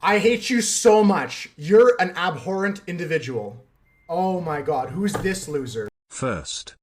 I hate you so much. You're an abhorrent individual. Oh my god, who's this loser? First.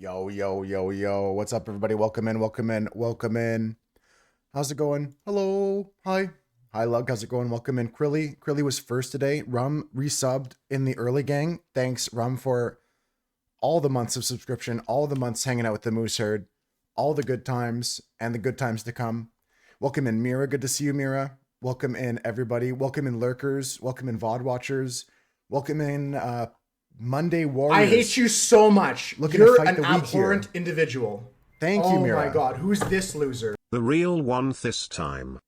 Yo, yo, yo, yo. What's up, everybody? Welcome in, welcome in, welcome in. How's it going? Hello. Hi. Hi, Lug. How's it going? Welcome in, Krilly. Krilly was first today. Rum resubbed in the early gang. Thanks, Rum, for all the months of subscription, all the months hanging out with the Moose Herd, all the good times and the good times to come. Welcome in, Mira. Good to see you, Mira. Welcome in, everybody. Welcome in, lurkers. Welcome in, VOD watchers. Welcome in, Monday Warriors. I hate you so much. You're an abhorrent individual. Thank you, Mira. Oh my God, who's this loser? The real one this time.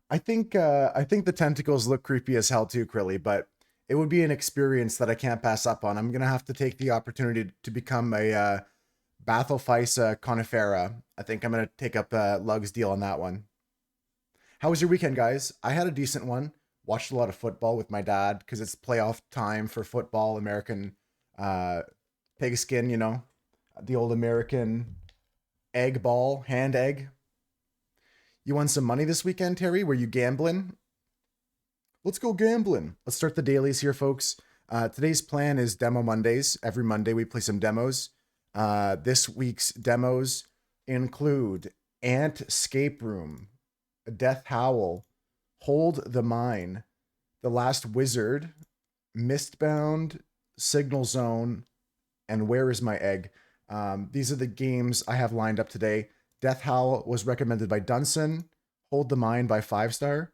I think the tentacles look creepy as hell too, Krilly, but it would be an experience that I can't pass up on. I'm gonna have to take the opportunity to become a Bathelfeis Conifera. I think I'm gonna take up Lug's deal on that one. How was your weekend, guys? I had a decent one. Watched a lot of football with my dad because it's playoff time for football, American pigskin, you know, the old American egg ball, hand egg. You won some money this weekend, Terry? Were you gambling? Let's go gambling. Let's start the dailies here, folks. Today's plan is Demo Mondays. Every Monday we play some demos. This week's demos include Ant Escape Room, Death Howl, Hold the Mine, The Last Wizard, Mistbound, Signal Zone, and Where is My Egg? These are the games I have lined up today. Death Howl was recommended by Dunson, Hold the Mine by 5-star.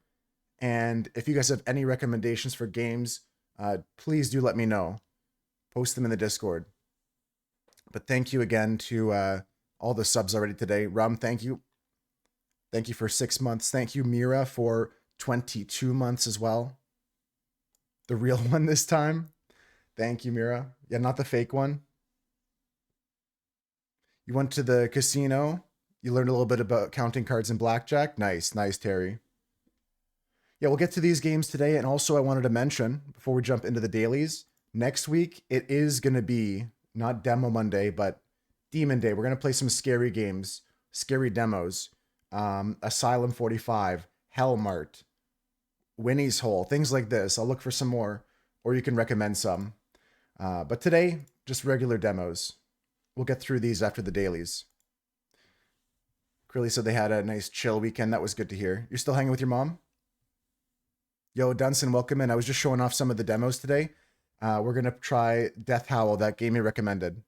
And if you guys have any recommendations for games, please do let me know. Post them in the Discord. But thank you again to all the subs already today. Rum, thank you. Thank you for 6 months. Thank you, Mira, for 22 months as well. The real one this time. Thank you, Mira. Yeah, not the fake one. You went to the casino. You learned a little bit about counting cards and blackjack. Nice, nice, Terry. Yeah, we'll get to these games today. And also I wanted to mention, before we jump into the dailies, next week it is going to be not Demo Monday, but Demon Day. We're going to play some scary games, scary demos. Asylum 45, Hellmart, Winnie's Hole, things like this. I'll look for some more, or you can recommend some. But today, just regular demos. We'll get through these after the dailies. Krilly said they had a nice chill weekend. That was good to hear. You're still hanging with your mom? Yo, Dunson, welcome in. I was just showing off some of the demos today. We're going to try Death Howl, that game you recommended.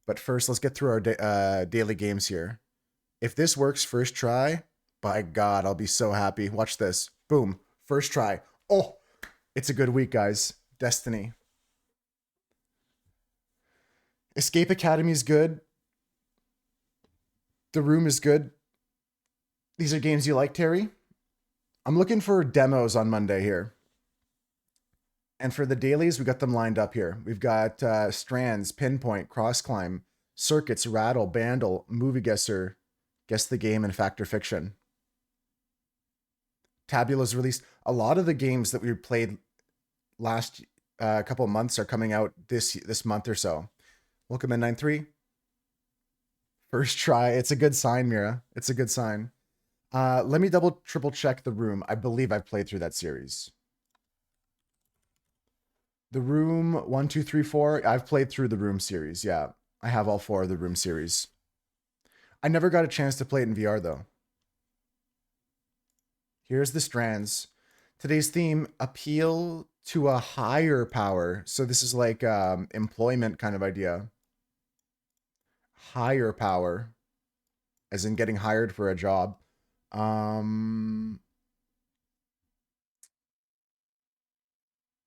But first, let's get through our daily games here. If this works first try, by God, I'll be so happy. Watch this. Boom. First try. Oh, it's a good week, guys. Destiny. Escape Academy is good. The Room is good. These are games you like, Terry? I'm looking for demos on Monday here. And for the dailies, we got them lined up here. We've got Strands, Pinpoint, Cross Climb, Circuits, Rattle, Bandle, Movie Guesser, Guess the Game, and Fact or Fiction. Tabula's released. A lot of the games that we played last couple of months are coming out this month or so. Welcome in 9-3. First try. It's a good sign, Mira. It's a good sign. Let me triple check The Room. I believe I've played through that series. The Room 1, 2, 3, 4. I've played through the Room series. Yeah, I have all 4 of the Room series. I never got a chance to play it in VR though. Here's the Strands. Today's theme: appeal to a higher power. So this is like employment kind of idea. Higher power, as in getting hired for a job.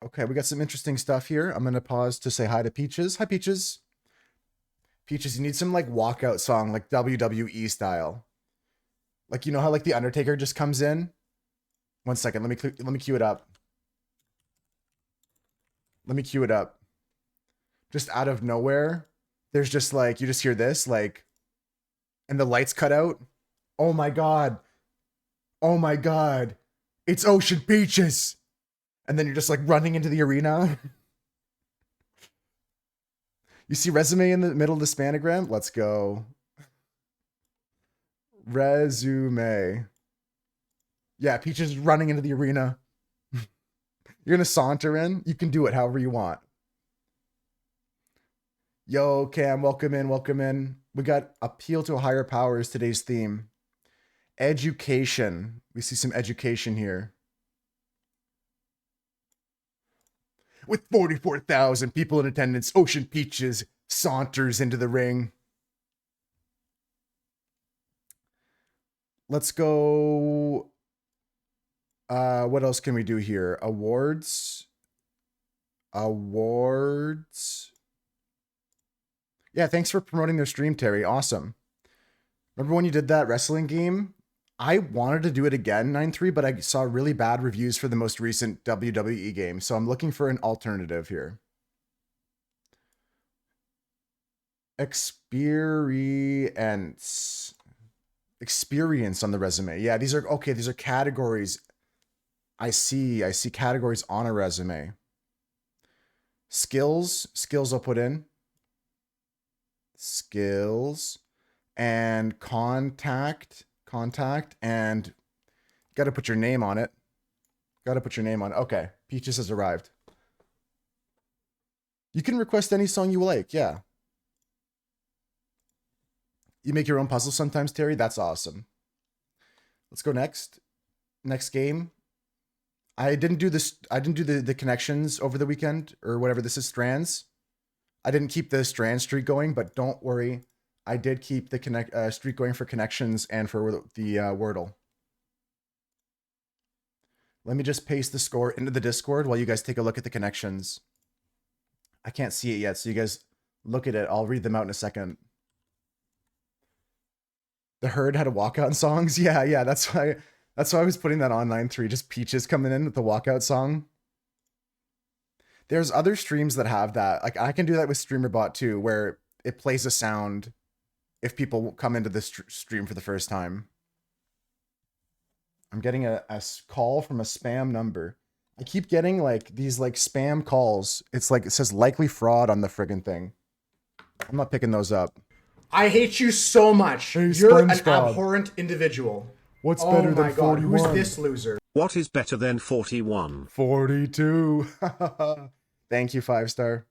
Okay, we got some interesting stuff here. I'm gonna pause to say hi to Peaches. Hi, Peaches. Peaches, you need some like walkout song, like WWE style. Like, you know how like the Undertaker just comes in? 1 second, let me cue it up. Let me cue it up. Just out of nowhere, there's just like, you just hear this, like, and the lights cut out. Oh my God. Oh my God. It's Ocean Peaches. And then you're just like running into the arena. You see resume in the middle of the spanogram? Let's go. Resume. Yeah, Peaches is running into the arena. You're gonna saunter in. You can do it however you want. Yo, Cam, welcome in, welcome in. We got appeal to a higher power is today's theme. Education. We see some education here. With 44,000 people in attendance, Ocean Peaches saunters into the ring. Let's go. What else can we do here? Awards. Awards. Yeah, thanks for promoting their stream, Terry. Awesome. Remember when you did that wrestling game? I wanted to do it again, 9-3, but I saw really bad reviews for the most recent WWE game, so I'm looking for an alternative here. Experience. Experience on the resume. Yeah, these are okay. These are categories. I see categories on a resume. Skills. Skills I'll put in. Skills. And contact, and got to put your name on it. Got to put your name on it. Okay, Peaches has arrived. You can request any song you like, yeah. You make your own puzzles sometimes, Terry? That's awesome. Let's go next. Next game. I didn't do this. I didn't do the connections over the weekend or whatever this is, strands. I didn't keep the strand streak going, but don't worry. I did keep the streak going for connections and for the Wordle. Let me just paste the score into the Discord while you guys take a look at the connections. I can't see it yet, so you guys look at it. I'll read them out in a second. The Herd had a walkout songs. Yeah. That's why I was putting that on 9-3. Just Peaches coming in with the walkout song. There's other streams that have that. Like I can do that with StreamerBot too, where it plays a sound if people come into this stream for the first time. I'm getting a call from a spam number. I keep getting like these like spam calls. It's like it says likely fraud on the friggin' thing. I'm not picking those up. I hate you so much. Hey, You're an SpongeBob. abhorrent individual. What's better than 41? Who's this loser? What is better than 41? 42. Thank you, 5-star.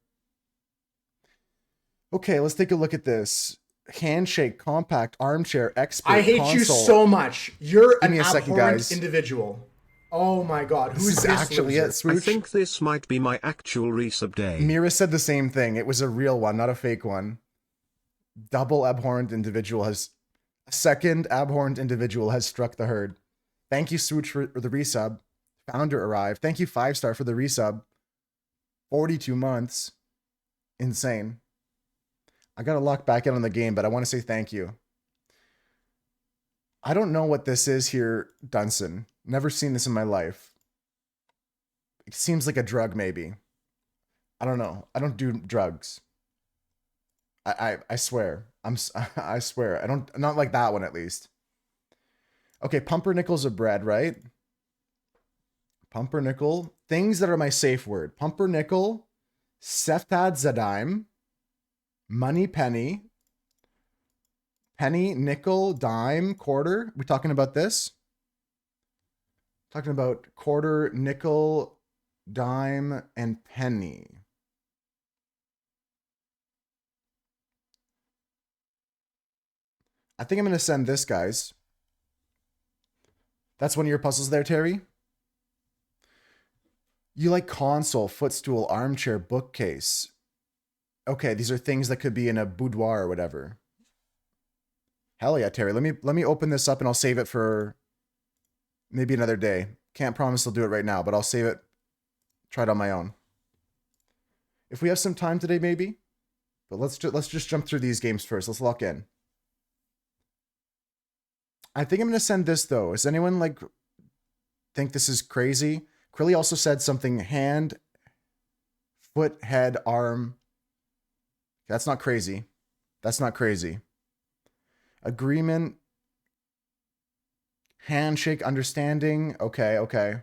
Okay, let's take a look at this. Handshake, compact, armchair, expert, I hate console. you so much. You're Give an me a second, abhorrent guys. individual. Oh my god, This who's is this actually loser? it, Swoosh. I think this might be my actual resub day. Mira said the same thing. It was a real one, not a fake one. Double abhorrent individual has... A second abhorrent individual has struck the herd. Thank you, Swoosh, for the resub. Founder arrived. Thank you, 5-star, for the resub. 42 months. Insane. I gotta lock back in on the game, but I want to say thank you. I don't know what this is here, Dunson. Never seen this in my life. It seems like a drug, maybe. I don't know. I don't do drugs. I swear. I swear. I don't, not like that one at least. Okay, pumpernickels of bread, right? Pumpernickel. Things that are my safe word. Pumpernickel, Seftad Zadaim, money penny, penny, nickel, dime, quarter. We talking about this? Talking about quarter, nickel, dime, and penny. I think I'm going to send this, guys. That's one of your puzzles there, Terry? You like console, footstool, armchair, bookcase. Okay, these are things that could be in a boudoir or whatever. Hell yeah, Terry. Let me open this up and I'll save it for maybe another day. Can't promise I'll do it right now, but I'll save it. Try it on my own. If we have some time today, maybe. But let's just jump through these games first. Let's lock in. I think I'm going to send this, though. Does anyone, like, think this is crazy? Krilly also said something hand, foot, head, arm. That's not crazy. That's not crazy. Agreement. Handshake, understanding. Okay, okay.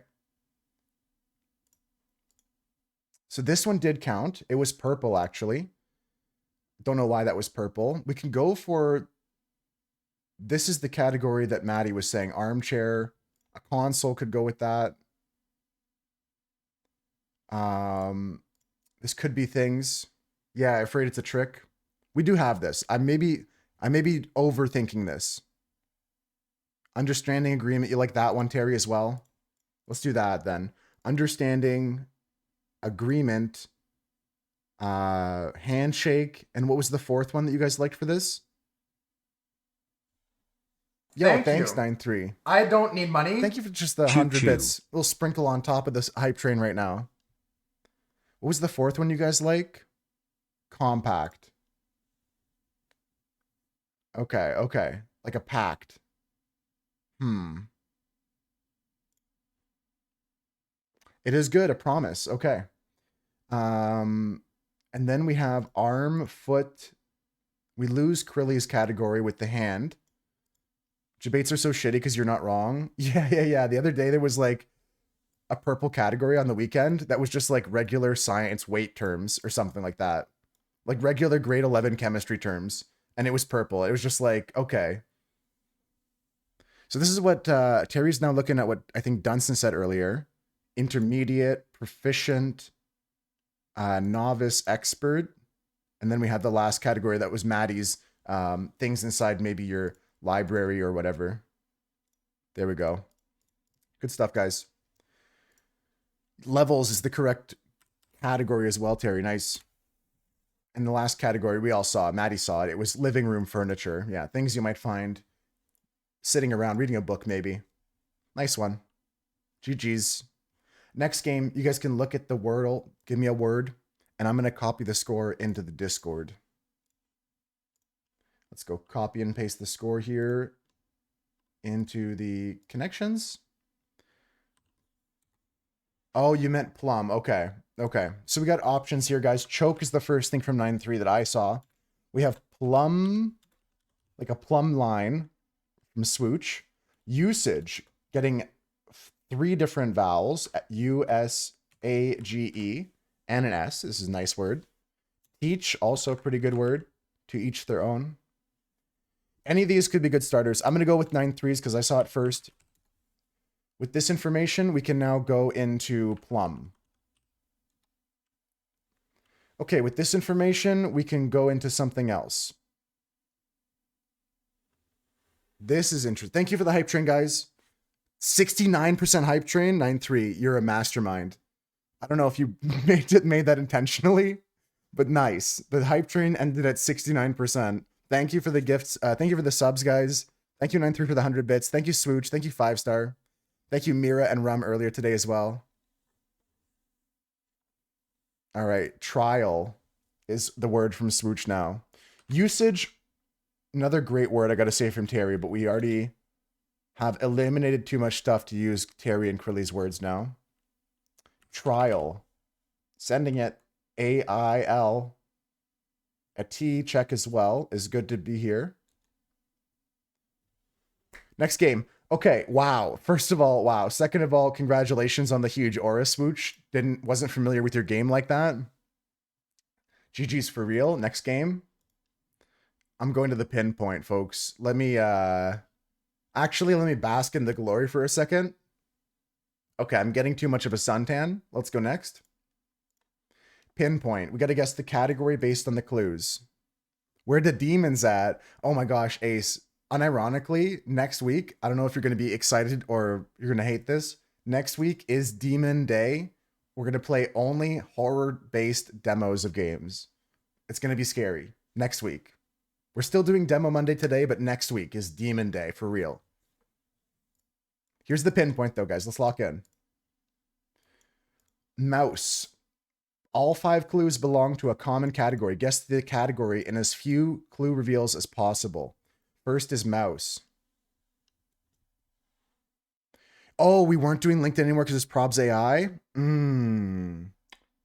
So this one did count. It was purple, actually. Don't know why that was purple. We can go for... This is the category that Maddie was saying. Armchair. A console could go with that. This could be things. Yeah, afraid it's a trick. We do have this. I may be overthinking this. Understanding agreement. You like that one, Terry, as well? Let's do that then. Understanding agreement, handshake, and what was the fourth one that you guys liked for this? Yo, Thank thanks, you. 9-3. I don't need money. Thank you for just the Choo 100 choo. bits. Little sprinkle on top of this hype train right now. What was the fourth one you guys like? Compact. Okay, okay. Like a pact. It is good, a promise. Okay. And then we have arm, foot. We lose Krilly's category with the hand. Debates are so shitty because you're not wrong. Yeah. The other day there was like a purple category on the weekend that was just like regular science weight terms or something like that. Like regular grade 11 chemistry terms. And it was purple. It was just like, okay. So this is what Terry's now looking at what I think Dunstan said earlier. Intermediate, proficient, novice, expert. And then we have the last category that was Maddie's, things inside maybe your library or whatever. There we go. Good stuff, guys. Levels is the correct category as well, Terry. Nice. And the last category we all saw, Maddie saw it. It was living room furniture. Yeah, things you might find sitting around reading a book, maybe. Nice one. GG's. Next game, you guys can look at the Wordle. Give me a word, and I'm going to copy the score into the Discord. Let's go copy and paste the score here into the connections. Oh, you meant plum. Okay. Okay. So we got options here, guys. Choke is the first thing from 9-3 that I saw. We have plum, like a plumb line from Swooch. Usage, getting 3 different vowels, U, S, A, G, E, and an S. This is a nice word. Teach, also a pretty good word. To each their own. Any of these could be good starters. I'm going to go with 9-3s because I saw it first. With this information, we can now go into plum. Okay, with this information, we can go into something else. This is interesting. Thank you for the hype train, guys. 69% hype train, 9-3. You're a mastermind. I don't know if you made that intentionally, but nice. The hype train ended at 69%. Thank you for the gifts. Thank you for the subs, guys. Thank you, 9-3, for the 100 bits. Thank you, Swooch. Thank you, 5-star. Thank you, Mira and Rum earlier today as well. All right. Trial is the word from Swooch now. Usage, another great word I got to say from Terry, but we already have eliminated too much stuff to use Terry and Krilly's words now. Trial. Sending it AIL. A T check as well is good to be here. Next game. Okay, wow. First of all, wow. Second of all, congratulations on the huge aura swooch. Wasn't familiar with your game like that. GG's for real. Next game. I'm going to the pinpoint, folks. Let me actually let me bask in the glory for a second. Okay, I'm getting too much of a suntan. Let's go next. Pinpoint. We got to guess the category based on the clues. Where the demons at? Oh my gosh, Ace. Unironically, next week, I don't know if you're going to be excited or you're going to hate this. Next week is Demo-nday. We're going to play only horror-based demos of games. It's going to be scary. Next week. We're still doing Demo Monday today, but next week is Demo-nday for real. Here's the pinpoint though, guys. Let's lock in. Mouse. All 5 clues belong to a common category. Guess the category in as few clue reveals as possible. First is mouse. Oh, we weren't doing LinkedIn anymore because it's Probs AI?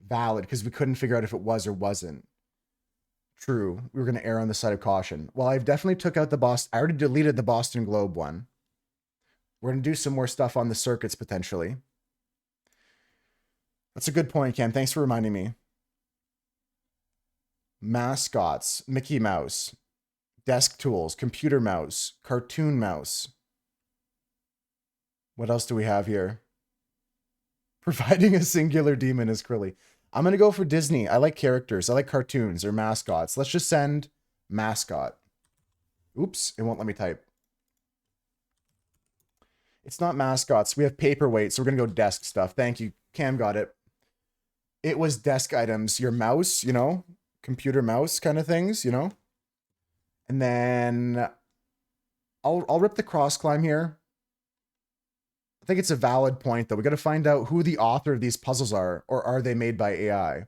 Valid, because we couldn't figure out if it was or wasn't. True. We were going to err on the side of caution. Well, I've definitely took out the Boston. I already deleted the Boston Globe one. We're going to do some more stuff on the circuits potentially. That's a good point, Ken. Thanks for reminding me. Mascots. Mickey Mouse. Desk tools. Computer mouse. Cartoon mouse. What else do we have here? Providing a singular demon is Krilly. I'm going to go for Disney. I like characters. I like cartoons or mascots. Let's just send mascot. Oops, it won't let me type. It's not mascots. We have paperweights, so we're gonna go desk stuff. Thank you. Cam got it. It was desk items. Your mouse, computer mouse kind of things, And then I'll rip the cross climb here. I think it's a valid point though. We got to find out who the author of these puzzles are, or are they made by AI?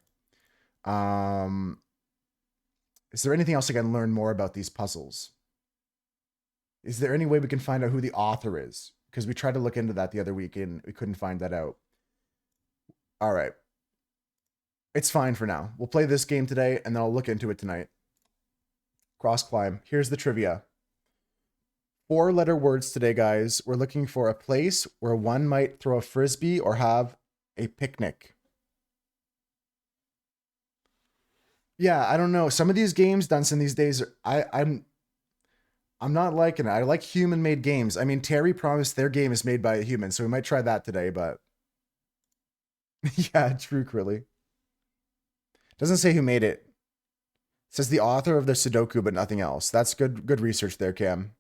Is there anything else I can learn more about these puzzles? Is there any way we can find out who the author is? Because we tried to look into that the other week and we couldn't find that out. All right. It's fine for now. We'll play this game today and then I'll look into it tonight. Cross climb. Here's the trivia. 4-letter words today, guys. We're looking for a place where one might throw a frisbee or have a picnic. Yeah, I don't know. Some of these games, Dunson, these days, I'm not liking it. I like human-made games. I mean, Terry promised their game is made by a human, so we might try that today, but... yeah, true, Krilly. Doesn't say who made it. It says the author of the Sudoku, but nothing else. That's good research there, Cam.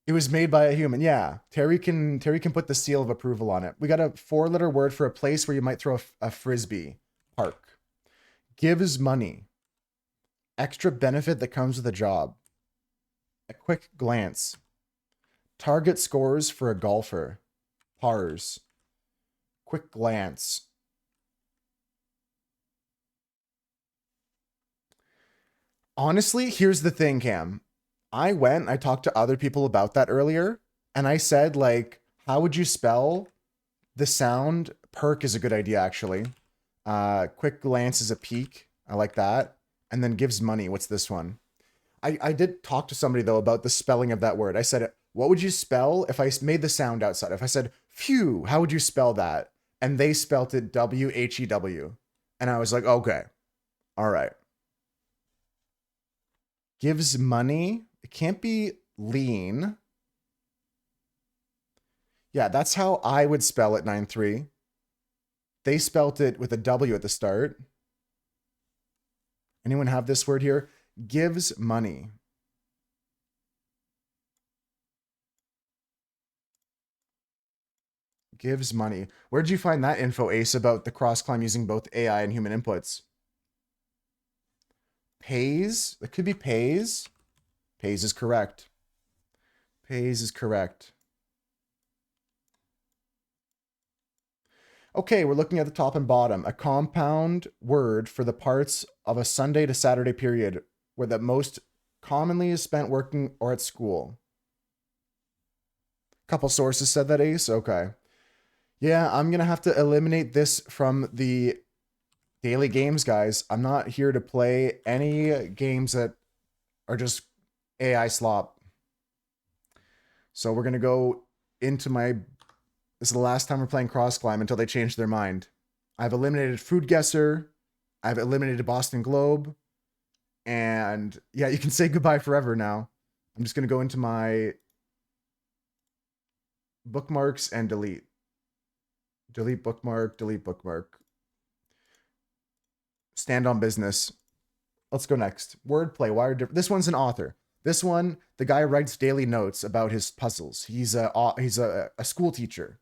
It was made by a human. Yeah, Terry can put the seal of approval on it. We got a 4-letter word for a place where you might throw a frisbee. Park. Gives money. Extra benefit that comes with a job. A quick glance. Target scores for a golfer. Pars. Quick glance. Honestly, here's the thing, Cam. I talked to other people about that earlier, and I said, like, how would you spell the sound? Perk is a good idea, actually. Quick glance is a peek. I like that. And then gives money. What's this one? I did talk to somebody, though, about the spelling of that word. I said, what would you spell if I made the sound outside? If I said, phew, how would you spell that? And they spelt it W-H-E-W. And I was like, okay. All right. Gives money. It can't be lean. Yeah, that's how I would spell it, 9-3. They spelt it with a W at the start. Anyone have this word here? Gives money. Gives money. Where'd you find that info, Ace, about the cross climb using both AI and human inputs? Pays? It could be pays. Pays is correct. Pays is correct. Okay, we're looking at the top and bottom. A compound word for the parts of a Sunday to Saturday period where the most commonly is spent working or at school. Couple sources said that, Ace. Okay. Yeah, I'm going to have to eliminate this from the daily games, guys. I'm not here to play any games that are just AI slop. So we're going to go into my... This is the last time we're playing Cross Climb until they change their mind. I've eliminated Food Guesser. I've eliminated Boston Globe. And yeah, you can say goodbye forever now. I'm just going to go into my bookmarks and delete. Delete bookmark, delete bookmark. Stand on business. Let's go next. Wordplay. Why are different? This one's an author. This one, the guy writes daily notes about his puzzles. He's a school teacher.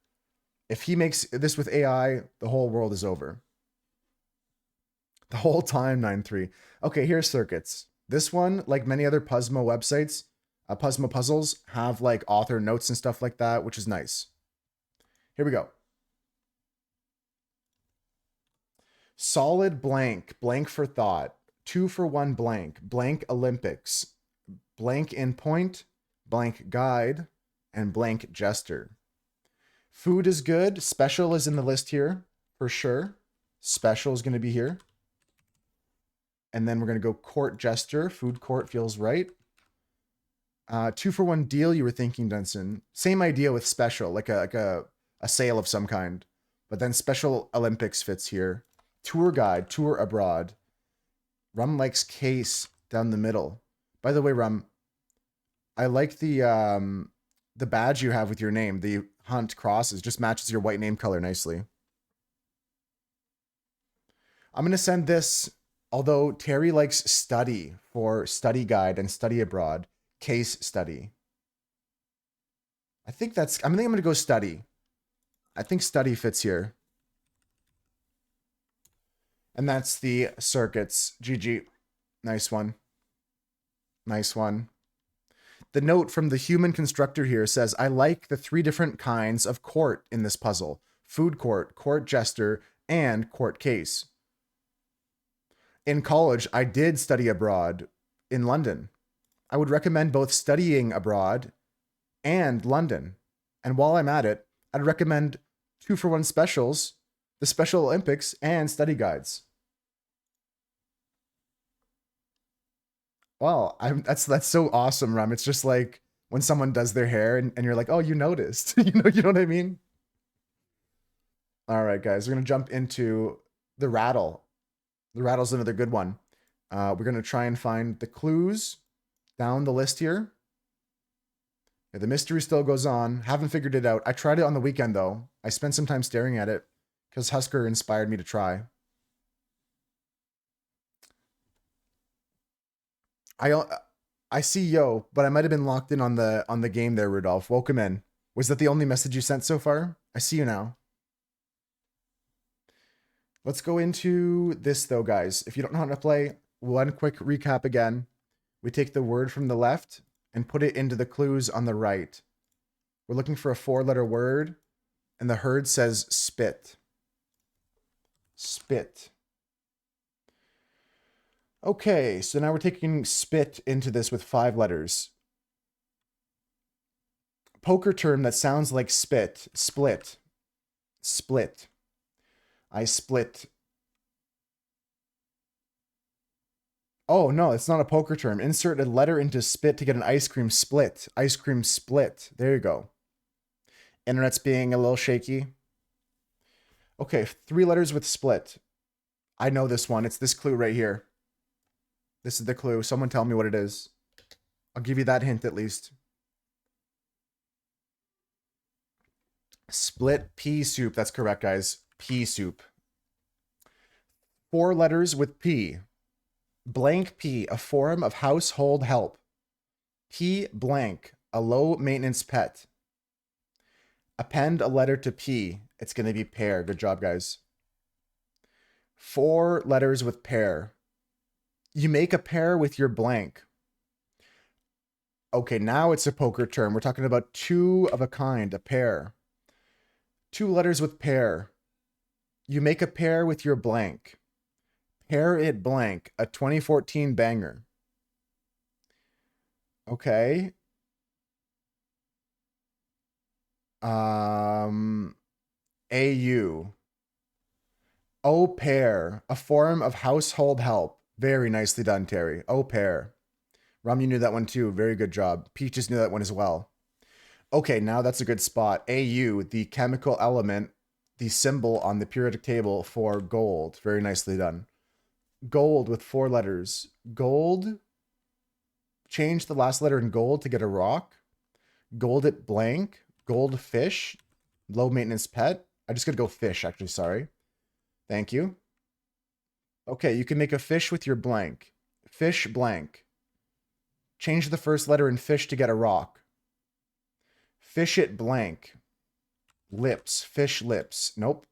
If he makes this with AI, the whole world is over. The whole time, 9-3. Okay, here's circuits. This one, like many other Puzzmo websites, Puzzmo puzzles have like author notes and stuff like that, which is nice. Here we go. Solid blank, blank for thought, 2 for 1 blank, blank Olympics, blank in point, blank guide, and blank jester. Food is good. Special is in the list here for sure. Special is going to be here. And then we're going to go court jester. Food court feels right. 2 for 1 deal, you were thinking, Dunson. Same idea with special, like a sale of some kind. But then special Olympics fits here. Tour guide, tour abroad. Rum likes case down the middle. By the way, Rum, I like the badge you have with your name. The Hunt crosses just matches your white name color nicely. I'm going to send this, although Terry likes study for study guide and study abroad, case study. I think I'm gonna go study. I think study fits here. And that's the circuits. GG. Nice one. Nice one. The note from the human constructor here says, I like the 3 different kinds of court in this puzzle. Food court, court jester, and court case. In college, I did study abroad in London. I would recommend both studying abroad and London. And while I'm at it, I'd recommend 2-for-1 specials, the Special Olympics, and study guides. Wow, that's so awesome, Rum. It's just like when someone does their hair and you're like, oh, you noticed. You know what I mean? All right, guys, we're gonna jump into the rattle. The rattle's another good one. We're gonna try and find the clues down the list here. Yeah, the mystery still goes on. Haven't figured it out. I tried it on the weekend though. I spent some time staring at it because Husker inspired me to try. I see yo, but I might have been locked in on the game there, Rudolph. Welcome in. Was that the only message you sent so far? I see you now. Let's go into this though, guys. If you don't know how to play, one quick recap again. We take the word from the left and put it into the clues on the right. We're looking for a 4-letter word, and the herd says spit. Spit. Okay, so now we're taking spit into this with 5 letters. Poker term that sounds like spit. Split. Split. I split. Oh, no, it's not a poker term. Insert a letter into spit to get an ice cream split. Ice cream split. There you go. Internet's being a little shaky. Okay, 3 letters with split. I know this one. It's this clue right here. This is the clue. Someone tell me what it is. I'll give you that hint at least. Split pea soup. That's correct, guys. Pea soup. 4 letters with P. Blank P, a form of household help. P blank, a low maintenance pet. Append a letter to P. It's going to be pear. Good job, guys. 4 letters with pear. You make a pair with your blank. Okay, now it's a poker term. We're talking about 2 of a kind, a pair. 2 letters with pair. You make a pair with your blank. Pair it blank, a 2014 banger. Okay. AU. Au pair, a form of household help. Very nicely done, Terry. Au pair. Rum, you knew that one too. Very good job. Peaches knew that one as well. Okay, now that's a good spot. AU, the chemical element, the symbol on the periodic table for gold. Very nicely done. Gold with 4 letters. Gold. Change the last letter in gold to get a rock. Gold it blank. Goldfish. Low maintenance pet. I just gotta go fish, actually, sorry. Thank you. Okay, you can make a fish with your blank. Fish blank. Change the first letter in fish to get a rock. Fish it blank. Lips. Fish lips. Nope.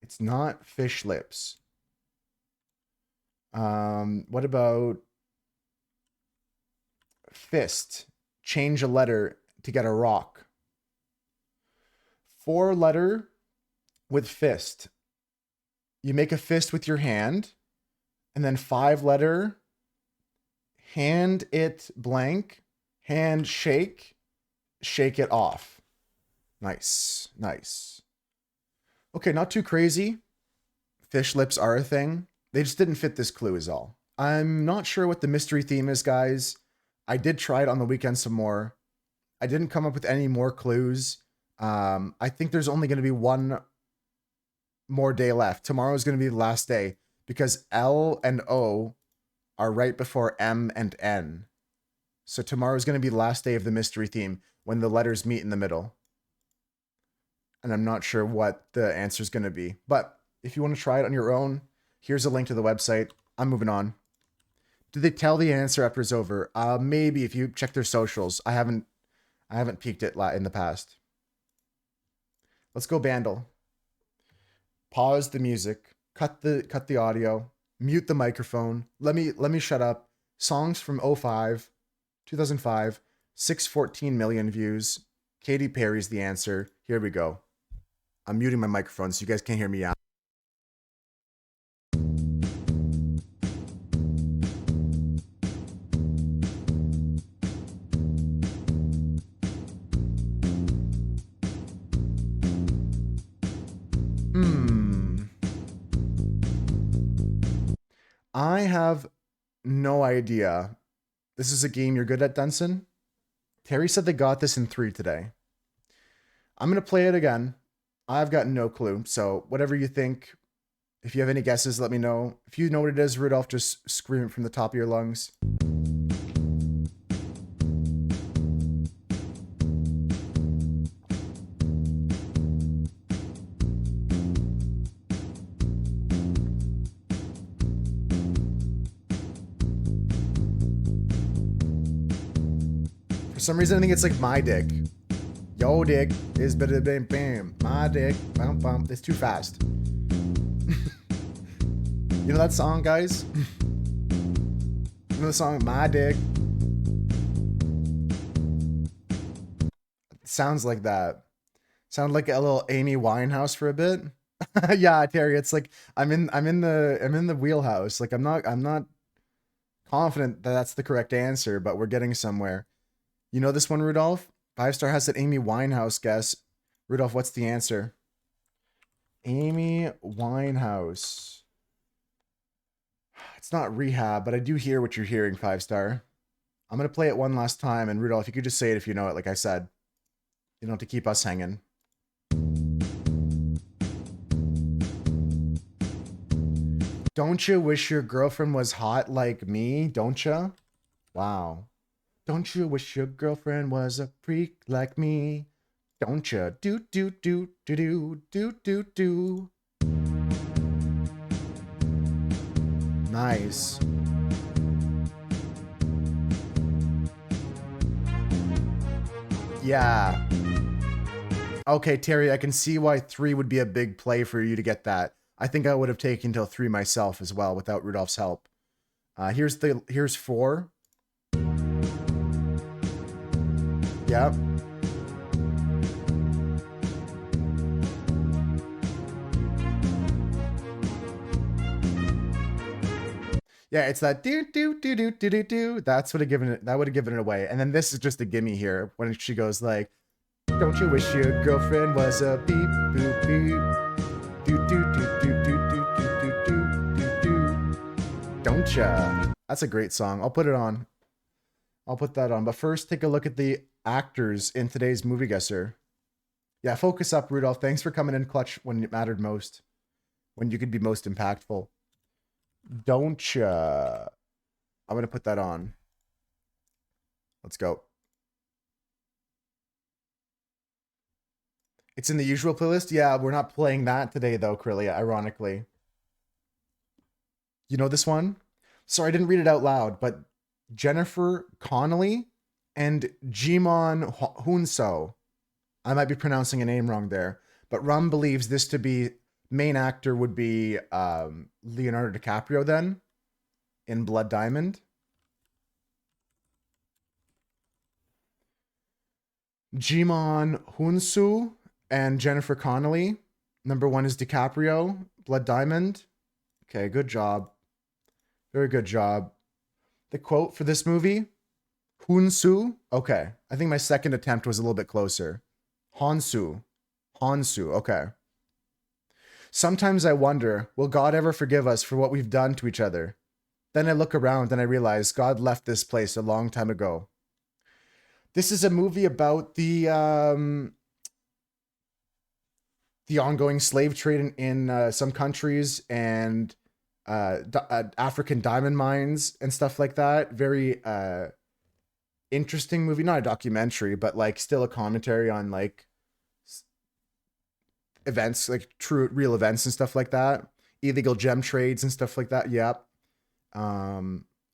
It's not fish lips. What about fist? Change a letter to get a rock. 4 letter with fist. You make a fist with your hand, and then 5 letter, hand it blank, hand shake, shake it off. Nice, nice. Okay, not too crazy. Fish lips are a thing. They just didn't fit this clue is all. I'm not sure what the mystery theme is, guys. I did try it on the weekend some more. I didn't come up with any more clues. I think there's only going to be one more day left. Tomorrow is going to be the last day because L and O are right before M and N. So tomorrow is going to be the last day of the mystery theme when the letters meet in the middle. And I'm not sure what the answer is going to be. But if you want to try it on your own, here's a link to the website. I'm moving on. Did they tell the answer after it's over? Maybe if you check their socials. I haven't I haven't peeked it in the past. Let's go Bandle. Pause the music. Cut the audio. Mute the microphone. Let me shut up. Songs from 05, 2005, 614 million views. Katy Perry's the answer. Here we go. I'm muting my microphone so you guys can't hear me out. I have no idea. This is a game you're good at, Dunson. Terry said they got this in 3 today. I'm going to play it again. I've got no clue. So whatever you think, if you have any guesses, let me know. If you know what it is, Rudolph, just scream it from the top of your lungs. For some reason, I think it's like My Dick. Yo dick is better than bam. My dick, bum bum. It's too fast. You know that song, guys? You know the song My Dick? It sounds like that. Sound like a little Amy Winehouse for a bit. Yeah, Terry, it's like I'm in the wheelhouse. Like I'm not confident that that's the correct answer, but we're getting somewhere. You know this one, Rudolph? 5-star has that Amy Winehouse guess. Rudolph, what's the answer? Amy Winehouse. It's not Rehab, but I do hear what you're hearing, 5-star. I'm going to play it one last time, and Rudolph, you could just say it if you know it, like I said. You know, to keep us hanging. Don't you wish your girlfriend was hot like me? Don't you? Wow. Don't you wish your girlfriend was a freak like me? Don't you? Do do do do do do do do. Nice. Yeah. Okay, Terry, I can see why 3 would be a big play for you to get that. I think I would have taken till 3 myself as well without Rudolph's help. Here's 4. Yep. Yeah, it's that do do do do do do do. That's what that would have given it away. And then this is just a gimme here when she goes like, "Don't you wish your girlfriend was a beep boop beep do do do do do do do do do do." Don't ya? That's a great song. I'll put it on. I'll put that on. But first, take a look at the actors in today's movie guesser. Yeah, focus up, Rudolph. Thanks for coming in clutch when it mattered most. When you could be most impactful. Don't ya? I'm going to put that on. Let's go. It's in the usual playlist? Yeah, we're not playing that today, though, Krillia, ironically. You know this one? Sorry, I didn't read it out loud, but Jennifer Connelly and Jimon Hunso. I might be pronouncing a name wrong there, but Rum believes this to be main actor would be Leonardo DiCaprio then in Blood Diamond. Jimon Hunsu and Jennifer Connelly. Number 1 is DiCaprio, Blood Diamond. Okay, good job. Very good job. The quote for this movie, Hunsu. Okay, I think my second attempt was a little bit closer. Hansu. Hansu, okay. Sometimes I wonder, will God ever forgive us for what we've done to each other? Then I look around and I realize God left this place a long time ago. This is a movie about the ongoing slave trade in some countries and African diamond mines and stuff like that. Very interesting movie. Not a documentary, but like still a commentary on like events, like true real events and stuff like that. Illegal gem trades and stuff like that. Yep.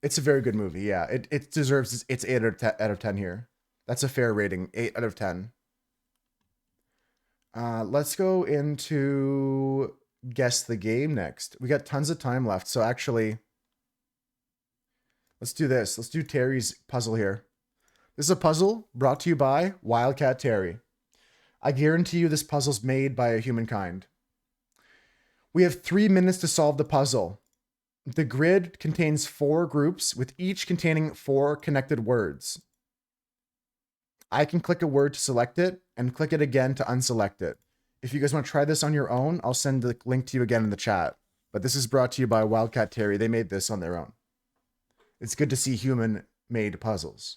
It's a very good movie. Yeah, it deserves its 8 out of 10 here. That's a fair rating. 8 out of 10. Let's go into guess the game next. We got tons of time left, so actually, let's do this. Let's do Terry's puzzle here. This is a puzzle brought to you by Wildcat Terry. I guarantee you this puzzle's made by a humankind. We have 3 minutes to solve the puzzle. The grid contains 4 groups, with each containing 4 connected words. I can click a word to select it and click it again to unselect it. If you guys want to try this on your own, I'll send the link to you again in the chat. But this is brought to you by Wildcat Terry. They made this on their own. It's good to see human-made puzzles.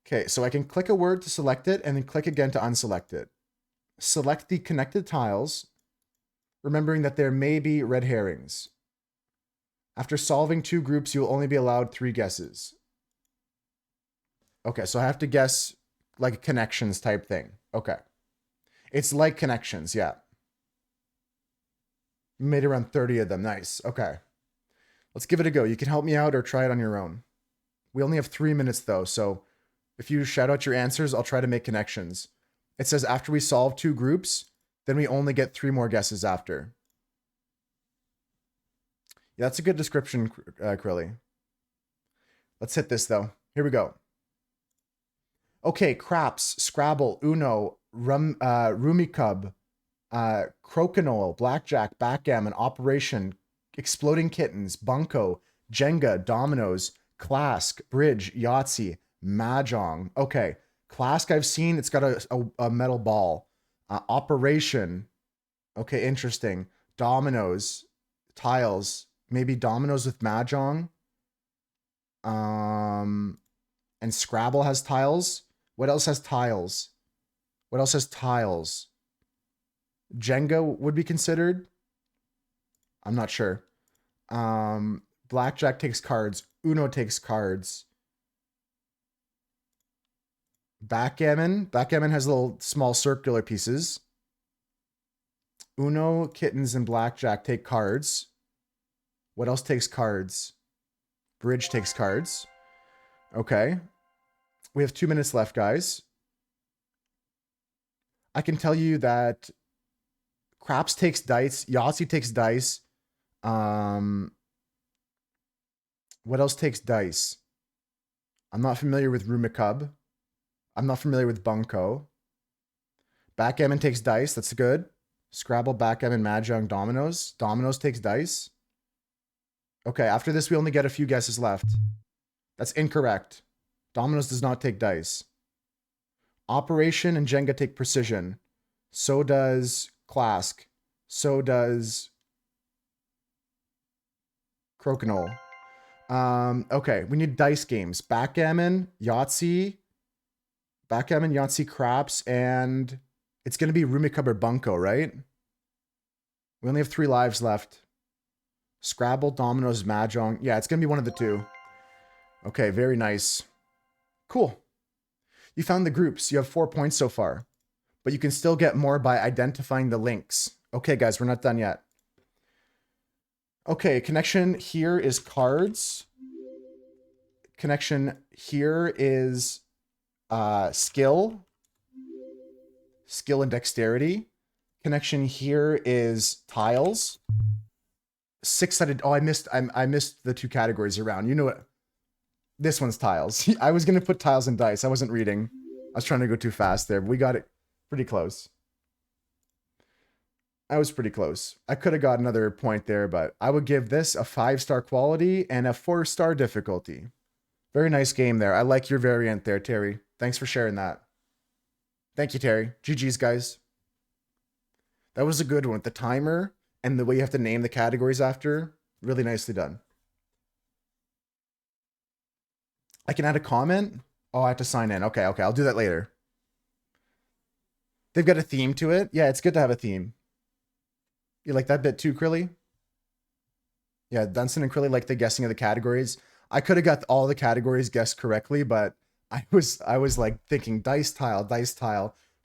Okay, so I can click a word to select it and then click again to unselect it. Select the connected tiles, remembering that there may be red herrings. After solving 2 groups, you will only be allowed 3 guesses. Okay, so I have to guess like a connections type thing. Okay. It's like connections, yeah. Made around 30 of them. Nice. Okay. Let's give it a go. You can help me out or try it on your own. We only have 3 minutes though, so if you shout out your answers, I'll try to make connections. It says after we solve 2 groups, then we only get 3 more guesses after. Yeah, that's a good description, Krilly. Let's hit this though. Here we go. Okay, craps, Scrabble, Uno, Rumicub, Crokinole, Blackjack, Backgammon, Operation, Exploding Kittens, Bunko, Jenga, Dominoes, Clask, Bridge, Yahtzee, Mahjong. Okay, Clask I've seen. It's got a metal ball. Operation. Okay, interesting. Dominoes, tiles. Maybe dominoes with Mahjong. And Scrabble has tiles. What else has tiles? What else has tiles? Jenga would be considered. I'm not sure. Blackjack takes cards. Uno takes cards. Backgammon. Backgammon has little small circular pieces. Uno, kittens, and blackjack take cards. What else takes cards? Bridge takes cards. Okay. We have 2 minutes left, guys. I can tell you that craps takes dice. Yahtzee takes dice. What else takes dice? I'm not familiar with Rumicub. I'm not familiar with Bunko. Backgammon takes dice. That's good. Scrabble, Backgammon, Mahjong, Dominoes. Dominoes takes dice. Okay, after this, we only get a few guesses left. That's incorrect. Dominoes does not take dice. Operation and Jenga take precision. So does Clask. So does Crokinole. Okay, we need dice games. Backgammon, Yahtzee, craps, and it's going to be Rumicub or Bunko, right? We only have 3 lives left. Scrabble, Dominoes, Mahjong. Yeah, it's going to be one of the 2. Okay, very nice. Cool. You found the groups. You have 4 points so far. But you can still get more by identifying the links. Okay, guys, we're not done yet. Okay, connection here is cards. Connection here is skill. Skill and dexterity. Connection here is tiles. 6-sided. Oh, I missed the 2 categories around. You know what? This one's tiles. I was going to put tiles and dice. I wasn't reading. I was trying to go too fast there, but we got it pretty close. I was pretty close. I could have got another point there, but I would give this a 5-star quality and a 4-star difficulty. Very nice game there. I like your variant there, Terry. Thanks for sharing that. Thank you, Terry. GG's, guys. That was a good one. The timer and the way you have to name the categories after. Really nicely done. I can add a comment. Oh, I have to sign in. Okay, I'll do that later. They've got a theme to it. Yeah, it's good to have a theme. You like that bit too, Krilly? Yeah, Dunstan and Krilly like the guessing of the categories. I could have got all the categories guessed correctly, but I was like thinking dice tile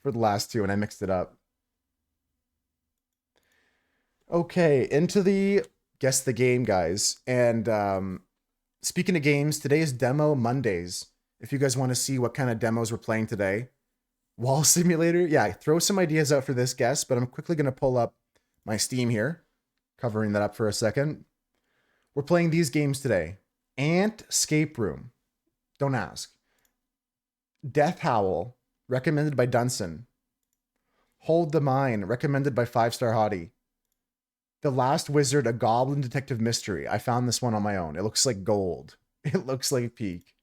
for the last 2, and I mixed it up. Okay, into the guess the game, guys. And speaking of games, today is Demo Mondays. if you guys want to see what kind of demos we're playing today. Wall simulator, yeah, throw some ideas out for this guest, but I'm quickly going to pull up my Steam here, covering that up for a second. We're playing these games today. Ant Escape Room, don't ask. Death Howl, recommended by Dunson. Hold the Mine, recommended by 5-Star Hottie. The Last Wizard, a Goblin Detective Mystery. I found this one on my own. It looks like gold. It looks like peak.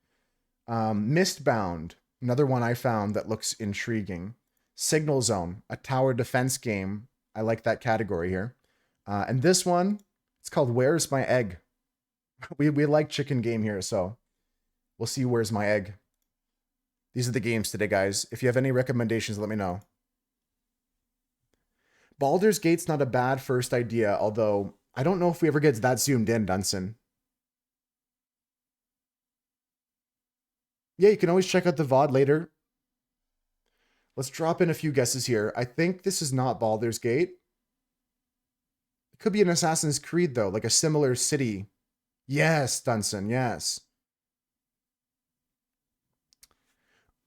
Mistbound, another one I found that looks intriguing. Signal Zone, a tower defense game. I like that category here. And this one, it's called Where's My Egg? We like chicken game here, so we'll see Where's My Egg. These are the games today, guys. If you have any recommendations, let me know. Baldur's Gate's not a bad first idea, although I don't know if we ever get that zoomed in, Dunson. Yeah, you can always check out the VOD later. Let's drop in a few guesses here. I think this is not Baldur's Gate. It could be an Assassin's Creed, though, like a similar city. Yes, Dunson, yes.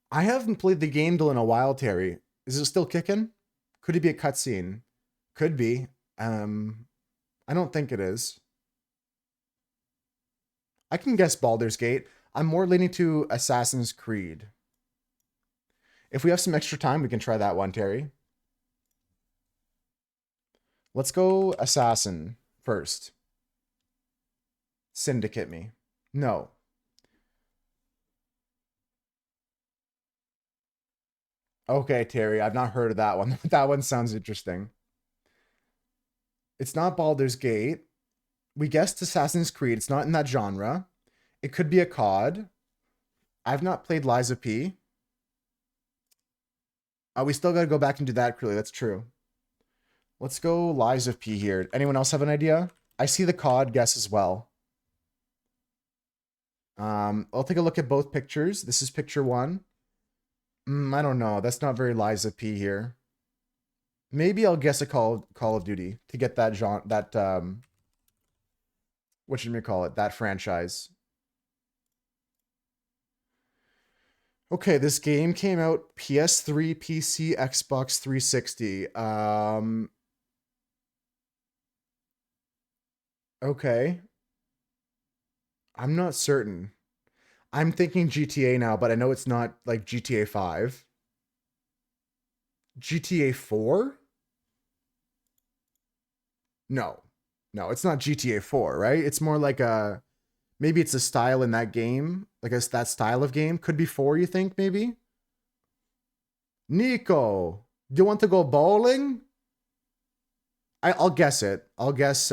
I haven't played the game in a while, Terry. Is it still kicking? Could it be a cutscene? Could be. I don't think it is. I can guess Baldur's Gate. I'm more leaning to Assassin's Creed. If we have some extra time, we can try that one, Terry. Let's go Assassin first. Syndicate me. No. Okay, Terry, I've not heard of that one. That one sounds interesting. It's not Baldur's Gate. We guessed Assassin's Creed. It's not in that genre. It could be a COD. I've not played Lies of P. We still got to go back and do that, Curly. That's true. Let's go Lies of P here. Anyone else have an idea? I see the COD guess as well. I'll take a look at both pictures. This is picture one. I don't know. That's not very Lies of P here. Maybe I'll guess a Call of Duty to get that genre, what should we call it? That franchise. Okay, this game came out PS3, PC, Xbox 360. Okay. I'm not certain. I'm thinking GTA now, but I know it's not like GTA 5. GTA 4? No. No, it's not GTA 4, right? It's more like a maybe it's a style in that game, like that style of game. Could be 4, you think, maybe? Nico, do you want to go bowling? I'll guess it. I'll guess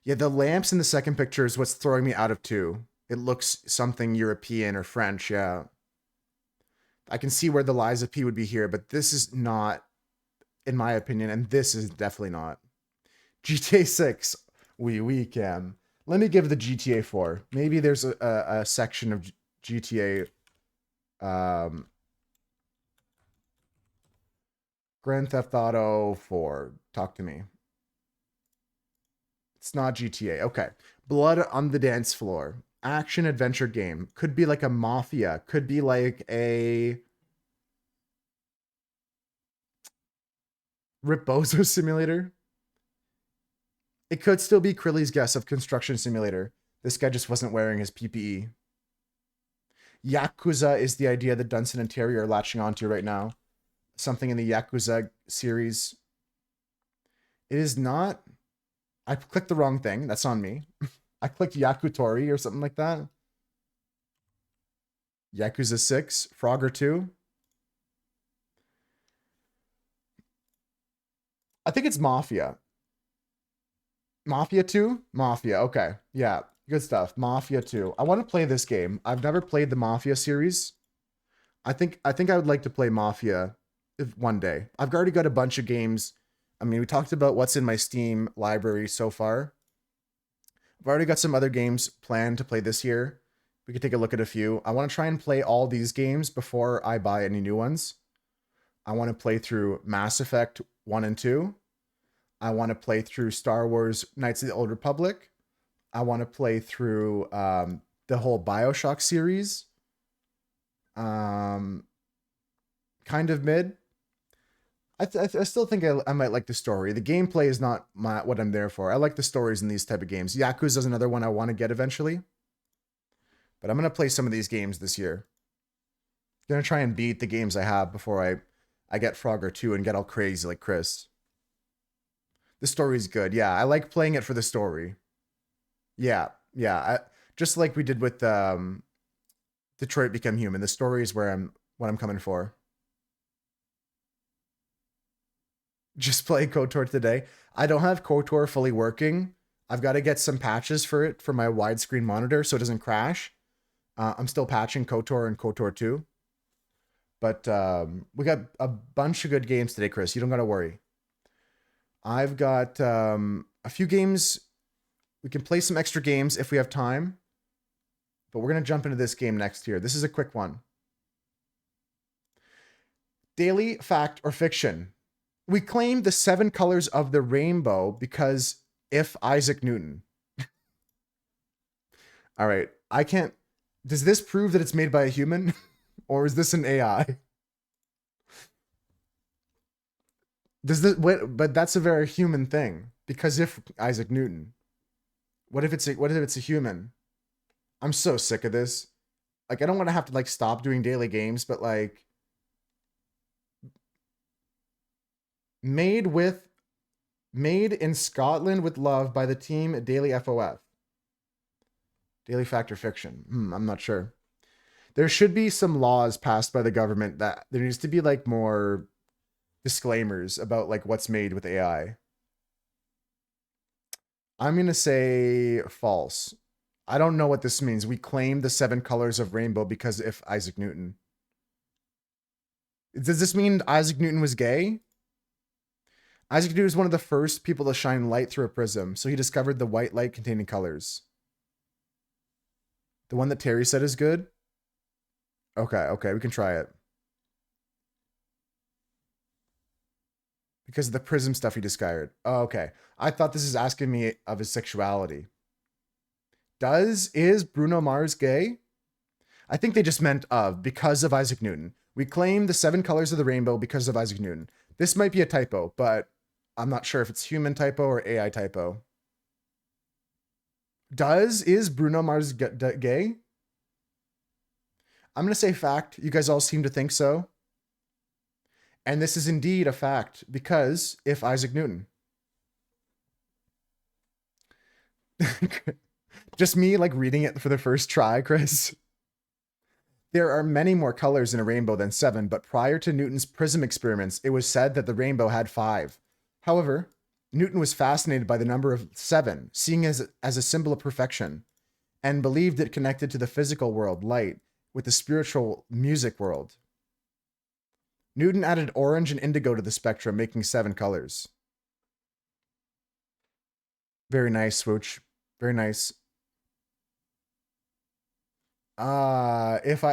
yeah, the lamps in the second picture is what's throwing me out of 2. It looks something European or French, yeah. I can see where the Lies of P would be here, but this is not, in my opinion, and this is definitely not. GTA 6, we can. Let me give the GTA 4. Maybe there's a section of GTA. Grand Theft Auto 4. Talk to me. It's not GTA. Okay. Blood on the Dance Floor. Action adventure game. Could be like a Mafia. Could be like a Ripbozo Simulator. It could still be Krilly's guess of Construction Simulator. This guy just wasn't wearing his PPE. Yakuza is the idea that Dunson and Terry are latching onto right now. Something in the Yakuza series. It is not. I clicked the wrong thing. That's on me. I clicked Yakutori or something like that. Yakuza 6, Frogger 2. I think it's Mafia. Mafia 2? Mafia, okay. Yeah, good stuff. Mafia 2. I want to play this game. I've never played the Mafia series. I think I would like to play Mafia one day. I've already got a bunch of games. I mean, we talked about what's in my Steam library so far. I've already got some other games planned to play this year. We could take a look at a few. I want to try and play all these games before I buy any new ones. I want to play through Mass Effect 1 and 2. I want to play through Star Wars Knights of the Old Republic. I want to play through the whole BioShock series. Kind of mid. I still think I might like the story. The gameplay is not what I'm there for. I like the stories in these type of games. Yakuza is another one I want to get eventually. But I'm going to play some of these games this year. Going to try and beat the games I have before I get Frogger 2 and get all crazy like Chris. The story's good. Yeah, I like playing it for the story. Yeah, yeah. Just like we did with Detroit Become Human. The story is what I'm coming for. Just play KOTOR today. I don't have KOTOR fully working. I've got to get some patches for it for my widescreen monitor so it doesn't crash. I'm still patching KOTOR and KOTOR 2. But we got a bunch of good games today, Chris. You don't got to worry. I've got a few games. We can play some extra games if we have time. But we're going to jump into this game next here. This is a quick one. Daily fact or fiction. We claim the 7 colors of the rainbow because if Isaac Newton. All right. I can't. Does this prove that it's made by a human? Or is this an AI? But that's a very human thing. Because if Isaac Newton. What if it's a human? I'm so sick of this. Like, I don't want to have to like stop doing daily games, but like made in Scotland with love by the team at Daily FOF. Daily Fact or Fiction. I'm not sure. There should be some laws passed by the government that there needs to be like more disclaimers about like what's made with AI. I'm going to say false. I don't know what this means. We claim the 7 colors of rainbow because if Isaac Newton. Does this mean Isaac Newton was gay? Isaac Newton was one of the first people to shine light through a prism, so he discovered the white light containing colors. The one that Terry said is good? Okay, we can try it. Because of the prism stuff he discovered. Oh, okay. I thought this is asking me of his sexuality. Is Bruno Mars gay? I think they just meant because of Isaac Newton. We claim the 7 colors of the rainbow because of Isaac Newton. This might be a typo, but I'm not sure if it's human typo or AI typo. Is Bruno Mars gay? I'm going to say fact. You guys all seem to think so. And this is indeed a fact because if Isaac Newton. Just me like reading it for the first try, Chris. There are many more colors in a rainbow than 7, but prior to Newton's prism experiments, it was said that the rainbow had 5. However, Newton was fascinated by the number of 7, seeing it as a symbol of perfection, and believed it connected to the physical world, light, with the spiritual music world. Newton added orange and indigo to the spectrum, making 7 colors. Very nice, Swooch. Very nice. If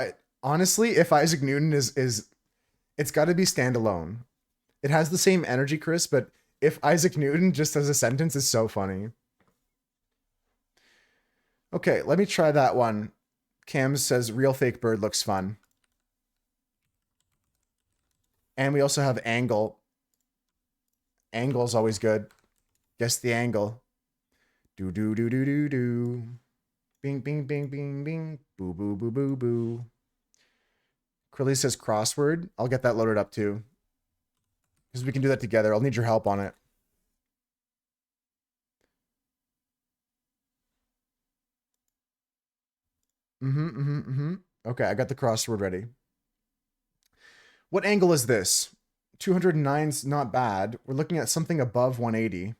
Isaac Newton is it's got to be standalone. It has the same energy, Chris, but if Isaac Newton just as a sentence is so funny. Okay, let me try that one. Cam says real fake bird looks fun. And we also have angle. Angle's always good. Guess the angle. Do do do do do do. Bing, bing, bing, bing, bing. Boo, boo, boo, boo, boo. Curly says crossword. I'll get that loaded up too. Because we can do that together. I'll need your help on it. Okay, I got the crossword ready. What angle is this? 209's not bad. We're looking at something above 180.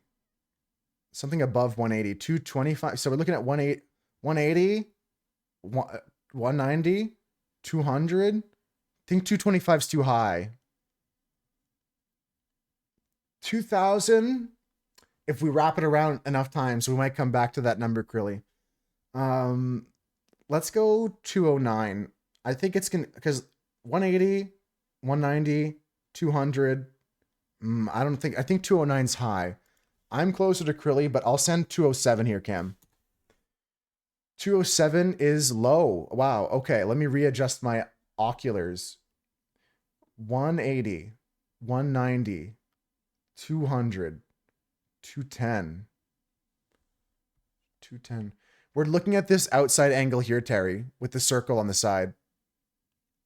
Something above 180. 225. So we're looking at 180, 190, 200. I think 225 is too high. 2000. If we wrap it around enough times, we might come back to that number, Krilly. Let's go 209. I think it's gonna because 180, 190, 200. I think 209 is high. I'm closer to Krilly, but I'll send 207 here, Cam. 207 is low. Wow. Okay, let me readjust my oculars. 180, 190, 200, 210, 210. We're looking at this outside angle here, Terry, with the circle on the side.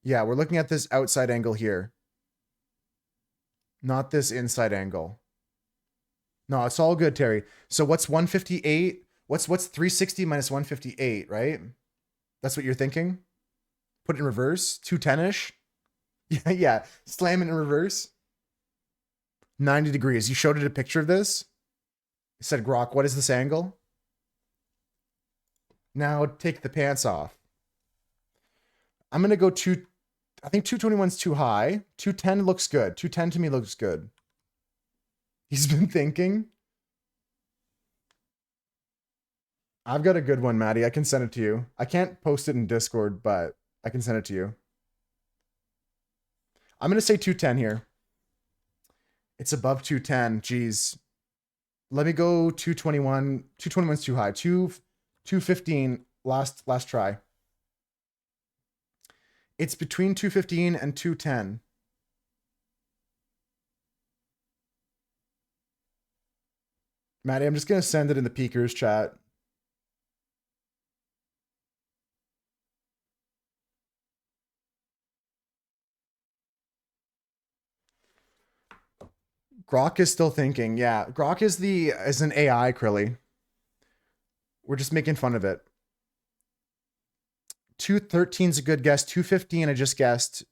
Yeah, we're looking at this outside angle here. Not this inside angle. No, it's all good, Terry. So what's 158? What's 360 minus 158, right? That's what you're thinking? Put it in reverse? 210-ish? Yeah, yeah. Slam it in reverse. 90 degrees. You showed it a picture of this? You said, Grok, what is this angle? Now take the pants off. I'm going to go I think 221's too high. 210 looks good. 210 to me looks good. He's been thinking. I've got a good one, Maddie. I can send it to you. I can't post it in Discord, but I can send it to you. I'm going to say 210 here. It's above 210. Jeez. Let me go 221. 221's too high. 215. Last try. It's between 215 and 210. Maddie, I'm just going to send it in the Peekers chat. Grok is still thinking. Yeah, Grok is an AI, Krilly. We're just making fun of it. 213's a good guess. 215 I just guessed.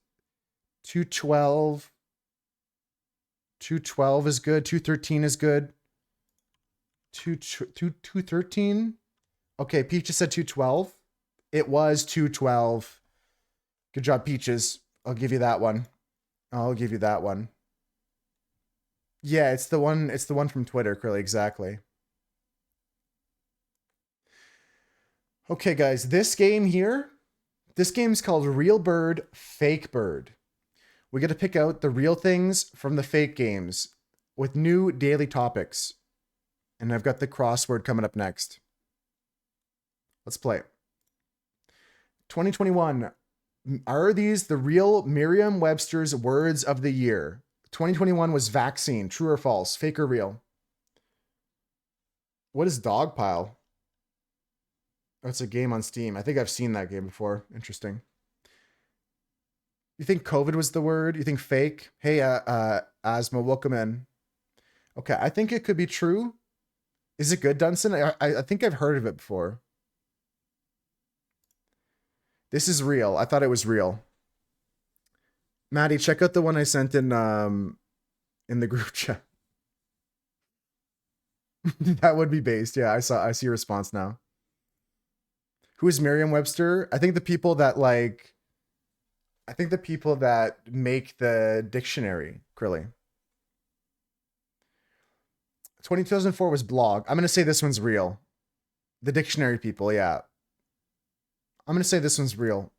212. 212 is good. 213 is good. 213. Okay, Peach just said 212. It was 212. Good job, Peaches. I'll give you that one. I'll give you that one. Yeah, it's the one from Twitter, Curly, exactly. Okay, guys, this game's called Real Bird, Fake Bird. We got to pick out the real things from the fake games with new daily topics. And I've got the crossword coming up next. Let's play. 2021. Are these the real Merriam-Webster's words of the year? 2021 was vaccine. True or false? Fake or real? What is Dogpile? Oh, it's a game on Steam. I think I've seen that game before. Interesting. You think COVID was the word? You think fake? Hey, Asma, welcome in. Okay, I think it could be true. Is it good, Dunson? I think I've heard of it before. This is real. I thought it was real. Maddie, check out the one I sent in the group chat. That would be based. Yeah, I see your response now. Who is Merriam-Webster? I think the people that make the dictionary, Krilly. 2004 was blog. I'm going to say this one's real. The dictionary people, yeah. I'm going to say this one's real.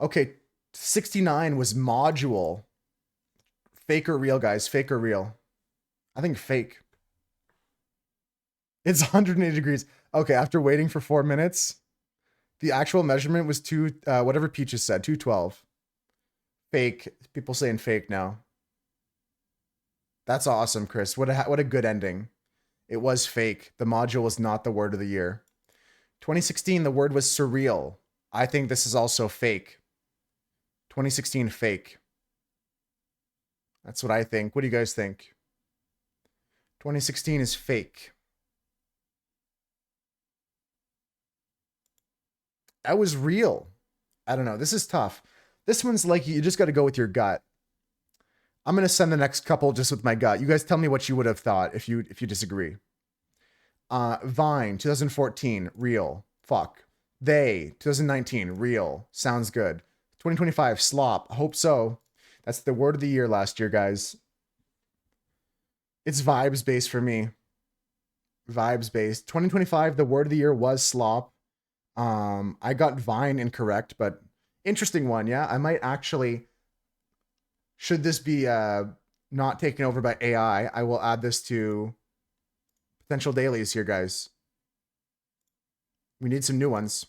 Okay, 69 was module. Fake or real, guys? Fake or real? I think fake. It's 180 degrees. Okay, after waiting for 4 minutes, the actual measurement was whatever Peaches said, 212. Fake. People saying fake now. That's awesome, Chris. What a good ending. It was fake. The module was not the word of the year. 2016, the word was surreal. I think this is also fake. 2016, fake. That's what I think. What do you guys think? 2016 is fake. That was real. I don't know. This is tough. This one's like you just got to go with your gut. I'm going to send the next couple just with my gut. You guys tell me what you would have thought if you disagree. Vine, 2014, real. Fuck. They, 2019, real. Sounds good. 2025, slop. Hope so. That's the word of the year last year, guys. It's vibes based for me. Vibes based. 2025, the word of the year was slop. I got Vine incorrect, but interesting one. Yeah, I might actually, should this be not taken over by AI, I will add this to potential dailies here, guys. We need some new ones.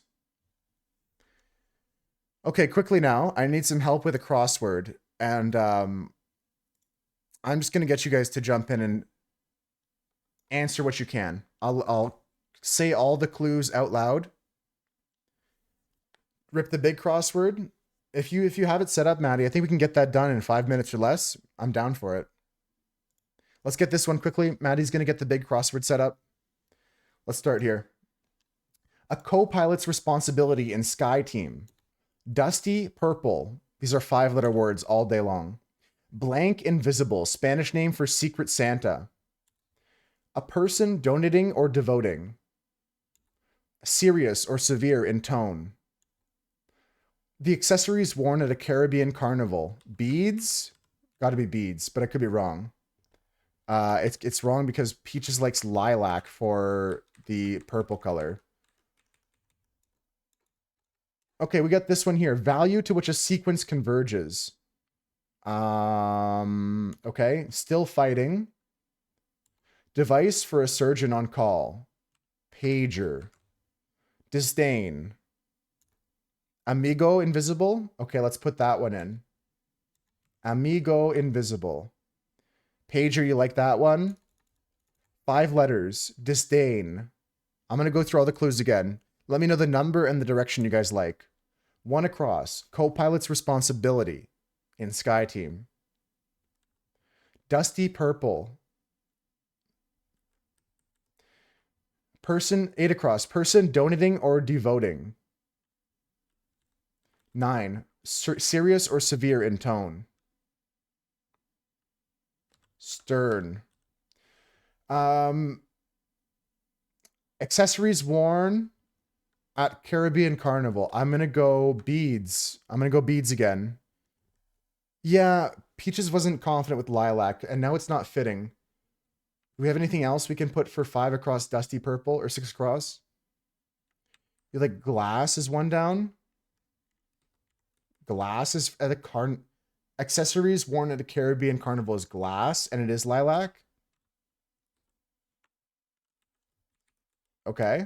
Okay, quickly now. I need some help with a crossword. And I'm just going to get you guys to jump in and answer what you can. I'll say all the clues out loud. Rip the big crossword. If you have it set up, Maddie, I think we can get that done in 5 minutes or less. I'm down for it. Let's get this one quickly. Maddie's going to get the big crossword set up. Let's start here. A co-pilot's responsibility in Sky Team. Dusty purple. These are 5-letter words all day long. Blank invisible. Spanish name for Secret Santa. A person donating or devoting. Serious or severe in tone. The accessories worn at a Caribbean carnival. Beads? Gotta be beads, but I could be wrong. It's wrong because Peaches likes lilac for the purple color. Okay, we got this one here. Value to which a sequence converges. Okay. Still fighting. Device for a surgeon on call. Pager. Disdain. Amigo invisible. Okay, let's put that one in. Amigo invisible. Pager, you like that one? 5 letters. Disdain. I'm going to go through all the clues again. Let me know the number and the direction you guys like. 1 across. Co-pilot's responsibility in Sky Team. Dusty purple. Person, 8 across. Person donating or devoting. 9. Serious or severe in tone. Stern. Accessories worn at Caribbean Carnival. I'm going to go beads. I'm going to go beads again. Yeah, Peaches wasn't confident with lilac, and now it's not fitting. Do we have anything else we can put for 5 across Dusty Purple or 6 across? You like glass is 1 down? Glass is at a accessories worn at a Caribbean Carnival is glass, and it is lilac. Okay.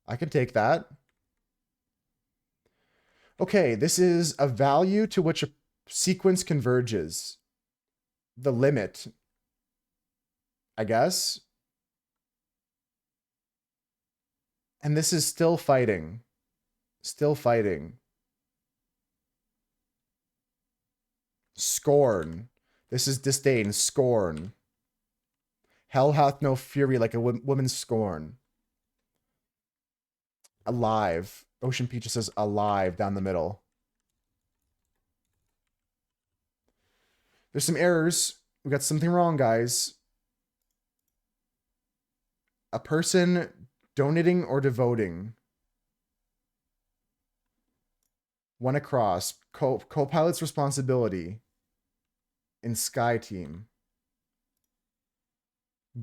I can take that. Okay, this is a value to which a sequence converges. The limit, I guess. And this is still fighting. Still fighting. Scorn. This is disdain. Scorn. Hell hath no fury like a woman's scorn. Alive. Ocean Peach says alive down the middle. There's some errors. We got something wrong, guys. A person donating or devoting. 1 across. Co-pilot's responsibility in Sky Team.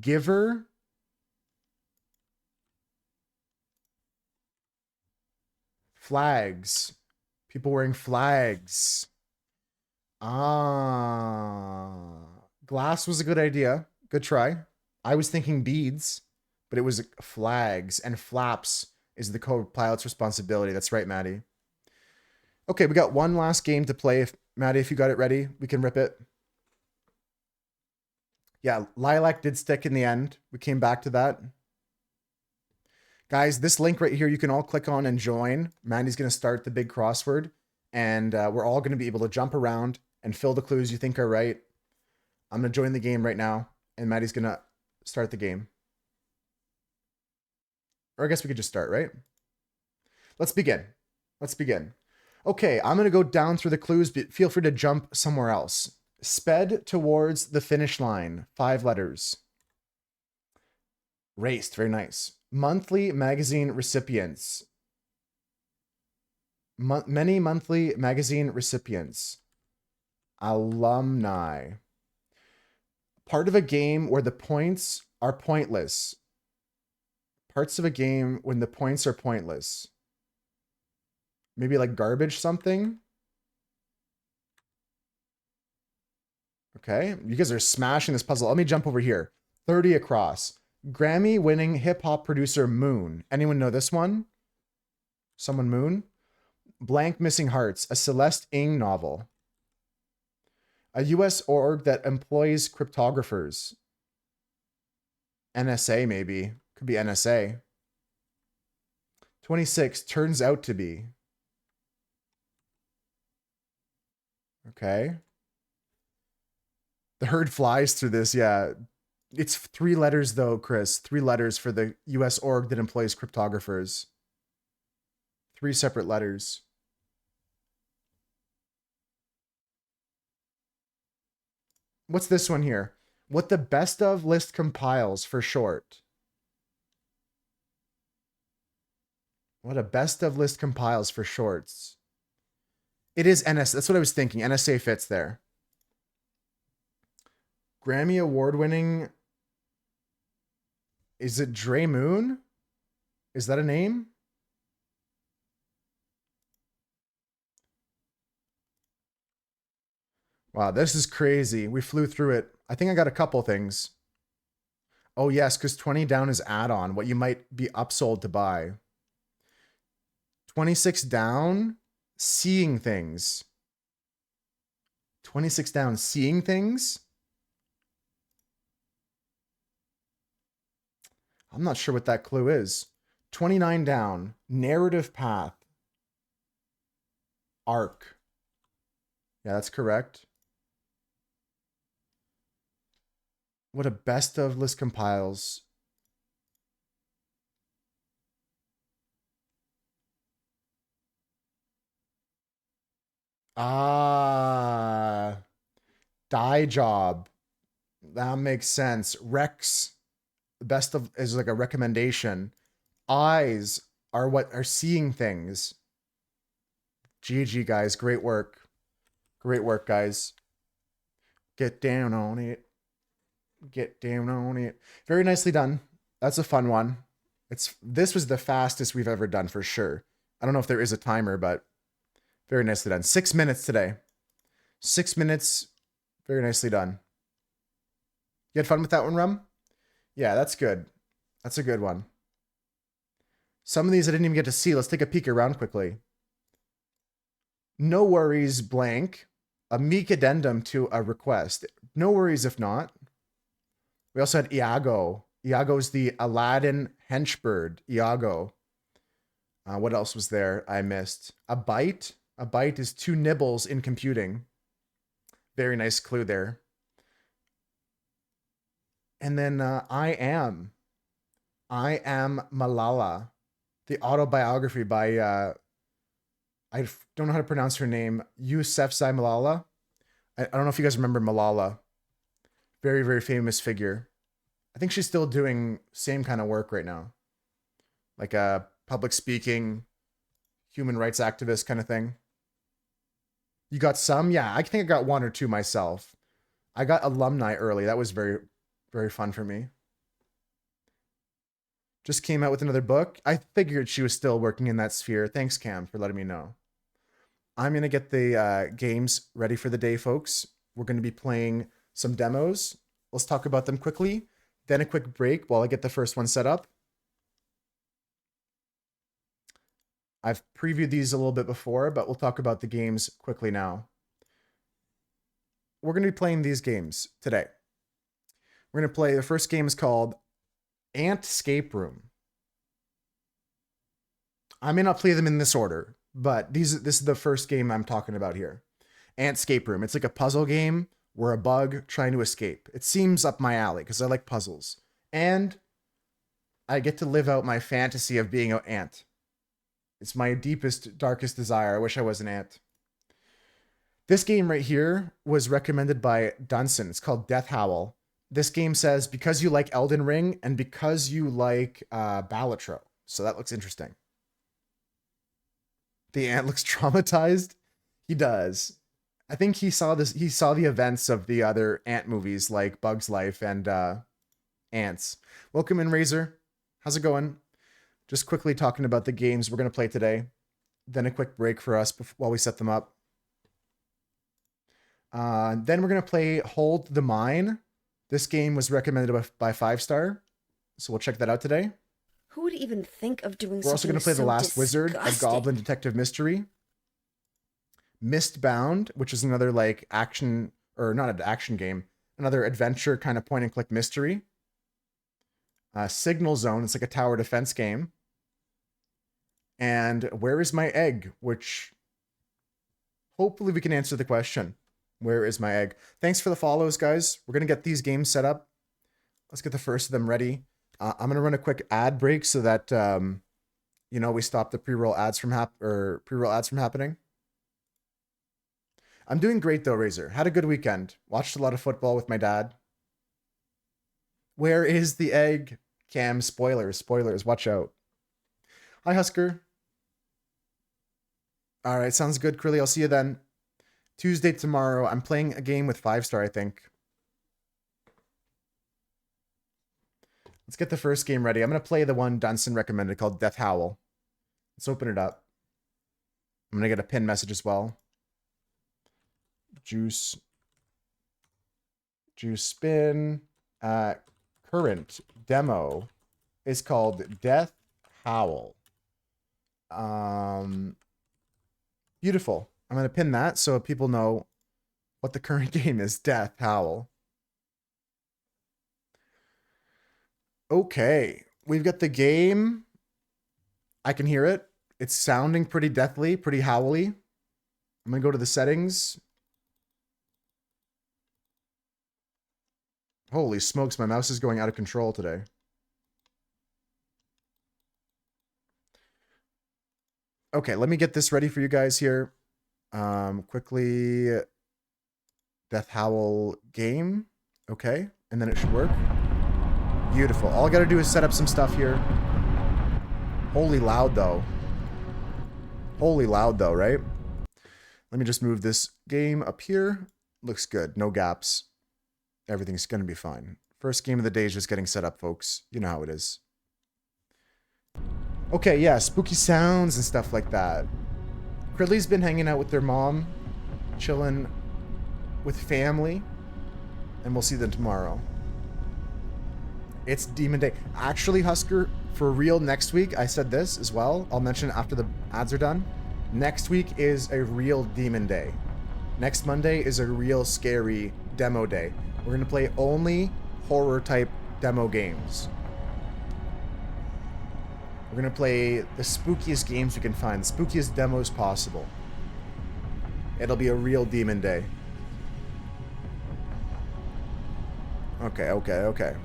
Giver. Flags. People wearing flags. Glass was a good idea. Good try. I was thinking beads, but it was flags, and flaps is the co-pilot's responsibility. That's right, Maddie. Okay, we got one last game to play. Maddie, if you got it ready, we can rip it. Yeah, lilac did stick in the end. We came back to that. Guys, this link right here, you can all click on and join. Maddie's going to start the big crossword, and we're all going to be able to jump around and fill the clues you think are right. I'm going to join the game right now, and Maddie's going to start the game. Or I guess we could just start, right? Let's begin. Let's begin. Okay, I'm going to go down through the clues, but feel free to jump somewhere else. Sped towards the finish line. 5 letters. Raced. Very nice. Monthly magazine recipients. Many monthly magazine recipients. Alumni. Part of a game where the points are pointless. Parts of a game when the points are pointless. Maybe like garbage something. Okay, you guys are smashing this puzzle. Let me jump over here. 30 across. Grammy-winning hip-hop producer Moon. Anyone know this one? Someone Moon? Blank Missing Hearts, a Celeste Ng novel. A U.S. org that employs cryptographers. NSA, maybe. Could be NSA. 26, turns out to be. Okay. The herd flies through this, yeah. It's 3 letters, though, Chris. 3 letters for the U.S. org that employs cryptographers. 3 separate letters. What's this one here? What the best of list compiles for short. What a best of list compiles for shorts. It is NSA. That's what I was thinking. NSA fits there. Grammy award winning. Is it Dre Moon? Is that a name? Wow, this is crazy. We flew through it. I think I got a couple things. Oh, yes, because 20 down is add-on, what you might be upsold to buy. 26 down, seeing things. 26 down, seeing things? I'm not sure what that clue is. 29 down, narrative path. Arc. Yeah, that's correct. What a best of list compiles. Ah, die job. That makes sense. Rex, the best of is like a recommendation. Eyes are what are seeing things. GG guys, great work. Great work, guys. Get down on it. Get down on it. Very nicely done. That's a fun one. This was the fastest we've ever done for sure. I don't know if there is a timer, but very nicely done. 6 minutes today. 6 minutes. Very nicely done. You had fun with that one, Rum? Yeah, that's good. That's a good one. Some of these I didn't even get to see. Let's take a peek around quickly. No worries, blank. A meek addendum to a request. No worries if not. We also had Iago. Iago's the Aladdin henchbird. Iago. What else was there I missed? A byte. A byte is 2 nibbles in computing. Very nice clue there. And then I Am Malala. The autobiography by, I don't know how to pronounce her name, Yousafzai Malala. I don't know if you guys remember Malala. Very, very famous figure. I think she's still doing same kind of work right now. Like a public speaking, human rights activist kind of thing. You got some? Yeah, I think I got 1 or 2 myself. I got alumni early. That was very, very fun for me. Just came out with another book. I figured she was still working in that sphere. Thanks, Cam, for letting me know. I'm going to get the games ready for the day, folks. We're going to be playing some demos. Let's talk about them quickly. Then a quick break while I get the first one set up. I've previewed these a little bit before, but we'll talk about the games quickly now. We're going to be playing these games today. We're going to play, the first game is called Ant Escape Room. I may not play them in this order, but this is the first game I'm talking about here. Ant Escape Room. It's like a puzzle game. We're a bug trying to escape. It seems up my alley because I like puzzles. And I get to live out my fantasy of being an ant. It's my deepest, darkest desire. I wish I was an ant. This game right here was recommended by Dunson. It's called Death Howl. This game says, because you like Elden Ring and because you like Balatro. So that looks interesting. The ant looks traumatized. He does. I think he saw this. He saw the events of the other ant movies like Bug's Life and Ants. Welcome in, Razor. How's it going? Just quickly talking about the games we're going to play today. Then a quick break for us while we set them up. Then we're going to play Hold the Mine. This game was recommended by 5 Star. So we'll check that out today. Who would even think of doing We're also something going to play The so Last Wizard, a disgusting? Goblin Detective Mystery. Mistbound, which is another like action, or not an action game, another adventure kind of point and click mystery. Signal Zone, it's like a tower defense game. And Where Is My Egg, which hopefully we can answer the question. Where is my egg? Thanks for the follows, guys. We're going to get these games set up. Let's get the first of them ready. I'm going to run a quick ad break so that, you know, we stop the pre-roll ads from happening. I'm doing great though, Razor. Had a good weekend. Watched a lot of football with my dad. Where is the egg? Cam, spoilers, watch out. Hi, Husker. All right, sounds good, Krilly. I'll see you then. Tuesday tomorrow. I'm playing a game with 5-star, I think. Let's get the first game ready. I'm going to play the one Dunson recommended called Death Howl. Let's open it up. I'm going to get a pin message as well. Juice spin. Current demo is called Death Howl. Beautiful. I'm going to pin that so people know what the current game is. Death Howl. Okay. We've got the game. I can hear it. It's sounding pretty deathly, pretty howly. I'm going to go to the settings. Holy smokes, my mouse is going out of control today. Okay, let me get this ready for you guys here. Quickly. Death Howl game. Okay, and then it should work. Beautiful. All I gotta do is set up some stuff here. Holy loud though. Holy loud though, right? Let me just move this game up here. Looks good. No gaps. Everything's gonna be fine. First game of the day is just getting set up, folks. You know how it is. Okay, yeah, spooky sounds and stuff like that. Krilly's been hanging out with their mom, chilling with family, and we'll see them tomorrow. It's Demon-nday. Actually, Husker, for real, next week, I said this as well. I'll mention it after the ads are done. Next week is a real Demon-nday. Next Monday is a real scary demo day. We're going to play only horror-type demo games. We're going to play the spookiest games we can find, the spookiest demos possible. It'll be a real Demon-nday. Okay.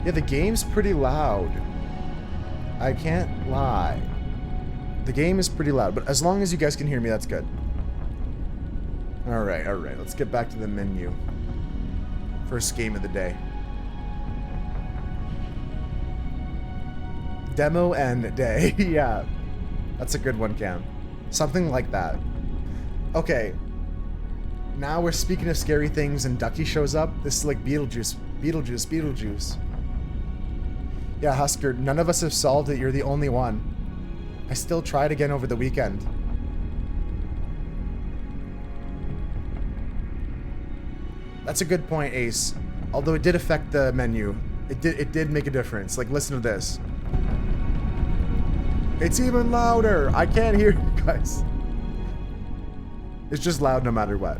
Yeah, the game's pretty loud. I can't lie. The game is pretty loud, but as long as you guys can hear me, that's good. Alright. Let's get back to the menu. First game of the day. Demo-nday. Yeah. That's a good one, Cam. Something like that. Okay. Now we're speaking of scary things and Ducky shows up. This is like Beetlejuice. Yeah, Husker, none of us have solved it. You're the only one. I still tried again over the weekend. That's a good point, Ace. Although it did affect the menu. It did make a difference. Like, listen to this. It's even louder. I can't hear you guys. It's just loud no matter what.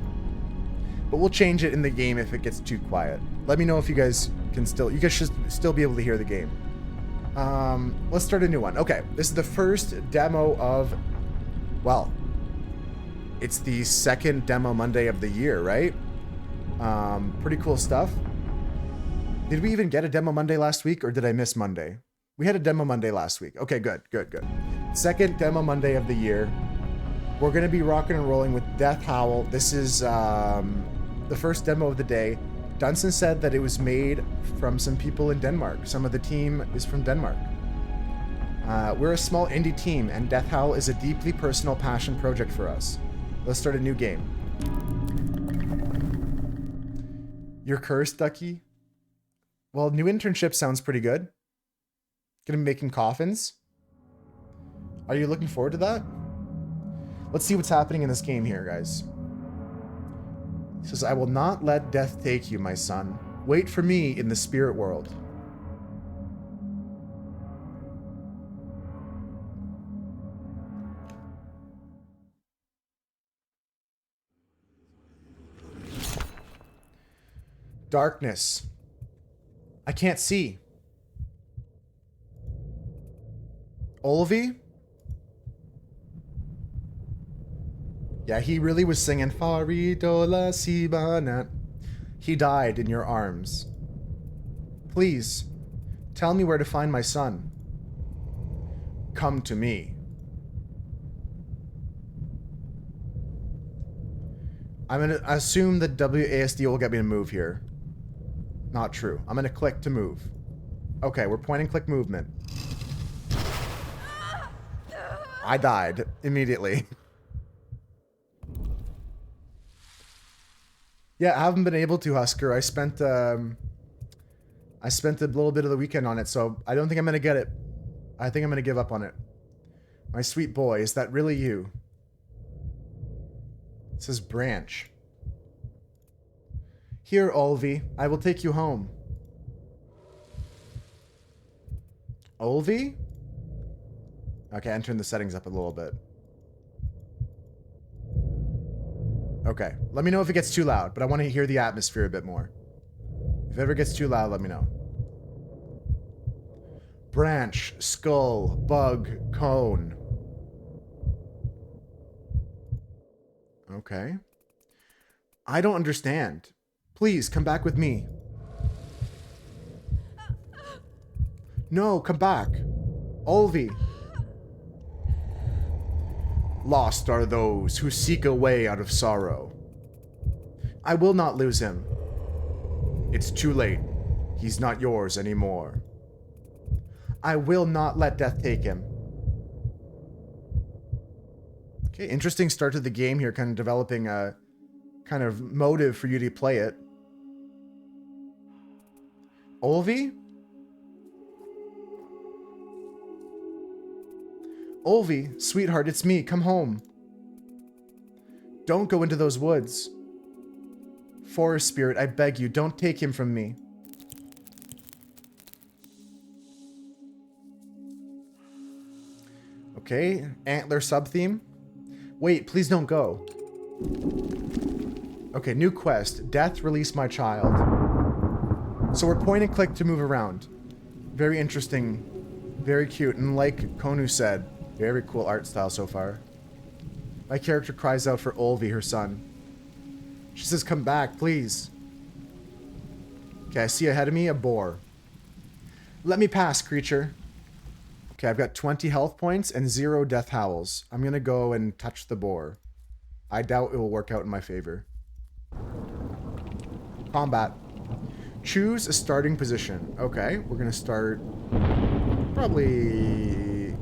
But we'll change it in the game if it gets too quiet. Let me know if you guys can still... You guys should still be able to hear the game. Let's start a new one. Okay, this is the first demo of... Well, it's the second Demo Monday of the year, right? Pretty cool stuff. Did we even get a Demo Monday last week, or did I miss Monday? We had a Demo Monday last week. Okay, good. Second Demo Monday of the year. We're going to be rocking and rolling with Death Howl. This is the first demo of the day. Dunson said that it was made from some people in Denmark. Some of the team is from Denmark. We're a small indie team, and Death Howl is a deeply personal passion project for us. Let's start a new game. You're cursed, Ducky? Well, new internship sounds pretty good. Gonna be making coffins. Are you looking forward to that? Let's see what's happening in this game here, guys. He says, I will not let death take you, my son. Wait for me in the spirit world. Darkness. I can't see. Olvi? Yeah, he really was singing Faridola Sibanat. He died in your arms. Please, tell me where to find my son. Come to me. I'm gonna assume that WASD will get me to move here. Not true. I'm gonna click to move. Okay, we're point and click movement. I died immediately. Yeah, I haven't been able to, Husker. I spent a little bit of the weekend on it, so I don't think I'm gonna get it. I think I'm gonna give up on it. My sweet boy, is that really you? It says branch. Here, Olvi, I will take you home. Olvi? Okay, I'm turning the settings up a little bit. Okay, let me know if it gets too loud, but I want to hear the atmosphere a bit more. If it ever gets too loud, let me know. Branch, skull, bug, cone. Okay. I don't understand. Please, come back with me. No, come back. Olvi. Lost are those who seek a way out of sorrow. I will not lose him. It's too late. He's not yours anymore. I will not let death take him. Okay, interesting start to the game here, kind of developing a kind of motive for you to play it. Olvi? Olvi, sweetheart, it's me. Come home. Don't go into those woods. Forest spirit, I beg you, don't take him from me. Okay, antler sub-theme. Wait, please don't go. Okay, new quest. Death, release my child. So we're point and click to move around. Very interesting. Very cute. And like Konu said, very cool art style so far. My character cries out for Olvi, her son. She says, come back, please. Okay, I see ahead of me a boar. Let me pass, creature. Okay, I've got 20 health points and 0 death howls. I'm gonna go and touch the boar. I doubt it will work out in my favor. Combat. Choose a starting position. Okay, we're gonna start probably...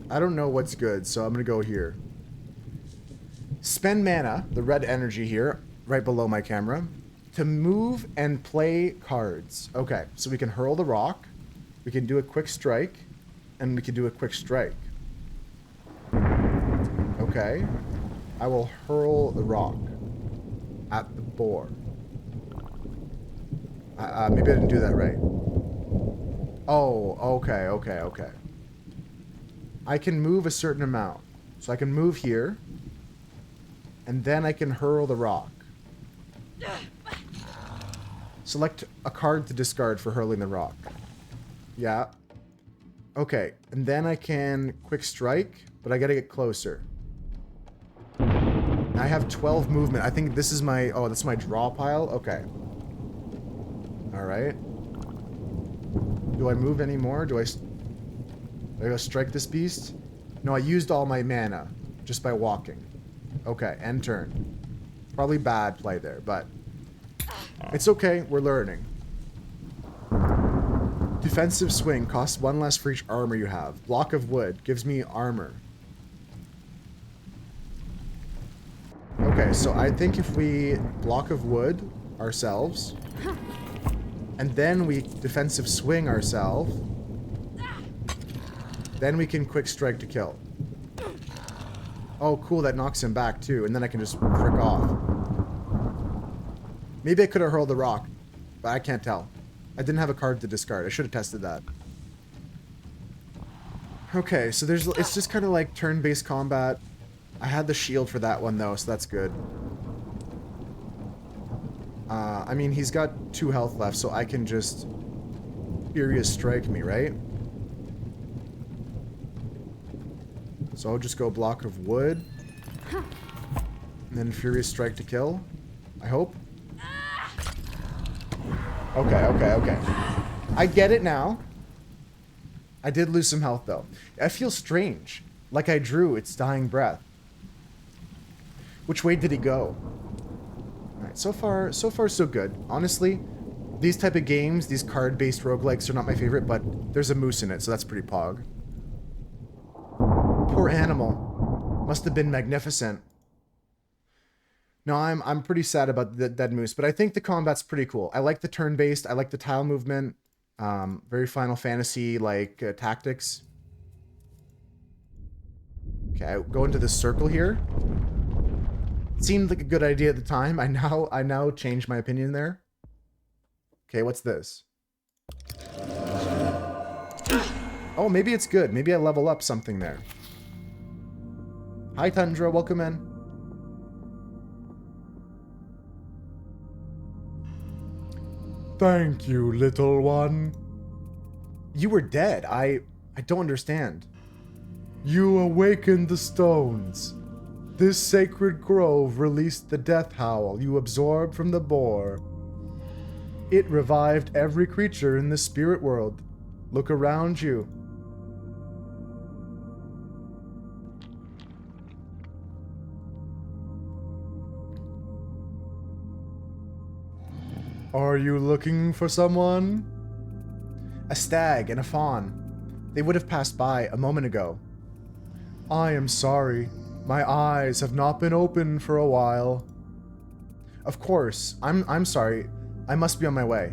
I don't know what's good, so I'm gonna go here. Spend mana, the red energy here, right below my camera, to move and play cards. Okay, so we can hurl the rock, we can do a quick strike, and we can do a quick strike. Okay, I will hurl the rock at the boar. Maybe I didn't do that right. Oh, okay. I can move a certain amount. So I can move here, and then I can hurl the rock. Select a card to discard for hurling the rock. Yeah. Okay, and then I can quick strike, but I gotta get closer. I have 12 movement. I think this is my... Oh, that's my draw pile? Okay. Alright. Do I move anymore? Do I go strike this beast? No, I used all my mana just by walking. Okay, end turn. Probably bad play there, but it's okay. We're learning. Defensive swing costs 1 less for each armor you have. Block of wood gives me armor. Okay, so I think if we block of wood ourselves, and then we defensive swing ourselves, then we can quick strike to kill. Oh, cool, that knocks him back too, and then I can just frick off. Maybe I could have hurled the rock, but I can't tell. I didn't have a card to discard. I should have tested that. Okay, so it's just kind of like turn-based combat. I had the shield for that one though, so that's good. I mean, he's got 2 health left, so I can just Furious Strike me, right? So I'll just go block of wood. And then Furious Strike to kill. I hope. Okay. I get it now. I did lose some health though. I feel strange. Like I drew its dying breath. Which way did he go? Alright, so far so good. Honestly, these type of games, these card-based roguelikes are not my favorite, but there's a moose in it, so that's pretty pog. Poor animal. Must have been magnificent. No, I'm pretty sad about the dead moose, but I think the combat's pretty cool. I like the turn-based, I like the tile movement. Very Final Fantasy like tactics. Okay, I go into this circle here. Seemed like a good idea at the time. I now changed my opinion there. Okay, what's this? Oh, maybe it's good. Maybe I level up something there. Hi, Tundra. Welcome in. Thank you, little one. You were dead. I don't understand. You awakened the stones. This sacred grove released the death howl you absorbed from the boar. It revived every creature in the spirit world. Look around you. Are you looking for someone? A stag and a fawn. They would have passed by a moment ago. I am sorry. My eyes have not been open for a while. Of course, I'm sorry. I must be on my way.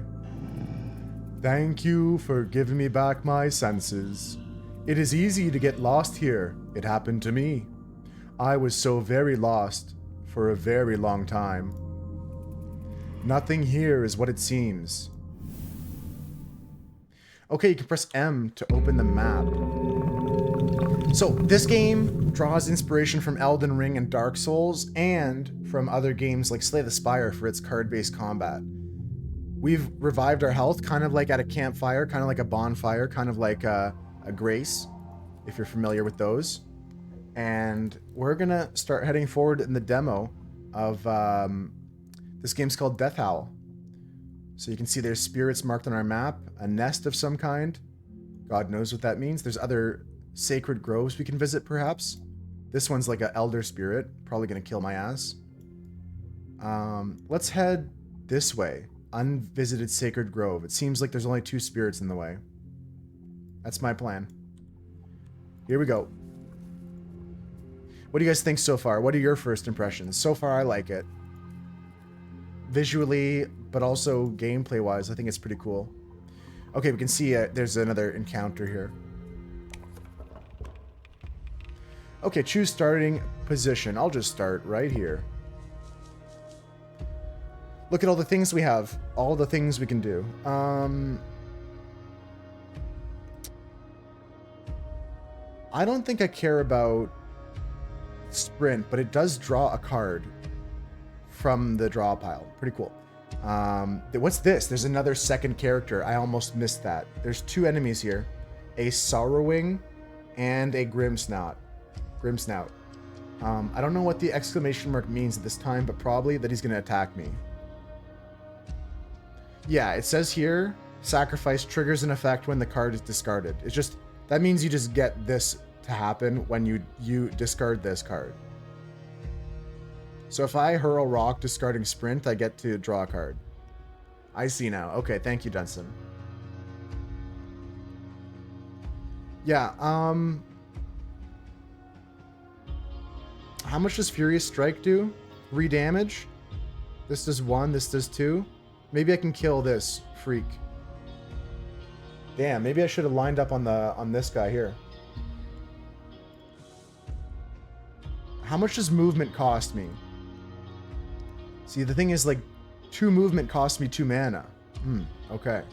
Thank you for giving me back my senses. It is easy to get lost here. It happened to me. I was so very lost for a very long time. Nothing here is what it seems. Okay, you can press M to open the map. So, this game draws inspiration from Elden Ring and Dark Souls, and from other games like Slay the Spire for its card-based combat. We've revived our health, kind of like at a campfire, kind of like a bonfire, kind of like a grace, if you're familiar with those. And we're gonna start heading forward in the demo of this game's called Death Howl. So you can see there's spirits marked on our map, a nest of some kind. God knows what that means. There's other sacred groves we can visit, perhaps. This one's like an elder spirit, probably gonna kill my ass. Let's head this way. Unvisited sacred grove. It seems like there's only 2 spirits in the way. That's my plan. Here we go. What do you guys think so far? What are your first impressions? So far, I like it. Visually, but also gameplay-wise, I think it's pretty cool. Okay, we can see there's another encounter here. Okay, choose starting position. I'll just start right here. Look at all the things we have. All the things we can do. I don't think I care about sprint, but it does draw a card from the draw pile. Pretty cool. What's this? There's another second character. I almost missed that. There's 2 enemies here. A Sorrowing and a Grimsnout. I don't know what the exclamation mark means at this time, but probably that he's going to attack me. Yeah, it says here, sacrifice triggers an effect when the card is discarded. It's just, that means you just get this to happen when you discard this card. So if I hurl rock discarding sprint, I get to draw a card. I see now. Okay, thank you, Dunson. Yeah, how much does Furious Strike do? 3 damage? This does 1, this does 2. Maybe I can kill this freak. Damn, maybe I should have lined up on this guy here. How much does movement cost me? See, the thing is, like, 2 movement costs me 2 mana. Okay.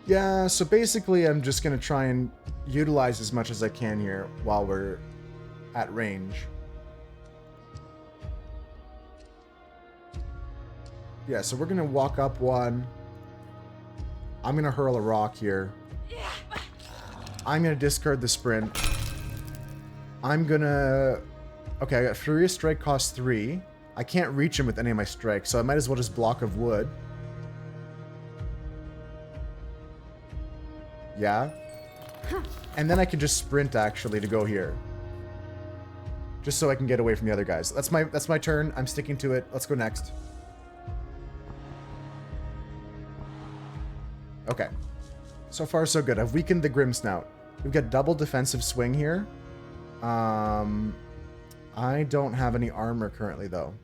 Yeah, so basically I'm just going to try and utilize as much as I can here while we're at range. Yeah, so we're going to walk up 1. I'm going to hurl a rock here. I'm going to discard the sprint. I'm going to... Okay, I got Furious Strike costs 3. I can't reach him with any of my strikes, so I might as well just block of wood. Yeah. And then I can just sprint, actually, to go here. Just so I can get away from the other guys. That's my turn. I'm sticking to it. Let's go next. Okay. So far, so good. I've weakened the Grim Snout. We've got double defensive swing here. I don't have any armor currently, though.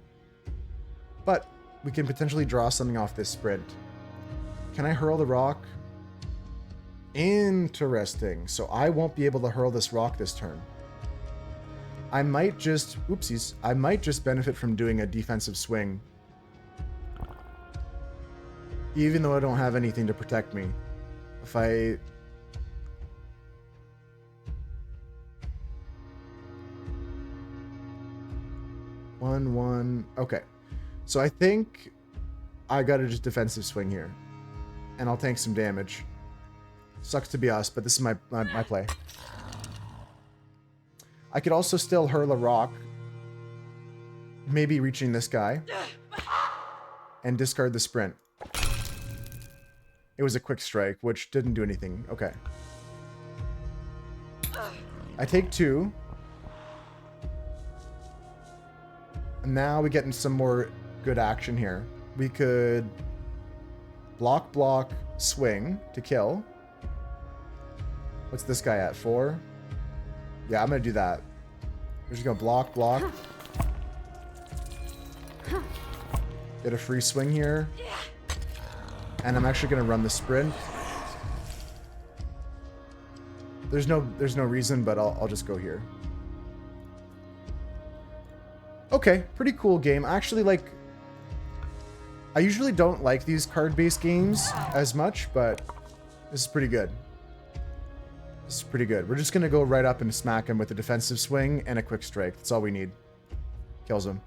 But we can potentially draw something off this sprint. Can I hurl the rock? Interesting. So I won't be able to hurl this rock this turn. I might just... Oopsies. I might just benefit from doing a defensive swing. Even though I don't have anything to protect me. If I... One. Okay. So I think I gotta just defensive swing here. And I'll tank some damage. Sucks to be us, but this is my play. I could also still hurl a rock. Maybe reaching this guy. And discard the sprint. It was a quick strike, which didn't do anything. Okay. I take 2. And now we get into some more good action here. We could block, swing to kill. What's this guy at? 4? Yeah, I'm going to do that. We're just going to block. Get a free swing here. And I'm actually going to run the sprint. There's no reason, but I'll just go here. Okay, pretty cool game. Actually, like, I usually don't like these card-based games as much, but this is pretty good. This is pretty good. We're just going to go right up and smack him with a defensive swing and a quick strike. That's all we need. Kills him.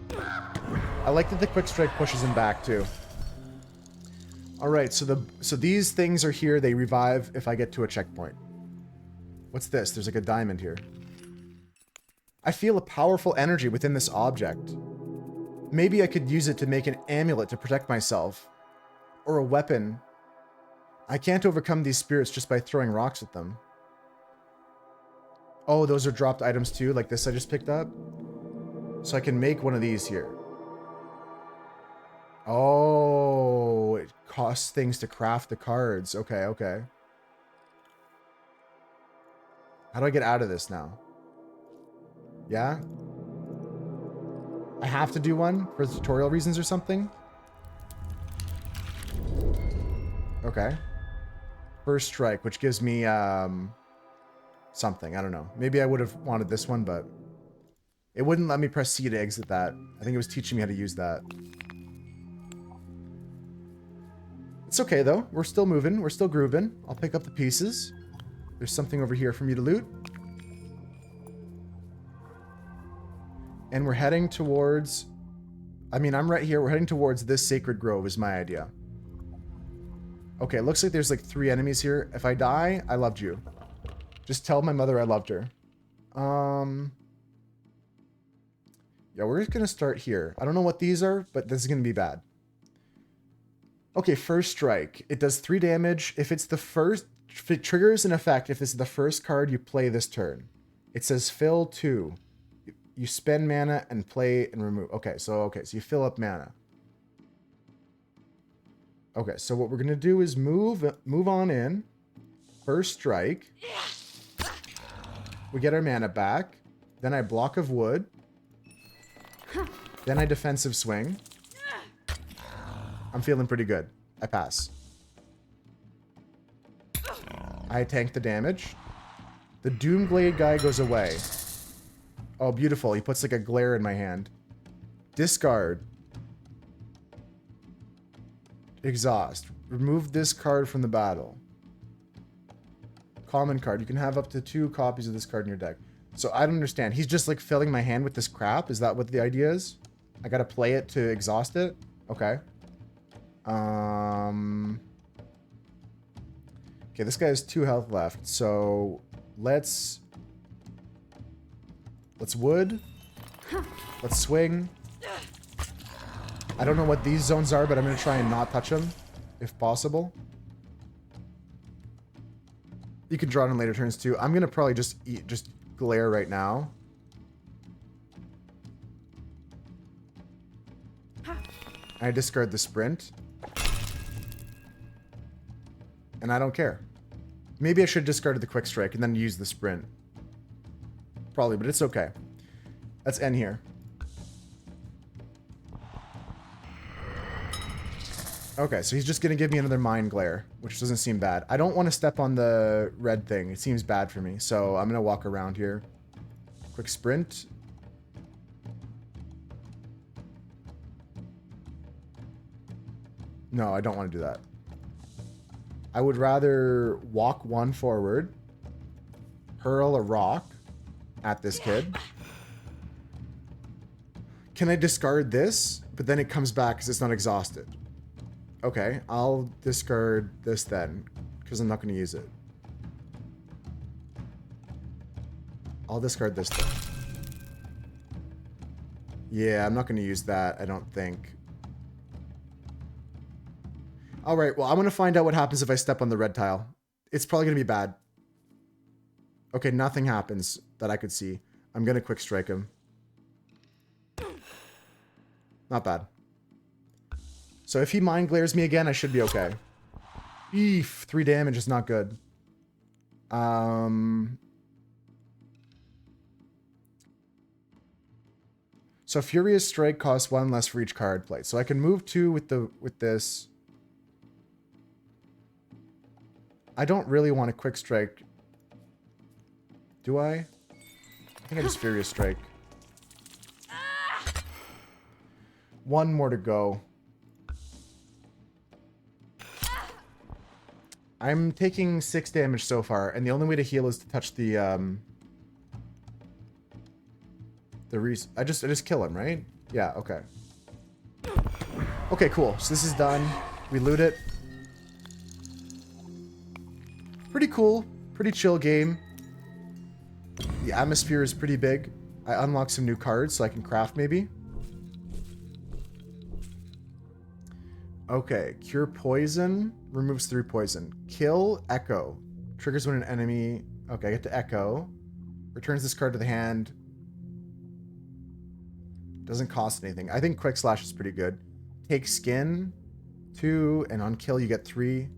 I like that the quick strike pushes him back, too. Alright, so these things are here. They revive if I get to a checkpoint. What's this? There's like a diamond here. I feel a powerful energy within this object. Maybe I could use it to make an amulet to protect myself. Or a weapon. I can't overcome these spirits just by throwing rocks at them. Oh, those are dropped items too, like this I just picked up? So I can make one of these here. Oh, it costs things to craft the cards. Okay. How do I get out of this now? Yeah? I have to do one for tutorial reasons or something? Okay. First strike, which gives me something. I don't know. Maybe I would have wanted this one, but it wouldn't let me press C to exit that. I think it was teaching me how to use that. It's okay, though. We're still moving. We're still grooving. I'll pick up the pieces. There's something over here for me to loot. And we're heading towards... I mean, I'm right here. We're heading towards this sacred grove is my idea. Okay, it looks like there's like 3 enemies here. If I die, I loved you. Just tell my mother I loved her. Yeah, we're just going to start here. I don't know what these are, but this is going to be bad. Okay, first strike. It does 3 damage. If it's the first... If it triggers an effect, if it's the first card you play this turn. It says fill 2. You spend mana and play and remove. Okay, so you fill up mana. Okay, so what we're going to do is move on in. First strike. We get our mana back. Then I block of wood. Then I defensive swing. I'm feeling pretty good. I pass. I tank the damage. The Doomglade guy goes away. Oh, beautiful. He puts like a glare in my hand. Discard. Exhaust. Remove this card from the battle. Common card. You can have up to 2 copies of this card in your deck. So I don't understand. He's just like filling my hand with this crap. Is that what the idea is? I gotta play it to exhaust it? Okay. Okay, this guy has 2 health left. So let's wood. Let's swing. I don't know what these zones are, but I'm gonna try and not touch them if possible. You can draw it in later turns too. I'm gonna probably just glare right now. I discard the sprint. And I don't care. Maybe I should have discarded the quick strike and then use the sprint. Probably, but it's okay. Let's end here. Okay, so he's just going to give me another Mind Glare, which doesn't seem bad. I don't want to step on the red thing. It seems bad for me, so I'm going to walk around here. Quick sprint. No, I don't want to do that. I would rather walk 1 forward, hurl a rock at this kid. Can I discard this? But then it comes back because it's not exhausted. Okay, I'll discard this then, because I'm not going to use it. I'll discard this then. Yeah, I'm not going to use that, I don't think. Alright, well, I'm going to find out what happens if I step on the red tile. It's probably going to be bad. Okay, nothing happens that I could see. I'm going to quick strike him. Not bad. So if he mind glares me again, I should be okay. Eef, 3 damage is not good. So Furious Strike costs 1 less for each card played. So I can move 2 with this. I don't really want a quick strike. Do I? I think I just Furious Strike. 1 more to go. I'm taking 6 damage so far, and the only way to heal is to touch the I just kill him, right? Yeah, okay. Okay, cool. So this is done. We loot it. Pretty cool. Pretty chill game. The atmosphere is pretty big. I unlocked some new cards so I can craft maybe. Okay, cure poison, removes 3 poison. Kill, echo. Triggers when an enemy... Okay, I get to echo. Returns this card to the hand. Doesn't cost anything. I think quick slash is pretty good. Take skin, 2, and on kill you get 3.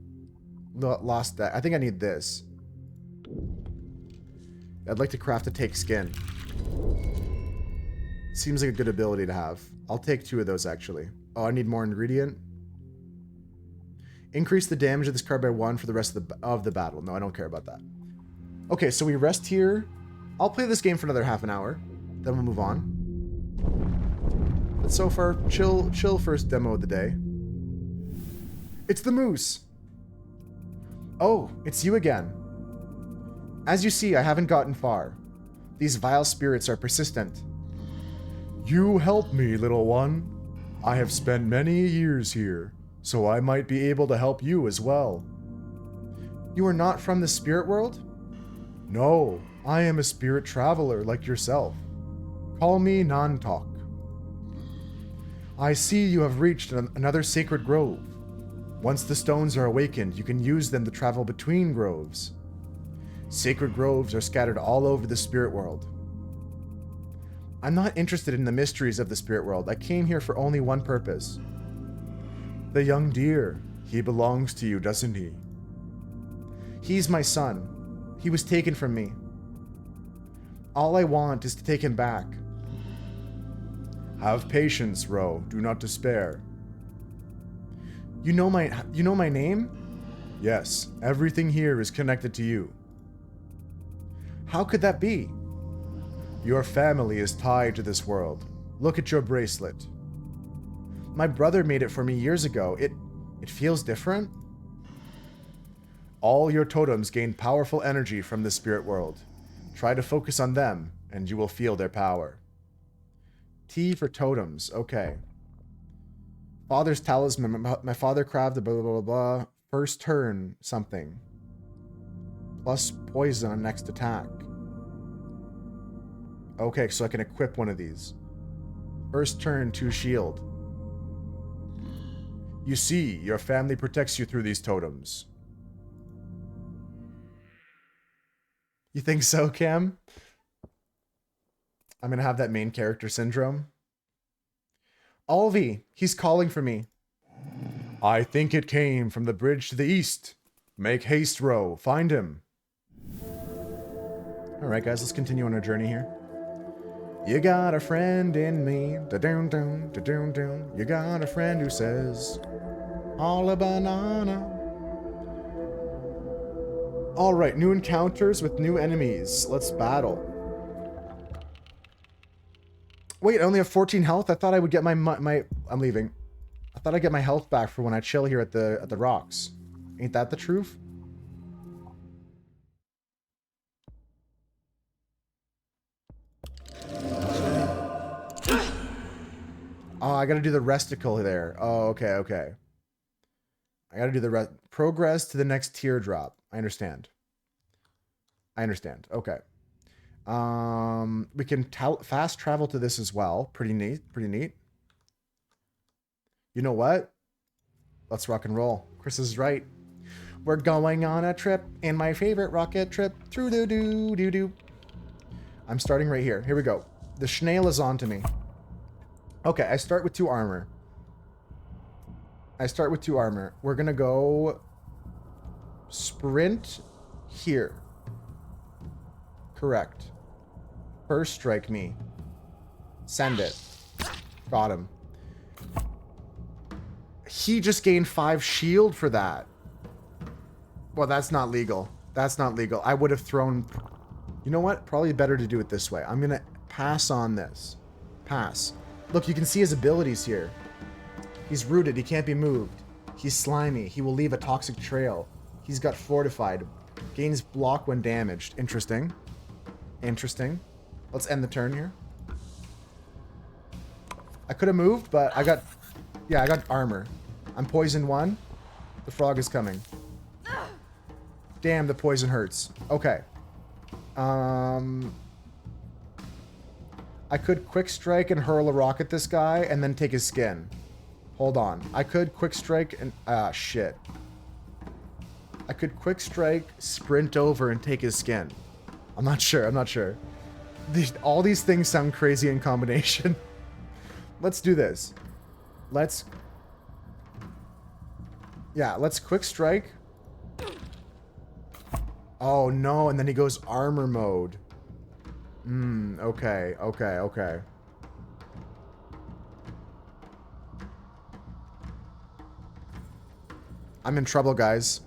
Lost that. I think I need this. I'd like to craft a take skin. Seems like a good ability to have. I'll take 2 of those actually. Oh, I need more ingredient. Increase the damage of this card by 1 for the rest of the battle. No, I don't care about that. Okay, so we rest here. I'll play this game for another half an hour. Then we'll move on. But so far, chill first demo of the day. It's the Moose. Oh, it's you again. As you see, I haven't gotten far. These vile spirits are persistent. You help me, little one. I have spent many years here, so I might be able to help you as well. You are not from the spirit world? No, I am a spirit traveler like yourself. Call me Nantok. I see you have reached another sacred grove. Once the stones are awakened, you can use them to travel between groves. Sacred groves are scattered all over the spirit world. I'm not interested in the mysteries of the spirit world. I came here for only one purpose. The young deer. He belongs to you, doesn't he? He's my son. He was taken from me. All I want is to take him back. Have patience, Ro. Do not despair. You know my name? Yes, everything here is connected to you. How could that be? Your family is tied to this world. Look at your bracelet. My brother made it for me years ago. It feels different. All your totems gain powerful energy from the spirit world. Try to focus on them, and you will feel their power. T for totems. Okay. Father's talisman. My father crafted blah, blah, blah, blah. First turn, something. Plus poison on next attack. Okay, so I can equip one of these. First turn, 2 shield. You see, your family protects you through these totems. You think so, Cam? I'm gonna have that main character syndrome. Alvi, he's calling for me. I think it came from the bridge to the east. Make haste, Row. Find him. Alright, guys, let's continue on our journey here. You got a friend in me. Da-doon-doon, da-doon-doon. You got a friend who says, all a banana. Alright, new encounters with new enemies. Let's battle. Wait, I only have 14 health? I thought I would get my I'm leaving. I thought I'd get my health back for when I chill here at the rocks. Ain't that the truth? Oh, I gotta do the resticle there. Oh, okay, okay. I gotta do the progress to the next teardrop. I understand. I understand. Okay. We can fast travel to this as well. Pretty neat. Pretty neat. You know what? Let's rock and roll. Chris is right. We're going on a trip in my favorite rocket trip through the doo-doo-doo. I'm starting right here. Here we go. The snail is on to me. Okay, I start with 2 armor. We're gonna go sprint here. Correct. First strike me. Send it. Got him. He just gained 5 shield for that. Well, that's not legal. That's not legal. I would have thrown... You know what? Probably better to do it this way. I'm gonna pass on this. Pass. Look, you can see his abilities here. He's rooted. He can't be moved. He's slimy. He will leave a toxic trail. He's got fortified. Gains block when damaged. Interesting. Interesting. Let's end the turn here. I could have moved, but I got... Yeah, I got armor. I'm poisoned 1. The frog is coming. Damn, the poison hurts. Okay. I could quick strike and hurl a rock at this guy and then take his skin. Hold on. I could quick strike and... Ah, shit. I could quick strike, sprint over, and take his skin. I'm not sure. I'm not sure. All these things sound crazy in combination. Let's do this. Let's... Yeah, let's quick strike. Oh, no. And then he goes armor mode. Okay, okay, okay. I'm in trouble, guys.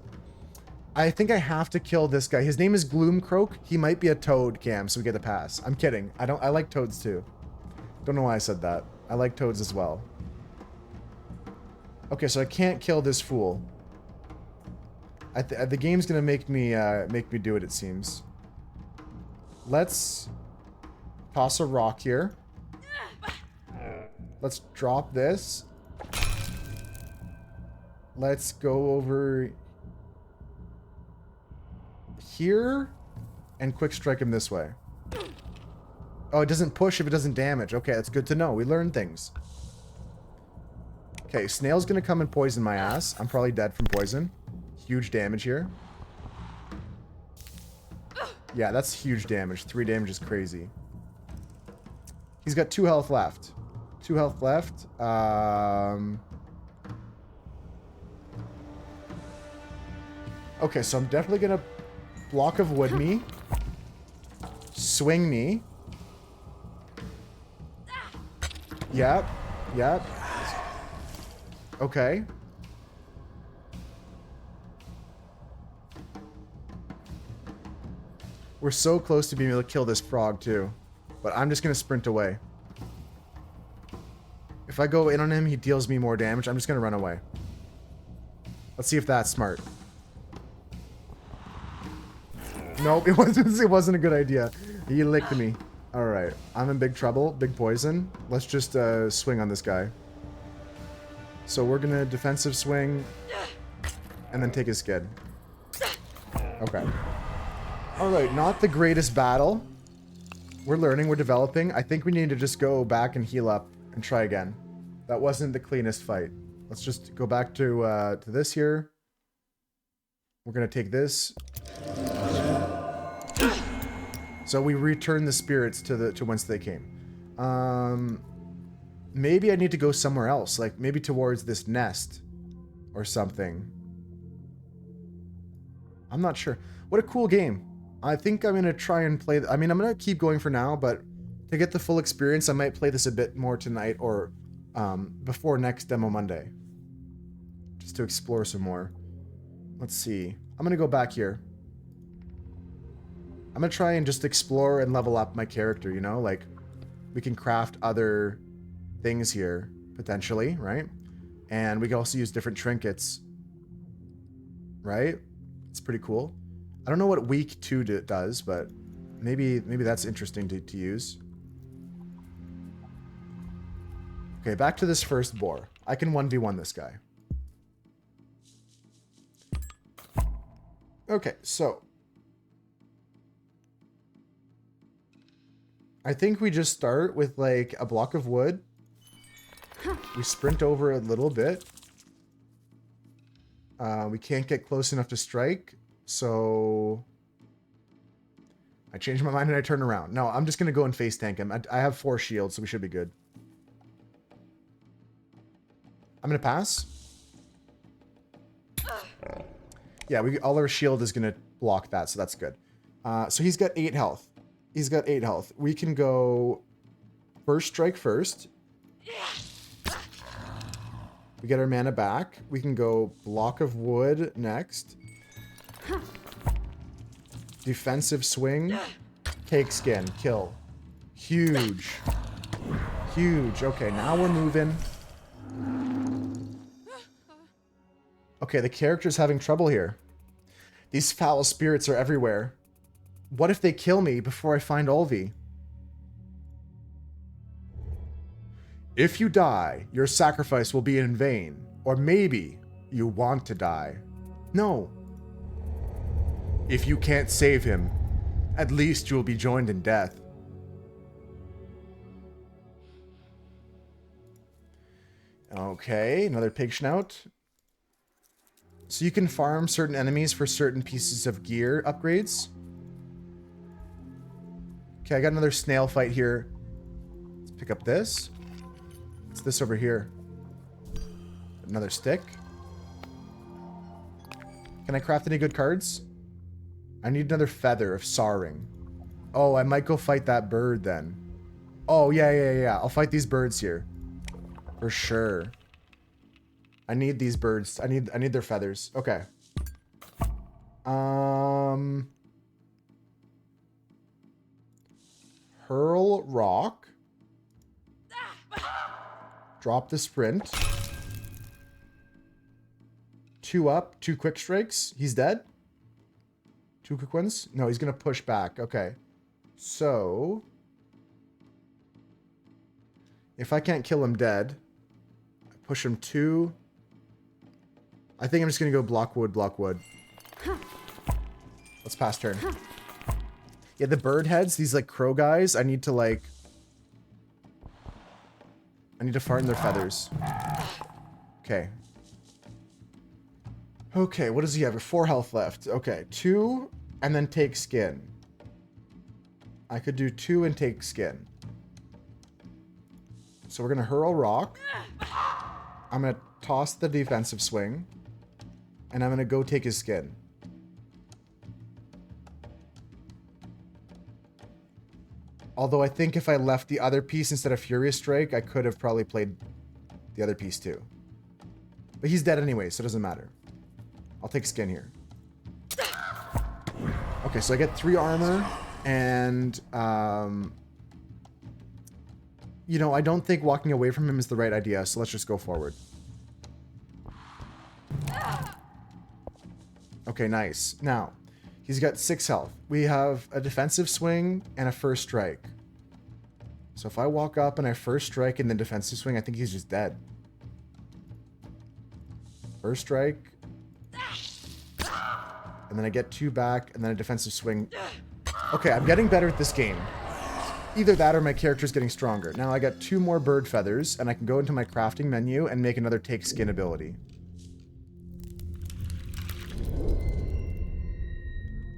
I think I have to kill this guy. His name is Gloomcroak. He might be a toad, Cam, so we get a pass. I'm kidding. I like toads too. Don't know why I said that. I like toads as well. Okay, so I can't kill this fool. The game's gonna make me do it, it seems. Let's toss a rock here. Let's drop this. Let's go over here and quick strike him this way. Oh, it doesn't push if it doesn't damage. Okay, that's good to know. We learn things. Okay, snail's gonna come and poison my ass. I'm probably dead from poison. Huge damage here. Yeah, that's huge damage. 3 damage is crazy. He's got 2 health left. 2 health left. Okay, so I'm definitely gonna block of wood me. Swing me. Yep. Yep. We're so close to being able to kill this frog too. But I'm just going to sprint away. If I go in on him, he deals me more damage. I'm just going to run away. Let's see if that's smart. Nope, it wasn't a good idea. He licked me. Alright, I'm in big trouble. Big poison. Let's just swing on this guy. So we're going to defensive swing. And then take his skid. Okay. Alright, not the greatest battle. We're learning, we're developing. I think we need to just go back and heal up and try again. That wasn't the cleanest fight. Let's just go back to this here. We're going to take this. So we return the spirits to whence they came. Maybe I need to go somewhere else, like maybe towards this nest or something. I'm not sure. What a cool game. I think I'm going to try and play... I mean, I'm going to keep going for now, but to get the full experience, I might play this a bit more tonight or before next Demo Monday. Just to explore some more. Let's see. I'm going to go back here. I'm going to try and just explore and level up my character, you know? Like, we can craft other things here, potentially, right? And we can also use different trinkets. Right? It's pretty cool. I don't know what week 2 does, but maybe that's interesting to use. Okay, back to this first boar. I can 1v1 this guy. Okay, so I think we just start with like a block of wood. We sprint over a little bit. We can't get close enough to strike. So I changed my mind and I turn around. No, I'm just going to go and face tank him. I have 4 shields, so we should be good. I'm going to pass. Yeah, all our shield is going to block that, so that's good. So he's got 8 health. He's got 8 health. We can go first strike first. We get our mana back. We can go block of wood next. Defensive swing. Take skin. Kill. Huge. Huge. Okay, now we're moving. Okay, the character's having trouble here. These foul spirits are everywhere. What if they kill me before I find Olvi? If you die, your sacrifice will be in vain. Or maybe you want to die. No. If you can't save him, at least you will be joined in death. Okay, another pig snout. So you can farm certain enemies for certain pieces of gear upgrades. Okay, I got another snail fight here. Let's pick up this. What's this over here? Another stick. Can I craft any good cards? I need another feather of Saring. Oh, I might go fight that bird then. Oh, yeah. I'll fight these birds here. For sure. I need these birds. I need their feathers. Okay. Hurl rock. Drop the sprint. 2 up, 2 quick strikes. He's dead. 2 quick ones. No, he's gonna push back. Okay. So if I can't kill him dead, I push him 2. I think I'm just gonna go block wood, block wood. Let's pass turn. Yeah, the bird heads, these like crow guys, I need to fart in their feathers. Okay. Okay, what does he have? 4 health left. Okay, 2 and then take skin. I could do 2 and take skin. So we're gonna hurl rock. I'm gonna toss the defensive swing. And I'm gonna go take his skin. Although I think if I left the other piece instead of Furious Strike, I could have probably played the other piece too. But he's dead anyway, so it doesn't matter. I'll take skin here. Okay, so I get 3 armor, and, you know, I don't think walking away from him is the right idea, so let's just go forward. Okay, nice. Now, he's got 6 health. We have a defensive swing and a first strike. So if I walk up and I first strike and then defensive swing, I think he's just dead. First strike. And then I get 2 back, and then a defensive swing. Okay, I'm getting better at this game. Either that or my character's getting stronger. Now I got 2 more bird feathers, and I can go into my crafting menu and make another take skin ability.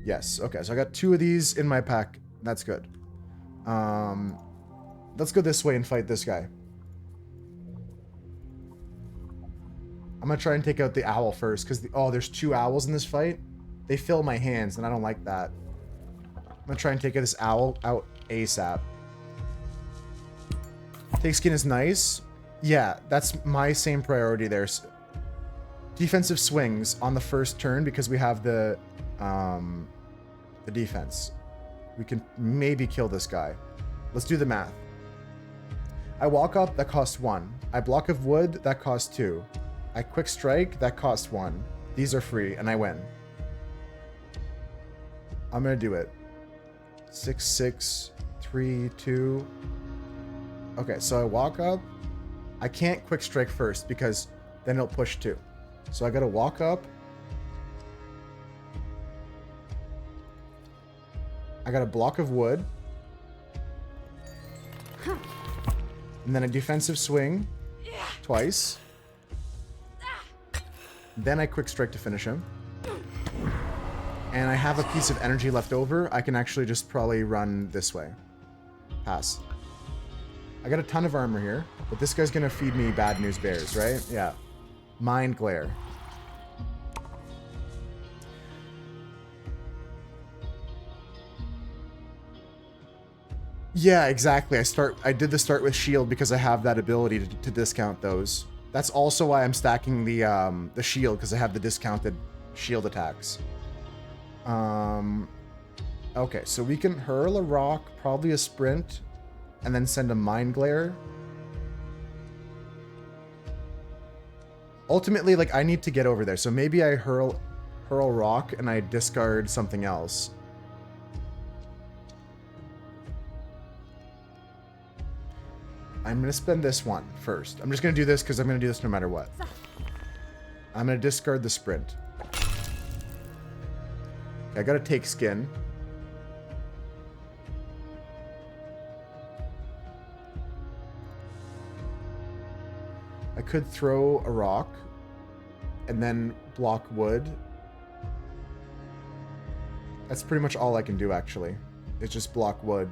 Yes, okay, so I got 2 of these in my pack. That's good. Let's go this way and fight this guy. I'm gonna try and take out the owl first, because oh, there's 2 owls in this fight. They fill my hands, and I don't like that. I'm gonna try and take this owl out ASAP. Take skin is nice. Yeah, that's my same priority there. Defensive swings on the first turn because we have the defense. We can maybe kill this guy. Let's do the math. I walk up, that costs 1. I block of wood, that costs 2. I quick strike, that costs 1. These are free, and I win. I'm gonna do it. 6, 6, 3, 2. Okay, so I walk up. I can't quick strike first because then it'll push 2. So I gotta walk up. I got a block of wood. And then a defensive swing. Twice. Then I quick strike to finish him. And I have a piece of energy left over. I can actually just probably run this way. Pass. I got a ton of armor here, but this guy's gonna feed me bad news bears, right? Yeah. Mind glare. Yeah, exactly. I did the start with shield because I have that ability to discount those. That's also why I'm stacking the shield, because I have the discounted shield attacks. Okay, so we can hurl a rock, probably a sprint, and then send a mind glare. Ultimately, like, I need to get over there, so maybe I hurl rock and I discard something else. I'm gonna spend this one first. I'm just gonna do this because I'm gonna do this no matter what. I'm gonna discard the sprint. I gotta take skin. I could throw a rock and then block wood. That's pretty much all I can do, actually. It's just block wood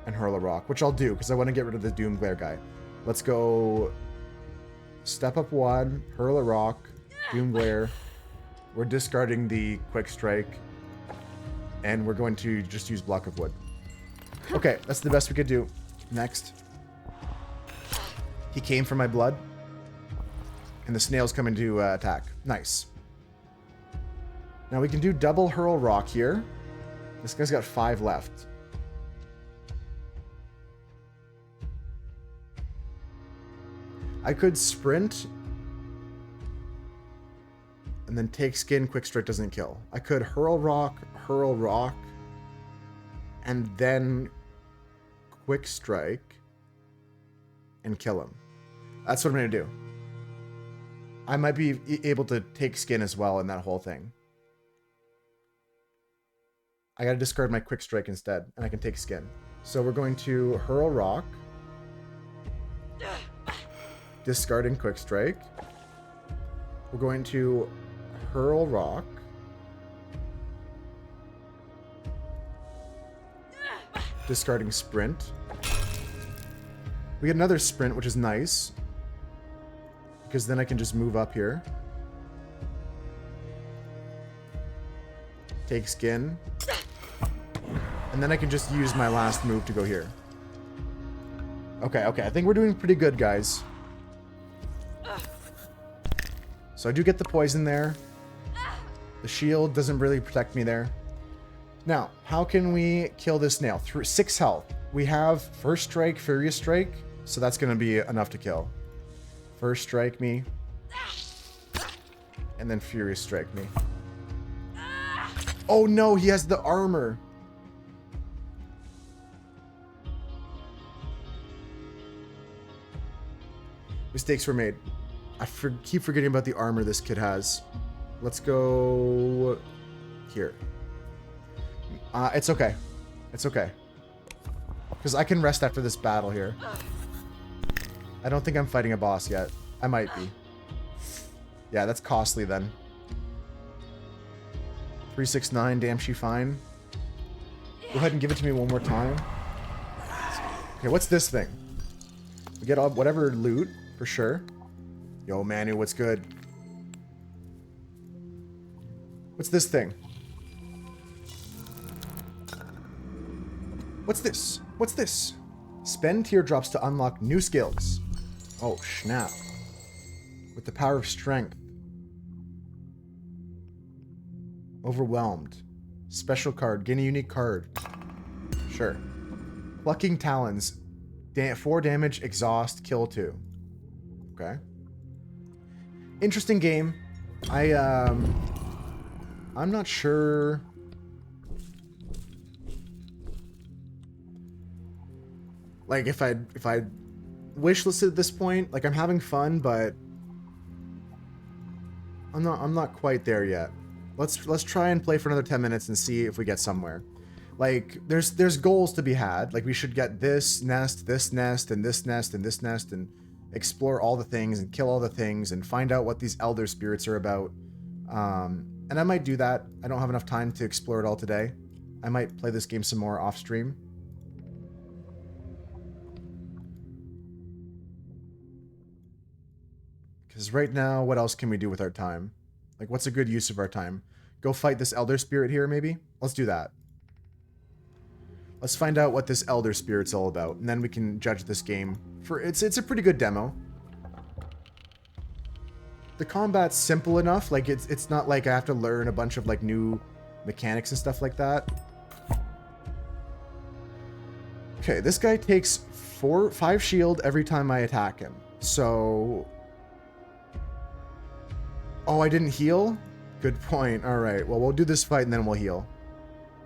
and hurl a rock, which I'll do because I want to get rid of the Doom Glare guy. Let's go step up 1, hurl a rock, Doom Glare. We're discarding the quick strike, and we're going to just use block of wood. Okay, that's the best we could do. Next. He came for my blood, and the snail's coming to attack. Nice. Now we can do double hurl rock here. This guy's got 5 left. I could sprint and then take skin. Quick strike doesn't kill. I could hurl rock, and then quick strike and kill him. That's what I'm going to do. I might be able to take skin as well in that whole thing. I got to discard my quick strike instead, and I can take skin. So we're going to hurl rock, discarding quick strike. We're going to hurl rock, discarding sprint. We get another sprint, which is nice, because then I can just move up here. Take skin. And then I can just use my last move to go here. Okay, I think we're doing pretty good, guys. So I do get the poison there. The shield doesn't really protect me there. Now, how can we kill this snail? Through 6 health. We have First Strike, Furious Strike, so that's going to be enough to kill. First Strike me. And then Furious Strike me. Oh no, he has the armor. Mistakes were made. I keep forgetting about the armor this kid has. Let's go here. It's okay. It's okay. Because I can rest after this battle here. I don't think I'm fighting a boss yet. I might be. Yeah, that's costly then. 369, damn she fine. Go ahead and give it to me one more time. Okay, what's this thing? We get all whatever loot, for sure. Yo, Manu, what's good? What's this thing? What's this? What's this? Spend teardrops to unlock new skills. Oh, snap. With the power of strength. Overwhelmed. Special card. Gain a unique card. Sure. Plucking talons. 4 damage, exhaust, kill 2. Okay. Interesting game. I'm not sure. Like if I wishlisted at this point, like I'm having fun, but I'm not quite there yet. Let's try and play for another 10 minutes and see if we get somewhere. Like there's goals to be had. Like we should get this nest, and this nest, and this nest, and explore all the things and kill all the things and find out what these elder spirits are about. And I might do that. I don't have enough time to explore it all today. I might play this game some more off stream. Because right now, what else can we do with our time? Like, what's a good use of our time? Go fight this elder spirit here, maybe? Let's do that. Let's find out what this elder spirit's all about, and then we can judge this game. It's a pretty good demo. The combat's simple enough. Like, it's not like I have to learn a bunch of, like, new mechanics and stuff like that. Okay, this guy takes 5 shield every time I attack him. So... Oh, I didn't heal? Good point. Alright, well, we'll do this fight and then we'll heal.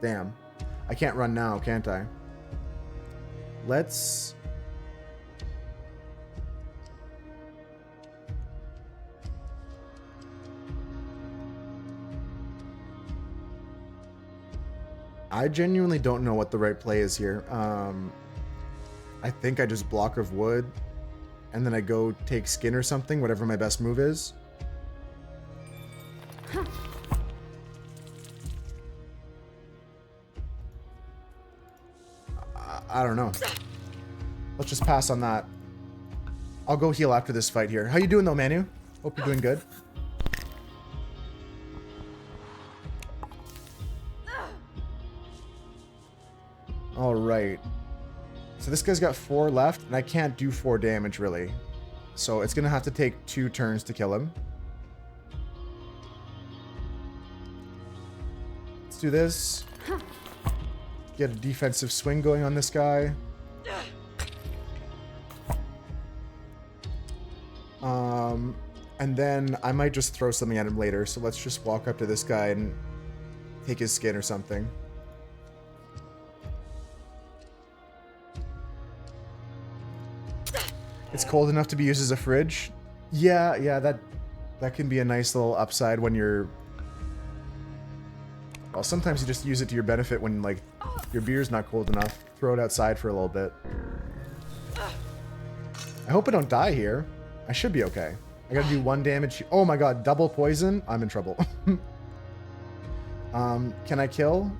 Damn. I can't run now, can't I? Let's... I genuinely don't know what the right play is here. I think I just block of wood, and then I go take skin or something, whatever my best move is. I don't know. Let's just pass on that. I'll go heal after this fight here. How you doing though, Manu? Hope you're doing good. Alright. So this guy's got 4 left, and I can't do 4 damage, really. So it's going to have to take 2 turns to kill him. Let's do this. Get a defensive swing going on this guy. And then I might just throw something at him later. So let's just walk up to this guy and take his skin or something. It's cold enough to be used as a fridge. Yeah, that can be a nice little upside when you're... Well, sometimes you just use it to your benefit when, like, your beer's not cold enough. Throw it outside for a little bit. I hope I don't die here. I should be okay. I gotta do 1 damage. Oh my god, double poison? I'm in trouble. Can I kill?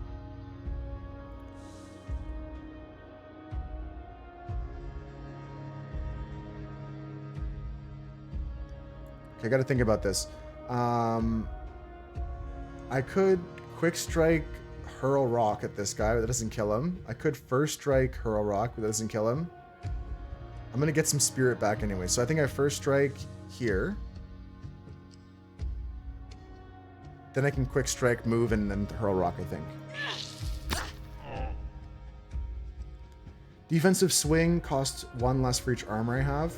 Okay, I gotta think about this. I could quick strike hurl rock at this guy, but that doesn't kill him. I could first strike hurl rock, but that doesn't kill him. I'm gonna get some spirit back anyway, so I think I first strike here. Then I can quick strike, move, and then hurl rock, I think. Defensive swing costs 1 less for each armor I have.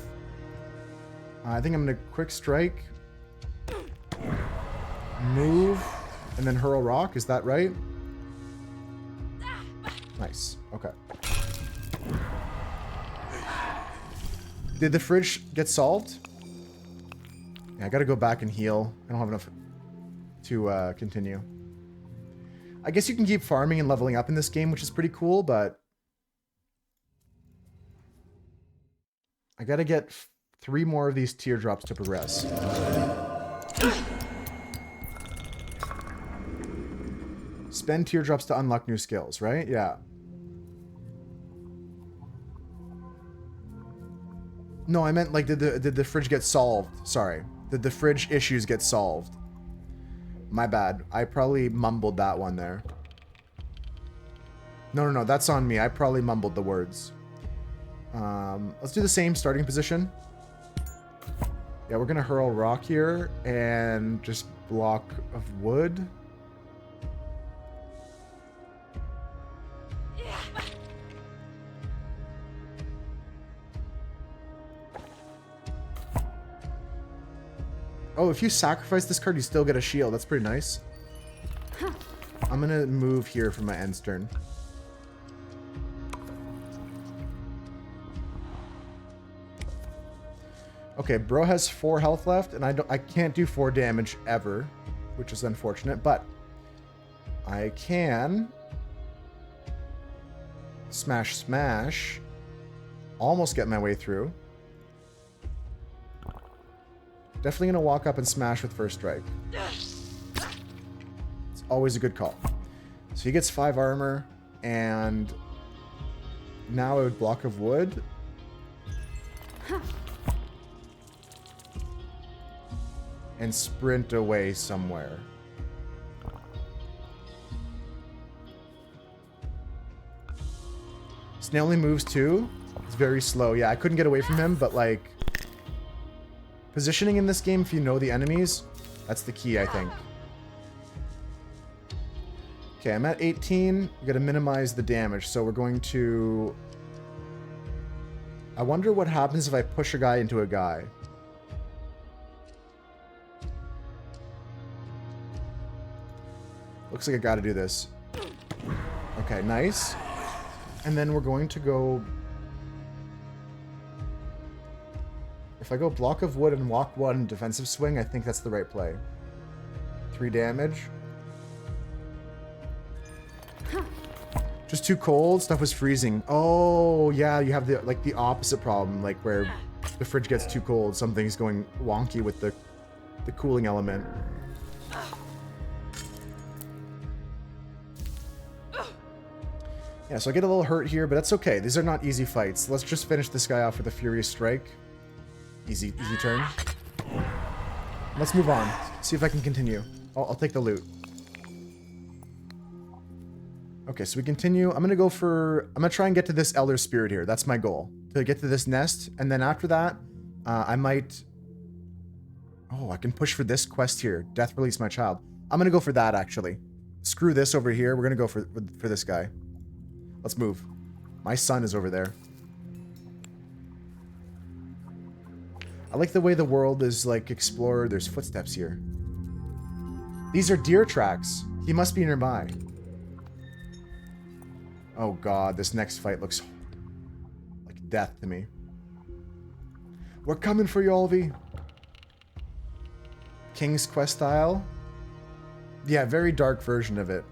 I think I'm going to quick strike. Move. And then hurl rock. Is that right? Nice. Okay. Did the fridge get solved? Yeah, I gotta go back and heal. I don't have enough to continue. I guess you can keep farming and leveling up in this game, which is pretty cool, but I gotta get 3 more of these teardrops to progress. Spend teardrops to unlock new skills, right? Yeah. No, I meant like did the fridge get solved? Sorry. Did the fridge issues get solved? My bad. I probably mumbled that one there. No, that's on me. I probably mumbled the words. Let's do the same starting position. Yeah, we're gonna hurl rock here and just block of wood. Oh, if you sacrifice this card, you still get a shield. That's pretty nice. I'm gonna move here for my end turn. Okay, bro has 4 health left, and I can't do 4 damage ever, which is unfortunate, but I can smash, almost get my way through. Definitely gonna walk up and smash with first strike. It's always a good call. So he gets 5 armor, and now I would block of wood. And sprint away somewhere. Snail only moves 2. It's very slow. Yeah, I couldn't get away from him, but like positioning in this game, if you know the enemies, that's the key, I think. Okay, I'm at 18. We gotta minimize the damage, so we're going to... I wonder what happens if I push a guy into a guy. Looks like I gotta do this. Okay, nice. And then we're going to go... If I go block of wood and walk 1 defensive swing, I think that's the right play. 3 damage. Just too cold. Stuff was freezing. Oh, yeah, you have the opposite problem, like where the fridge gets too cold. Something's going wonky with the cooling element. Yeah, so I get a little hurt here, but that's okay. These are not easy fights. Let's just finish this guy off with a Furious Strike. Easy turn. Let's move on. See if I can continue. I'll take the loot. Okay, so we continue. I'm gonna try and get to this Elder Spirit here. That's my goal. To get to this nest, and then after that, I might... Oh, I can push for this quest here. Death Release My Child. I'm gonna go for that, actually. Screw this over here. We're gonna go for this guy. Let's move. My son is over there. I like the way the world is, like, explored. There's footsteps here. These are deer tracks. He must be nearby. Oh god, this next fight looks like death to me. We're coming for you, Olvi. King's Quest style. Yeah, very dark version of it.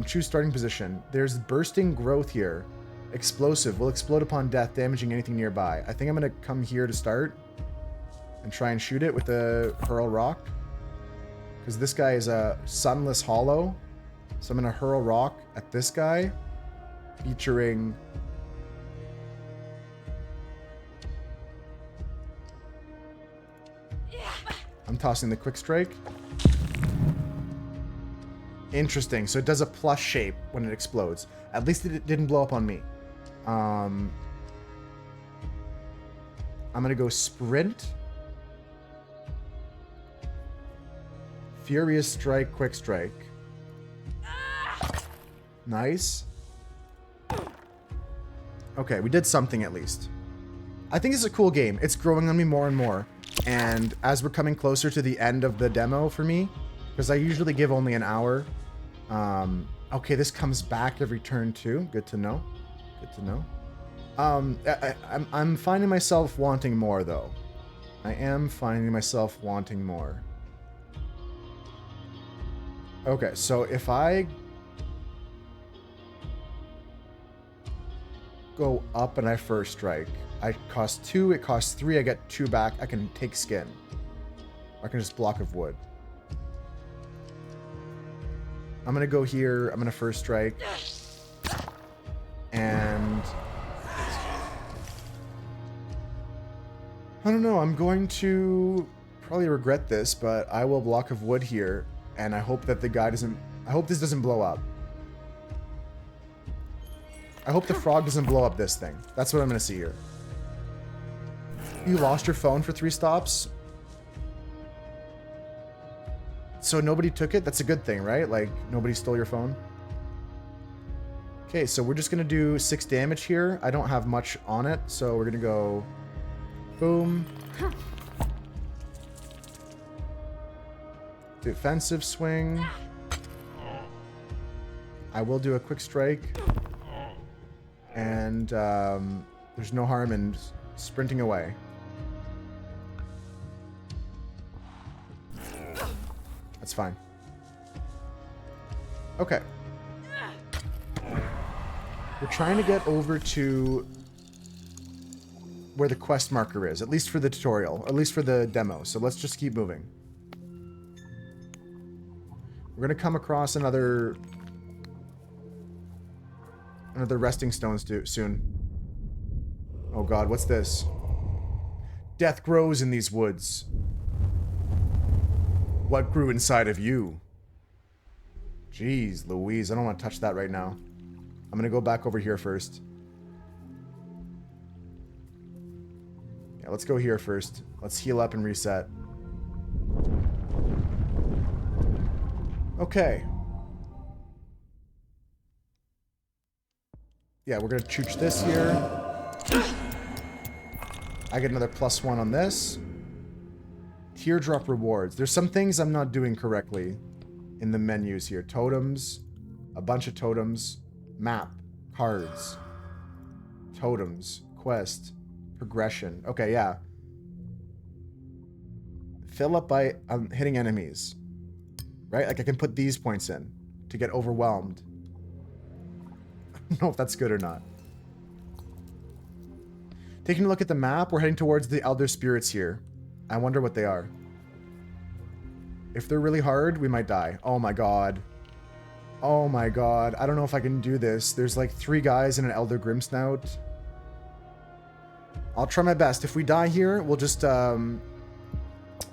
Choose starting position. There's bursting growth here. Explosive. Will explode upon death, damaging anything nearby. I think I'm going to come here to start and try and shoot it with the hurl rock. Because this guy is a sunless hollow. So I'm going to hurl rock at this guy. Featuring... I'm tossing the quick strike. Interesting. So it does a plus shape when it explodes. At least it didn't blow up on me. I'm going to go sprint. Furious strike, quick strike. Okay, we did something at least. I think it's a cool game. It's growing on me more and more. And as we're coming closer to the end of the demo for me, because I usually give only an hour. Okay, this comes back every turn too. Good to know. Good to know. I'm finding myself wanting more though. I am finding myself wanting more. Okay, so if I go up and I first strike, I cost 2, it costs 3, I get 2 back, I can take skin. Or I can just block of wood. I'm gonna go here, I'm gonna first strike. And I don't know, I'm going to probably regret this, but I will block of wood here, and I hope that the guy doesn't, I hope this doesn't blow up. I hope the frog doesn't blow up this thing. That's what I'm gonna see here. You lost your phone for 3 stops? So nobody took it? That's a good thing, right? Like, nobody stole your phone? Okay, so we're just gonna do 6 damage here. I don't have much on it, so we're gonna go... boom. Defensive swing. I will do a quick strike. And there's no harm in sprinting away. That's fine. Okay. We're trying to get over to where the quest marker is, at least for the tutorial, at least for the demo. So let's just keep moving. We're gonna come across another resting stones soon. Oh god, what's this? Death grows in these woods. What grew inside of you? Jeez Louise, I don't want to touch that right now. I'm gonna go back over here first. Yeah, let's go here first. Let's heal up and reset. Okay. Yeah, we're gonna chooch this here. I get another +1 on this. Teardrop rewards. There's some things I'm not doing correctly in the menus here. Totems. A bunch of totems. Map. Cards. Totems. Quest. Progression. Okay, yeah. Fill up by hitting enemies. Right? Like I can put these points in to get overwhelmed. I don't know if that's good or not. Taking a look at the map, we're heading towards the Elder Spirits here. I wonder what they are. If they're really hard, we might die. Oh my god. Oh my god. I don't know if I can do this. There's like 3 guys and an Elder Grimsnout. I'll try my best. If we die here, we'll just, I'll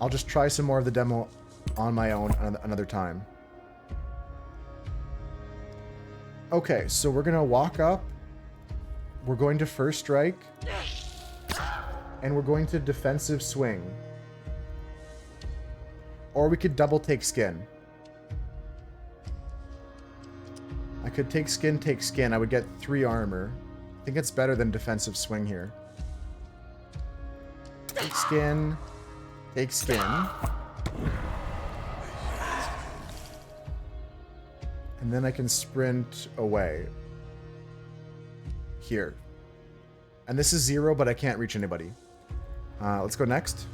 just try some more of the demo on my own another time. Okay, so we're gonna walk up. We're going to first strike. And we're going to defensive swing. Or we could double take skin. I could take skin. I would get 3 armor. I think it's better than defensive swing here. Take skin. Take skin. And then I can sprint away. Here. And this is 0, but I can't reach anybody. Let's go next.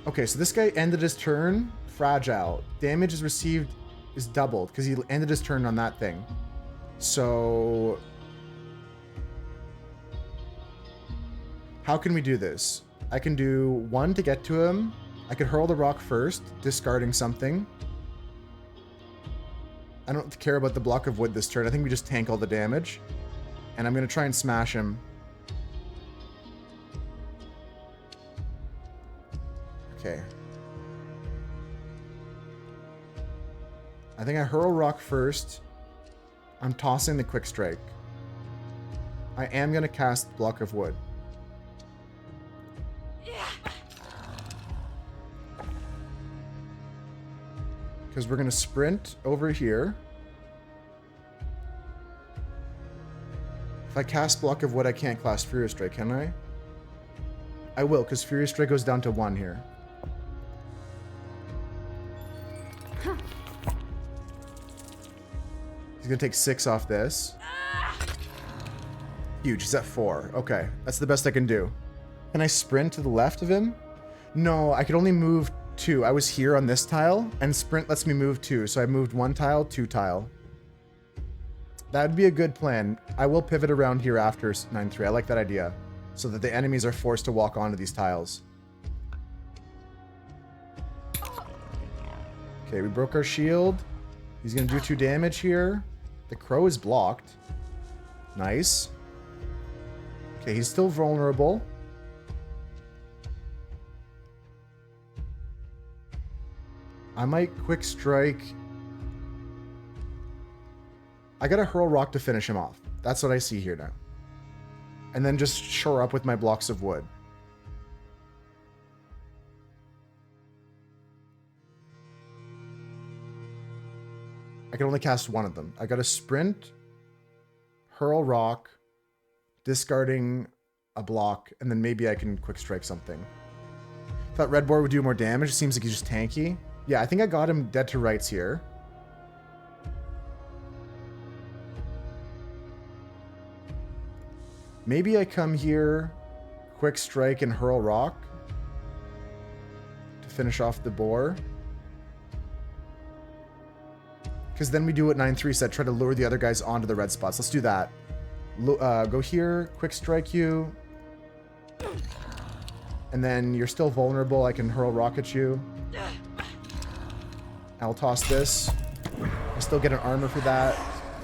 Okay, so this guy ended his turn. Fragile. Damage is received is doubled because he ended his turn on that thing. So... how can we do this? I can do 1 to get to him. I could hurl the rock first, discarding something. I don't care about the block of wood this turn. I think we just tank all the damage. And I'm going to try and smash him. Okay. I think I hurl rock first. I'm tossing the quick strike. I am going to cast block of wood. Because we're going to sprint over here. If I cast Block of Wood, I can't cast Furious Strike, can I? I will, because Furious Strike goes down to 1 here. He's going to take 6 off this. Huge. He's at 4. Okay. That's the best I can do. Can I sprint to the left of him? No, I could only move 2. I was here on this tile, and sprint lets me move 2. So I moved 1 tile, 2 tile. That'd be a good plan. I will pivot around here after 9-3. I like that idea. So that the enemies are forced to walk onto these tiles. Okay, we broke our shield. He's going to do 2 damage here. The crow is blocked. Nice. Okay, he's still vulnerable. I might quick strike. I gotta hurl rock to finish him off. That's what I see here now. And then just shore up with my blocks of wood. I can only cast 1 of them. I gotta sprint, hurl rock, discarding a block, and then maybe I can quick strike something. Thought Red Boar would do more damage. It seems like he's just tanky. Yeah, I think I got him dead to rights here. Maybe I come here, quick strike and hurl rock to finish off the boar. Because then we do what 9-3 said, try to lure the other guys onto the red spots. Let's do that. Go here, quick strike you. And then you're still vulnerable. I can hurl rock at you. I'll toss this. I still get an armor for that.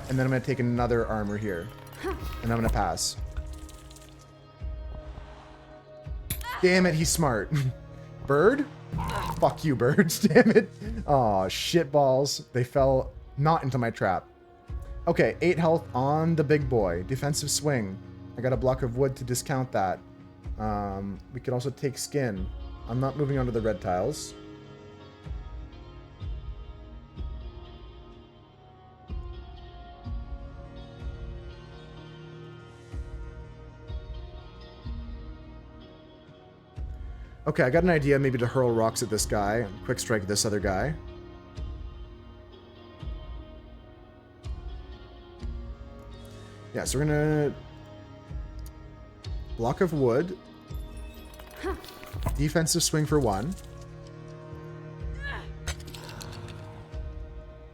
And then I'm going to take another armor here. And I'm going to pass. Damn it, he's smart. Bird? Fuck you, birds. Damn it. Aw, shit balls. They fell not into my trap. Okay, 8 health on the big boy. Defensive swing. I got a block of wood to discount that. We can also take skin. I'm not moving onto the red tiles. Okay, I got an idea maybe to hurl rocks at this guy and quick strike this other guy. Yeah, so we're gonna block of wood. Defensive swing for 1.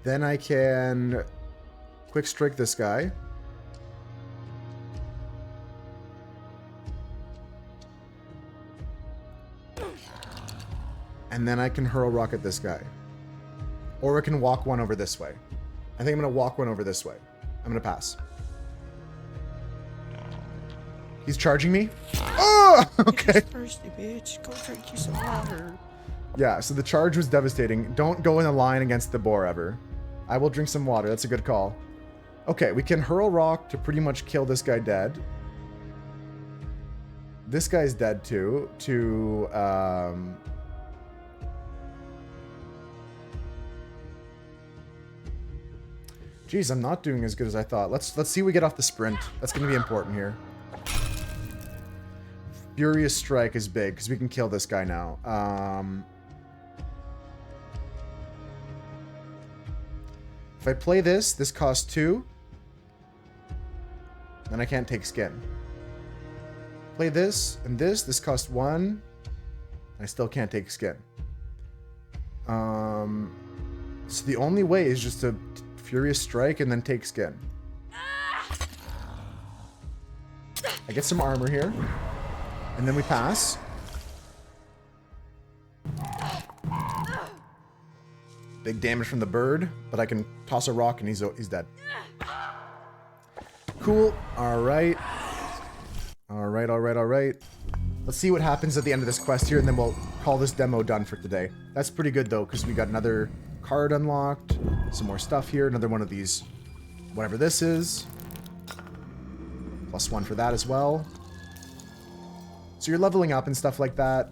Then I can quick strike this guy. And then I can hurl rock at this guy. Or I can walk 1 over this way. I think I'm going to walk 1 over this way. I'm going to pass. He's charging me. Oh! Okay. You're thirsty, bitch. Go drink you some water. Yeah, so the charge was devastating. Don't go in a line against the boar ever. I will drink some water. That's a good call. Okay, we can hurl rock to pretty much kill this guy dead. This guy's dead too. Geez, I'm not doing as good as I thought. Let's see if we get off the sprint. That's going to be important here. Furious Strike is big, because we can kill this guy now. If I play this, this costs 2. Then I can't take skin. Play this, and this costs 1. I still can't take skin. So the only way is just to Furious Strike and then take skin. I get some armor here. And then we pass. Big damage from the bird, but I can toss a rock and he's dead. Cool. Alright. Alright. Let's see what happens at the end of this quest here, and then we'll call this demo done for today. That's pretty good, though, because we got another card unlocked, some more stuff here, another one of these, whatever this is. +1 for that as well. So you're leveling up and stuff like that.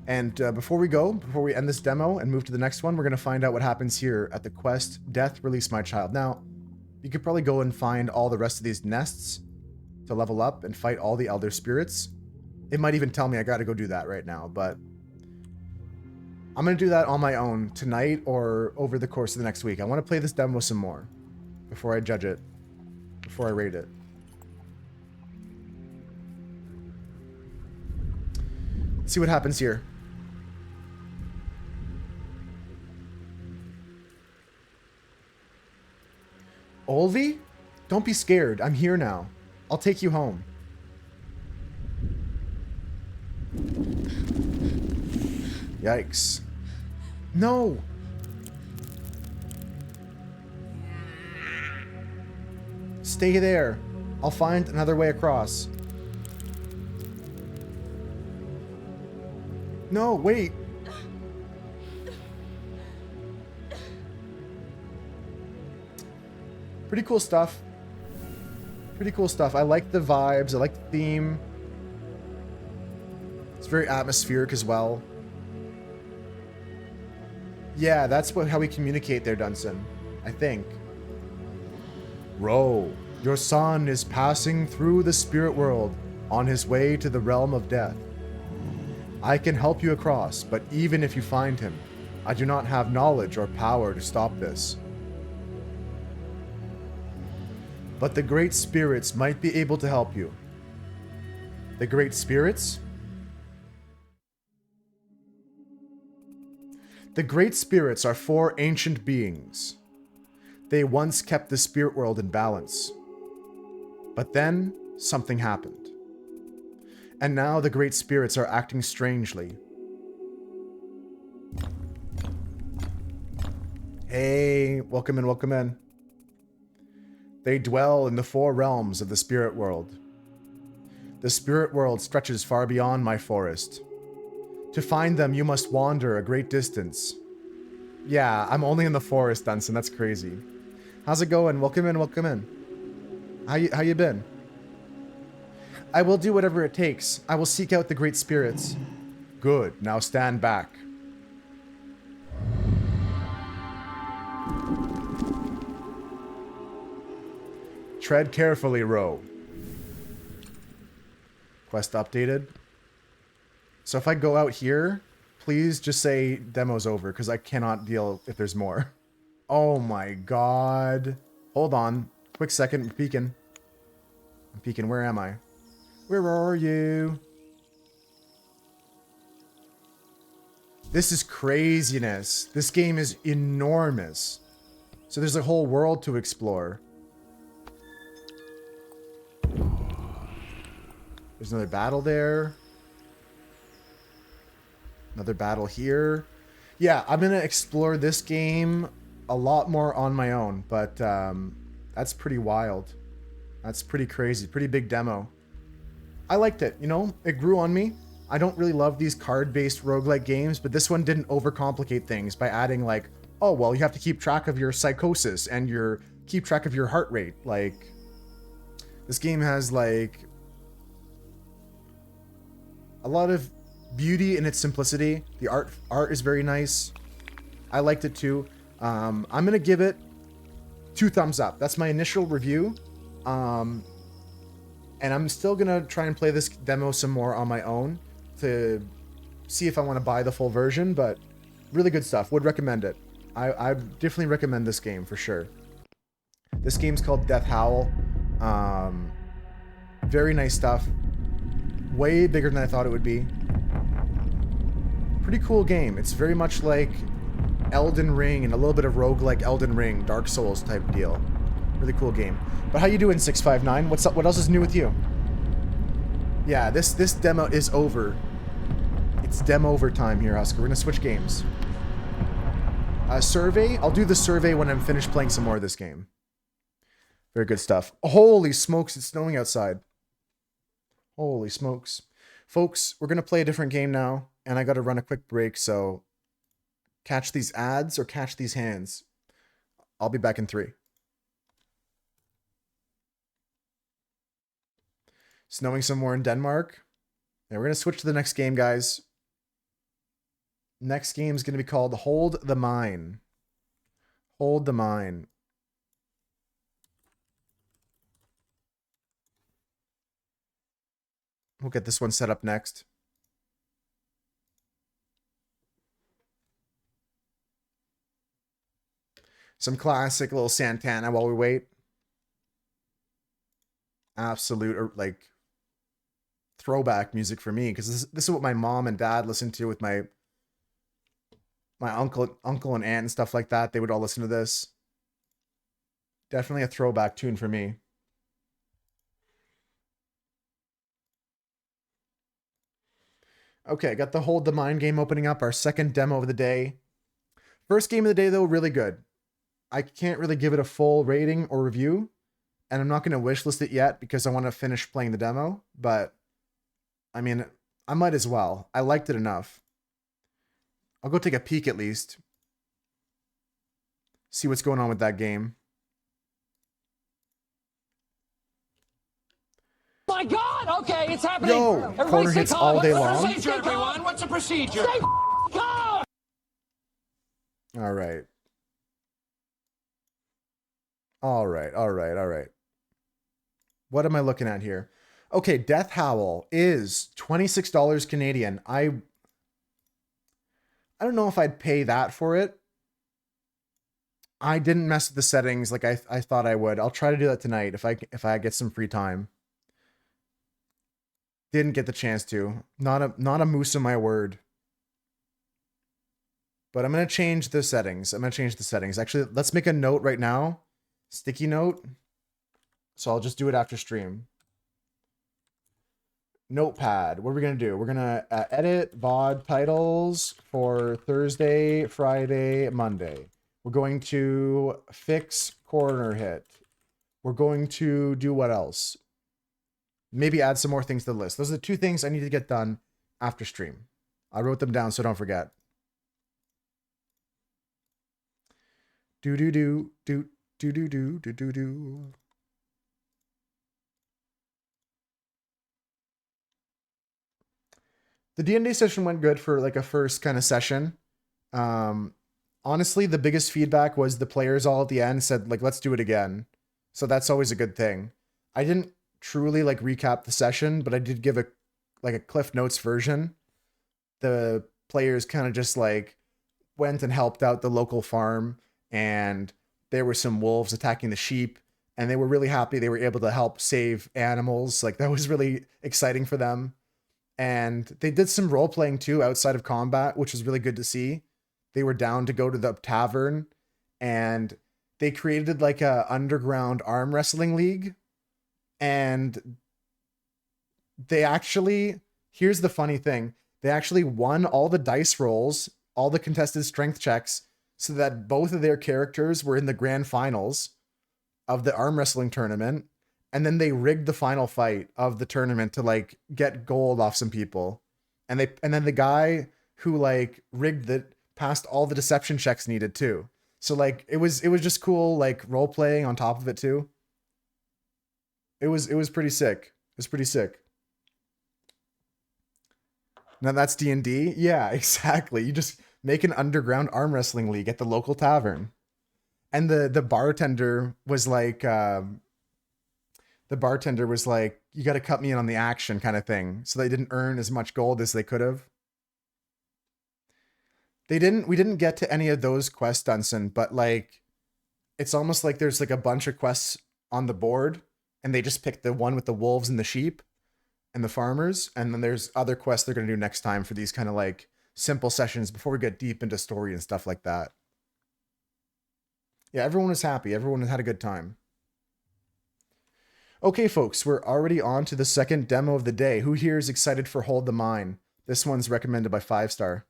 And before we end this demo and move to the next one, we're going to find out what happens here at the quest, Death, Release My Child. Now, you could probably go and find all the rest of these nests to level up and fight all the Elder Spirits. It might even tell me I got to go do that right now, but I'm going to do that on my own tonight or over the course of the next week. I want to play this demo some more before I judge it, before I rate it. Let's see what happens here. Olvi? Don't be scared. I'm here now. I'll take you home. Yikes. No! Stay there. I'll find another way across. No, wait. Pretty cool stuff. Pretty cool stuff. I like the vibes. I like the theme. It's very atmospheric as well. Yeah, that's how we communicate there, Dunson. I think. Ro, your son is passing through the spirit world on his way to the realm of death. I can help you across, but even if you find him, I do not have knowledge or power to stop this. But the great spirits might be able to help you. The great spirits? The great spirits are 4 ancient beings. They once kept the spirit world in balance. But then, something happened. And now the great spirits are acting strangely. Hey, welcome in, welcome in. They dwell in the 4 realms of the spirit world. The spirit world stretches far beyond my forest. To find them, you must wander a great distance. Yeah, I'm only in the forest, Dunson. That's crazy. How's it going? Welcome in, welcome in. How you been? I will do whatever it takes. I will seek out the great spirits. Good. Now stand back. Tread carefully, Ro. Quest updated. So if I go out here, please just say demo's over, because I cannot deal if there's more. Oh my god. Hold on. Quick second. I'm peeking. I'm peeking. Where am I? Where are you? This is craziness. This game is enormous. So there's a whole world to explore. There's another battle there. Another battle here. Yeah, I'm going to explore this game a lot more on my own, but that's pretty wild. That's pretty crazy. Pretty big demo. I liked it, you know? It grew on me. I don't really love these card-based roguelike games, but this one didn't overcomplicate things by adding like, oh, well, you have to keep track of your psychosis and keep track of your heart rate. Like, this game has like a lot of beauty in its simplicity. The art is very nice. I liked it too. I'm gonna give it 2 thumbs up. That's my initial review. And I'm still gonna try and play this demo some more on my own to see if I want to buy the full version, but really good stuff. Would recommend it. I definitely recommend this game for sure. This game's called Death Howl. Very nice stuff. Way bigger than I thought it would be. Pretty cool game. It's very much like Elden Ring and a little bit of roguelike Elden Ring, Dark Souls type deal. Really cool game. But how you doing, 659? What's up? What else is new with you? Yeah, this demo is over. It's demo over time here, Oscar. We're gonna switch games. Survey? I'll do the survey when I'm finished playing some more of this game. Very good stuff. Holy smokes, it's snowing outside. Holy smokes. Folks, we're gonna play a different game now, and I gotta run a quick break, so catch these ads or catch these hands. I'll be back in 3. Snowing some more in Denmark. Yeah, we're going to switch to the next game, guys. Next game is going to be called Hold the Mine. Hold the Mine. We'll get this one set up next. Some classic little Santana while we wait. Absolute, or like, throwback music for me, because this is what my mom and dad listened to with my uncle and aunt and stuff like that. They would all listen to this. Definitely a throwback tune for me. Okay, got the Hold the Mine game opening up, our second demo of the day. First game of the day, though, really good. I can't really give it a full rating or review, and I'm not going to wishlist it yet because I want to finish playing the demo, but I mean, I might as well. I liked it enough. I'll go take a peek at least. See what's going on with that game. My God! Okay, it's happening. Yo, Everybody corner stay hits calm. all day What's the long. procedure, everyone? What's the procedure? Stay calm. All right. All right. What am I looking at here? Okay, Death Howl is $26 Canadian. I don't know if I'd pay that for it. I didn't mess with the settings like I thought I would. I'll try to do that tonight if I get some free time. Didn't get the chance to. Not a moose in my word. But I'm going to change the settings. Actually, let's make a note right now. Sticky note. So I'll just do it after stream. Notepad. What are we going to do? We're going to edit VOD titles for Thursday, Friday, Monday. We're going to fix corner hit. We're going to do what else? Maybe add some more things to the list. Those are the two things I need to get done after stream. I wrote them down so don't forget. Do. The D&D session went good for like a first kind of session. Honestly, the biggest feedback was the players all at the end said like, let's do it again. So that's always a good thing. I didn't truly like recap the session, but I did give a Cliff Notes version. The players kind of just like went and helped out the local farm, and there were some wolves attacking the sheep, and they were really happy they were able to help save animals. Like that was really exciting for them. And they did some role playing too outside of combat, which was really good to see. They were down to go to the tavern, and they created like a underground arm wrestling league. And they actually, here's the funny thing, they actually won all the dice rolls, all the contested strength checks, so that both of their characters were in the grand finals of the arm wrestling tournament. And then they rigged the final fight of the tournament to like get gold off some people. And then the guy who like rigged it passed all the deception checks needed too. So like it was just cool, like role playing on top of it too. It was pretty sick. It was pretty sick. Now that's D&D? Yeah, exactly. You just make an underground arm wrestling league at the local tavern. And the bartender was like, you got to cut me in on the action kind of thing. So they didn't earn as much gold as they could have. We didn't get to any of those quests, Dunson, but like, it's almost like there's like a bunch of quests on the board, and they just picked the one with the wolves and the sheep and the farmers. And then there's other quests they're going to do next time for these kind of like simple sessions before we get deep into story and stuff like that. Yeah, everyone was happy. Everyone had a good time. Okay, folks, we're already on to the second demo of the day. Who here is excited for Hold the Mine? This one's recommended by 5-star.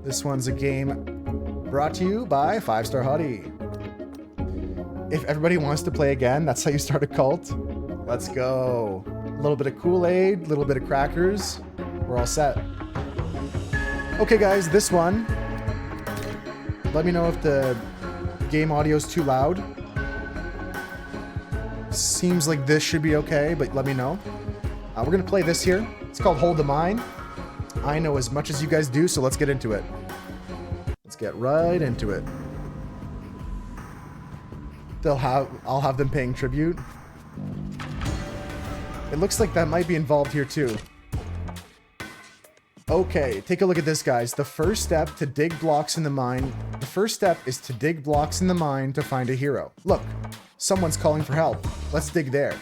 This one's a game brought to you by 5-star Hottie. If everybody wants to play again, that's how you start a cult. Let's go. A little bit of Kool-Aid, a little bit of crackers. We're all set. Okay, guys, this one. Let me know if the game audio is too loud. Seems like this should be okay, but let me know. We're going to play this here. It's called Hold the Mine. I know as much as you guys do, so let's get into it. Let's get right into it. I'll have them paying tribute. It looks like that might be involved here too. Okay, take a look at this, guys. The first step to dig blocks in the mine. The first step is to dig blocks in the mine to find a hero. Look, someone's calling for help. Let's dig there.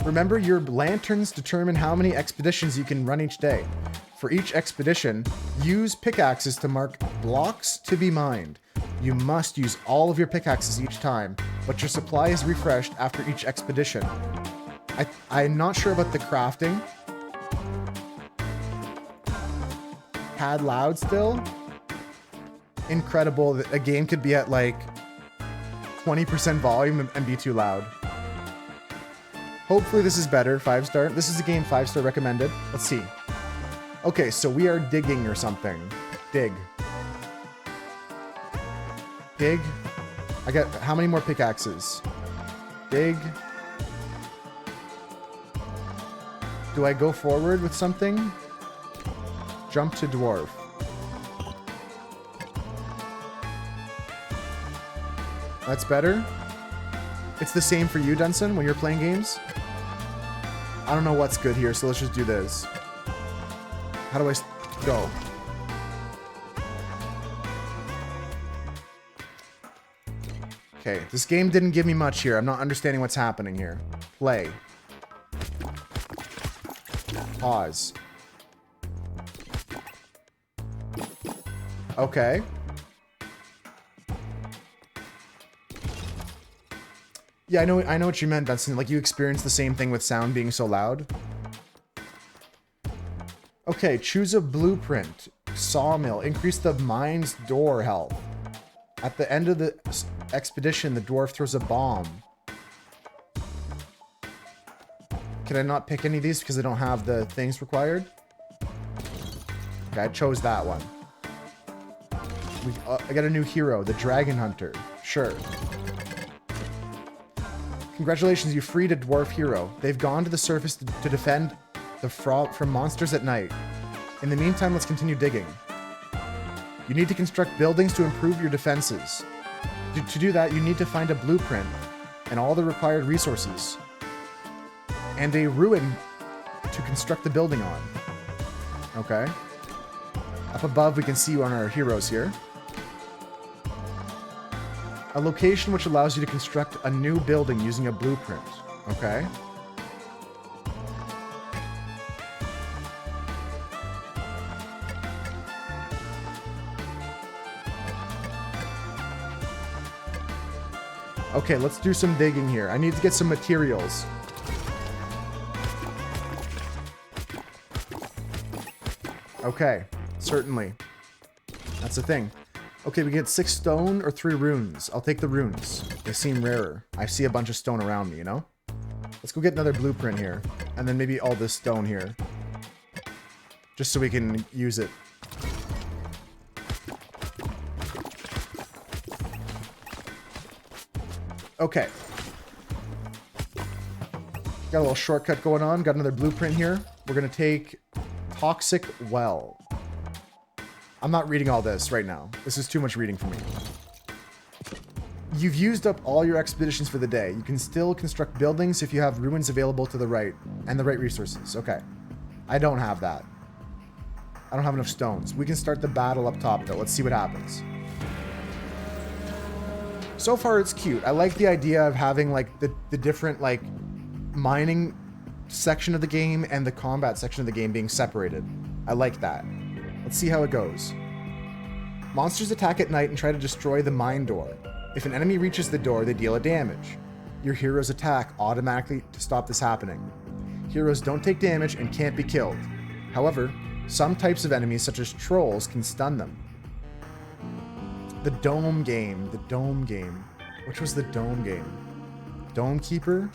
Remember, your lanterns determine how many expeditions you can run each day. For each expedition, use pickaxes to mark blocks to be mined. You must use all of your pickaxes each time, but your supply is refreshed after each expedition. I'm not sure about the crafting. Pad loud still? Incredible that a game could be at like 20% volume and be too loud. Hopefully this is better. 5-star. This is a game 5-star recommended. Let's see. Okay, so we are digging or something. Dig. Dig. I got how many more pickaxes? Dig. Do I go forward with something? Jump to dwarf. That's better. It's the same for you, Dunson, when you're playing games? I don't know what's good here, so let's just do this. How do I go? Okay, this game didn't give me much here. I'm not understanding what's happening here. Play. Pause. Okay. Yeah, I know what you meant, Benson. Like, you experienced the same thing with sound being so loud. Okay, choose a blueprint. Sawmill. Increase the mine's door health. At the end of the expedition, the dwarf throws a bomb. Can I not pick any of these because I don't have the things required? Okay, I chose that one. I got a new hero, the Dragon Hunter. Sure. Congratulations, you freed a dwarf hero. They've gone to the surface to defend the frog from monsters at night. In the meantime, let's continue digging. You need to construct buildings to improve your defenses. To do that, you need to find a blueprint and all the required resources. And a ruin to construct the building on. Okay. Up above, we can see one of our heroes here. A location which allows you to construct a new building using a blueprint. Okay. Okay, let's do some digging here. I need to get some materials. Okay, certainly. That's the thing. Okay, we get 6 stone or 3 runes. I'll take the runes. They seem rarer. I see a bunch of stone around me, you know? Let's go get another blueprint here. And then maybe all this stone here. Just so we can use it. Okay. Got a little shortcut going on. Got another blueprint here. We're going to take Toxic Well. I'm not reading all this right now. This is too much reading for me. You've used up all your expeditions for the day. You can still construct buildings if you have ruins available to the right and the right resources. Okay. I don't have that. I don't have enough stones. We can start the battle up top though. Let's see what happens. So far it's cute. I like the idea of having like the different like mining section of the game and the combat section of the game being separated. I like that. Let's see how it goes. Monsters attack at night and try to destroy the mine door. If an enemy reaches the door, they deal a damage. Your heroes attack automatically to stop this happening. Heroes don't take damage and can't be killed. However, some types of enemies, such as trolls, can stun them. The Dome game. The Dome game. Which was the Dome game? Dome Keeper?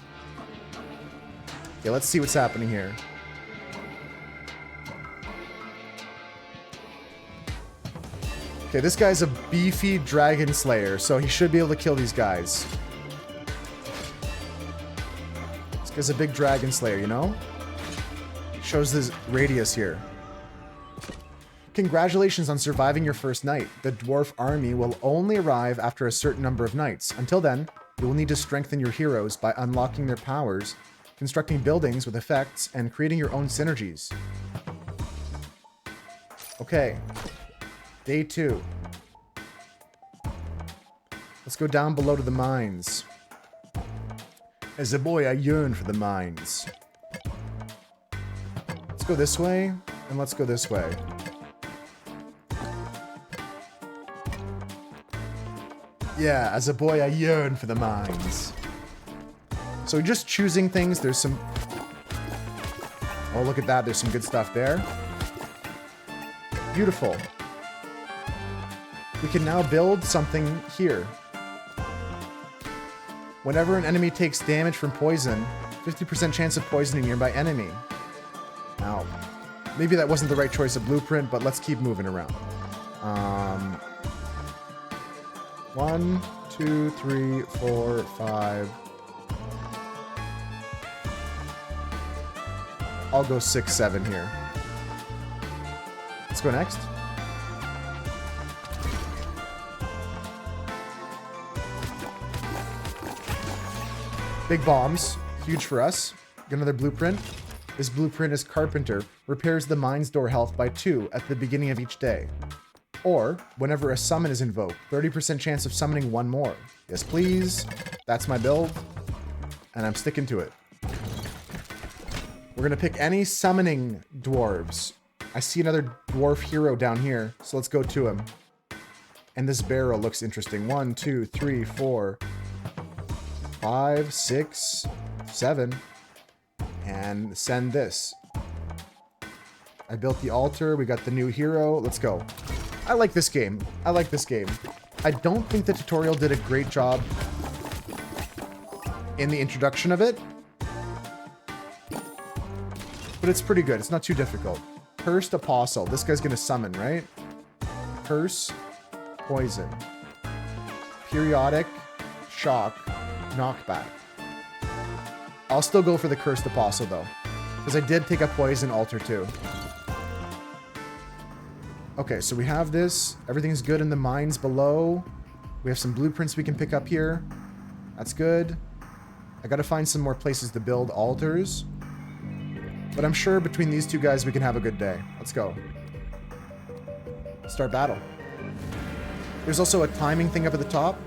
Okay, let's see what's happening here. Okay, this guy's a beefy dragon slayer, so he should be able to kill these guys. This guy's a big dragon slayer, you know? Shows his radius here. Congratulations on surviving your first night. The dwarf army will only arrive after a certain number of nights. Until then, you will need to strengthen your heroes by unlocking their powers, constructing buildings with effects, and creating your own synergies. Okay. Day 2. Let's go down below to the mines. As a boy, I yearn for the mines. Let's go this way, and let's go this way. Yeah, as a boy, I yearn for the mines. So just choosing things, there's some... Oh, look at that, there's some good stuff there. Beautiful. We can now build something here. Whenever an enemy takes damage from poison, 50% chance of poisoning a nearby enemy. Now, maybe that wasn't the right choice of blueprint, but let's keep moving around. 1, 2, 3, 4, 5. I'll go 6, 7 here. Let's go next. Big bombs. Huge for us. Got another blueprint. This blueprint is Carpenter. Repairs the mine's door health by 2 at the beginning of each day. Or, whenever a summon is invoked, 30% chance of summoning 1 more. Yes, please. That's my build. And I'm sticking to it. We're going to pick any summoning dwarves. I see another dwarf hero down here, so let's go to him. And this barrel looks interesting. 1, 2, 3, 4, 5, 6, 7. And send this. I built the altar. We got the new hero. Let's go. I like this game. I like this game. I don't think the tutorial did a great job in the introduction of it. But it's pretty good. It's not too difficult. Cursed Apostle. This guy's going to summon, right? Curse. Poison. Periodic. Shock. Knockback. I'll still go for the Cursed Apostle, though. Because I did take a poison altar, too. Okay, so we have this. Everything's good in the mines below. We have some blueprints we can pick up here. That's good. I gotta find some more places to build altars. But I'm sure between these two guys we can have a good day. Let's go. Start battle. There's also a timing thing up at the top.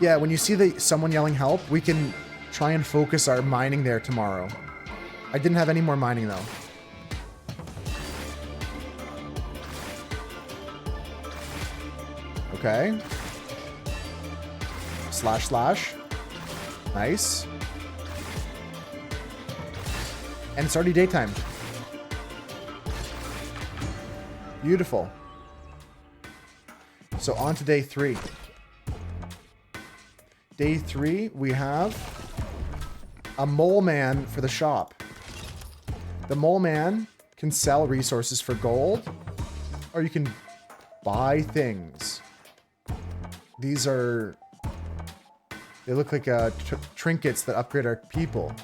Yeah, when you see someone yelling help, we can try and focus our mining there tomorrow. I didn't have any more mining though. Okay. Slash slash. Nice. And it's already daytime. Beautiful. So on to day 3. Day 3, we have a mole man for the shop. The mole man can sell resources for gold, or you can buy things. These are... They look like trinkets that upgrade our people.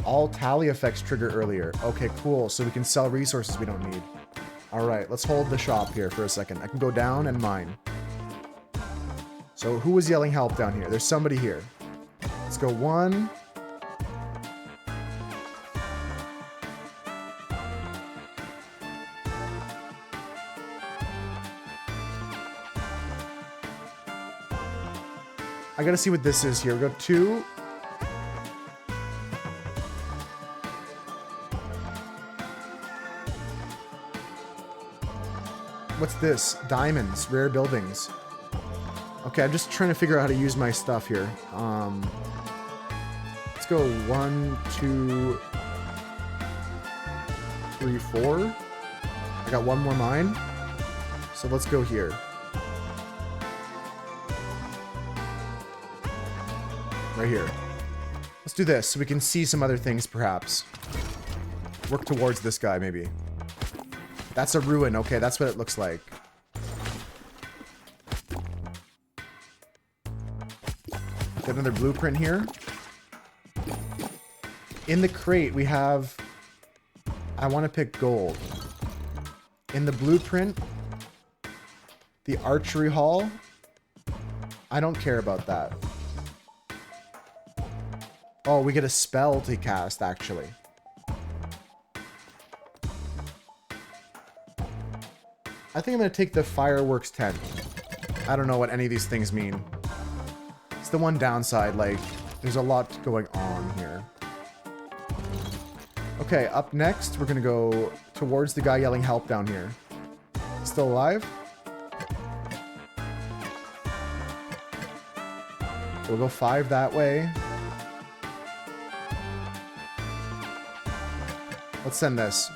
All tally effects trigger earlier. Okay, cool. So we can sell resources we don't need. Alright, let's hold the shop here for a second. I can go down and mine. So who was yelling help down here? There's somebody here. Let's go 1. I gotta see what this is here. We go 2. What's this? Diamonds, rare buildings. Okay, I'm just trying to figure out how to use my stuff here. Let's go 1, 2, 3, 4. I got 1 more mine. So let's go here. Right here. Let's do this so we can see some other things perhaps. Work towards this guy maybe. That's a ruin. Okay, that's what it looks like. Got another blueprint here. In the crate, we have I want to pick gold. In the blueprint, the archery hall, I don't care about that. Oh, we get a spell to cast, actually. I think I'm going to take the fireworks tent. I don't know what any of these things mean. It's the one downside, like, there's a lot going on here. Okay, up next, we're going to go towards the guy yelling help down here. Still alive? We'll go 5 that way. Let's send this.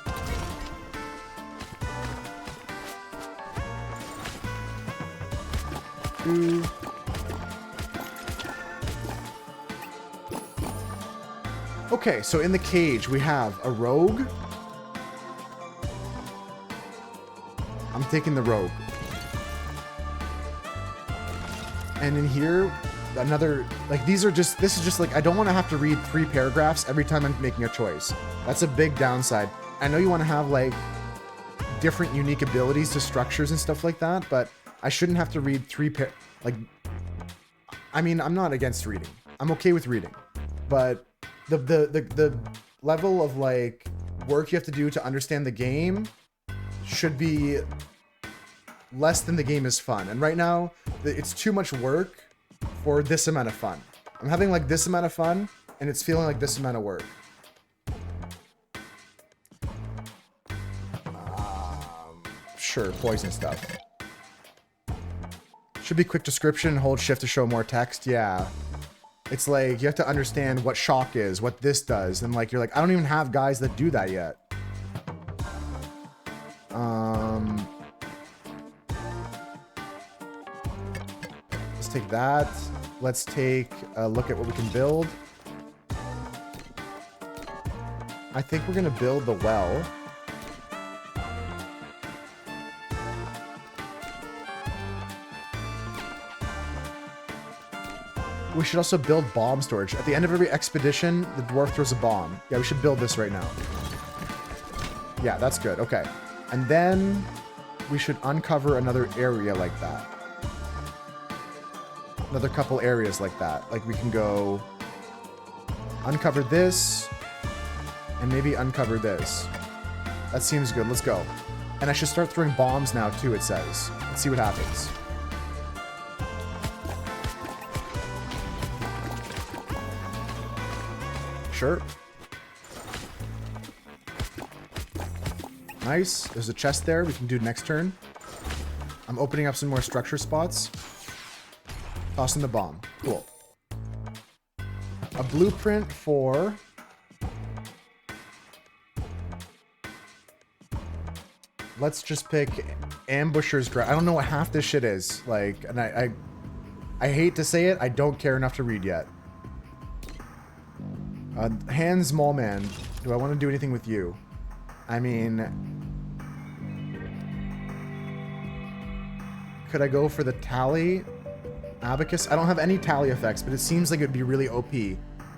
Two. Okay, so in the cage we have a rogue. I'm taking the rogue. And in here, another, like, these are just, this is just like, I don't want to have to read 3 paragraphs every time I'm making a choice. That's a big downside. I know you want to have, like, different unique abilities to structures and stuff like that, but I shouldn't have to read 3 like, I mean, I'm not against reading. I'm okay with reading. But the level of, like, work you have to do to understand the game should be less than the game is fun. And right now, it's too much work for this amount of fun. I'm having, like, this amount of fun, and it's feeling like this amount of work. Sure, poison stuff. Should be quick description, hold shift to show more text. Yeah. It's like, you have to understand what shock is, what this does, and, like, you're like, I don't even have guys that do that yet. Let's take that. Let's take a look at what we can build. I think we're gonna build the well. We should also build bomb storage. At the end of every expedition, the dwarf throws a bomb. Yeah, we should build this right now. Yeah, that's good. Okay. And then we should uncover another area like that. Another couple areas like that. Like, we can go uncover this and maybe uncover this. That seems good. Let's go. And I should start throwing bombs now too, it says. Let's see what happens. Sure. Nice. There's a chest there. We can do next turn. I'm opening up some more structure spots. Tossing the bomb. Cool. A blueprint for... Let's just pick Ambusher's Ground. I don't know what half this shit is. Like, and I hate to say it, I don't care enough to read yet. Hans Mallman. Do I want to do anything with you? I mean... Could I go for the Tally? Abacus? I don't have any Tally effects, but it seems like it would be really OP to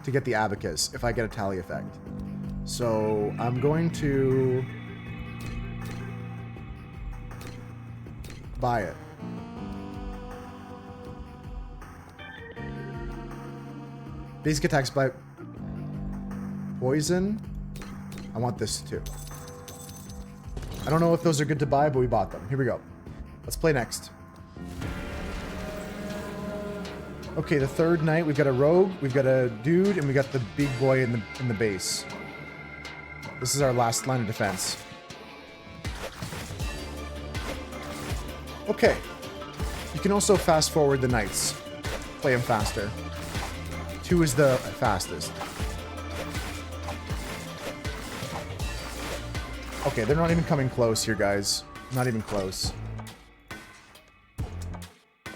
get the Abacus if I get a Tally effect. So, I'm going to... buy it. Basic attacks by... poison. I want this too. I don't know if those are good to buy, but we bought them. Here we go. Let's play next. Okay, the third night, we've got a rogue, we've got a dude, and we got the big boy in the base. This is our last line of defense. Okay. You can also fast forward the nights. Play them faster. 2 is the fastest. Okay, they're not even coming close here, guys. Not even close.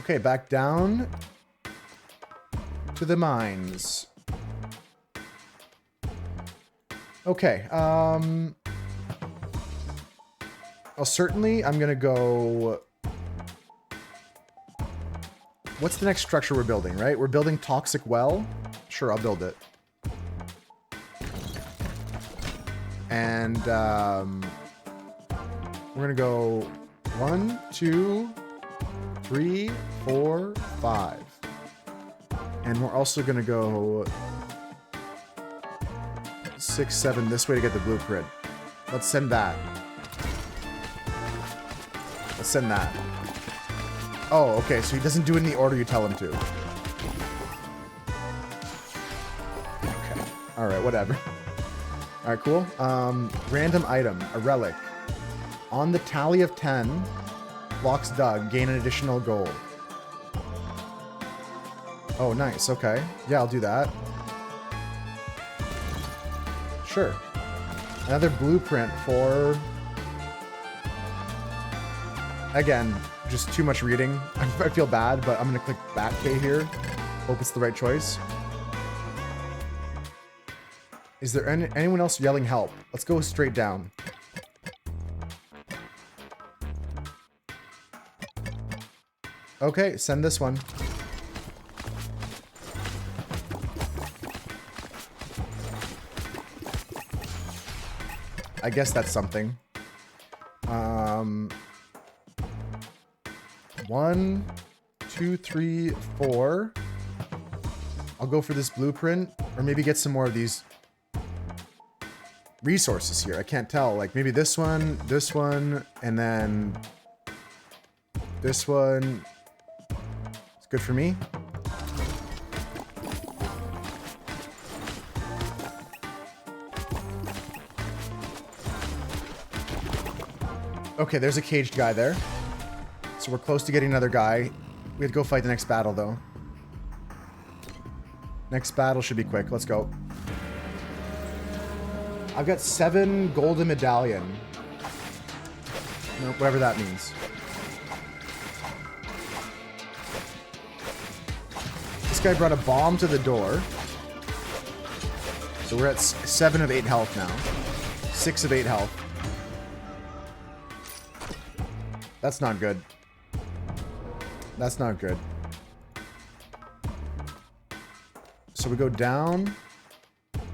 Okay, back down to the mines. Okay, I'm gonna go... What's the next structure we're building, right? We're building Toxic Well? Sure, I'll build it. And we're gonna go 1, 2, 3, 4, 5. And we're also gonna go 6, 7 this way to get the blueprint. Let's send that. Let's send that. Oh, okay, so he doesn't do it in the order you tell him to. Okay. Alright, whatever. Alright, cool. Random item, a relic. On the tally of 10, blocks dug, gain an additional gold. Oh, nice, okay. Yeah, I'll do that. Sure. Another blueprint for... Again, just too much reading. I feel bad, but I'm going to click back K here. Hope it's the right choice. Is there anyone else yelling help? Let's go straight down. Okay, send this one. I guess that's something. 1, 2, 3, 4. I'll go for this blueprint, or maybe get some more of these resources here. I can't tell. Like maybe this one, and then this one. It's good for me. Okay, there's a caged guy there. So we're close to getting another guy. We have to go fight the next battle, though. Next battle should be quick. Let's go. I've got 7 golden medallion. Nope, whatever that means. This guy brought a bomb to the door. So we're at 7 of 8 health now. 6 of 8 health. That's not good. That's not good. So we go down.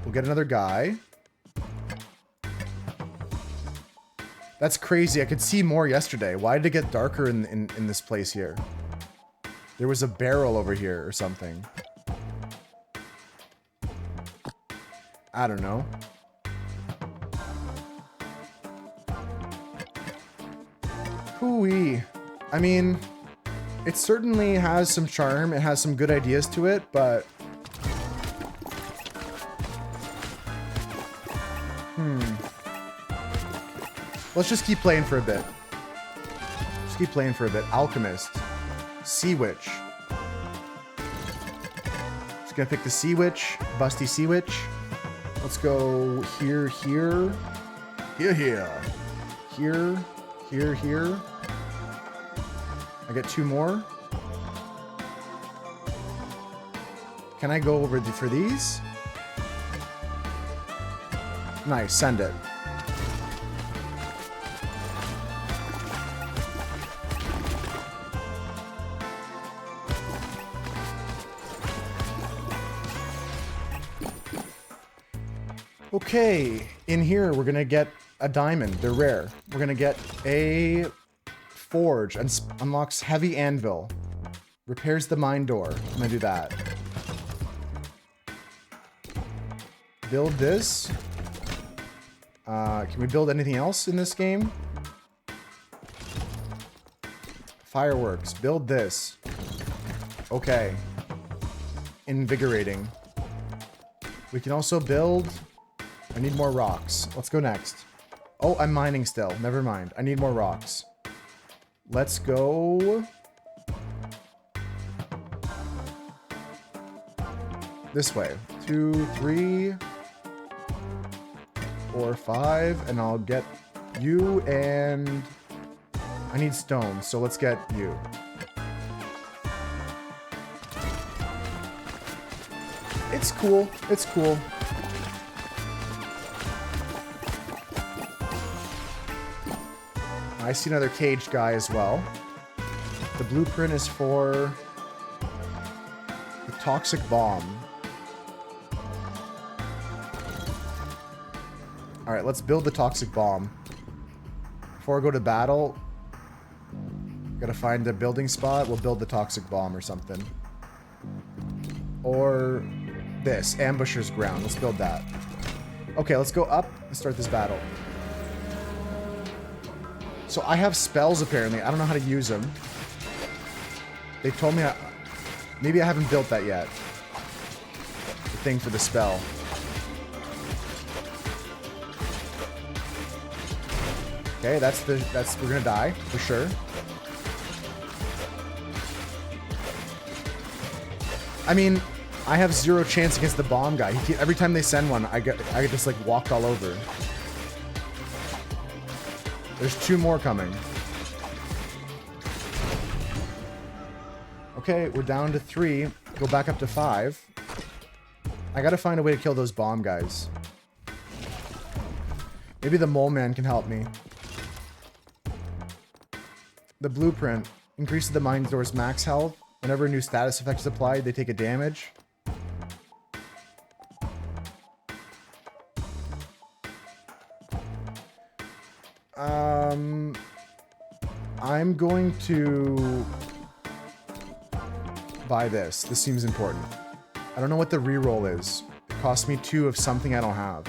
We'll get another guy. That's crazy. I could see more yesterday. Why did it get darker in this place here? There was a barrel over here or something. I don't know. Hooey. I mean, it certainly has some charm. It has some good ideas to it, but... Let's just keep playing for a bit. Just keep playing for a bit. Alchemist. Sea Witch. Just gonna pick the Sea Witch. Busty Sea Witch. Let's go here, here. Here, here. Here, here, here. I get 2 more. Can I go over for these? Nice, send it. Okay, in here we're gonna get a diamond. They're rare. We're gonna get a forge and unlocks heavy anvil. Repairs the mine door. I'm gonna do that. Build this. Can we build anything else in this game? Fireworks. Build this. Okay. Invigorating. We can also build... I need more rocks. Let's go next. Oh, I'm mining still. Never mind. I need more rocks. Let's go... this way. 2, 3... 4, 5, and I'll get you, and I need stone, so let's get you. It's cool. It's cool. I see another caged guy as well. The blueprint is for the toxic bomb. All right, let's build the toxic bomb. Before I go to battle, gotta find a building spot. We'll build the toxic bomb or something. Or this, ambusher's ground. Let's build that. Okay, let's go up and start this battle. So I have spells apparently. I don't know how to use them. They told me maybe I haven't built that yet. The thing for the spell. Okay, we're gonna die for sure. I mean, I have 0 chance against the bomb guy. Every time they send one, I get just like walked all over. There's 2 more coming. Okay, we're down to 3. Go back up to 5. I gotta find a way to kill those bomb guys. Maybe the mole man can help me. The blueprint increases the mine door's max health. Whenever a new status effect is applied, they take a damage. I'm going to buy this. This seems important. I don't know what the reroll is. It costs me 2 of something I don't have.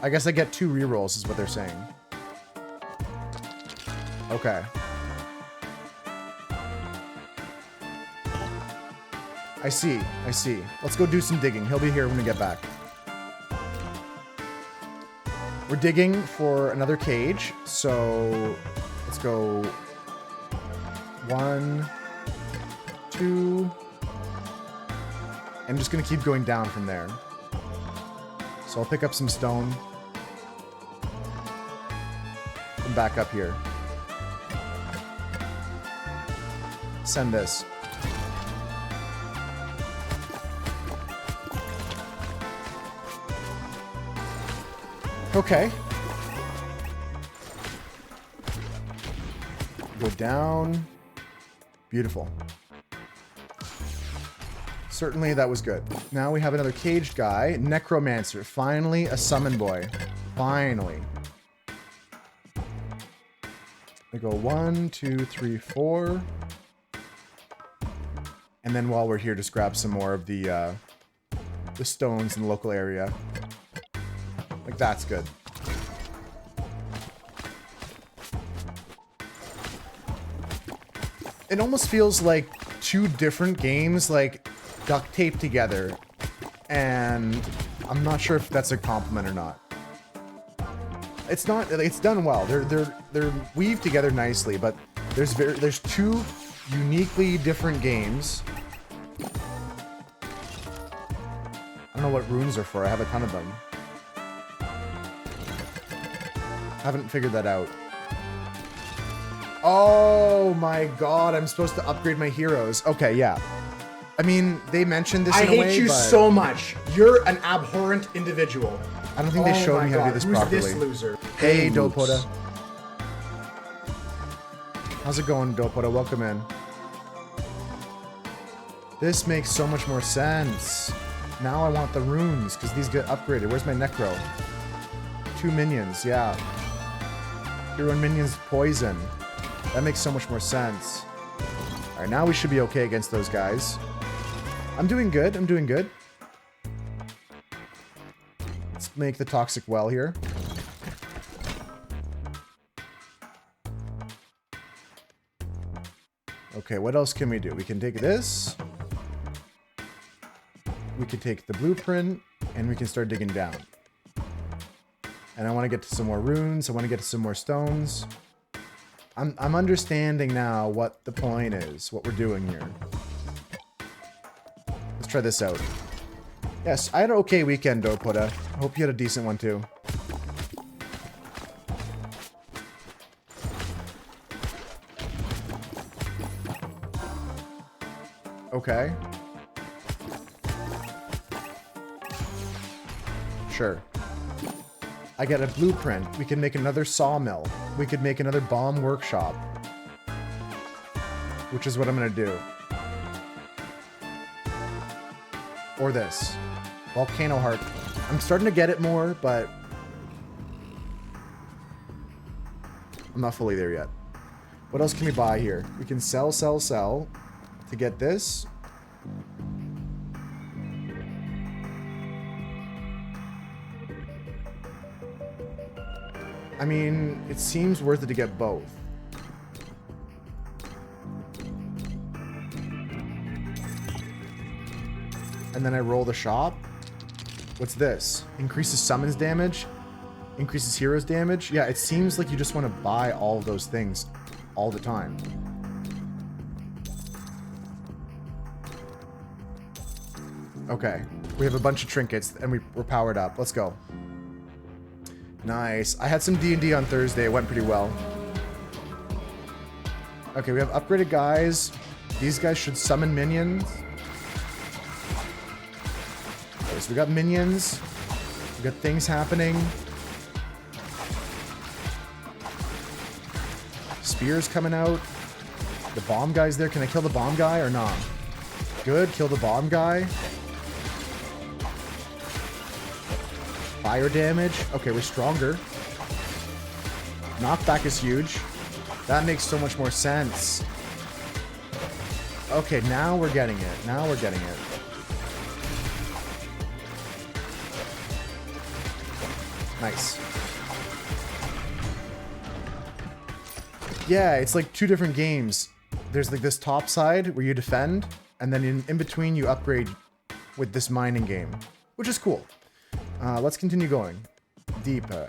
I guess I get 2 rerolls is what they're saying. Okay. I see. Let's go do some digging. He'll be here when we get back. We're digging for another cage, so let's go 1, 2. I'm just gonna keep going down from there. So I'll pick up some stone. And back up here. Send this. Okay. Go down. Beautiful. Certainly that was good. Now we have another caged guy. Necromancer. Finally a summon boy. Finally. I go 1, 2, 3, 4. And then while we're here, just grab some more of the stones in the local area. Like, that's good. It almost feels like 2 different games, like, duct taped together. And I'm not sure if that's a compliment or not. It's not, it's done well. They're weaved together nicely, but there's 2 uniquely different games. I don't know what runes are for. I have a ton of them. Haven't figured that out. Oh my god, I'm supposed to upgrade my heroes. Okay, yeah. I mean, they mentioned this in a way, I hate you but so much. You're an abhorrent individual. I don't think they showed me how to do this properly. Who's this loser? Hey, Dopoda. How's it going, Dopoda? Welcome in. This makes so much more sense. Now I want the runes, because these get upgraded. Where's my Necro? 2 minions, yeah. Hero and minions poison. That makes so much more sense. Alright, now we should be okay against those guys. I'm doing good, I'm doing good. Let's make the toxic well here. Okay, what else can we do? We can take this. We can take the blueprint, and we can start digging down. And I want to get to some more runes. I want to get to some more stones. I'm understanding now what the point is, what we're doing here. Let's try this out. Yes, I had an okay weekend, Dopoda. I hope you had a decent one too. Okay. Sure. I get a blueprint. We can make another sawmill. We could make another bomb workshop. Which is what I'm gonna do. Or this. Volcano heart. I'm starting to get it more, but I'm not fully there yet. What else can we buy here? We can sell to get this. I mean, it seems worth it to get both. And then I roll the shop. What's this? Increases summons damage. Increases heroes damage. Yeah, it seems like you just want to buy all of those things all the time. Okay. We have a bunch of trinkets and we're powered up. Let's go. Nice. I had some D&D on Thursday. It went pretty well. Okay, we have upgraded guys. These guys should summon minions. Okay, so we got minions. We got things happening. Spears coming out. The bomb guy's there. Can I kill the bomb guy or not? Good. Kill the bomb guy. Fire damage. Okay, we're stronger. Knockback is huge. That makes so much more sense. Okay, now we're getting it. Now we're getting it. Nice. Yeah, it's like two different games. There's like this top side where you defend, and then in between you upgrade with this mining game, which is cool. Let's continue going. Deeper.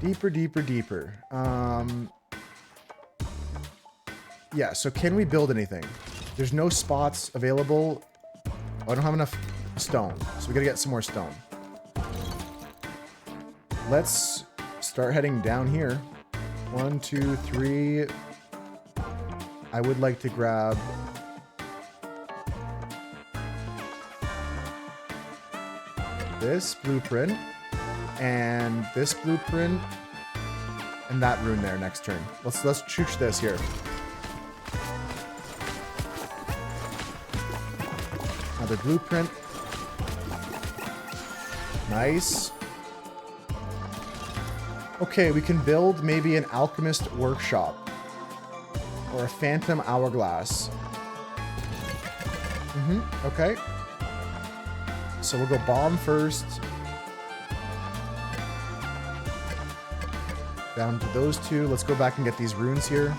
Deeper, deeper, deeper. Yeah, so can we build anything? There's no spots available. Oh, I don't have enough stone, so we gotta get some more stone. Let's start heading down here. 1, 2, 3. I would like to grab... this blueprint, and this blueprint, and that rune there next turn. Let's chooch this here. Another blueprint. Nice. Okay, we can build maybe an alchemist workshop or a phantom hourglass. Okay. So we'll go bomb first. Down to those two. Let's go back and get these runes here.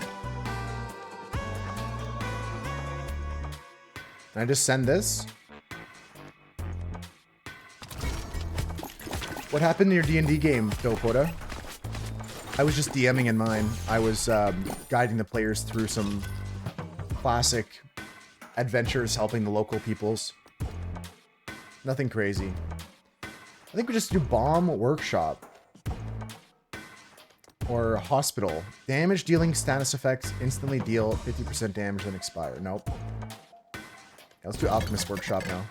Can I just send this? What happened in your D&D game, Dopota? I was just DMing in mine. I was guiding the players through some classic adventures, helping the local peoples. Nothing crazy. I think we just do bomb workshop. Or hospital. Damage dealing status effects instantly deal 50% damage then expire. Nope. Yeah, let's do alchemist workshop now.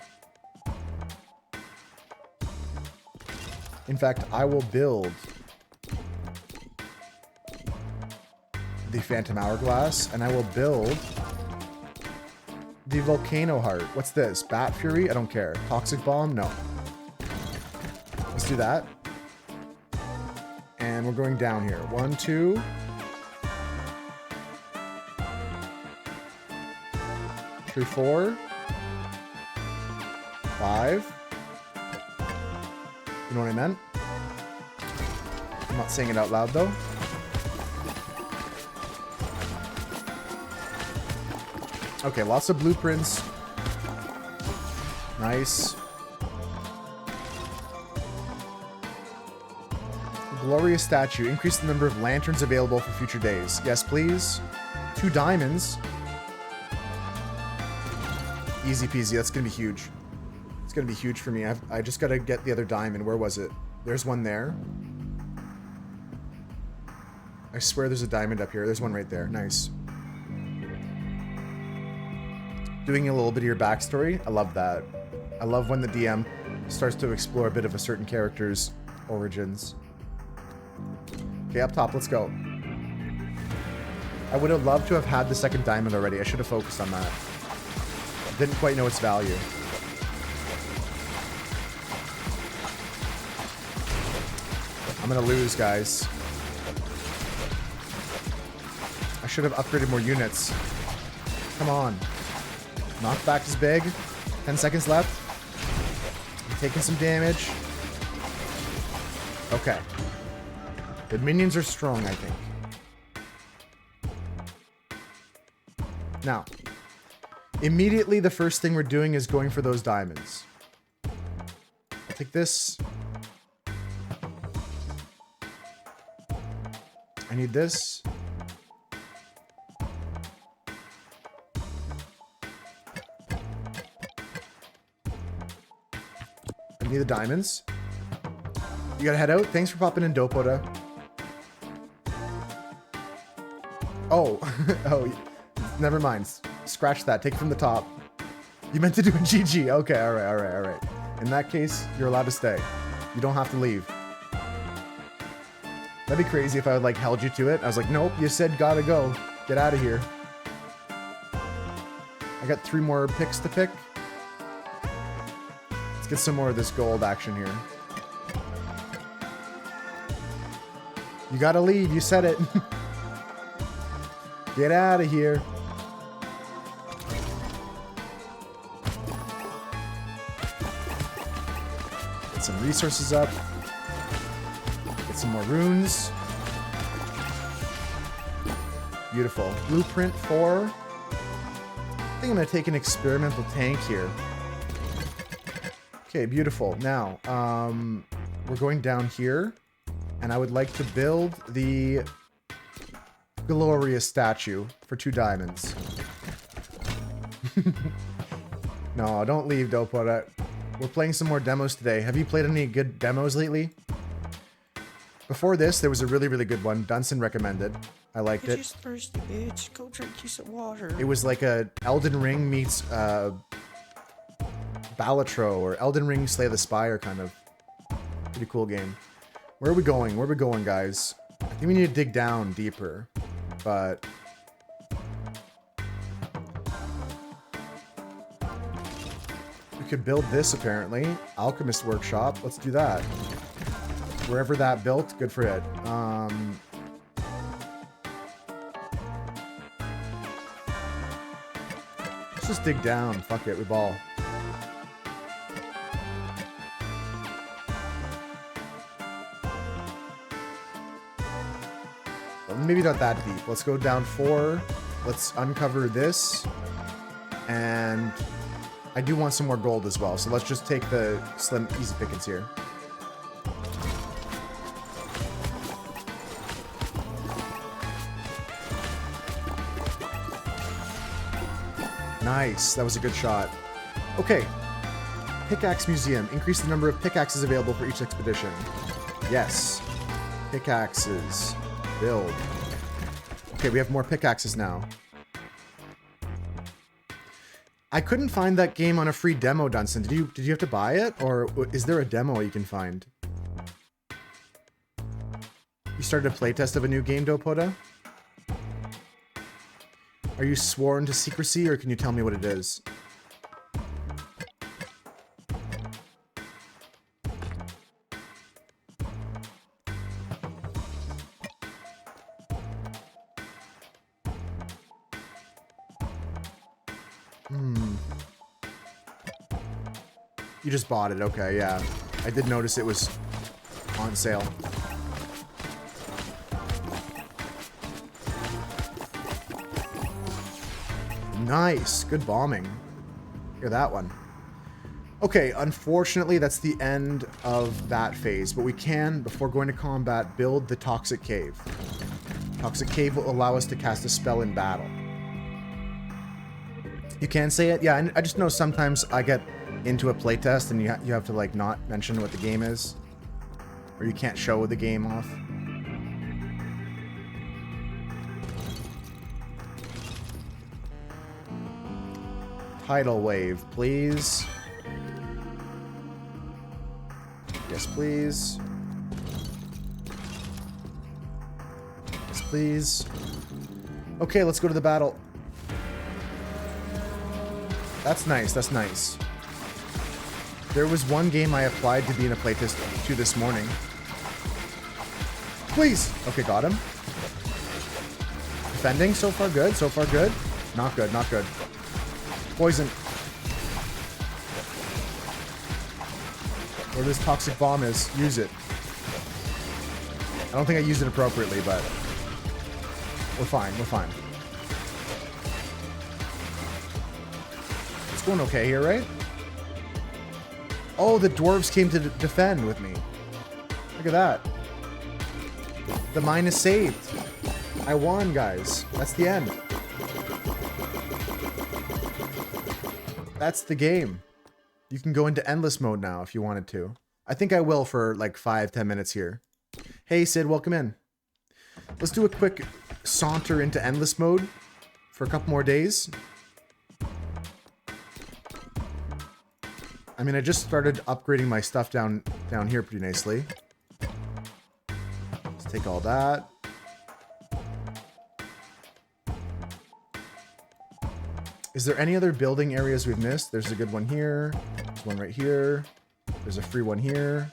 In fact, I will build the phantom hourglass, and I will build the volcano heart. What's this? Bat fury? I don't care. Toxic bomb? No. Let's do that. And we're going down here. 1, 2. 3, 4. 5. You know what I meant? I'm not saying it out loud though. Okay, lots of blueprints. Nice. Glorious statue. Increase the number of lanterns available for future days. Yes, please. 2 diamonds. Easy peasy. That's going to be huge. It's going to be huge for me. I just got to get the other diamond. Where was it? There's one there. I swear there's a diamond up here. There's one right there. Nice. Doing a little bit of your backstory. I love that. I love when the DM starts to explore a bit of a certain character's origins. Okay, up top, let's go. I would have loved to have had the second diamond already. I should have focused on that. Didn't quite know its value. I'm gonna lose, guys. I should have upgraded more units. Come on. Knockback is big. 10 seconds left. I'm taking some damage. Okay. The minions are strong, I think. Now, immediately the first thing we're doing is going for those diamonds. I'll take this. I need this. I need the diamonds. You gotta head out. Thanks for popping in, Dopoda. Oh, oh, never mind. Scratch that. Take it from the top. You meant to do a GG. Okay, all right, all right, all right. In that case, you're allowed to stay. You don't have to leave. That'd be crazy if I would like held you to it. I was like, nope, you said gotta go. Get out of here. I got 3 more picks to pick. Let's get some more of this gold action here. You gotta leave, you said it. Get out of here. Get some resources up. Get some more runes. Beautiful. Blueprint 4. I think I'm gonna take an experimental tank here. Okay, beautiful. Now, we're going down here, and I would like to build the glorious statue for 2 diamonds. No, don't leave, Dopo. We're playing some more demos today. Have you played any good demos lately? Before this, there was a really, really good one. Dunson recommended. I liked You're it. just thirsty, bitch. Go drink you some water. It was like a Elden Ring meets Balatro or Elden Ring Slay the Spire kind of. Pretty cool game. Where are we going? Where are we going, guys? I think we need to dig down deeper. But we could build this, apparently. Alchemist Workshop. Let's do that. Wherever that built, good for it. Let's just dig down. Fuck it, we ball. Well, maybe not that deep. Let's go down 4. Let's uncover this. And I do want some more gold as well. So let's just take the slim, easy pickings here. Nice. That was a good shot. Okay. Pickaxe Museum. Increase the number of pickaxes available for each expedition. Yes. Pickaxes. Build. Okay, we have more pickaxes now. I couldn't find that game on a free demo, Dunson. Did you have to buy it? Or is there a demo you can find? You started a playtest of a new game, Dopoda? Are you sworn to secrecy, or can you tell me what it is? You just bought it, okay, yeah. I did notice it was on sale. Nice, good bombing. Hear that one. Okay, unfortunately, that's the end of that phase, but we can, before going to combat, build the Toxic Cave. Toxic Cave will allow us to cast a spell in battle. You can say it? Yeah, I just know sometimes I get into a playtest and you have to, like, not mention what the game is. Or you can't show the game off. Tidal wave, please. Yes, please. Yes, please. Okay, let's go to the battle. That's nice, that's nice. There was one game I applied to be in a playtest to this morning. Please. Okay, got him. Defending. So far good. So far good. Not good. Not good. Poison. Where this toxic bomb is. Use it. I don't think I used it appropriately, but we're fine. We're fine. It's going okay here, right? Oh, the dwarves came to defend with me. Look at that. The mine is saved. I won, guys. That's the end. That's the game. You can go into endless mode now if you wanted to. I think I will for like 5-10 minutes here. Hey, Sid, welcome in. Let's do a quick saunter into endless mode for a couple more days. I mean, I just started upgrading my stuff down here pretty nicely. Let's take all that. Is there any other building areas we've missed? There's a good one here. There's one right here. There's a free one here.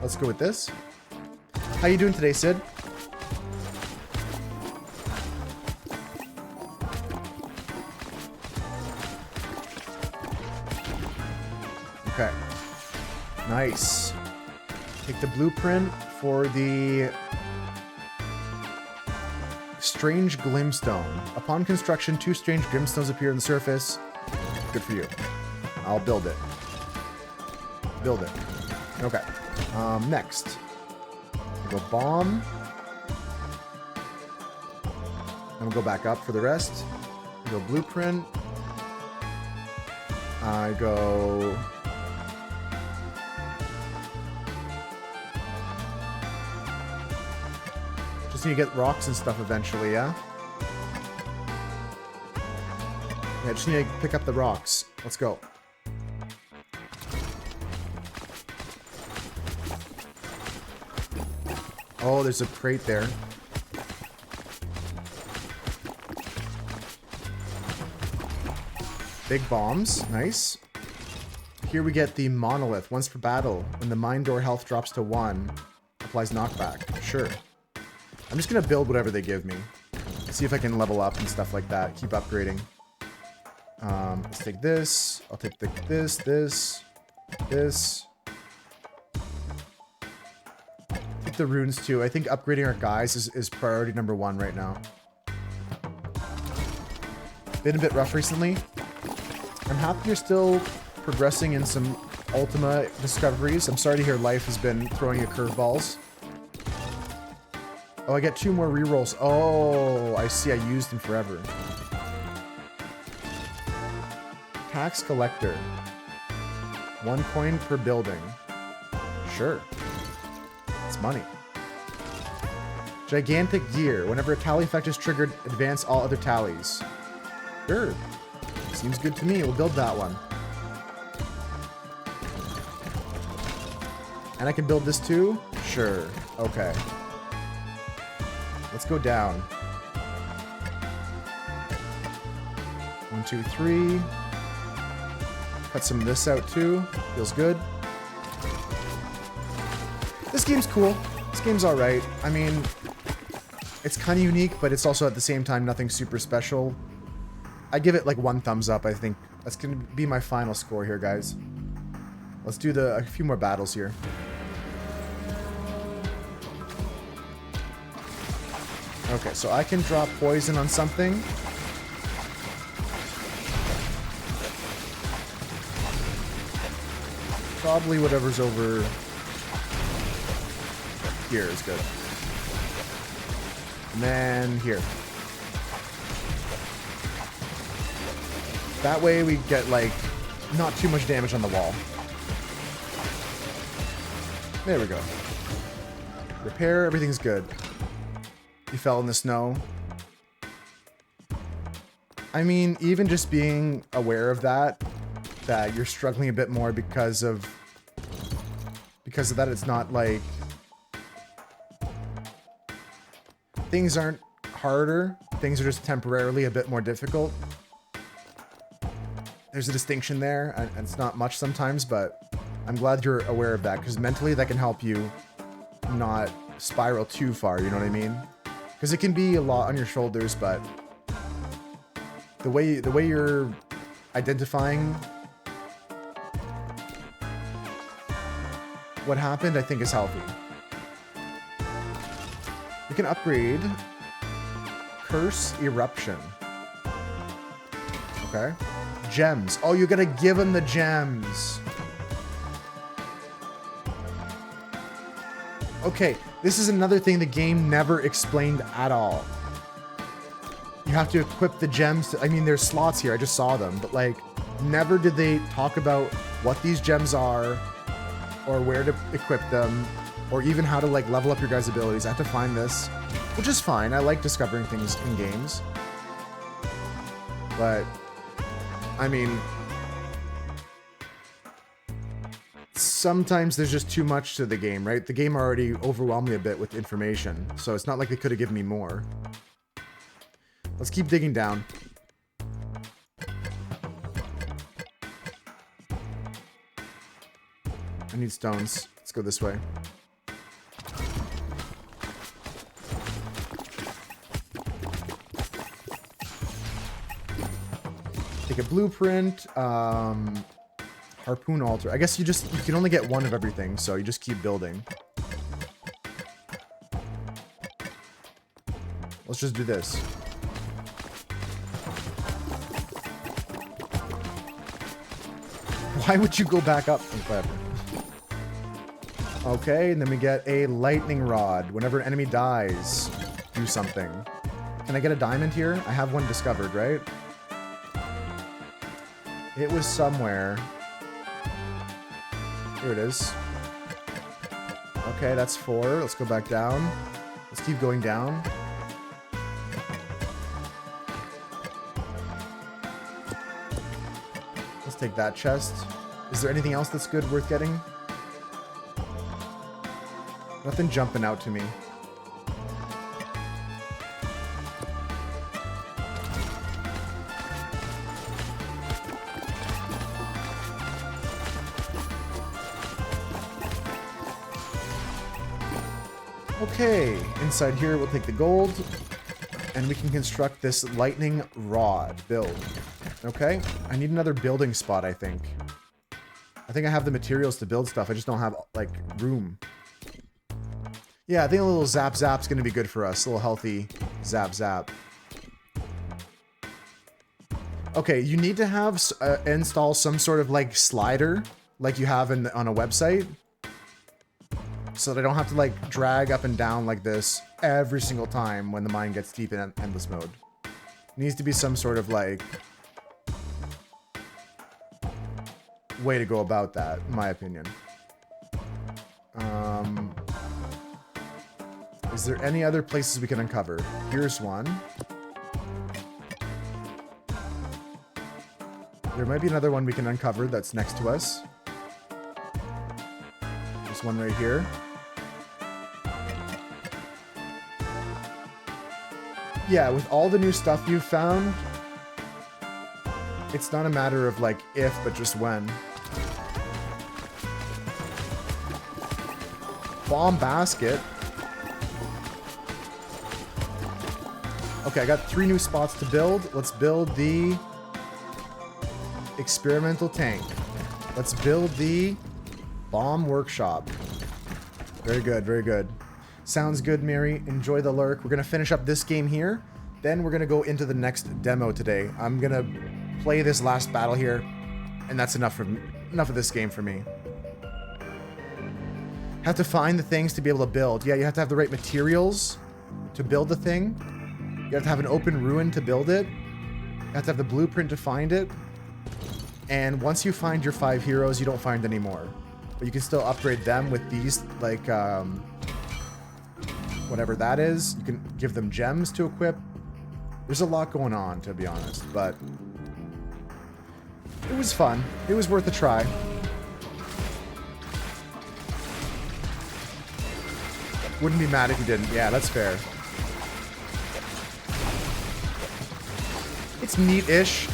Let's go with this. How you doing today, Sid? Okay. Nice. Take the blueprint for the strange glimstone. Upon construction, 2 strange glimstones appear on the surface. Good for you. I'll build it. Build it. Okay. Next. Go bomb. And we'll go back up for the rest. Go blueprint. I go... Just need to get rocks and stuff eventually, yeah? Yeah, just need to pick up the rocks. Let's go. Oh, there's a crate there. Big bombs. Nice. Here we get the monolith. Once per battle, when the mine door health drops to 1, applies knockback. Sure. I'm just going to build whatever they give me. See if I can level up and stuff like that. Keep upgrading. Let's take this. I'll take this. Take the runes too. I think upgrading our guys is priority number 1 right now. Been a bit rough recently. I'm happy you're still progressing in some Ultima discoveries. I'm sorry to hear life has been throwing you curveballs. Oh, I get 2 more rerolls. Oh, I see. I used them forever. Tax collector. 1 coin per building. Sure. It's money. Gigantic gear. Whenever a tally effect is triggered, advance all other tallies. Sure. Seems good to me. We'll build that one. And I can build this too? Sure. Okay. Let's go down. 1, 2, 3. Cut some of this out too. Feels good. This game's cool. This game's alright. I mean, it's kind of unique, but it's also at the same time nothing super special. I give it like 1 thumbs up, I think. That's going to be my final score here, guys. Let's do a few more battles here. Okay, so I can drop poison on something. Probably whatever's over here is good. And then here. That way we get, like, not too much damage on the wall. There we go. Repair, everything's good. You fell in the snow. I mean, even just being aware of that you're struggling a bit more because of that, it's not like... Things aren't harder. Things are just temporarily a bit more difficult. There's a distinction there, and it's not much sometimes, but I'm glad you're aware of that, because mentally that can help you not spiral too far, you know what I mean? Because it can be a lot on your shoulders, but the way you're identifying what happened, I think is healthy. We can upgrade Curse Eruption. Okay. Gems. Oh, you gotta give him the gems. Okay, this is another thing the game never explained at all. You have to equip the gems. I mean, there's slots here. I just saw them. But, like, never did they talk about what these gems are or where to equip them or even how to, like, level up your guys' abilities. I have to find this, which is fine. I like discovering things in games. But, I mean, sometimes there's just too much to the game, right? The game already overwhelmed me a bit with information, so it's not like they could have given me more. Let's keep digging down. I need stones. Let's go this way. Take a blueprint. Harpoon altar. I guess you can only get one of everything, so you just keep building. Let's just do this. Why would you go back up? Whatever. Okay, and then we get a lightning rod. Whenever an enemy dies, do something. Can I get a diamond here? I have one discovered, right? It was somewhere. Here it is. Okay, that's 4. Let's go back down. Let's keep going down. Let's take that chest. Is there anything else that's good worth getting? Nothing jumping out to me. Okay, inside here we'll take the gold, and we can construct this lightning rod build. Okay, I need another building spot, I think. I think I have the materials to build stuff, I just don't have, like, room. Yeah, I think a little zap zap's gonna be good for us, a little healthy zap zap. Okay, you need to have install some sort of, like, slider, like you have on a website. So that I don't have to, like, drag up and down like this every single time when the mine gets deep in endless mode. It needs to be some sort of, like, way to go about that, in my opinion. Is there any other places we can uncover? Here's one. There might be another one we can uncover that's next to us. There's one right here. Yeah, with all the new stuff you've found, it's not a matter of, like, if, but just when. Bomb basket. Okay, I got 3 new spots to build. Let's build the experimental tank. Let's build the bomb workshop. Very good, very good. Sounds good, Mary. Enjoy the lurk. We're going to finish up this game here. Then we're going to go into the next demo today. I'm going to play this last battle here. And that's enough of this game for me. Have to find the things to be able to build. Yeah, you have to have the right materials to build the thing. You have to have an open ruin to build it. You have to have the blueprint to find it. And once you find your 5 heroes, you don't find any more. But you can still upgrade them with these, like, whatever that is. You can give them gems to equip. There's a lot going on, to be honest, but it was fun. It was worth a try. Wouldn't be mad if you didn't. Yeah, that's fair. It's neat-ish.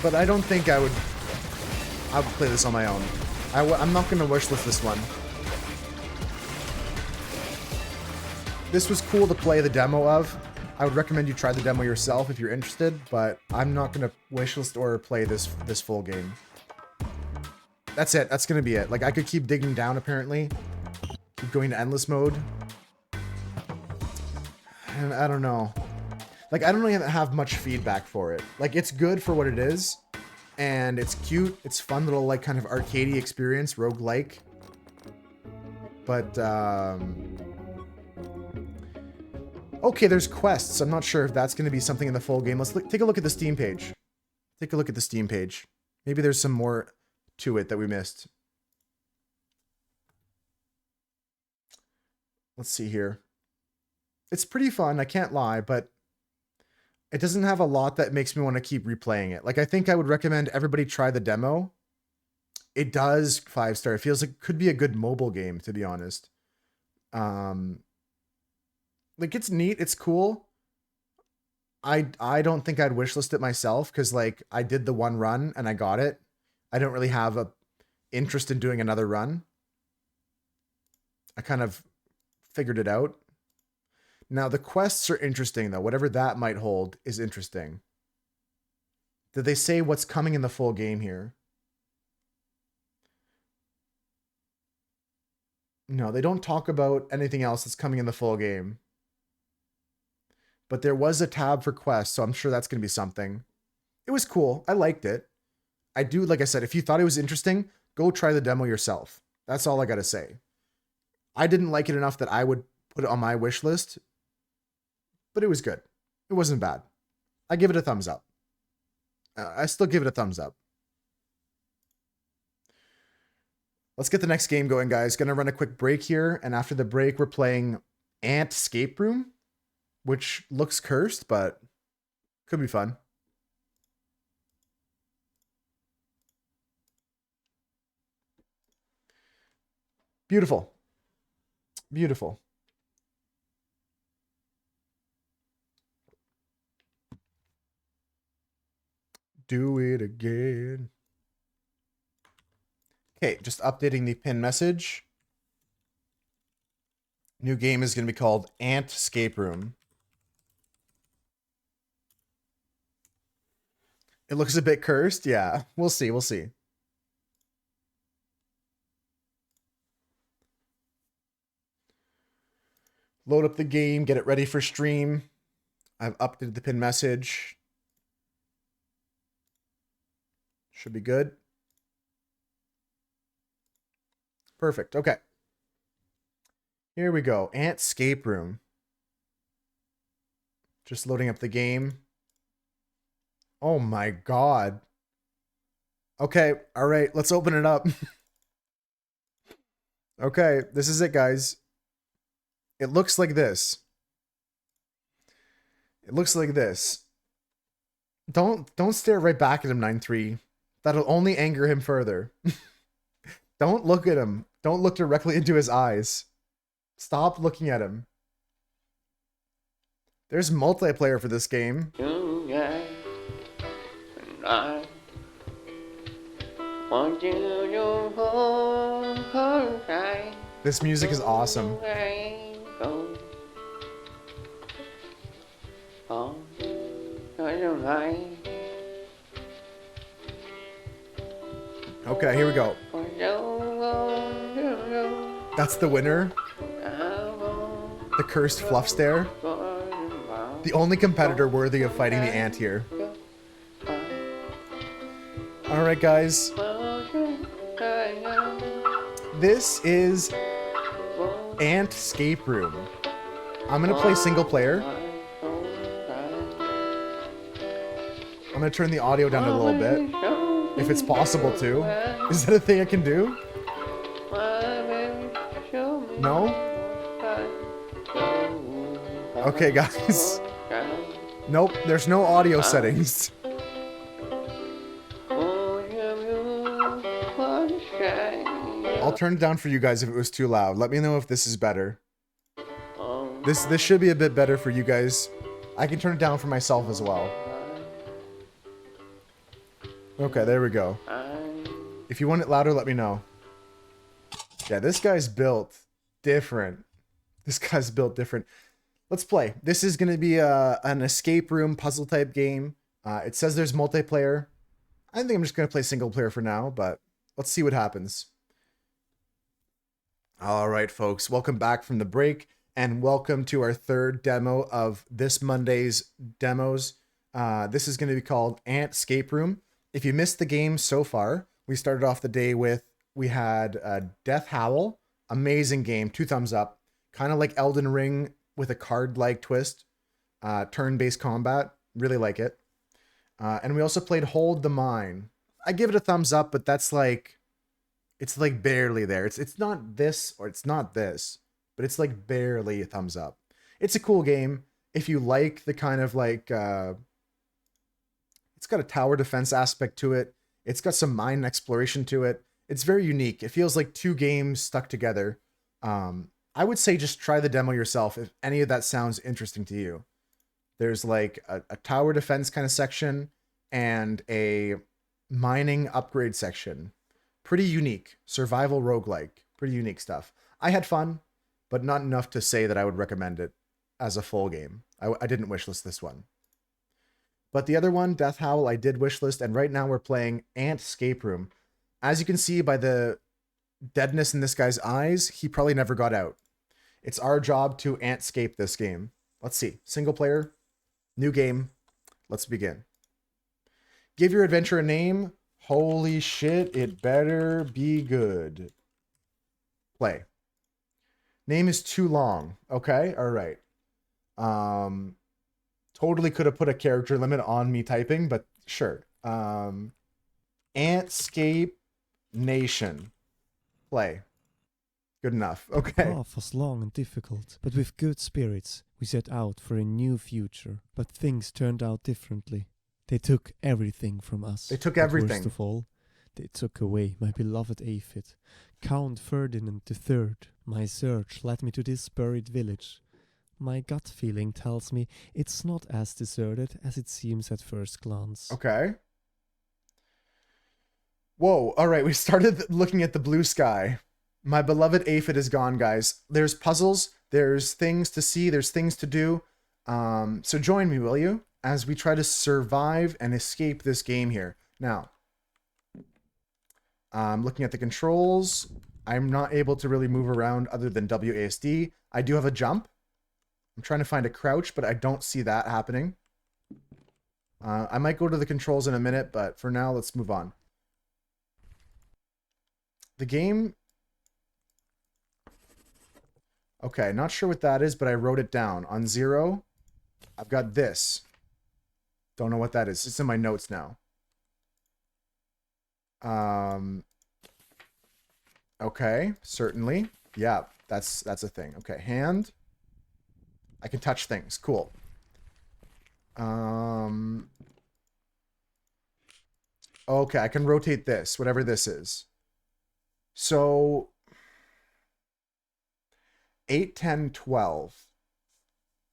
but I don't think I would play this on my own. I'm not gonna wishlist this one. This was cool to play the demo of. I would recommend you try the demo yourself if you're interested, but I'm not gonna wishlist or play this full game. That's it. That's gonna be it. Like, I could keep digging down, apparently. Keep going to endless mode. And I don't know. Like, I don't really have much feedback for it. Like, it's good for what it is. And it's cute. It's fun little, like, kind of arcadey experience, roguelike. But, okay, there's quests. I'm not sure if that's going to be something in the full game. Let's take a look at the Steam page. Take a look at the Steam page. Maybe there's some more to it that we missed. Let's see here. It's pretty fun, I can't lie, but it doesn't have a lot that makes me want to keep replaying it. Like, I think I would recommend everybody try the demo. It does 5-star. It feels like it could be a good mobile game, to be honest. Like, it's neat, it's cool. I don't think I'd wishlist it myself, because, like, I did the one run and I got it. I don't really have a interest in doing another run. I kind of figured it out. Now, the quests are interesting, though. Whatever that might hold is interesting. Did they say what's coming in the full game here? No, they don't talk about anything else that's coming in the full game. But there was a tab for quests, so I'm sure that's going to be something. It was cool. I liked it. I do, like I said, if you thought it was interesting, go try the demo yourself. That's all I got to say. I didn't like it enough that I would put it on my wish list, but it was good. It wasn't bad. I give it a thumbs up. I still give it a thumbs up. Let's get the next game going, guys. Gonna run a quick break here, and after the break, we're playing Ant Escape Room, which looks cursed, but could be fun. Beautiful. Beautiful. Do it again. Okay, just updating the pin message. New game is going to be called Ant Escape Room. It looks a bit cursed. Yeah, we'll see. We'll see. Load up the game, get it ready for stream. I've updated the pin message. Should be good. Perfect. Okay. Here we go. Ant Escape Room. Just loading up the game. Oh my god. Okay. All right. Let's open it up. Okay. This is it, guys. It looks like this. It looks like this. Don't stare right back at him, 9-3. That'll only anger him further. Don't look at him. Don't look directly into his eyes. Stop looking at him. There's multiplayer for this game. This music is awesome. Okay, here we go. That's the winner. The cursed fluff stare. The only competitor worthy of fighting the ant here. Alright, guys. This is Ant Escape Room. I'm gonna play single player. I'm gonna turn the audio down a little bit. If it's possible to. Is that a thing I can do? No? Okay, guys. Nope, there's no audio settings. I'll turn it down for you guys if it was too loud. Let me know if this is better. This should be a bit better for you guys. I can turn it down for myself as well. Okay, there we go. If you want it louder, let me know. Yeah, this guy's built different. This guy's built different. Let's play. This is going to be an escape room puzzle type game. It says there's multiplayer. I think I'm just going to play single player for now, but let's see what happens. All right, folks, welcome back from the break, and welcome to our third demo of this Monday's demos. This is going to be called Ant Escape Room. If you missed the game so far, we started off the day with, we had Death Howl, amazing game, 2 thumbs up, kind of like Elden Ring with a card-like twist, turn-based combat, really like it. And we also played Hold the Mine. I give it a thumbs up, but that's like, it's like barely there. It's not this or it's not this, but it's like barely a thumbs up. It's a cool game if you like the kind of like, it's got a tower defense aspect to it. It's got some mine exploration to it. It's very unique. It feels like 2 games stuck together. I would say just try the demo yourself if any of that sounds interesting to you. There's like a tower defense kind of section and a mining upgrade section. Pretty unique. Survival roguelike. Pretty unique stuff. I had fun, but not enough to say that I would recommend it as a full game. I didn't wishlist this one. But the other one, Death Howl, I did wishlist, and right now we're playing Ant Escape Room. As you can see by the deadness in this guy's eyes, he probably never got out. It's our job to ant-scape this game. Let's see. Single player, new game. Let's begin. Give your adventure a name. Holy shit, it better be good. Play. Name is too long. Okay, all right. Totally could have put a character limit on me typing, but sure. Antscape Nation. Play. Good enough. Okay. The path was long and difficult, but with good spirits we set out for a new future. But things turned out differently. They took everything from us. They took But everything. worst of all, they took away my beloved aphid, Count Ferdinand III. My search led me to this buried village. My gut feeling tells me it's not as deserted as it seems at first glance. Okay. Whoa, all right, we started looking at the blue sky. My beloved aphid is gone, guys. There's puzzles, there's things to see, there's things to do. So join me, will you? As we try to survive and escape this game here. Now, looking at the controls, I'm not able to really move around other than WASD. I do have a jump. I'm trying to find a crouch, but I don't see that happening. I might go to the controls in a minute, but for now, let's move on. The game... Okay, not sure what that is, but I wrote it down. On 0, I've got this. Don't know what that is. It's in my notes now. Okay, certainly. Yeah, that's a thing. Okay, hand. I can touch things. Cool. Okay, I can rotate this, whatever this is. So 8, 10, 12.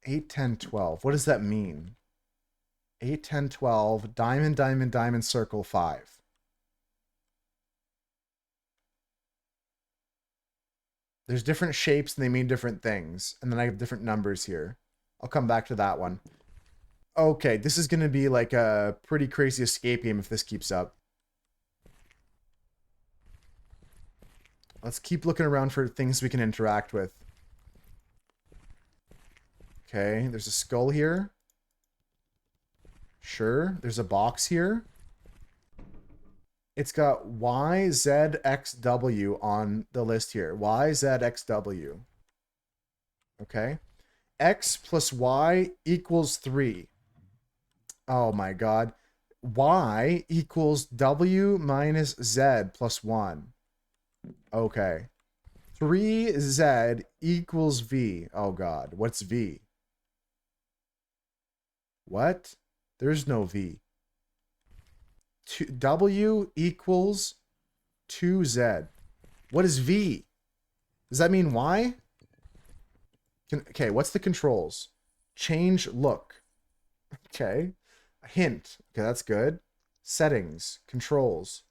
8, 10, 12. What does that mean? 8, 10, 12. Diamond, diamond, diamond, circle, 5. There's different shapes and they mean different things. And then I have different numbers here. I'll come back to that one. Okay, this is going to be like a pretty crazy escape game if this keeps up. Let's keep looking around for things we can interact with. Okay, there's a skull here. Sure, there's a box here. It's got Y, Z, X, W on the list here. Y, Z, X, W. Okay. X plus Y equals 3. Oh my god. Y equals W minus Z plus 1. Okay. 3Z equals V. Oh god. What's V? What? There's no V. W equals 2Z. What is V? Does that mean Y? Okay, what's the controls? Change look. Okay. Hint. Okay, that's good. settings, controls.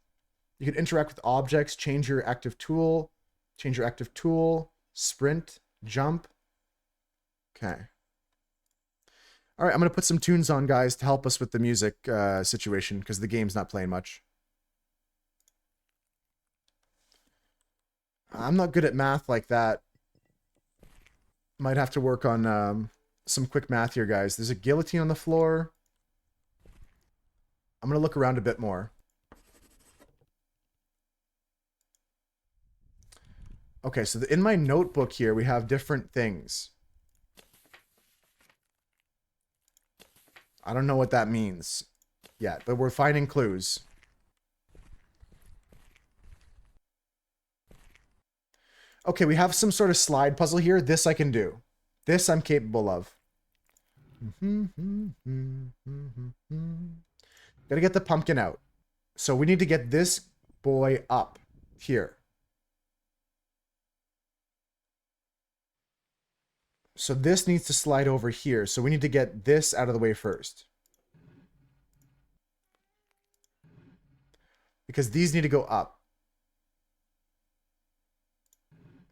You can interact with objects, change your active tool, sprint, jump. Okay. All right, I'm going to put some tunes on, guys, to help us with the music situation, because the game's not playing much. I'm not good at math like that. Might have to work on some quick math here, guys. There's a guillotine on the floor. I'm going to look around a bit more. Okay, so in my notebook here, we have different things. I don't know what that means yet, but we're finding clues. Okay, we have some sort of slide puzzle here. This I can do. This I'm capable of. Gotta get the pumpkin out. So we need to get this boy up here. So this needs to slide over here. So we need to get this out of the way first. Because these need to go up.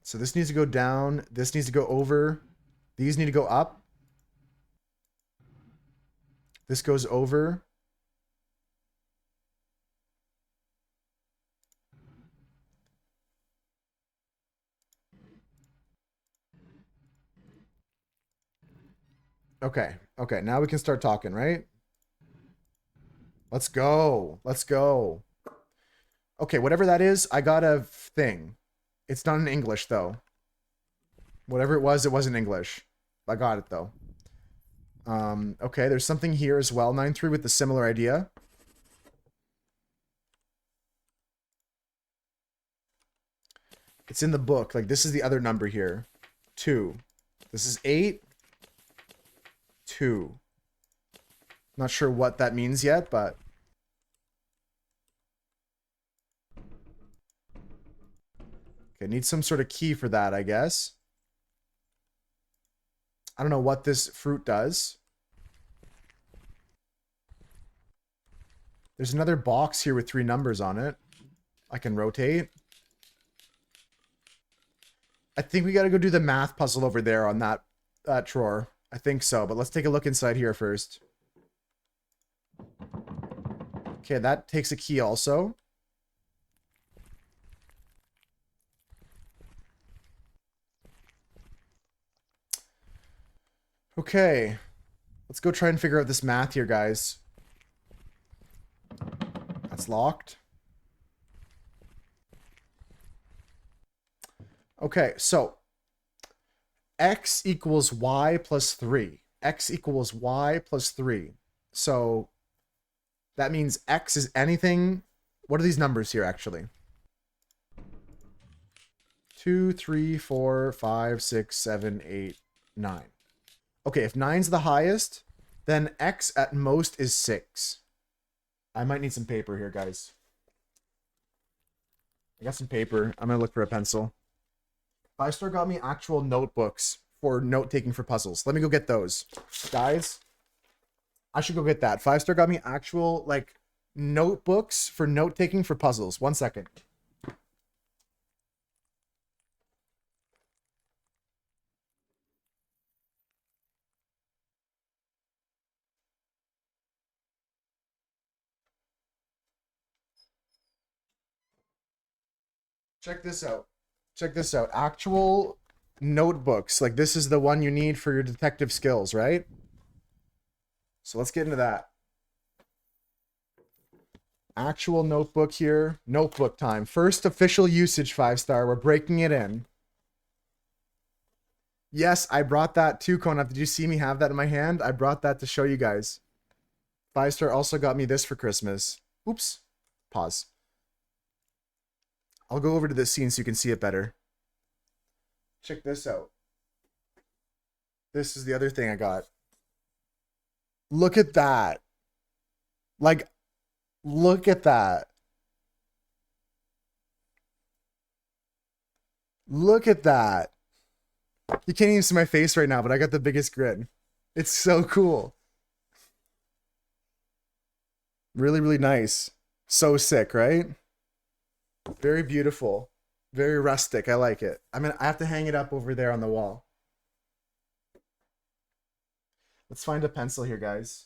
So this needs to go down. This needs to go over. These need to go up. This goes over. Okay. Okay, now we can start talking, right? Let's go. Let's go. Okay, whatever that is, I got a thing. It's not in English, though. Whatever it wasn't English. I got it, though. Okay, there's something here as well, 9-3, with the similar idea. It's in the book. Like, this is the other number here. 2. This is 8. 2. Not sure what that means yet, but... Okay, need some sort of key for that, I guess. I don't know what this fruit does. There's another box here with 3 numbers on it. I can rotate. I think we gotta go do the math puzzle over there on that drawer. I think so, but let's take a look inside here first. Okay, that takes a key also. Okay, let's go try and figure out this math here, guys. That's locked. Okay, so x equals y plus 3. X equals y plus 3. So that means x is anything. What are these numbers here, actually? 2, 3, 4, 5, 6, 7, 8, 9. Okay, if 9's the highest, then x at most is 6. I might need some paper here, guys. I got some paper. I'm going to look for a pencil. 5-star got me actual notebooks for note-taking for puzzles. Let me go get those. Guys, I should go get that. 5-star got me actual, like, notebooks for note-taking for puzzles. 1 second. Check this out. Check this out. Actual notebooks. Like, this is the one you need for your detective skills, right? So let's get into that. Actual notebook here. Notebook time. First official usage, 5-star. We're breaking it in. Yes, I brought that too, Konaf. Did you see me have that in my hand? I brought that to show you guys. 5-star also got me this for Christmas. Oops. Pause. I'll go over to this scene so you can see it better. Check this out. This is the other thing I got. Look at that. Like, look at that. Look at that. You can't even see my face right now, but I got the biggest grin. It's so cool. Really, really nice. So sick, right? Very beautiful. Very rustic. I like it. I mean, I have to hang it up over there on the wall. Let's find a pencil here, guys.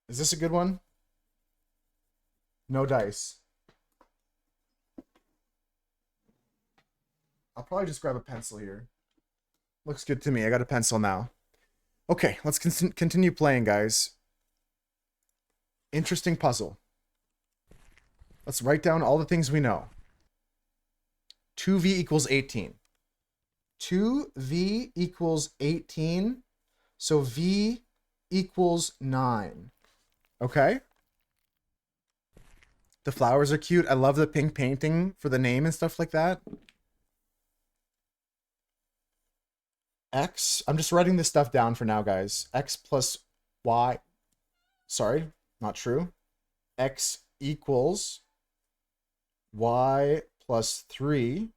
Is this a good one? No dice. I'll probably just grab a pencil here. Looks good to me. I got a pencil now. Okay, let's continue playing, guys. Interesting puzzle. Let's write down all the things we know. 2v equals 18. 2v equals 18. So v equals 9. Okay? The flowers are cute. I love the pink painting for the name and stuff like that. X, I'm just writing this stuff down for now, guys. X plus Y, sorry, not true. X equals Y plus 3.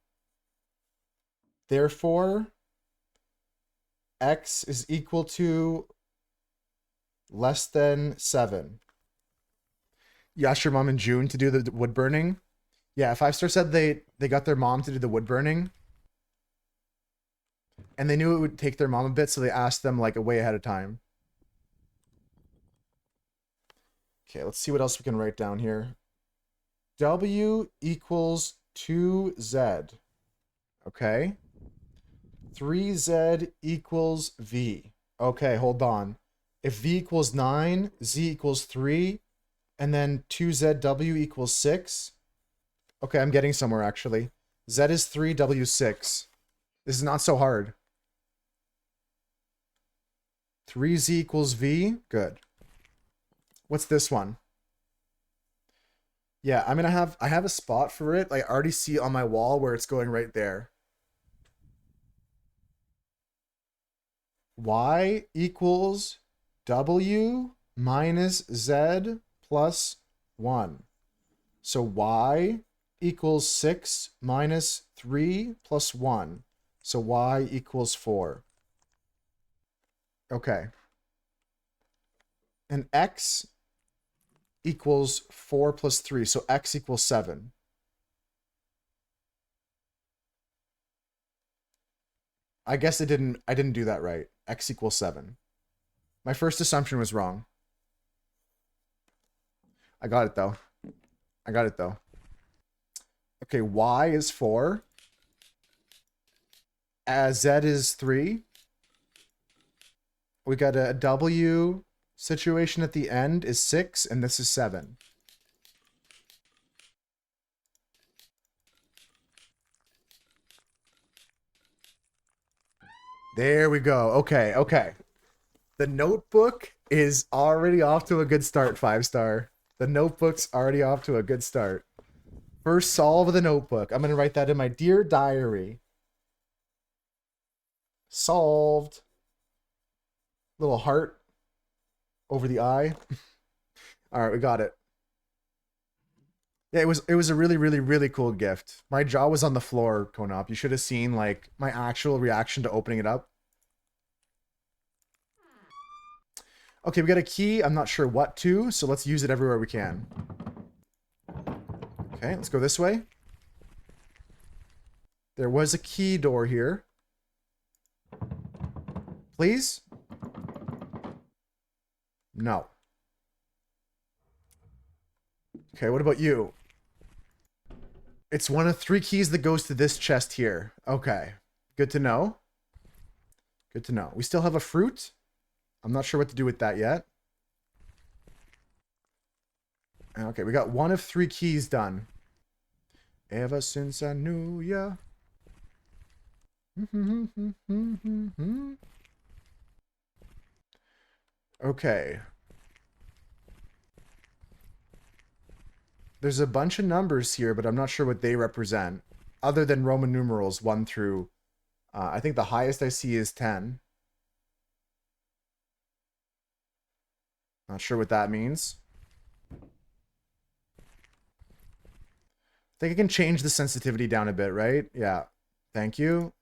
Therefore, X is equal to less than 7. You asked your mom in June to do the wood burning? Yeah, 5-star said they got their mom to do the wood burning. And they knew it would take their mom a bit, so they asked them like a way ahead of time. Okay, let's see what else we can write down here. W equals 2Z. Okay. 3Z equals V. Okay, hold on. If V equals 9, Z equals 3, and then 2ZW equals 6. Okay, I'm getting somewhere actually. Z is 3, W 6. This is not so hard. 3Z equals V. Good. What's this one? Yeah, I have a spot for it. I already see on my wall where it's going right there. Y equals W minus Z plus 1. So Y equals 6 minus 3 plus 1. So Y equals 4. Okay. And X equals 4 plus 3. So X equals 7. I guess I didn't do that right. X equals 7. My first assumption was wrong. I got it though. I got it though. Okay, Y is 4. Z is 3. We got a W situation at the end is 6, and this is 7. There we go. Okay, okay. The notebook is already off to a good start, 5-star. The notebook's already off to a good start. First solve of the notebook. I'm going to write that in my dear diary. Solved. Little heart over the eye. All right, we got it. Yeah, it was a really, really, really cool gift. My jaw was on the floor, Konop. You should have seen like my actual reaction to opening it up. Okay, we got a key. I'm not sure what to, so let's use it everywhere we can. Okay, let's go this way. There was a key door here. Please? No. Okay, what about you? It's one of 3 keys that goes to this chest here. Okay. Good to know. Good to know. We still have a fruit. I'm not sure what to do with that yet. Okay, we got 1 of 3 keys done. Ever since I knew ya. Okay. There's a bunch of numbers here, but I'm not sure what they represent. Other than Roman numerals 1 through... I think the highest I see is 10. Not sure what that means. I think I can change the sensitivity down a bit, right? Yeah. Thank you.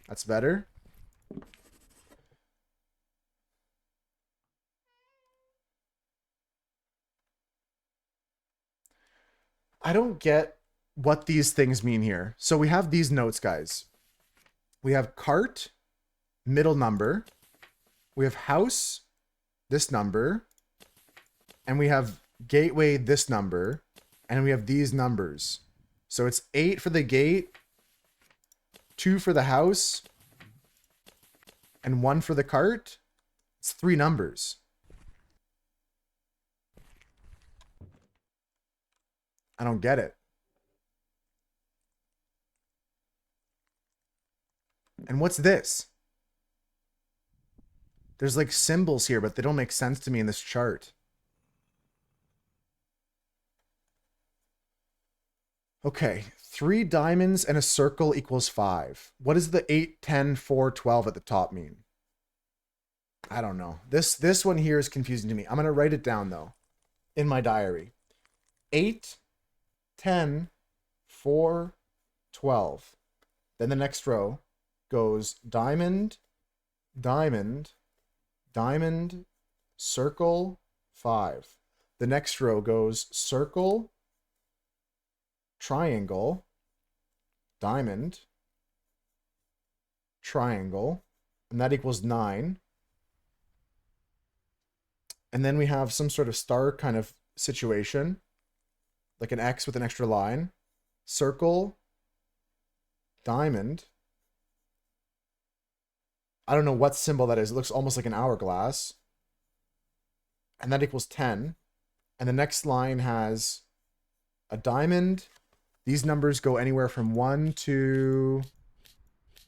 That's better. I don't get what these things mean here. So we have these notes, guys. We have cart, middle number. We have house, this number. And we have gateway, this number. And we have these numbers. So it's 8 for the gate, 2 for the house, and 1 for the cart. It's 3 numbers. I don't get it. And what's this? There's like symbols here, but they don't make sense to me in this chart. Okay, 3 diamonds and a circle equals 5. What does the 8, 10, 4, 12 at the top mean? I don't know. This one here is confusing to me. I'm going to write it down, though, in my diary. 8, 10, 4, 12. Then the next row goes diamond, diamond, diamond, circle, 5. The next row goes circle, triangle, diamond, triangle, and that equals 9. And then we have some sort of star kind of situation, like an X with an extra line, circle, diamond. I don't know what symbol that is. It looks almost like an hourglass. And that equals 10. And the next line has a diamond. These numbers go anywhere from 1 to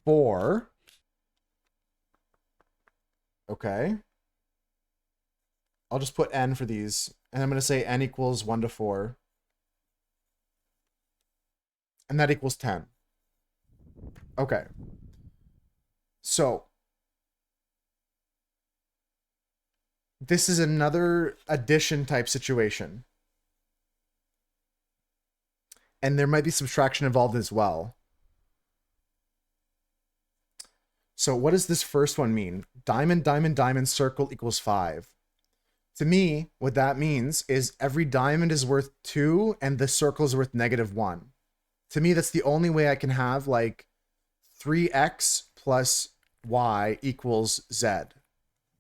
4. Okay. I'll just put n for these. And I'm going to say n equals 1 to 4. And that equals 10. Okay. So this is another addition type situation. And there might be subtraction involved as well. So what does this first one mean? Diamond, diamond, diamond, circle equals 5. To me, what that means is every diamond is worth 2 and the circle is worth -1. To me, that's the only way I can have like 3x plus y equals z.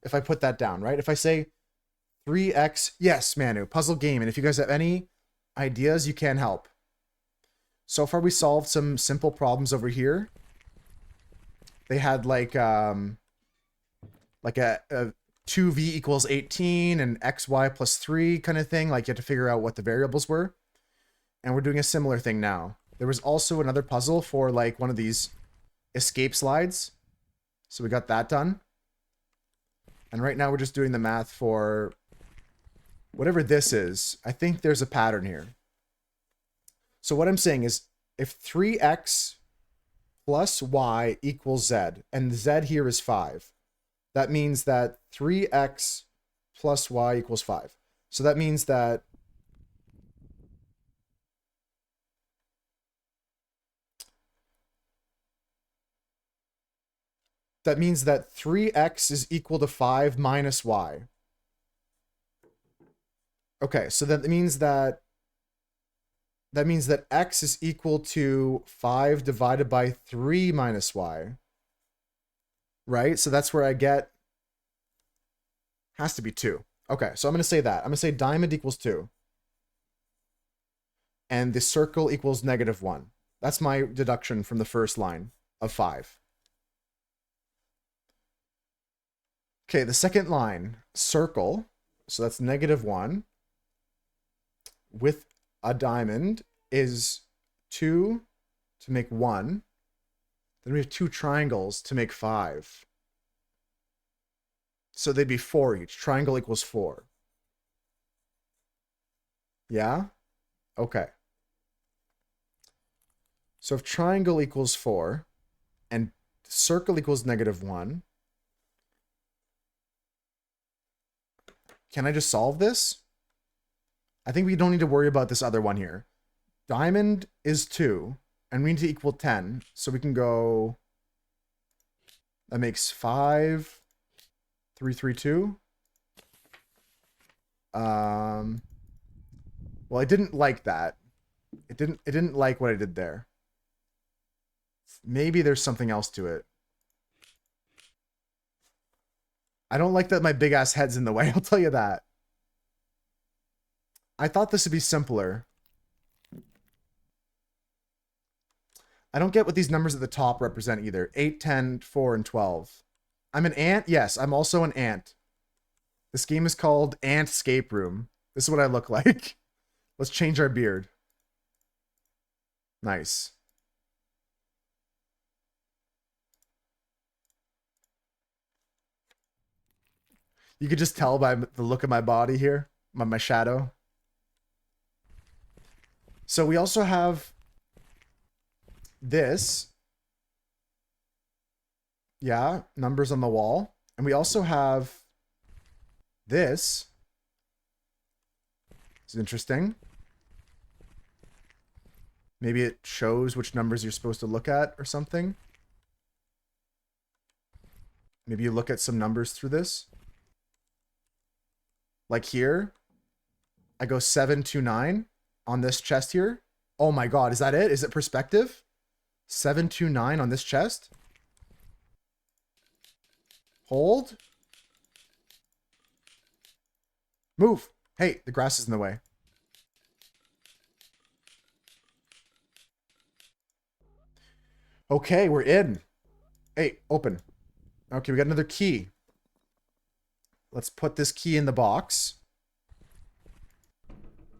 If I put that down, right? If I say 3x, yes, Manu, puzzle game. And if you guys have any ideas, you can help. So far, we solved some simple problems over here. They had like a 2v equals 18 and xy plus 3 kind of thing. Like you had to figure out what the variables were. And we're doing a similar thing now. There was also another puzzle for like one of these escape slides. So we got that done. And right now we're just doing the math for whatever this is. I think there's a pattern here. So what I'm saying is if 3x plus y equals z, and z here is 5, that means that 3x plus y equals 5. So that means that that means that 3x is equal to 5 minus y. Okay, so that means that x is equal to 5 divided by 3 minus y. Right? So that's where I get, has to be 2. Okay, so I'm going to say that. I'm going to say diamond equals 2. And the circle equals -1. That's my deduction from the first line of 5. Okay, the second line, circle. So that's -1 with a diamond is 2 to make 1. Then we have 2 triangles to make 5. So they'd be 4 each. Triangle equals 4. Yeah? Okay. So if triangle equals 4 and circle equals -1, can I just solve this? I think we don't need to worry about this other one here. Diamond is 2, and we need to equal 10. So we can go, that makes 5, 3, 3, 2. Well, I didn't like that. It didn't like what I did there. Maybe there's something else to it. I don't like that my big ass head's in the way, I'll tell you that. I thought this would be simpler. I don't get what these numbers at the top represent either. 8, 10, 4, and 12. I'm an ant? Yes, I'm also an ant. This game is called Ant Escape Room. This is what I look like. Let's change our beard. Nice. You could just tell by the look of my body here, my shadow. So we also have this. Yeah, numbers on the wall. And we also have this. It's interesting. Maybe it shows which numbers you're supposed to look at or something. Maybe you look at some numbers through this. Like here, I go 7, 2, 9 on this chest here. Oh my god, is that it? Is it perspective? 7, 2, 9 on this chest? Hold. Move. Hey, the grass is in the way. Okay, we're in. Hey, open. Okay, we got another key. Let's put this key in the box.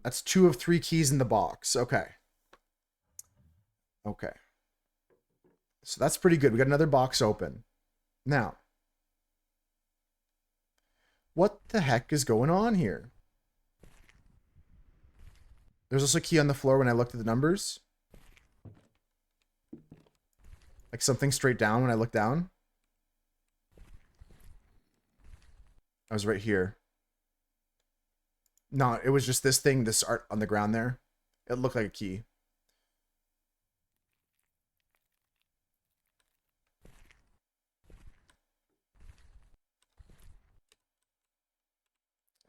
That's 2 of 3 keys in the box. Okay. Okay. So that's pretty good. We got another box open. Now, what the heck is going on here? There's also a key on the floor when I looked at the numbers. Like something straight down when I look down. I was right here. No, it was just this thing, this art on the ground there. It looked like a key.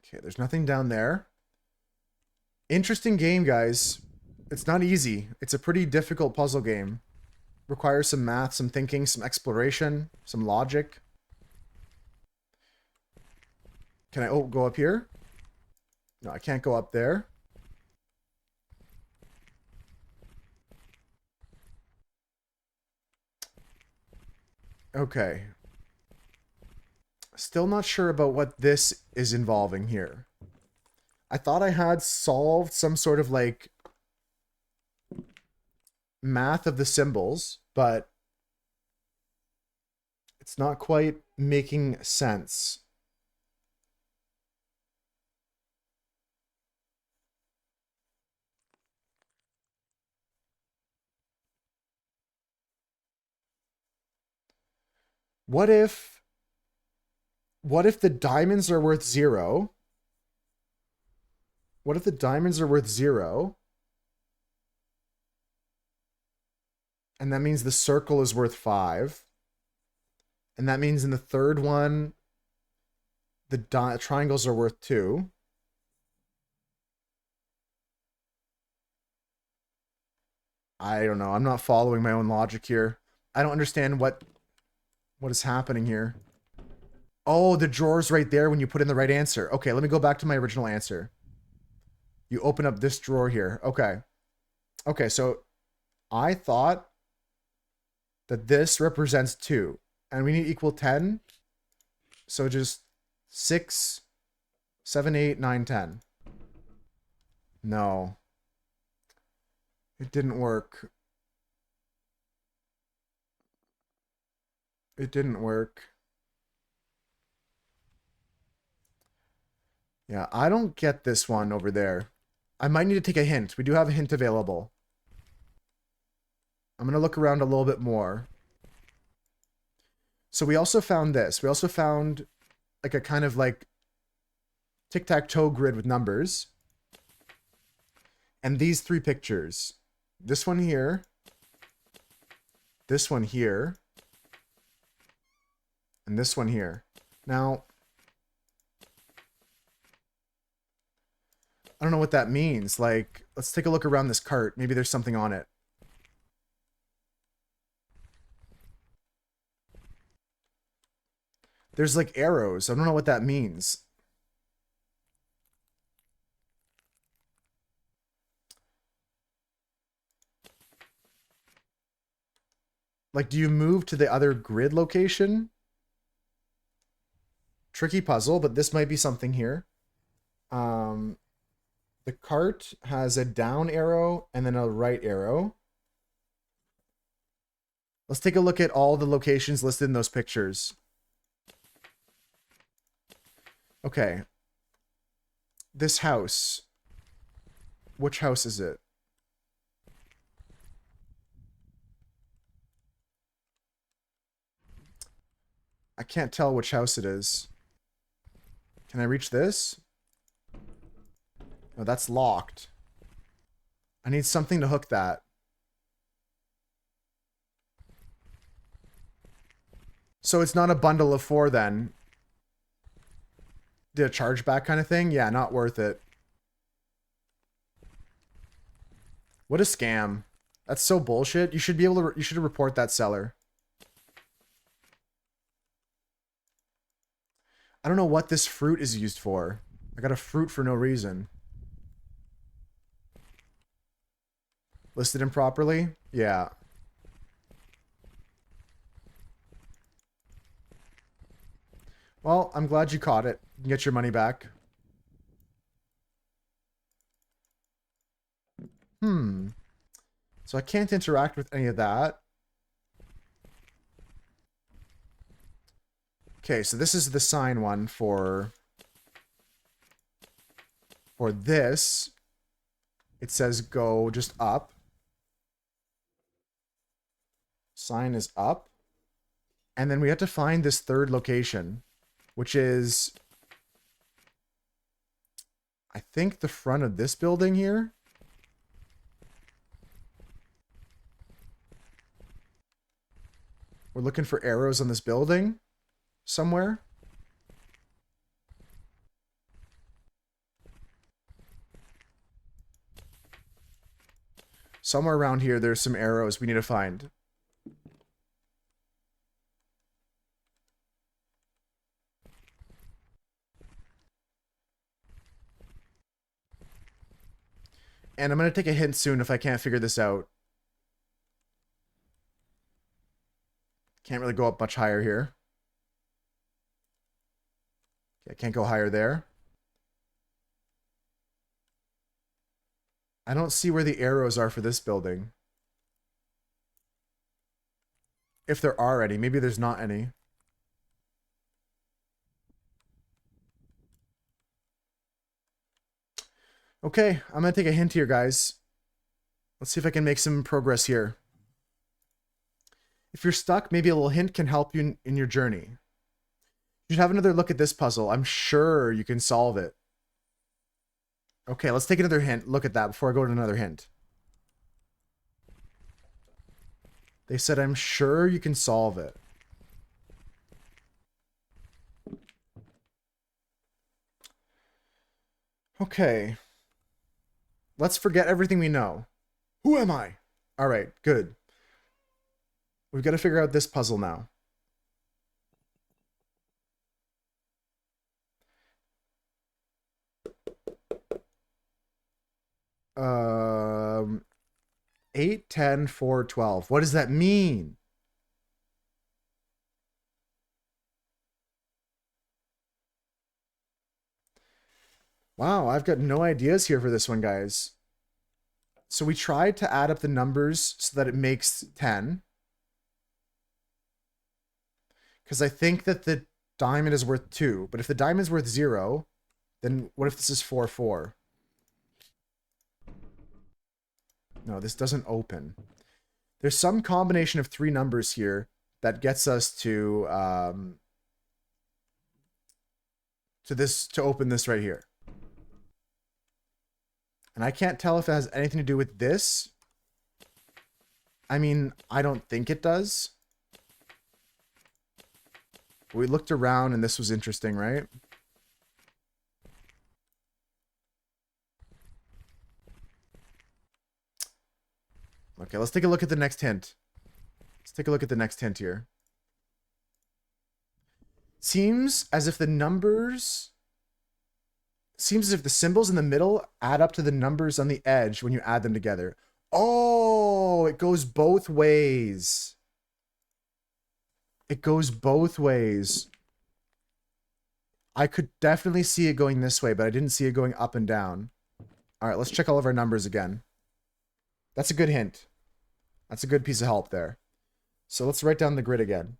Okay, there's nothing down there. Interesting game, guys. It's not easy. It's a pretty difficult puzzle game. Requires some math, some thinking, some exploration, some logic. Can I go up here? No, I can't go up there. Okay. Still not sure about what this is involving here. I thought I had solved some sort of like math of the symbols, but it's not quite making sense. What if the diamonds are worth 0? What if the diamonds are worth 0? And that means the circle is worth 5. And that means in the third one, the triangles are worth 2. I don't know. I'm not following my own logic here. I don't understand what is happening here. Oh, the drawer's right there when you put in the right answer. Okay, let me go back to my original answer. You open up this drawer here. Okay. Okay, so I thought that this represents 2. And we need equal 10. So just 6, 7, 8, 9, 10. No. It didn't work. It didn't work. Yeah, I don't get this one over there. I might need to take a hint. We do have a hint available. I'm going to look around a little bit more. So we also found this. We also found like a kind of like tic-tac-toe grid with numbers. And these 3 pictures. This one here. This one here. And this one here. Now, I don't know what that means. Like, let's take a look around this cart. Maybe there's something on it. There's like arrows. I don't know what that means. Like, do you move to the other grid location? Tricky puzzle, but this might be something here. The cart has a down arrow and then a right arrow. Let's take a look at all the locations listed in those pictures. Okay. This house. Which house is it? I can't tell which house it is. Can I reach this? No, that's locked. I need something to hook that. So it's not a bundle of 4 then. Did a chargeback kind of thing? Yeah, not worth it. What a scam. That's so bullshit. You should be able to, you should report that seller. I don't know what this fruit is used for. I got a fruit for no reason. Listed improperly? Yeah. Well, I'm glad you caught it. You can get your money back. So I can't interact with any of that. Okay, so this is the sign one for this. It says go just up. Sign is up. And then we have to find this third location, which is, I think, the front of this building here. We're looking for arrows on this building somewhere. Somewhere around here, there's some arrows we need to find. And I'm going to take a hint soon if I can't figure this out. Can't really go up much higher here. Okay, I can't go higher there. I don't see where the arrows are for this building. If there are any. Maybe there's not any. Okay, I'm going to take a hint here, guys. Let's see if I can make some progress here. If you're stuck, maybe a little hint can help you in your journey. You should have another look at this puzzle. I'm sure you can solve it. Okay, let's take another hint. Look at that before I go to another hint. They said, I'm sure you can solve it. Okay. Let's forget everything we know. Who am I? All right, good. We've got to figure out this puzzle now. Um, 8, 10, 4, 12. What does that mean? Wow, I've got no ideas here for this one, guys. So we tried to add up the numbers so that it makes 10. Because I think that the diamond is worth 2. But if the diamond's worth 0, then what if this is 4, 4? No, this doesn't open. There's some combination of 3 numbers here that gets us to open this right here. And I can't tell if it has anything to do with this. I mean, I don't think it does. We looked around and this was interesting, right? Okay, let's take a look at the next hint. Let's take a look at the next hint here. Seems as if the numbers... Seems as if the symbols in the middle add up to the numbers on the edge when you add them together. Oh, it goes both ways. It goes both ways. I could definitely see it going this way, but I didn't see it going up and down. All right, let's check all of our numbers again. That's a good hint. That's a good piece of help there. So let's write down the grid again.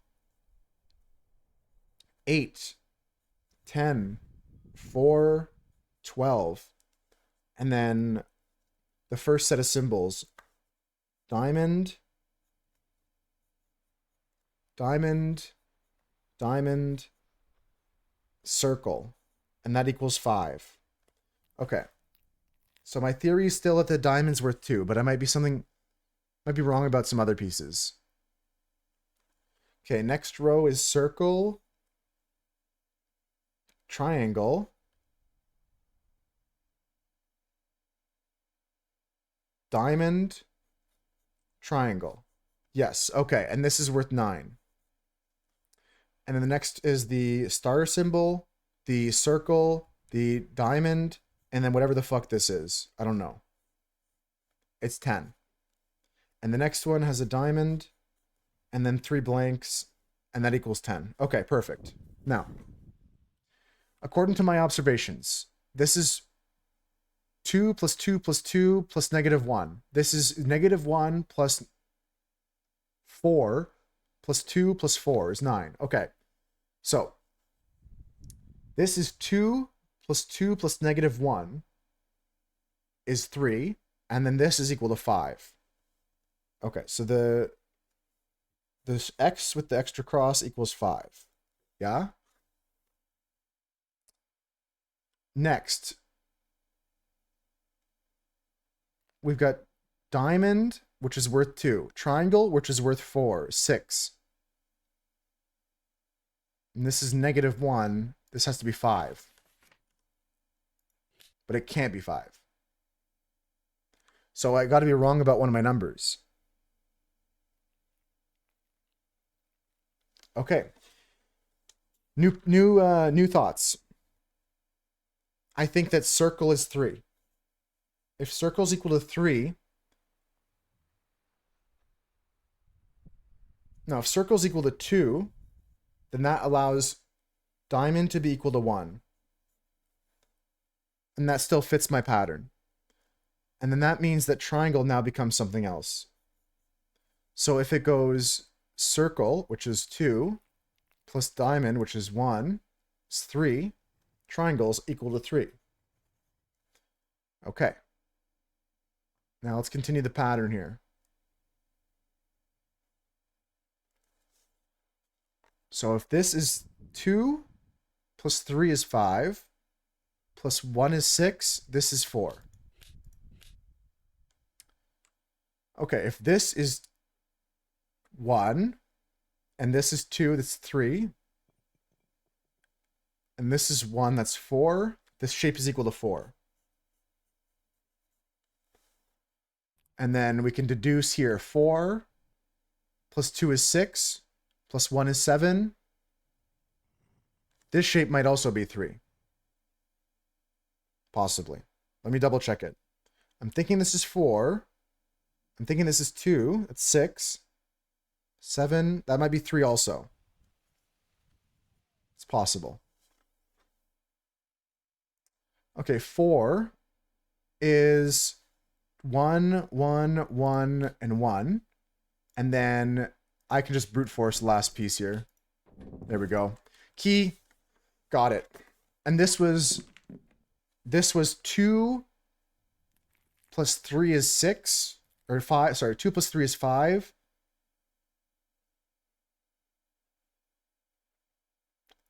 8, 10, 4, 12. And then the first set of symbols. Diamond, diamond, diamond, circle. And that equals 5. Okay. So my theory is still that the diamond's worth 2, but I might be wrong about some other pieces. Okay, next row is circle, triangle, diamond, triangle. Yes, okay, and this is worth 9. And then the next is the star symbol, the circle, the diamond, and then whatever the fuck this is. I don't know. It's 10. And the next one has a diamond, and then 3 blanks, and that equals 10. Okay, perfect. Now, according to my observations, this is 2 plus 2 plus 2 plus -1. This is -1 plus 4 plus 2 plus 4 is 9. Okay, so this is 2 plus 2 plus -1 is 3, and then this is equal to 5. Okay, so this x with the extra cross equals 5. Yeah? Next, we've got diamond, which is worth 2. Triangle, which is worth 4. 6. And this is -1. This has to be 5. But it can't be 5. So I got to be wrong about one of my numbers. Okay. New thoughts. I think that circle is 3. If circle is equal to 3, now if circle is equal to 2, then that allows diamond to be equal to 1. And that still fits my pattern. And then that means that triangle now becomes something else. So if it goes circle, which is 2, plus diamond, which is 1, is 3, triangles equal to 3. Okay. Now let's continue the pattern here. So if this is 2 plus 3 is 5, plus 1 is 6, this is 4. Okay, if this is 1, and this is 2, that's 3, and this is 1, that's 4, this shape is equal to 4. And then we can deduce here 4 plus 2 is 6, plus 1 is 7. This shape might also be 3. Possibly. Let me double check it. I'm thinking this is 4. I'm thinking this is 2. That's 6. 7. That might be 3 also. It's possible. Okay, 4 is 1, 1, 1, and 1. And then I can just brute force the last piece here. There we go. Key. Got it. And this was 2 plus 3 is 6. Or 5. Sorry, 2 plus 3 is 5.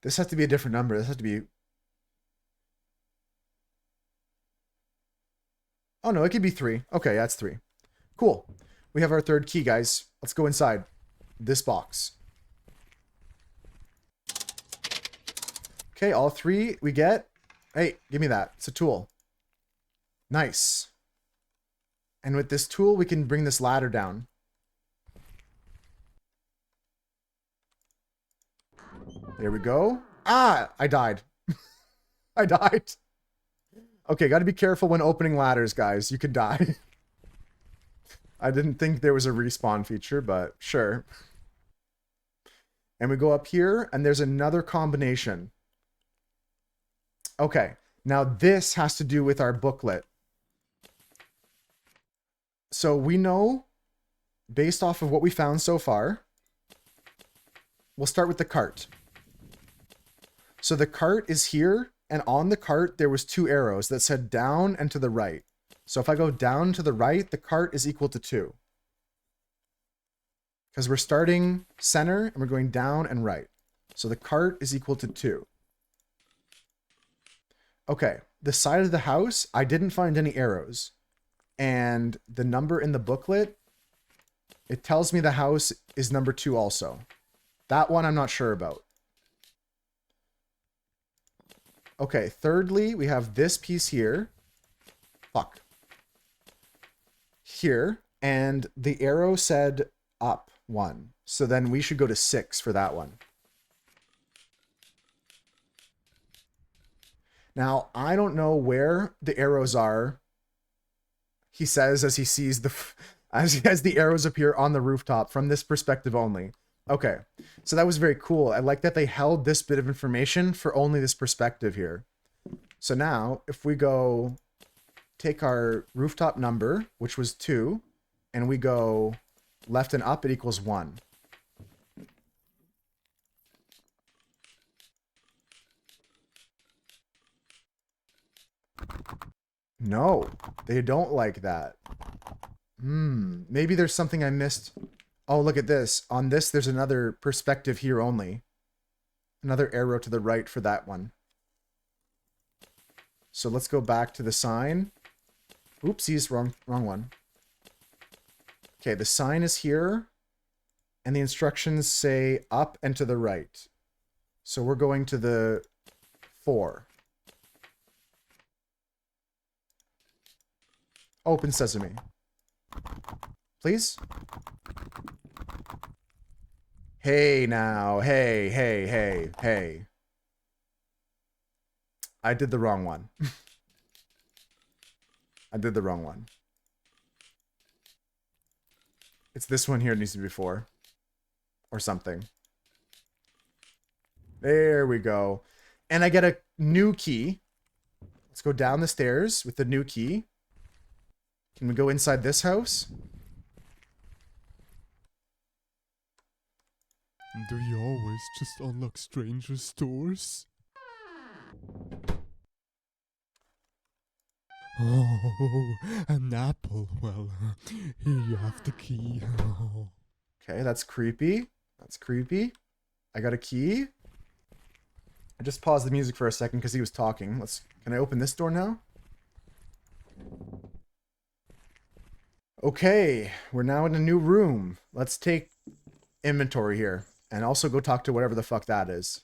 This has to be a different number. This has to be... Oh, no, it could be 3. Okay, that's 3. Cool. We have our third key, guys. Let's go inside this box. Okay, all 3 we get. Hey, give me that. It's a tool. Nice. And with this tool, we can bring this ladder down. There we go. Ah, I died. I died. Okay, got to be careful when opening ladders, guys. You could die. I didn't think there was a respawn feature, but sure. And we go up here, and there's another combination. Okay, now this has to do with our booklet. So we know, based off of what we found so far, we'll start with the cart. So the cart is here, and on the cart, there was 2 arrows that said down and to the right. So if I go down to the right, the cart is equal to 2. Because we're starting center, and we're going down and right. So the cart is equal to 2. Okay, the side of the house, I didn't find any arrows. And the number in the booklet, it tells me the house is number 2 also. That one I'm not sure about. Okay, thirdly, we have this piece here. Fuck. Here, and the arrow said up 1. So then we should go to 6 for that one. Now, I don't know where the arrows are. He says as he sees as the arrows appear on the rooftop from this perspective only. Okay, so that was very cool. I like that they held this bit of information for only this perspective here. So now, if we go take our rooftop number, which was 2, and we go left and up, it equals 1. No, they don't like that. Maybe there's something I missed. Oh, look at this. On this, there's another perspective here only. Another arrow to the right for that one. So let's go back to the sign. Oopsies, wrong one. Okay, the sign is here. And the instructions say up and to the right. So we're going to the 4. Open sesame. Please? Hey now. Hey. I did the wrong one. I did the wrong one. It's this one here it needs to be 4. Or something. There we go. And I get a new key. Let's go down the stairs with the new key. Can we go inside this house? Do you always just unlock strangers' doors? Oh, an apple. Well, here you have the key. Okay, that's creepy. That's creepy. I got a key. I just paused the music for a second because he was talking. Can I open this door now? Okay, we're now in a new room. Let's take inventory here. And also go talk to whatever the fuck that is.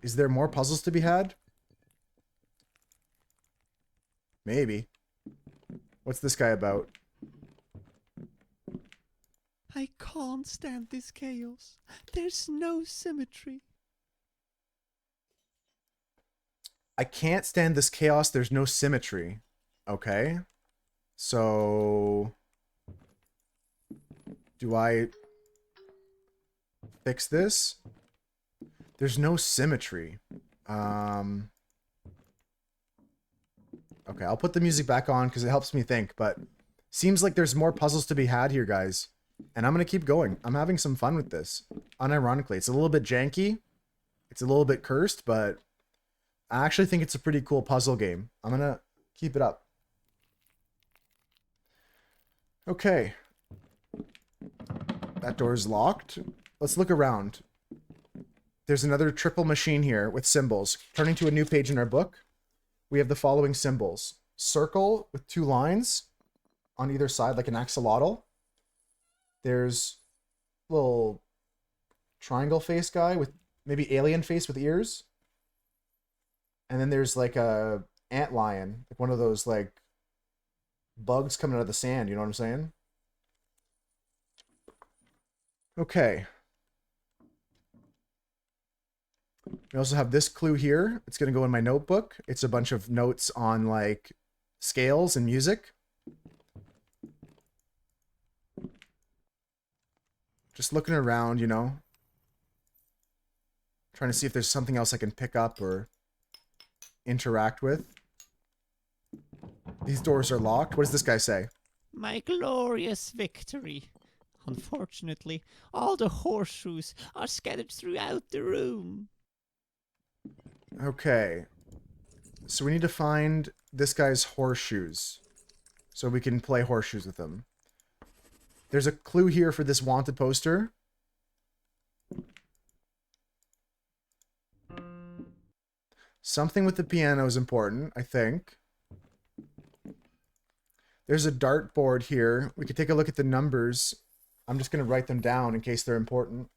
Is there more puzzles to be had? Maybe. What's this guy about? I can't stand this chaos. There's no symmetry. I can't stand this chaos. There's no symmetry. Okay. So... do I fix this? There's no symmetry. Okay, I'll put the music back on because it helps me think, but seems like there's more puzzles to be had here, guys. And I'm going to keep going. I'm having some fun with this. Unironically, it's a little bit janky. It's a little bit cursed, but I actually think it's a pretty cool puzzle game. I'm going to keep it up. Okay. That door is locked. Let's look around. There's another triple machine here with symbols. Turning to a new page in our book, we have the following symbols. Circle with 2 lines on either side, like an axolotl. There's a little triangle face guy with maybe alien face with ears. And then there's like a antlion, like one of those like bugs coming out of the sand, you know what I'm saying? Okay. We also have this clue here. It's going to go in my notebook. It's a bunch of notes on like scales and music. Just looking around, you know. Trying to see if there's something else I can pick up or interact with. These doors are locked. What does this guy say? My glorious victory. Unfortunately, all the horseshoes are scattered throughout the room. Okay. So we need to find this guy's horseshoes. So we can play horseshoes with him. There's a clue here for this wanted poster. Something with the piano is important, I think. There's a dartboard here. We could take a look at the numbers. I'm just going to write them down in case they're important.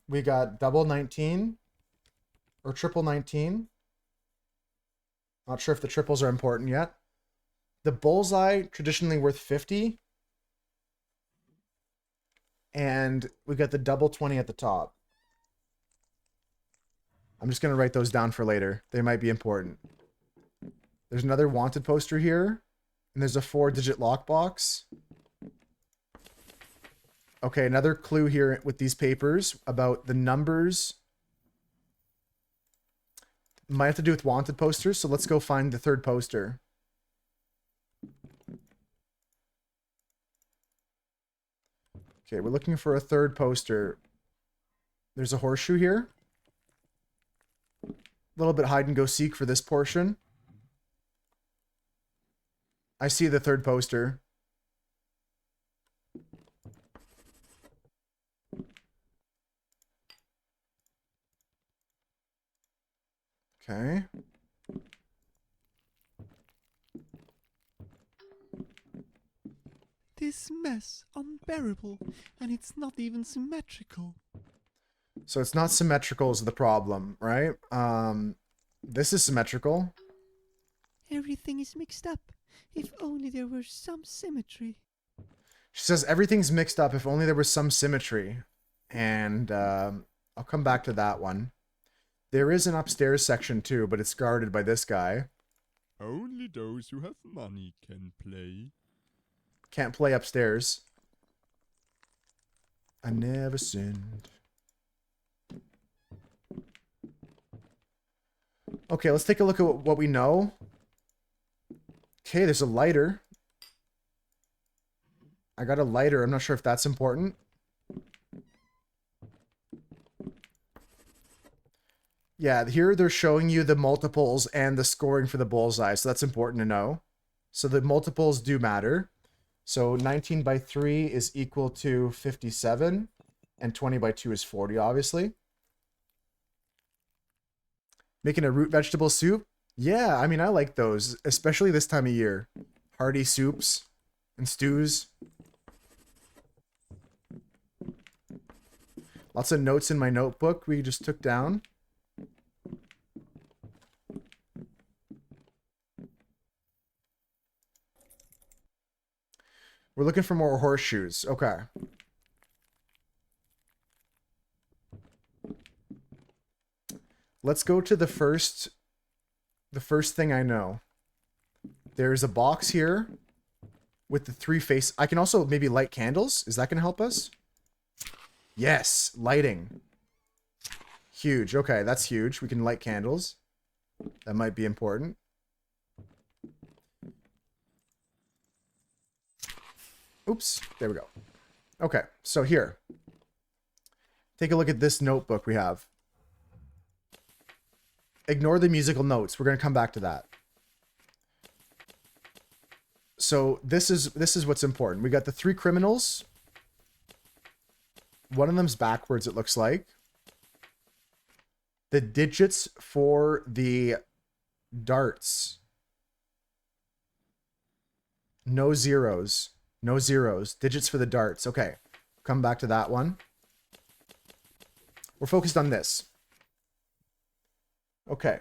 We got double 19 or triple 19. Not sure if the triples are important yet. The bullseye, traditionally worth 50. And we got the double 20 at the top. I'm just going to write those down for later. They might be important. There's another wanted poster here. And there's a 4-digit lockbox. Okay, another clue here with these papers about the numbers. Might have to do with wanted posters, so let's go find the third poster. Okay, we're looking for a third poster. There's a horseshoe here. A little bit hide and go seek for this portion. I see the third poster. Okay. This mess unbearable, and it's not even symmetrical. So it's not symmetrical is the problem, right? This is symmetrical. Everything is mixed up. If only there were some symmetry. She says everything's mixed up if only there was some symmetry. And I'll come back to that one. There is an upstairs section too, but it's guarded by this guy. Only those who have money can play. Can't play upstairs. I never sinned. Okay, let's take a look at what we know. Okay, there's a lighter. I got a lighter. I'm not sure if that's important. Yeah, here they're showing you the multiples and the scoring for the bullseye, so that's important to know. So the multiples do matter. So 19 by 3 is equal to 57, and 20 by 2 is 40, obviously. Making a root vegetable soup? Yeah, I mean, I like those, especially this time of year. Hearty soups and stews. Lots of notes in my notebook we just took down. We're looking for more horseshoes. Okay. Let's go to the first thing I know. There's a box here with the 3 face. I can also maybe light candles. Is that going to help us? Yes, lighting. Huge. Okay, that's huge. We can light candles. That might be important. Oops, there we go. Okay, so here. Take a look at this notebook we have. Ignore the musical notes. We're going to come back to that. So this is what's important. We got the 3 criminals. One of them's backwards, it looks like. The digits for the darts. No zeros. No zeros. Digits for the darts. Okay. Come back to that one. We're focused on this. Okay.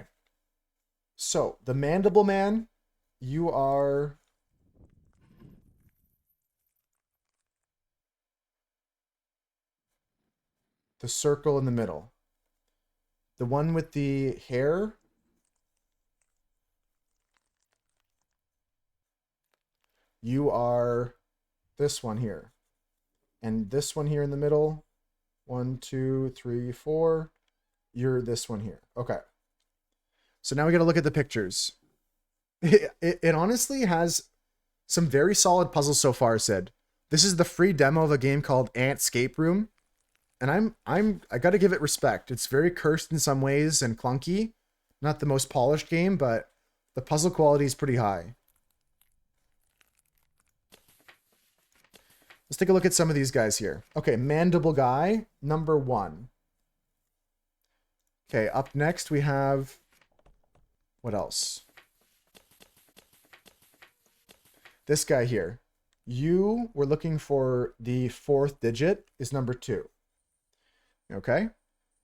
So, the Mandible Man, you are the circle in the middle. The one with the hair. You are this one here. And this one here in the middle. 1, 2, 3, 4. You're this one here. Okay. So now we got to look at the pictures. It honestly has some very solid puzzles so far, Sid. This is the free demo of a game called Antscape Room. And I got to give it respect. It's very cursed in some ways and clunky. Not the most polished game, but the puzzle quality is pretty high. Let's take a look at some of these guys here. Okay, Mandible Guy, number 1. Okay, up next we have... What else? This guy here. We're looking for the 4th digit, is number 2. Okay?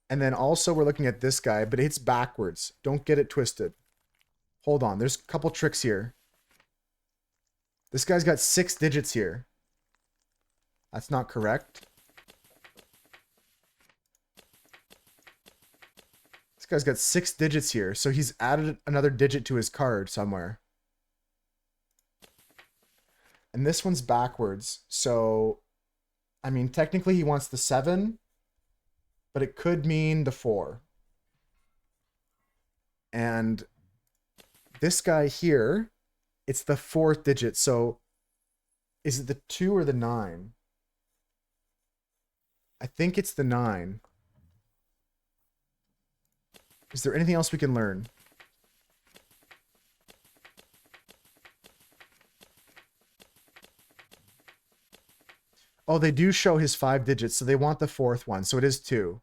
And then also we're looking at this guy, but it's backwards. Don't get it twisted. Hold on, there's a couple tricks here. This guy's got 6 digits here. That's not correct. This guy's got 6 digits here, so he's added another digit to his card somewhere. And this one's backwards, so... I mean, technically he wants the 7, but it could mean the 4. And this guy here, it's the 4th digit, so... Is it the 2 or the 9? I think it's the 9. Is there anything else we can learn? Oh, they do show his 5 digits, so they want the 4th one, so it is 2.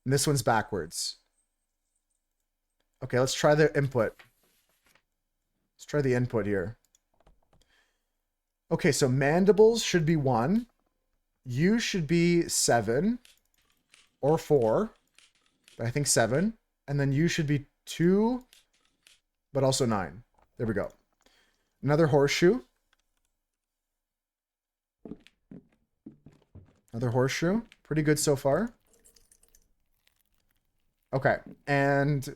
And this one's backwards. Okay, let's try the input. Let's try the input here. Okay, so mandibles should be 1. You should be 7 or 4, but I think 7. And then you should be 2, but also 9. There we go. Another horseshoe. Another horseshoe. Pretty good so far. Okay, and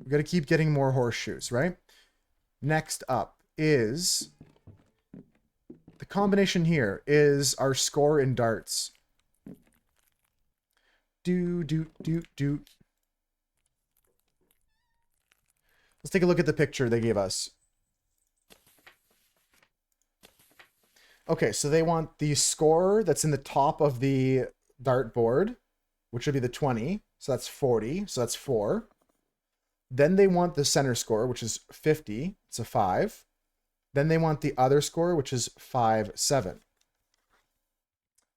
we got to keep getting more horseshoes, right? Next up is... The combination here is our score in darts. Let's take a look at the picture they gave us. Okay, so they want the score that's in the top of the dart board, which would be the 20. So that's 40. So that's 4. Then they want the center score, which is 50. It's a 5. Then they want the other score, which is 5, 7.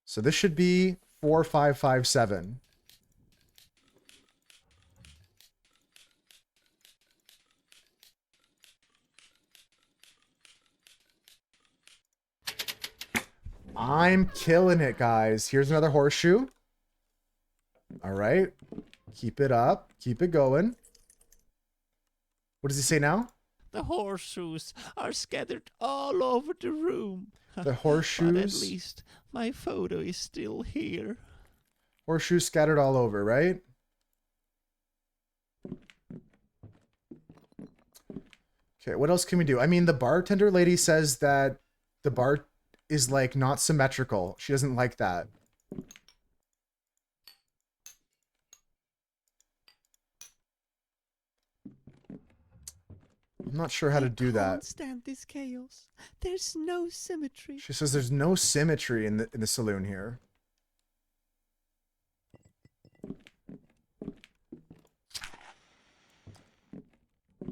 So this should be 4, 5, 5, 7. I'm killing it, guys. Here's another horseshoe. All right. Keep it up. Keep it going. What does he say now? The horseshoes are scattered all over the room. The horseshoes. But at least my photo is still here. Horseshoes scattered all over, right? Okay, what else can we do? I mean, the bartender lady says that the bar is like not symmetrical. She doesn't like that. I'm not sure how to do that. I can't stand this chaos. There's no symmetry. She says there's no symmetry in the saloon here.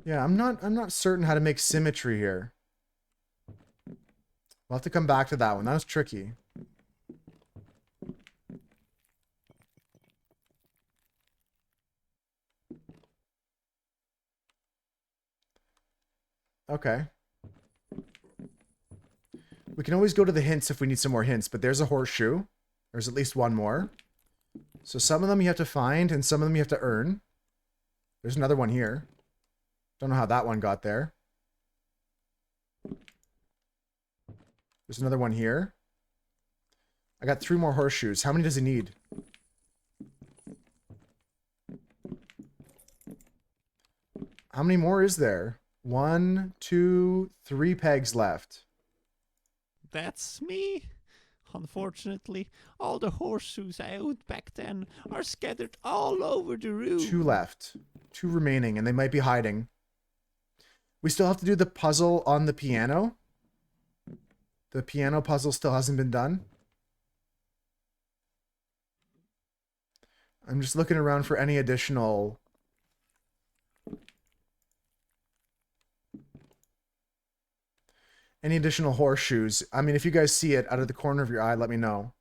Yeah, I'm not certain how to make symmetry here. We'll have to come back to that one. That was tricky. Okay. We can always go to the hints if we need some more hints, but there's a horseshoe. There's at least one more. So some of them you have to find, and some of them you have to earn. There's another one here. Don't know how that one got there. There's another one here. I got 3 more horseshoes. How many does he need? How many more is there? 1, 2, 3 pegs left. That's me. Unfortunately, all the horseshoes I owned back then are scattered all over the room. 2 left. 2 remaining, and they might be hiding. We still have to do the puzzle on the piano. The piano puzzle still hasn't been done. I'm just looking around for any additional... Any additional horseshoes. I mean, if you guys see it out of the corner of your eye, let me know.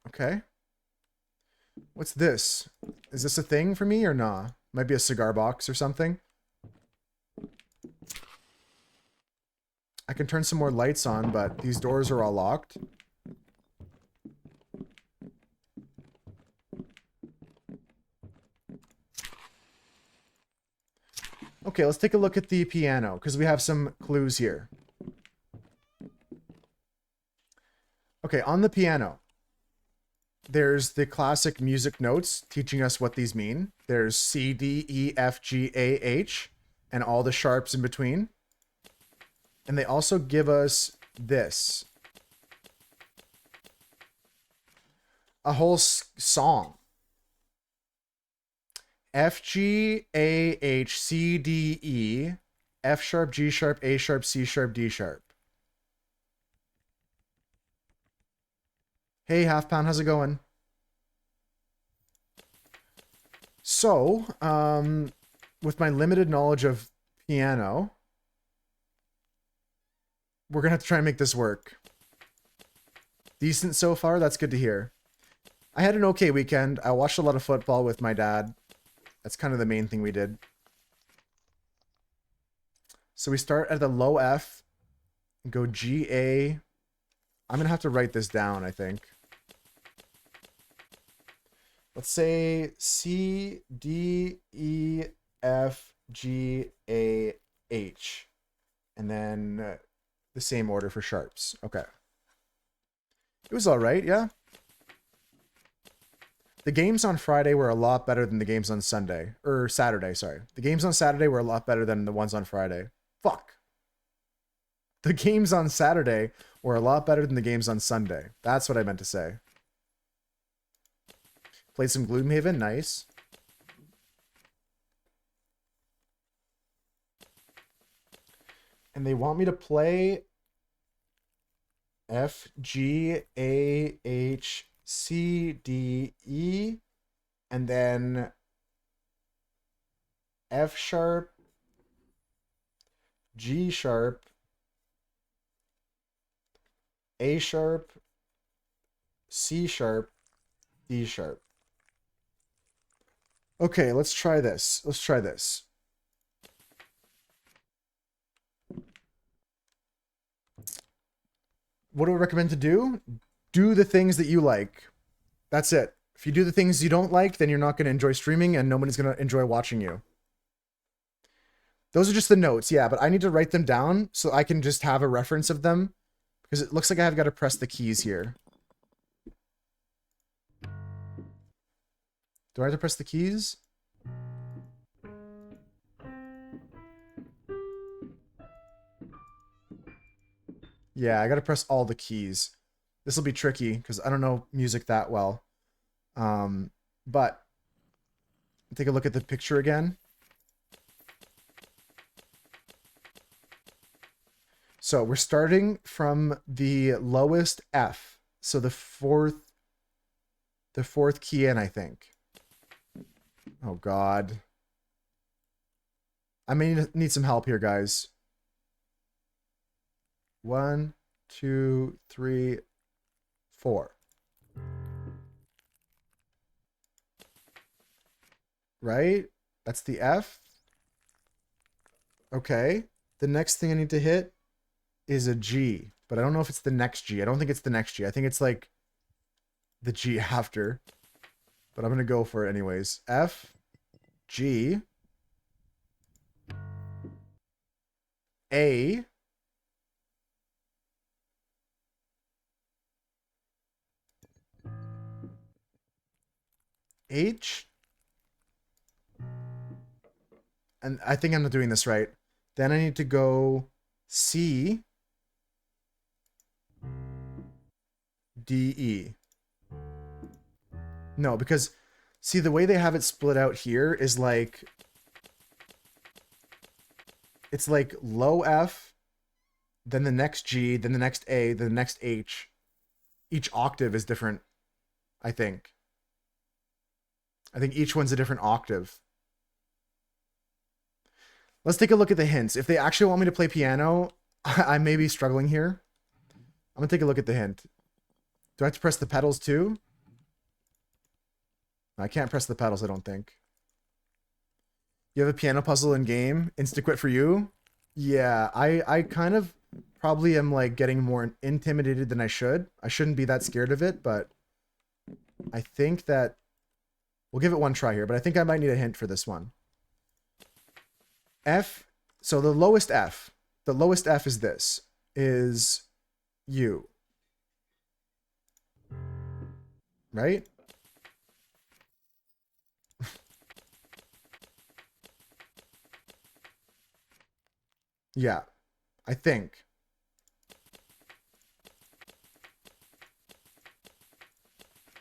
Okay. What's this? Is this a thing for me or nah? Might be a cigar box or something. I can turn some more lights on, but these doors are all locked. Okay, let's take a look at the piano, because we have some clues here. Okay, on the piano, there's the classic music notes teaching us what these mean. There's C, D, E, F, G, A, H, and all the sharps in between. And they also give us this. A whole song. F, G, A, H, C, D, E, F sharp, G sharp, A sharp, C sharp, D sharp. Hey, Half Pound, how's it going? So, with my limited knowledge of piano, we're gonna have to try and make this work. Decent so far, that's good to hear. I had an okay weekend. I watched a lot of football with my dad. That's kind of the main thing we did. So we start at the low F, go G, A. I'm gonna have to write this down, I think. Let's say C, D, E, F, G, A, H. And then the same order for sharps. Okay. It was all right, yeah. The games on Friday were a lot better than the games on Sunday. Or Saturday, sorry. The games on Saturday were a lot better than the ones on Friday. Fuck. The games on Saturday were a lot better than the games on Sunday. That's what I meant to say. Played some Gloomhaven, nice. And they want me to play F, G, A, H, C, D, E, and then F sharp, G sharp, A sharp, C sharp, D sharp. Okay, let's try this. Let's try this. What do I recommend to do? Do the things that you like. That's it. If you do the things you don't like, then you're not going to enjoy streaming and nobody's going to enjoy watching you. Those are just the notes, yeah, but I need to write them down so I can just have a reference of them because it looks like I've got to press the keys here. Do I have to press the keys? Yeah, I got to press all the keys. This will be tricky because I don't know music that well. But take a look at the picture again. So we're starting from the lowest F. So the fourth key in, I think. Oh God. I may need some help here, guys. 1, 2, 3, 4. Right? That's the F. Okay. The next thing I need to hit is a G. But I don't know if it's the next G. I don't think it's the next G. I think it's like the G after. But I'm going to go for it anyways. F, G, A, H. And I think I'm not doing this right. Then I need to go C, D, E. No, because see, the way they have it split out here is like, it's like low F, then the next G, then the next A, then the next H. Each octave is different, I think. I think each one's a different octave. Let's take a look at the hints. If they actually want me to play piano, I may be struggling here. I'm going to take a look at the hint. Do I have to press the pedals too? I can't press the pedals, I don't think. You have a piano puzzle in game? Insta-quit for you? Yeah, I kind of probably am like getting more intimidated than I should. I shouldn't be that scared of it, but I think that we'll give it one try here, but I think I might need a hint for this one. F, so the lowest F is this, is U. Right? Yeah, I think.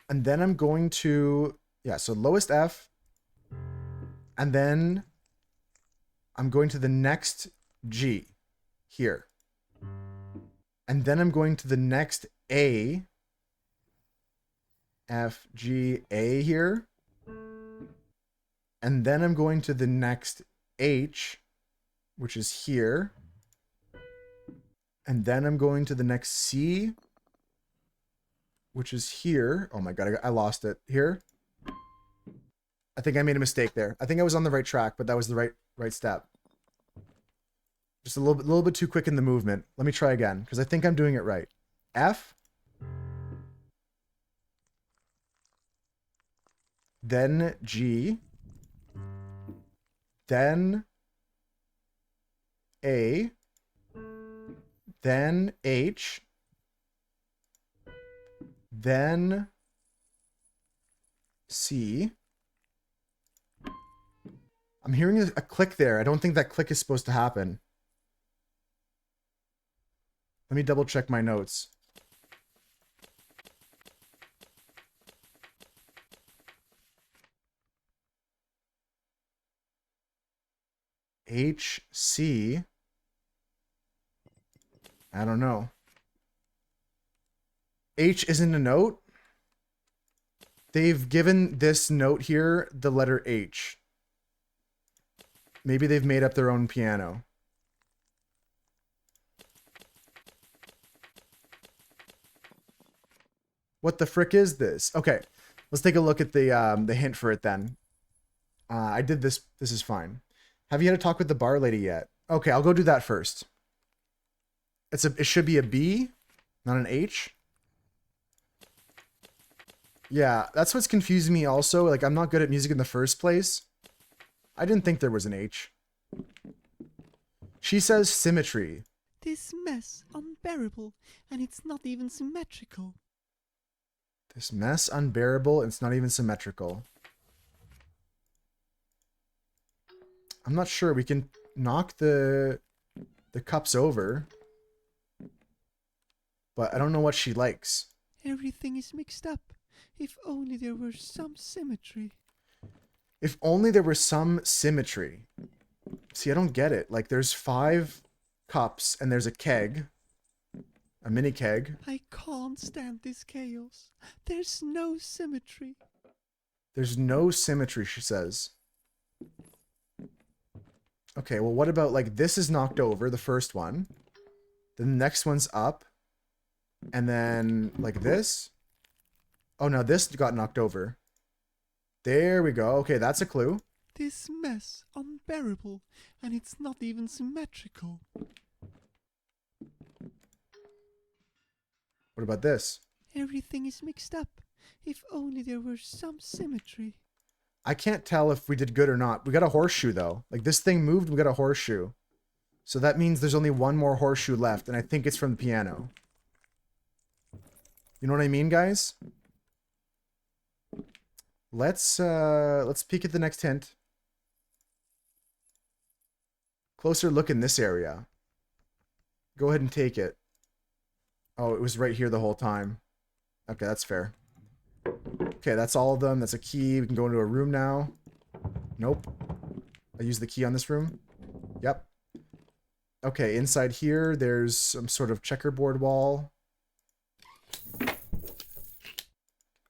And then I'm going to, yeah, so lowest F. And then I'm going to the next G here. And then I'm going to the next A. F, G, A here. And then I'm going to the next H, which is here. And then I'm going to the next C, which is here. Oh my God, I lost it. Here. I think I made a mistake there. I think I was on the right track, but that was the right step. Just a little bit too quick in the movement. Let me try again, because I think I'm doing it right. F. Then G. Then A. Then H. Then C. I'm hearing a click there. I don't think that click is supposed to happen. Let me double check my notes. H, C. I don't know. H isn't a note. They've given this note here the letter H. Maybe they've made up their own piano. What the frick is this? Okay, let's take a look at the hint for it then. I did this. This is fine. Have you had a talk with the bar lady yet? Okay, I'll go do that first. It should be a B, not an H. Yeah, that's what's confusing me also. Like, I'm not good at music in the first place. I didn't think there was an H. She says symmetry. This mess unbearable, and it's not even symmetrical. This mess unbearable, and it's not even symmetrical. I'm not sure. We can knock the cups over. But I don't know what she likes. Everything is mixed up. If only there were some symmetry. If only there were some symmetry. See, I don't get it. Like, there's 5 cups, and there's a keg. A mini keg. I can't stand this chaos. There's no symmetry. There's no symmetry, she says. Okay, well, what about, like, this is knocked over, the first one. Then the next one's up. And then, like this. Oh, no, this got knocked over. There we go. Okay, that's a clue. This mess unbearable, and it's not even symmetrical. What about this? Everything is mixed up. If only there were some symmetry. I can't tell if we did good or not. We got a horseshoe, though. Like, this thing moved, we got a horseshoe. So that means there's only one more horseshoe left, and I think it's from the piano. You know what I mean, guys? Let's peek at the next hint. Closer look in this area. Go ahead and take it. Oh, it was right here the whole time. Okay, that's fair. Okay, that's all of them. That's a key. We can go into a room now. Nope. I used the key on this room. Yep. Okay, inside here, there's some sort of checkerboard wall.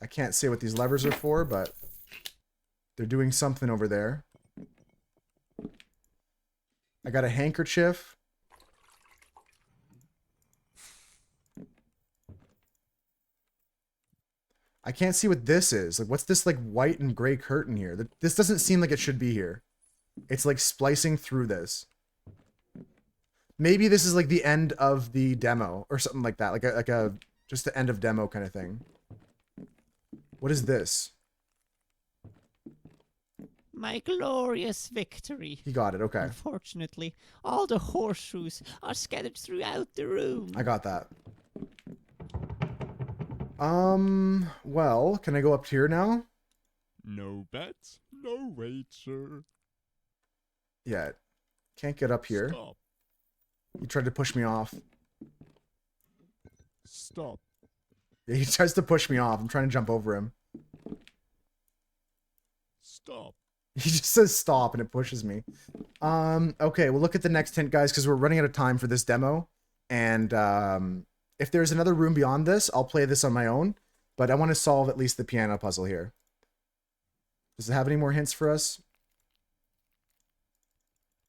I can't say what these levers are for, but they're doing something over there. I got a handkerchief. I can't see what this is. Like, what's this, like, white and gray curtain here? This doesn't seem like it should be here. It's, like, splicing through this. Maybe this is, like, the end of the demo or something like that. Like a just the end of demo kind of thing. What is this? My glorious victory. He got it, okay. Unfortunately, all the horseshoes are scattered throughout the room. I got that. Well, can I go up here now? No bets, no wager. Yeah. Can't get up here. Stop. He tried to push me off. Stop. Yeah, he tries to push me off. I'm trying to jump over him. Stop. He just says stop and it pushes me. Okay, we'll look at the next hint, guys, because we're running out of time for this demo. And if there's another room beyond this, I'll play this on my own. But I want to solve at least the piano puzzle here. Does it have any more hints for us?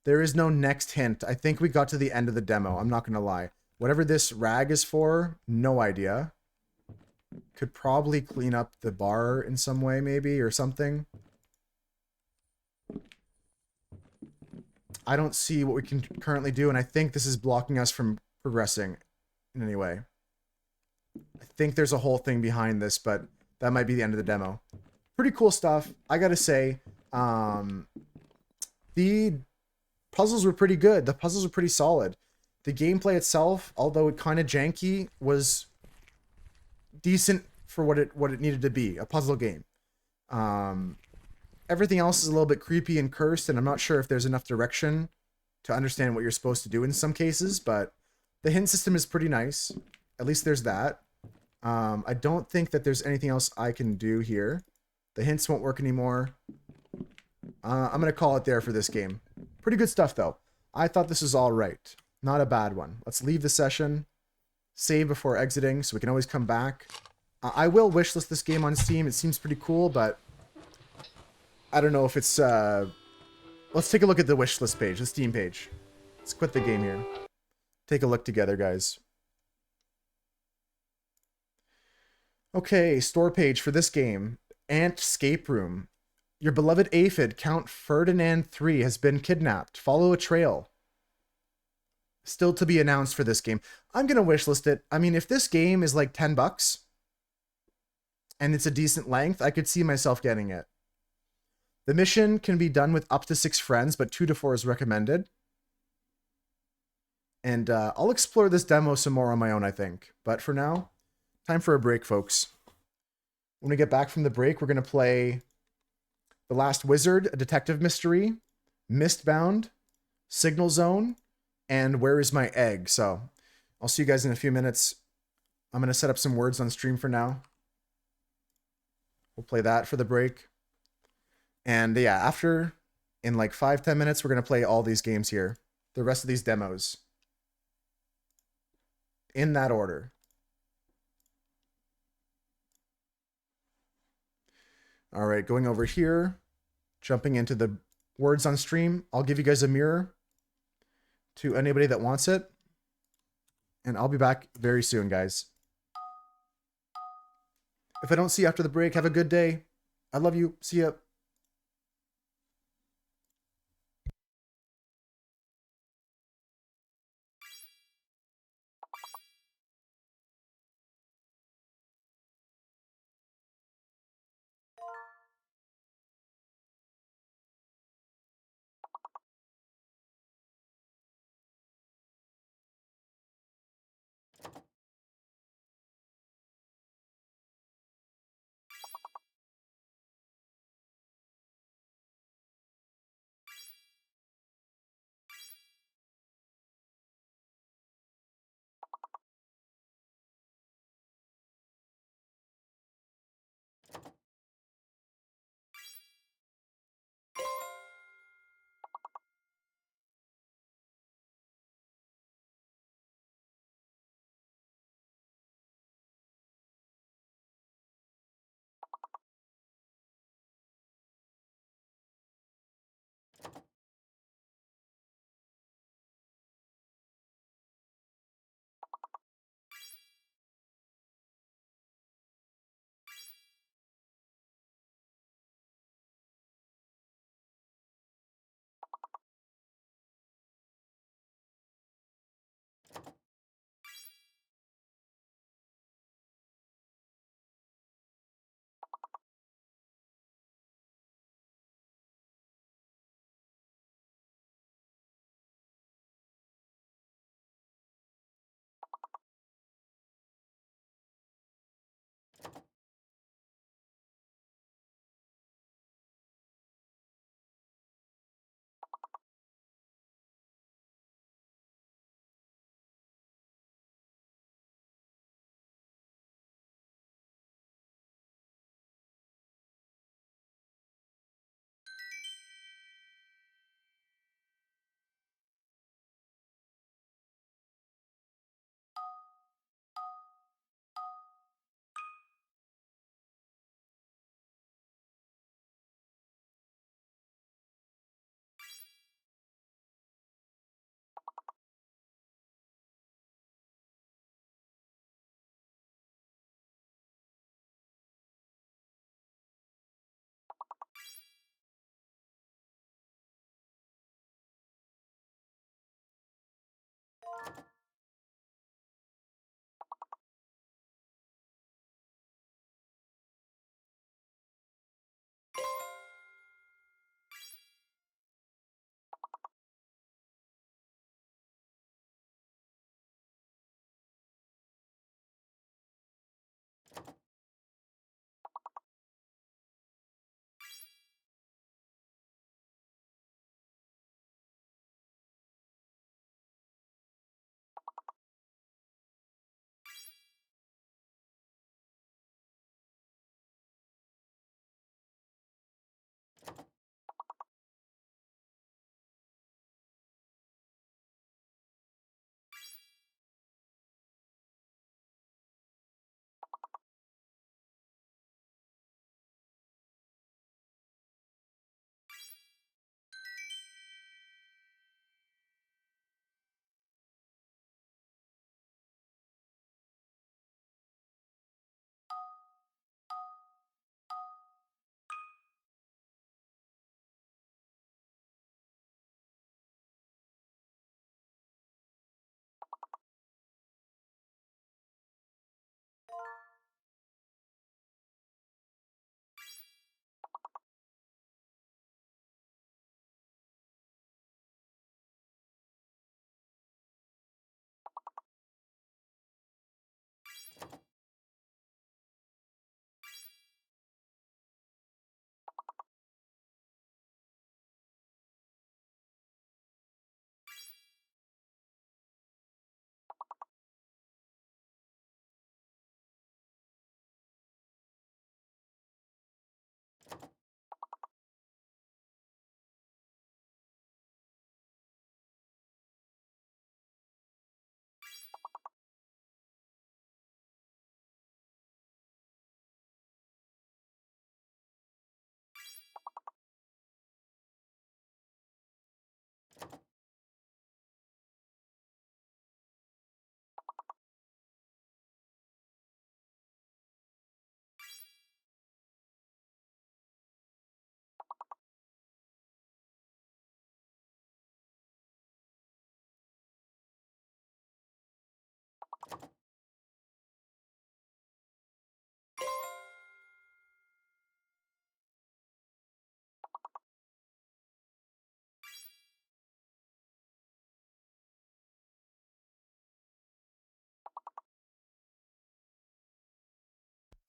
There is no next hint. I think we got to the end of the demo. I'm not going to lie. Whatever this rag is for, no idea. Could probably clean up the bar in some way, maybe, or something. I don't see what we can currently do, and I think this is blocking us from progressing in any way. I think there's a whole thing behind this, but that might be the end of the demo. Pretty cool stuff. I gotta say, the puzzles were pretty good. The puzzles were pretty solid. The gameplay itself, although it kind of janky, was decent for what it needed to be, a puzzle game. Everything else is a little bit creepy and cursed, and I'm not sure if there's enough direction to understand what you're supposed to do in some cases, but the hint system is pretty nice. At least there's that. I don't think that there's anything else I can do here. The hints won't work anymore. I'm going to call it there for this game. Pretty good stuff, though. I thought this was all right. Not a bad one. Let's leave the session. Save before exiting, so we can always come back. I will wishlist this game on Steam. It seems pretty cool, but I don't know if it's... Let's take a look at the wishlist page, the Steam page. Let's quit the game here. Take a look together, guys. Okay, store page for this game. Ant Escape Room. Your beloved aphid, Count Ferdinand III, has been kidnapped. Follow a trail. Still to be announced for this game. I'm going to wishlist it. I mean, if this game is like $10 and it's a decent length, I could see myself getting it. The mission can be done with up to 6 friends, but 2 to 4 is recommended. And I'll explore this demo some more on my own, I think. But for now, time for a break, folks. When we get back from the break, we're going to play The Last Wizard, a detective mystery, Mistbound, Signal Zone, and Where Is My Egg? So I'll see you guys in a few minutes. I'm going to set up some words on stream for now. We'll play that for the break. And yeah, after, in like 5-10 minutes, we're going to play all these games here. The rest of these demos. In that order. All right, going over here, jumping into the words on stream. I'll give you guys a mirror to anybody that wants it. And I'll be back very soon, guys. If I don't see you after the break, have a good day. I love you. See ya.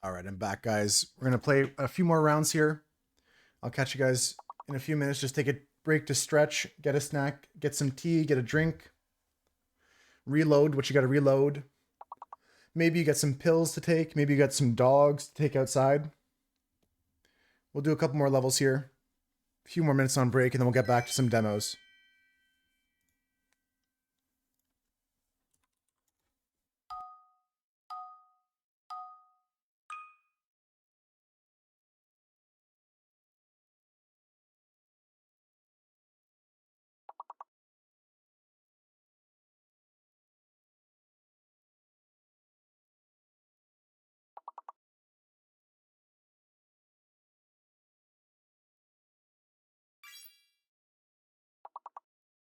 All right, I'm back, guys. We're gonna play a few more rounds here. I'll catch you guys in a few minutes. Just take a break to stretch, get a snack, get some tea, get a drink. Reload what you gotta reload. Maybe you got some pills to take. Maybe you got some dogs to take outside. We'll do a couple more levels here. A few more minutes on break, and then we'll get back to some demos.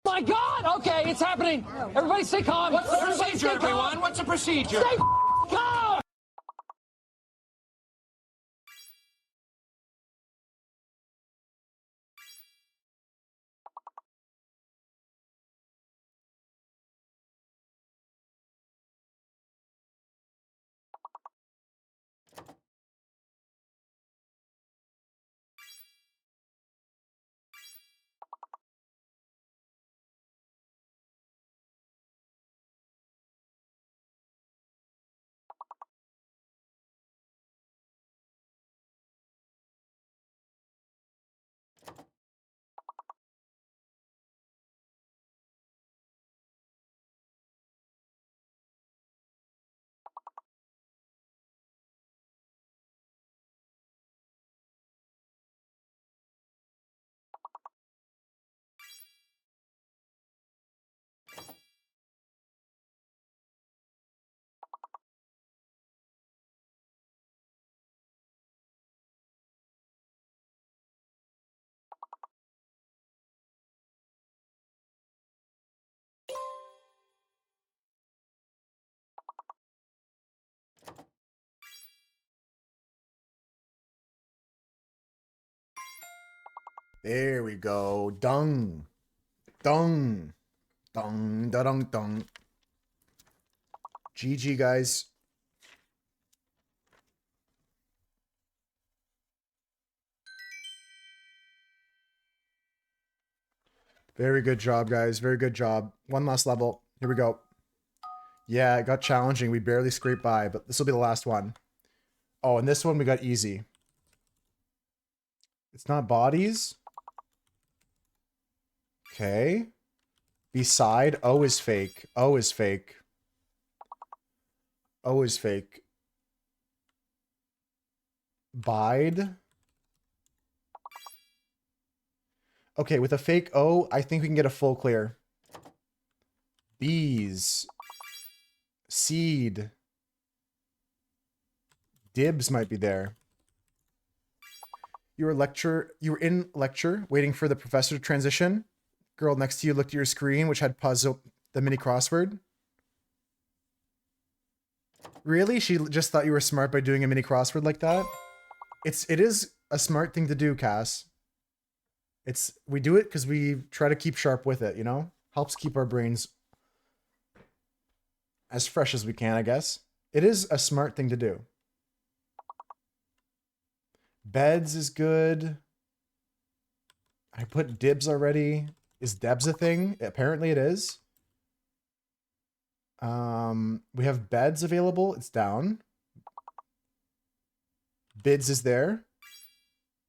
My God! Okay, it's happening. Everybody stay calm. What's the procedure, everyone? What's the procedure? Stay calm! There we go. Dung. Dung. Dung. Da dung dung. GG, guys. Very good job, guys. Very good job. One last level. Here we go. Yeah, it got challenging. We barely scraped by, but this will be the last one. Oh, and this one we got easy. It's not bodies. Okay. Beside. O is fake. O is fake. O is fake. Bide. Okay, with a fake O, I think we can get a full clear. Bees. Seed. Dibs might be there. You were in lecture, waiting for the professor to transition. Girl next to you looked at your screen, which had puzzle the mini crossword. Really? She just thought you were smart by doing a mini crossword like that? It is a smart thing to do, Cass. We do it because we try to keep sharp with it, you know? Helps keep our brains as fresh as we can, I guess. It is a smart thing to do. Beds is good. I put dibs already. Is Debs a thing? Apparently it is. We have beds available. It's down. Bids is there.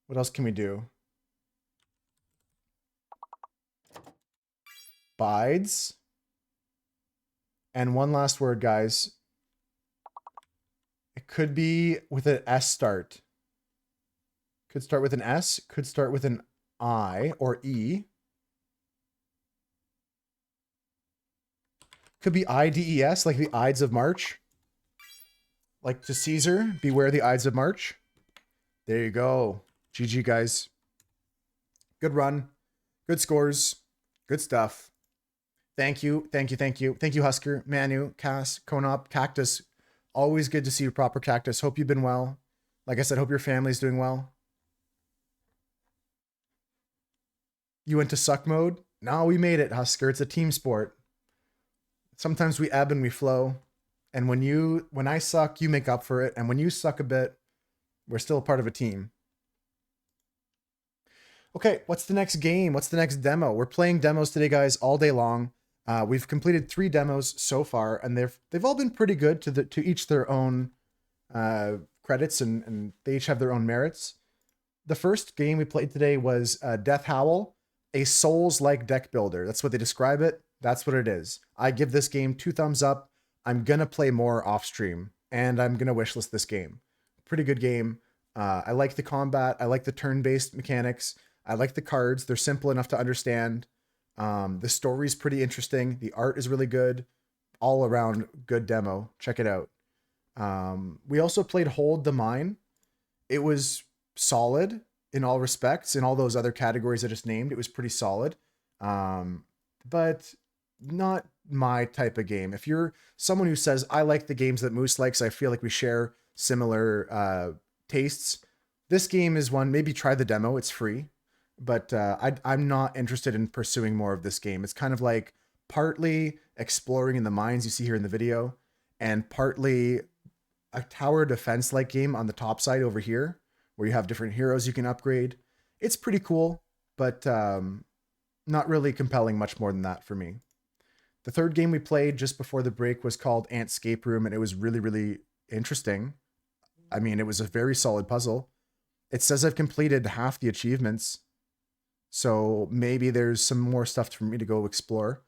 What else can we do? Bides. And one last word, guys. It could be with an S start. Could start with an S. Could start with an I or E. Could be IDES, like the Ides of March. Like to Caesar, beware the Ides of March. There you go. GG, guys. Good run. Good scores. Good stuff. Thank you. Thank you. Thank you. Thank you, Husker, Manu, Cass, Konop, Cactus. Always good to see you, Proper Cactus. Hope you've been well. Like I said, hope your family's doing well. You went to suck mode? No, we made it, Husker. It's a team sport. Sometimes we ebb and we flow. And when I suck, you make up for it. And when you suck a bit, we're still a part of a team. Okay, what's the next game? What's the next demo? We're playing demos today, guys, all day long. We've completed 3 demos so far, and they've all been pretty good to each their own credits, and they each have their own merits. The first game we played today was Death Howl, a Souls-like deck builder. That's what they describe it. That's what it is. I give this game 2 thumbs up. I'm gonna play more off stream, and I'm gonna wishlist this game. Pretty good game. I like the combat. I like the turn-based mechanics. I like the cards. They're simple enough to understand. The story's pretty interesting. The art is really good. All around good demo. Check it out. We also played Hold the Mine. It was solid in all respects. In all those other categories I just named, it was pretty solid. But not my type of game. If you're someone who says, I like the games that Moose likes, I feel like we share similar tastes, this game is one. Maybe try the demo. It's free. But I'm not interested in pursuing more of this game. It's kind of like partly exploring in the mines you see here in the video, and partly a tower defense-like game on the top side over here, where you have different heroes you can upgrade. It's pretty cool, but not really compelling much more than that for me. The third game we played just before the break was called Antscape Room, and it was really, really interesting. I mean, it was a very solid puzzle. It says I've completed half the achievements, so maybe there's some more stuff for me to go explore.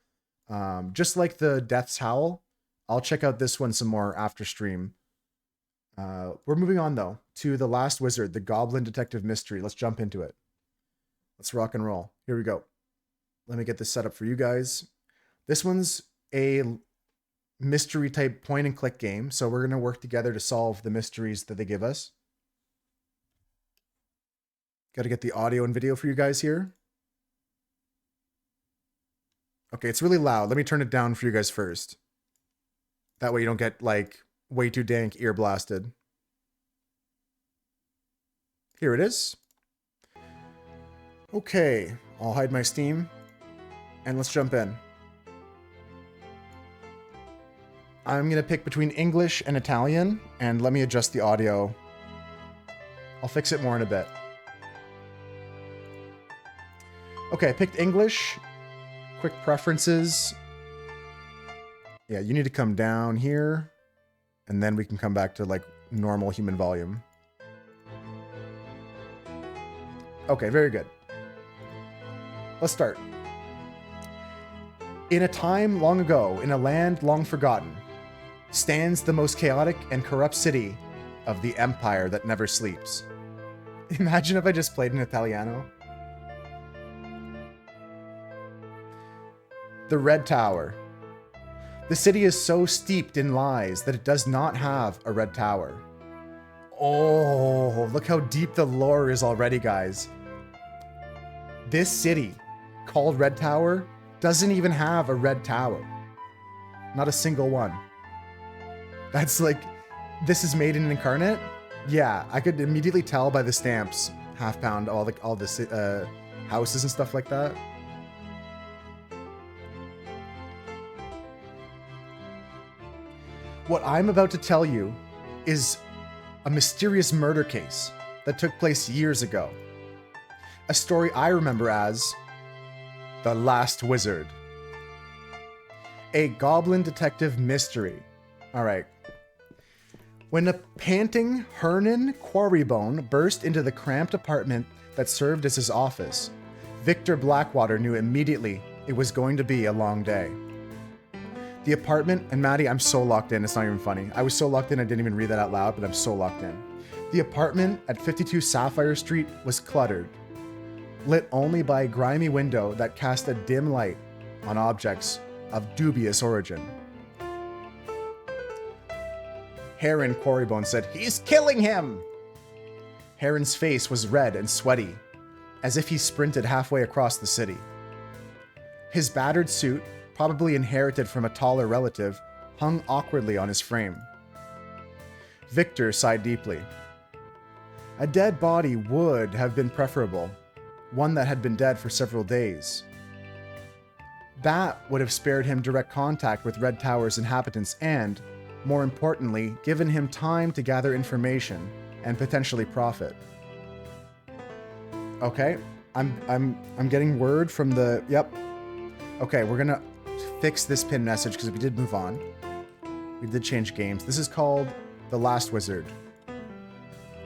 Just like the Death's Howl, I'll check out this one some more after stream. We're moving on, though, to The Last Wizard, the Goblin Detective Mystery. Let's jump into it. Let's rock and roll. Here we go. Let me get this set up for you guys. This one's a mystery type point and click game, so we're going to work together to solve the mysteries that they give us. Got to get the audio and video for you guys here. Okay, it's really loud. Let me turn it down for you guys first. That way you don't get, like, way too dank ear blasted. Here it is. Okay, I'll hide my Steam, and let's jump in. I'm going to pick between English and Italian, and let me adjust the audio. I'll fix it more in a bit. Okay, I picked English. Quick preferences. Yeah, you need to come down here, and then we can come back to, like, normal human volume. Okay, very good. Let's start. In a time long ago, in a land long forgotten, stands the most chaotic and corrupt city of the empire that never sleeps. Imagine if I just played in Italiano. The Red Tower. The city is so steeped in lies that it does not have a red tower. Oh, look how deep the lore is already, guys. This city, called Red Tower, doesn't even have a red tower. Not a single one. That's like, this is made in Incarnate? Yeah, I could immediately tell by the stamps, half pound, all the houses and stuff like that. What I'm about to tell you is a mysterious murder case that took place years ago. A story I remember as The Last Wizard. A goblin detective mystery. All right. When a panting Hernan Quarrybone burst into the cramped apartment that served as his office, Victor Blackwater knew immediately it was going to be a long day. The apartment, and Maddie, I'm so locked in, it's not even funny. I was so locked in I didn't even read that out loud, but I'm so locked in. The apartment at 52 Sapphire Street was cluttered, lit only by a grimy window that cast a dim light on objects of dubious origin. Heron Quarrybone said, "He's killing him!" Heron's face was red and sweaty, as if he sprinted halfway across the city. His battered suit, probably inherited from a taller relative, hung awkwardly on his frame. Victor sighed deeply. A dead body would have been preferable, one that had been dead for several days. That would have spared him direct contact with Red Tower's inhabitants and, more importantly, given him time to gather information and potentially profit. Okay, I'm getting word from the, yep. Okay, we're gonna fix this pin message because we did move on. We did change games. This is called The Last Wizard.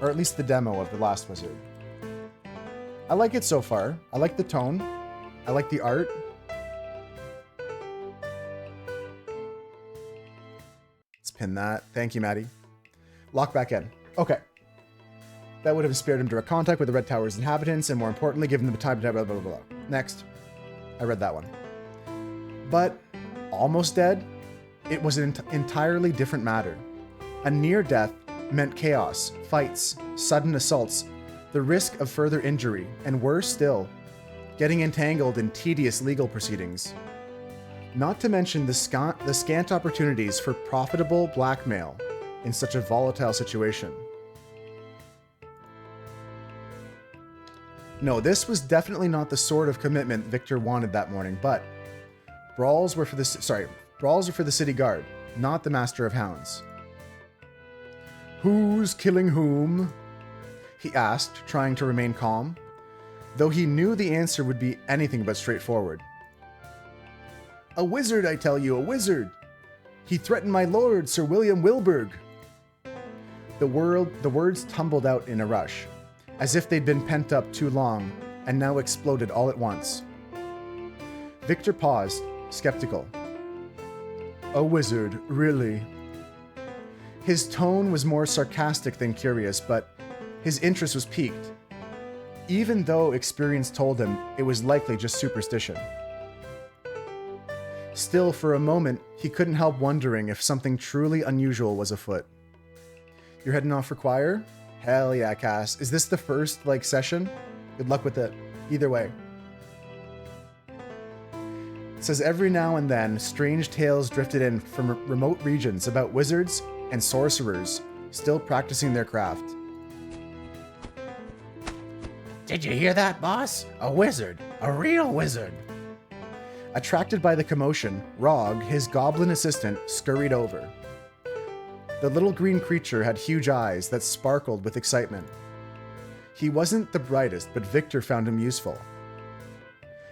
Or at least the demo of The Last Wizard. I like it so far. I like the tone. I like the art. Let's pin that. Thank you, Maddie. Lock back in. Okay. That would have spared him direct contact with the Red Tower's inhabitants, and more importantly, given them the time to blah, blah, blah, blah. Next. I read that one. But almost dead? It was an entirely different matter. A near death meant chaos, fights, sudden assaults, the risk of further injury, and worse still, getting entangled in tedious legal proceedings. Not to mention the scant opportunities for profitable blackmail in such a volatile situation. No, this was definitely not the sort of commitment Victor wanted that morning, but brawls were for the city guard, not the master of hounds. Who's killing whom? He asked, trying to remain calm, though he knew the answer would be anything but straightforward. A wizard, I tell you, a wizard! He threatened my lord, Sir William Wilburg. The words tumbled out in a rush, as if they'd been pent up too long, and now exploded all at once. Victor paused, skeptical. A wizard, really? His tone was more sarcastic than curious, but his interest was piqued, even though experience told him it was likely just superstition. Still, for a moment, he couldn't help wondering if something truly unusual was afoot. You're heading off for choir? Hell yeah, Cass. Is this the first, session? Good luck with it. Either way. It says every now and then, strange tales drifted in from remote regions about wizards and sorcerers still practicing their craft. Did you hear that, boss? A wizard. A real wizard. Attracted by the commotion, Rog, his goblin assistant, scurried over. The little green creature had huge eyes that sparkled with excitement. He wasn't the brightest, but Victor found him useful.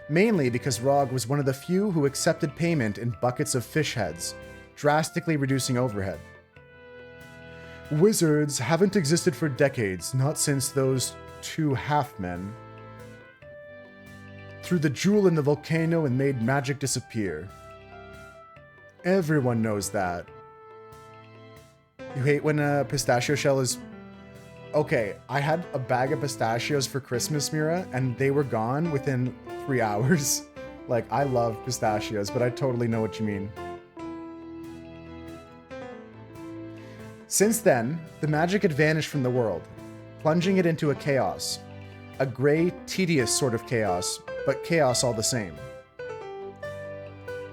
Mainly because Rog was one of the few who accepted payment in buckets of fish heads, drastically reducing overhead. Wizards haven't existed for decades, not since those two half-men threw the jewel in the volcano and made magic disappear. Everyone knows that. You hate when a pistachio shell is... Okay, I had a bag of pistachios for Christmas, Mira, and they were gone within 3 hours. I love pistachios, but I totally know what you mean. Since then, the magic had vanished from the world, plunging it into a chaos. A gray, tedious sort of chaos, but chaos all the same.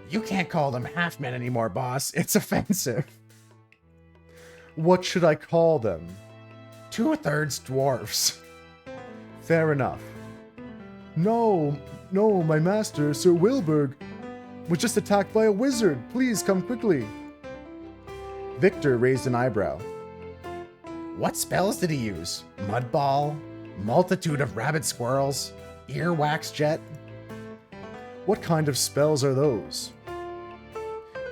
You can't call them half-men anymore, boss. It's offensive. What should I call them? 2/3 dwarfs. Fair enough. No, my master, Sir Wilburg, was just attacked by a wizard. Please come quickly. Victor raised an eyebrow. What spells did he use? Mudball? Multitude of rabbit squirrels? Earwax jet? What kind of spells are those?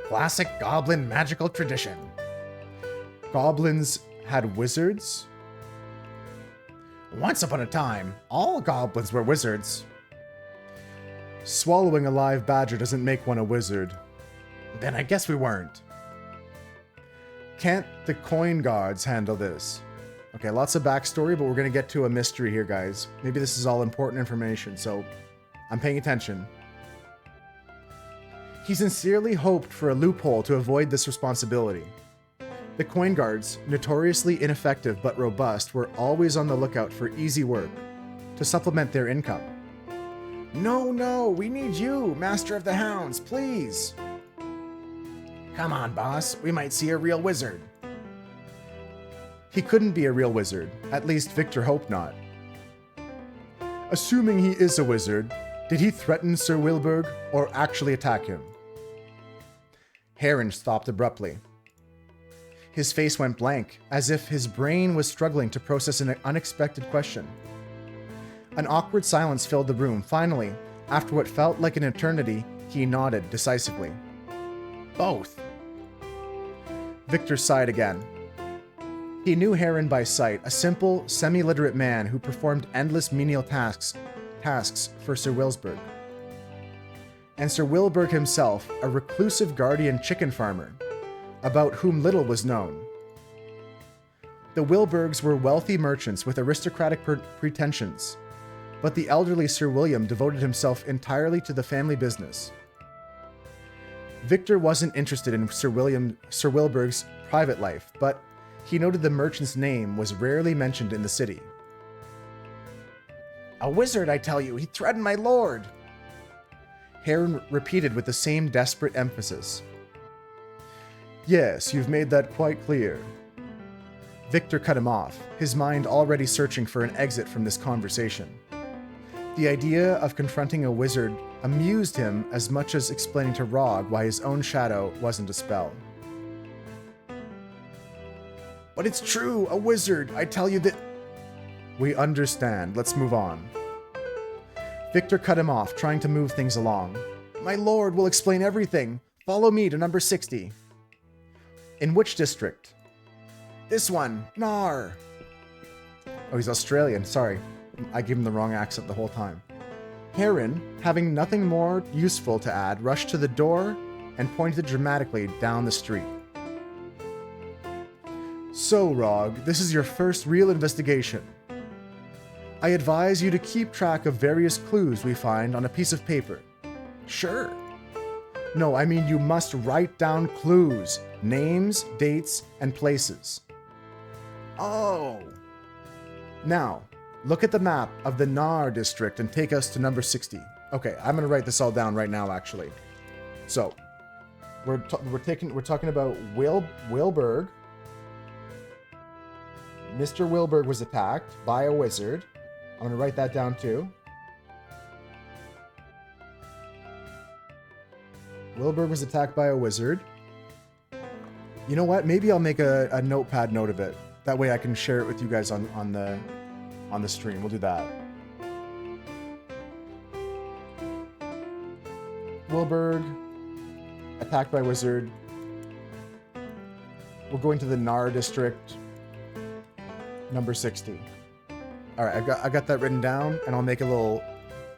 Classic goblin magical tradition. Goblins had wizards? Once upon a time, all goblins were wizards. Swallowing a live badger doesn't make one a wizard. Then I guess we weren't. Can't the coin guards handle this? Okay, lots of backstory, but we're going to get to a mystery here, guys. Maybe this is all important information, so I'm paying attention. He sincerely hoped for a loophole to avoid this responsibility. The coin guards, notoriously ineffective but robust, were always on the lookout for easy work to supplement their income. No, we need you, Master of the Hounds, please. Come on, boss, we might see a real wizard. He couldn't be a real wizard, at least Victor hoped not. Assuming he is a wizard, did he threaten Sir Wilburg or actually attack him? Heron stopped abruptly. His face went blank, as if his brain was struggling to process an unexpected question. An awkward silence filled the room. Finally, after what felt like an eternity, he nodded decisively. Both. Victor sighed again. He knew Heron by sight, a simple, semi-literate man who performed endless menial tasks for Sir Wilsberg. And Sir Wilberg himself, a reclusive guardian chicken farmer, about whom little was known. The Wilbergs were wealthy merchants with aristocratic pretensions, but the elderly Sir William devoted himself entirely to the family business. Victor wasn't interested in Sir Wilberg's private life, but he noted the merchant's name was rarely mentioned in the city. A wizard, I tell you, he threatened my lord. Heron repeated with the same desperate emphasis. Yes, you've made that quite clear. Victor cut him off, his mind already searching for an exit from this conversation. The idea of confronting a wizard amused him as much as explaining to Rog why his own shadow wasn't a spell. But it's true, a wizard, I tell you that... We understand, let's move on. Victor cut him off, trying to move things along. My lord will explain everything. Follow me to number 60. In which district? This one, Nar. Oh, he's Australian, sorry. I gave him the wrong accent the whole time. Heron, having nothing more useful to add, rushed to the door and pointed dramatically down the street. So, Rog, this is your first real investigation. I advise you to keep track of various clues we find on a piece of paper. Sure. No, I mean you must write down clues, names, dates, and places. Oh. Now, look at the map of the Nar district and take us to number 60. Okay, I'm going to write this all down right now, actually. So, we're talking about Wilberg. Mr. Wilberg was attacked by a wizard. I'm going to write that down too. Wilberg was attacked by a wizard. You know what? Maybe I'll make a notepad note of it. That way I can share it with you guys on the stream. We'll do that. Wilberg, attacked by wizard. We're going to the Nar district. Number 60. All right, I got that written down, and I'll make a little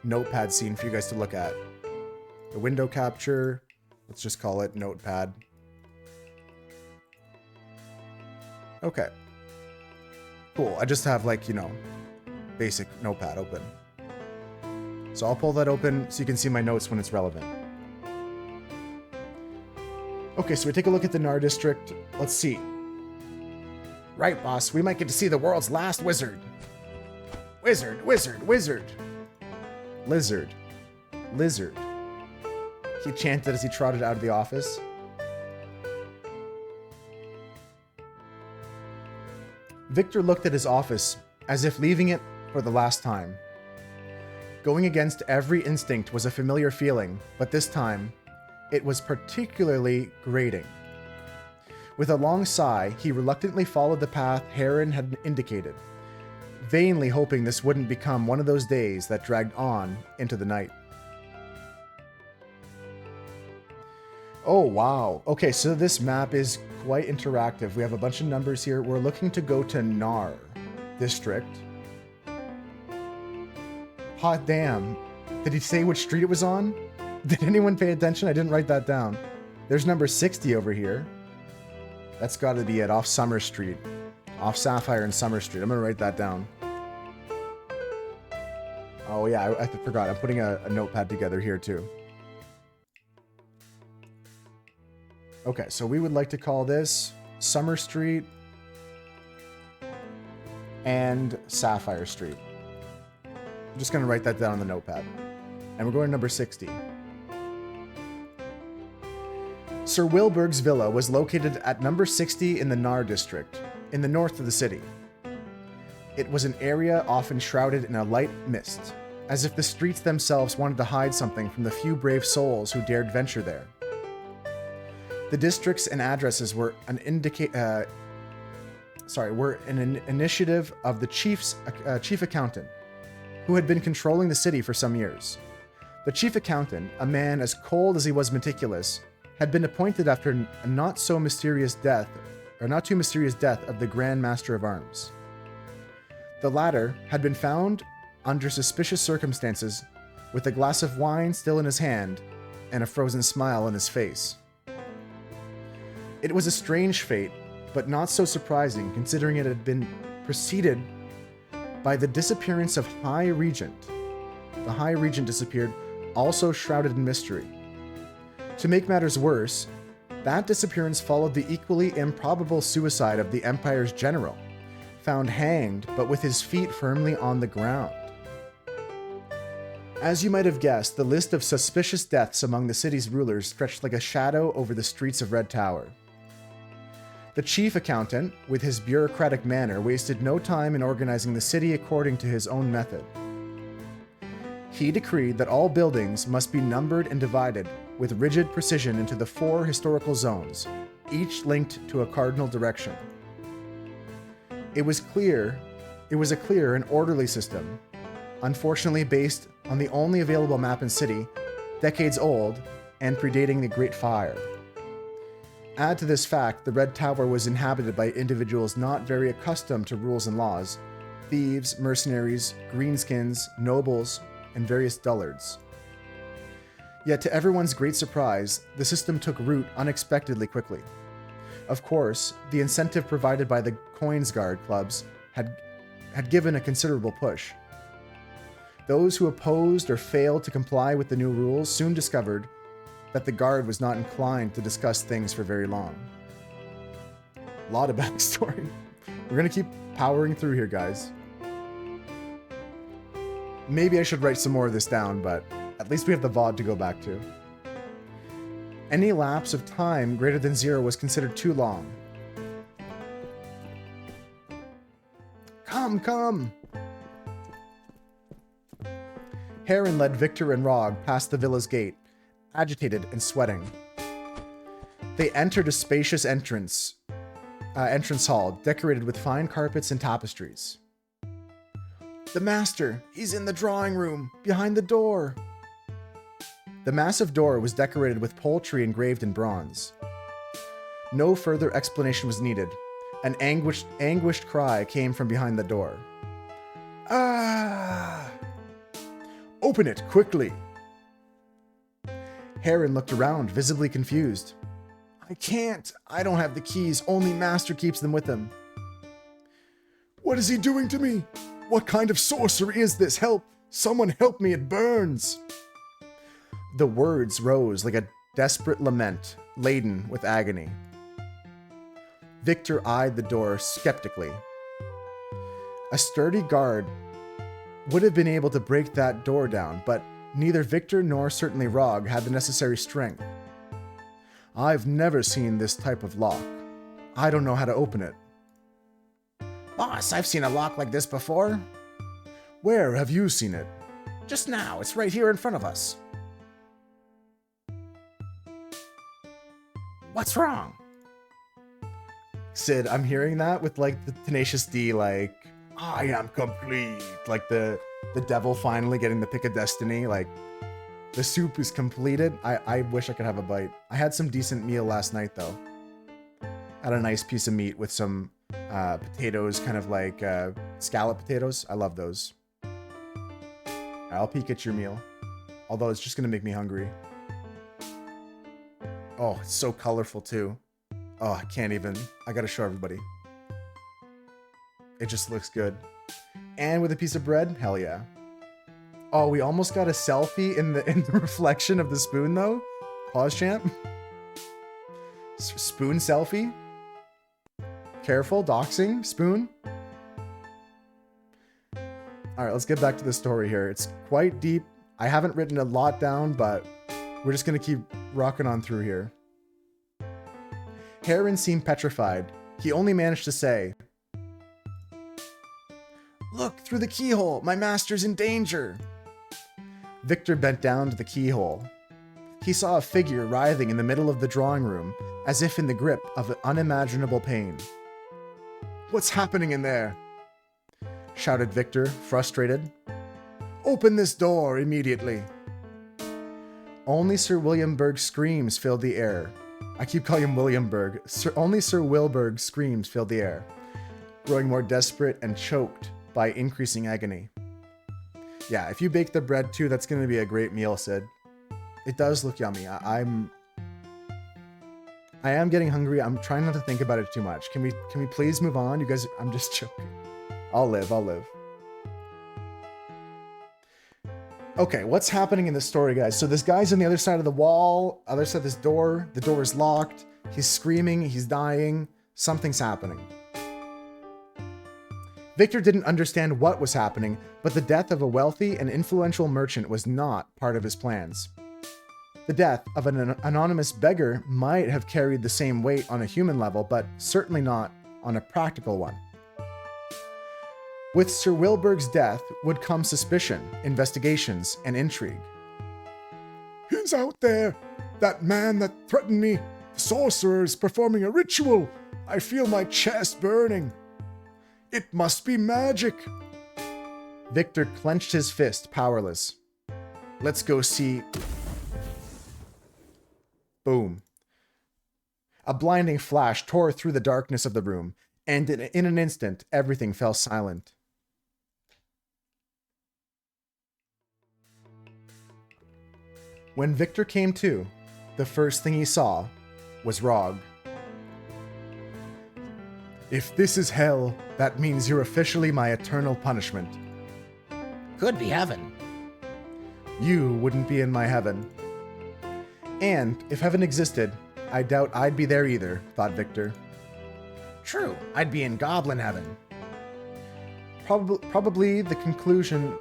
notepad scene for you guys to look at. The window capture. Let's just call it notepad. Okay. Cool. I just have basic notepad open. So I'll pull that open so you can see my notes when it's relevant. Okay, so we take a look at the Nar district. Let's see. Right, boss. We might get to see the world's last wizard. Wizard. Lizard. He chanted as he trotted out of the office. Victor looked at his office as if leaving it for the last time. Going against every instinct was a familiar feeling, but this time, it was particularly grating. With a long sigh, he reluctantly followed the path Heron had indicated, vainly hoping this wouldn't become one of those days that dragged on into the night. Oh, wow. Okay, so this map is quite interactive. We have a bunch of numbers here. We're looking to go to Nar district. Hot damn. Did he say which street it was on? Did anyone pay attention? I didn't write that down. There's number 60 over here. That's got to be it, off Summer Street. Off Sapphire and Summer Street. I'm going to write that down. Oh yeah, I forgot. I'm putting a notepad together here too. Okay, so we would like to call this Summer Street and Sapphire Street. I'm just going to write that down on the notepad. And we're going to number 60. Sir Wilberg's villa was located at number 60 in the Nar district, in the north of the city. It was an area often shrouded in a light mist, as if the streets themselves wanted to hide something from the few brave souls who dared venture there. The districts and addresses were an initiative of the chief accountant, who had been controlling the city for some years. The chief accountant, a man as cold as he was meticulous, had been appointed after a not too mysterious death of the Grand Master of Arms. The latter had been found under suspicious circumstances, with a glass of wine still in his hand and a frozen smile on his face. It was a strange fate, but not so surprising considering it had been preceded by the disappearance of High Regent. The High Regent disappeared, also shrouded in mystery. To make matters worse, that disappearance followed the equally improbable suicide of the Empire's general, found hanged but with his feet firmly on the ground. As you might have guessed, the list of suspicious deaths among the city's rulers stretched like a shadow over the streets of Red Tower. The chief accountant, with his bureaucratic manner, wasted no time in organizing the city according to his own method. He decreed that all buildings must be numbered and divided with rigid precision into the 4 historical zones, each linked to a cardinal direction. It was a clear and orderly system, unfortunately based on the only available map in city, decades old and predating the Great Fire. Add to this fact, the Red Tower was inhabited by individuals not very accustomed to rules and laws, thieves, mercenaries, greenskins, nobles, and various dullards. Yet to everyone's great surprise, the system took root unexpectedly quickly. Of course, the incentive provided by the Coins Guard clubs had given a considerable push. Those who opposed or failed to comply with the new rules soon discovered that the Guard was not inclined to discuss things for very long. A lot of backstory. We're gonna keep powering through here, guys. Maybe I should write some more of this down, but at least we have the VOD to go back to. Any lapse of time greater than 0 was considered too long. Come! Heron led Victor and Rog past the villa's gate, agitated and sweating. They entered a spacious entrance hall decorated with fine carpets and tapestries. The master, he's in the drawing room, behind the door. The massive door was decorated with poultry engraved in bronze. No further explanation was needed. An anguished cry came from behind the door. Ah! Open it, quickly! Heron looked around, visibly confused. I can't. I don't have the keys. Only Master keeps them with him. What is he doing to me? What kind of sorcery is this? Help! Someone help me, it burns! The words rose like a desperate lament, laden with agony. Victor eyed the door skeptically. A sturdy guard would have been able to break that door down, but neither Victor nor certainly Rog had the necessary strength. I've never seen this type of lock. I don't know how to open it. Boss, I've seen a lock like this before. Where have you seen it? Just now, it's right here in front of us. What's wrong? Sid, I'm hearing that with like the Tenacious D, like, I am complete. Like the devil finally getting the pick of destiny. Like, the soup is completed. I wish I could have a bite. I had some decent meal last night, though. Had a nice piece of meat with some potatoes, kind of like scallop potatoes. I love those. I'll peek at your meal. Although it's just going to make me hungry. Oh, it's so colorful, too. Oh, I can't even. I gotta show everybody. It just looks good. And with a piece of bread? Hell yeah. Oh, we almost got a selfie in the reflection of the spoon, though. Pause, champ. Spoon selfie. Careful, doxing, spoon. All right, let's get back to the story here. It's quite deep. I haven't written a lot down, but we're just gonna keep rocking on through here. Heron seemed petrified. He only managed to say, Look, through the keyhole! My master's in danger! Victor bent down to the keyhole. He saw a figure writhing in the middle of the drawing room, as if in the grip of unimaginable pain. "What's happening in there?" shouted Victor, frustrated. "Open this door immediately." Only Sir William Berg's screams filled the air. I keep calling him William Berg. Only Sir Wilberg's screams filled the air, growing more desperate and choked by increasing agony. Yeah, if you bake the bread too, that's going to be a great meal, Sid. It does look yummy. I am getting hungry. I'm trying not to think about it too much. Can we please move on? You guys, I'm just joking. I'll live. Okay, what's happening in this story, guys? So this guy's on the other side of the wall, other side of this door. The door is locked. He's screaming. He's dying. Something's happening. Victor didn't understand what was happening, but the death of a wealthy and influential merchant was not part of his plans. The death of an anonymous beggar might have carried the same weight on a human level, but certainly not on a practical one. With Sir Wilberg's death would come suspicion, investigations, and intrigue. "He's out there! That man that threatened me! The sorcerer is performing a ritual! I feel my chest burning! It must be magic!" Victor clenched his fist, powerless. "Let's go see..." Boom. A blinding flash tore through the darkness of the room, and in an instant, everything fell silent. When Victor came to, the first thing he saw was Rog. "If this is hell, that means you're officially my eternal punishment." Could be heaven. "You wouldn't be in my heaven." And if heaven existed, I doubt I'd be there either, thought Victor. True, I'd be in goblin heaven. Probably the conclusion,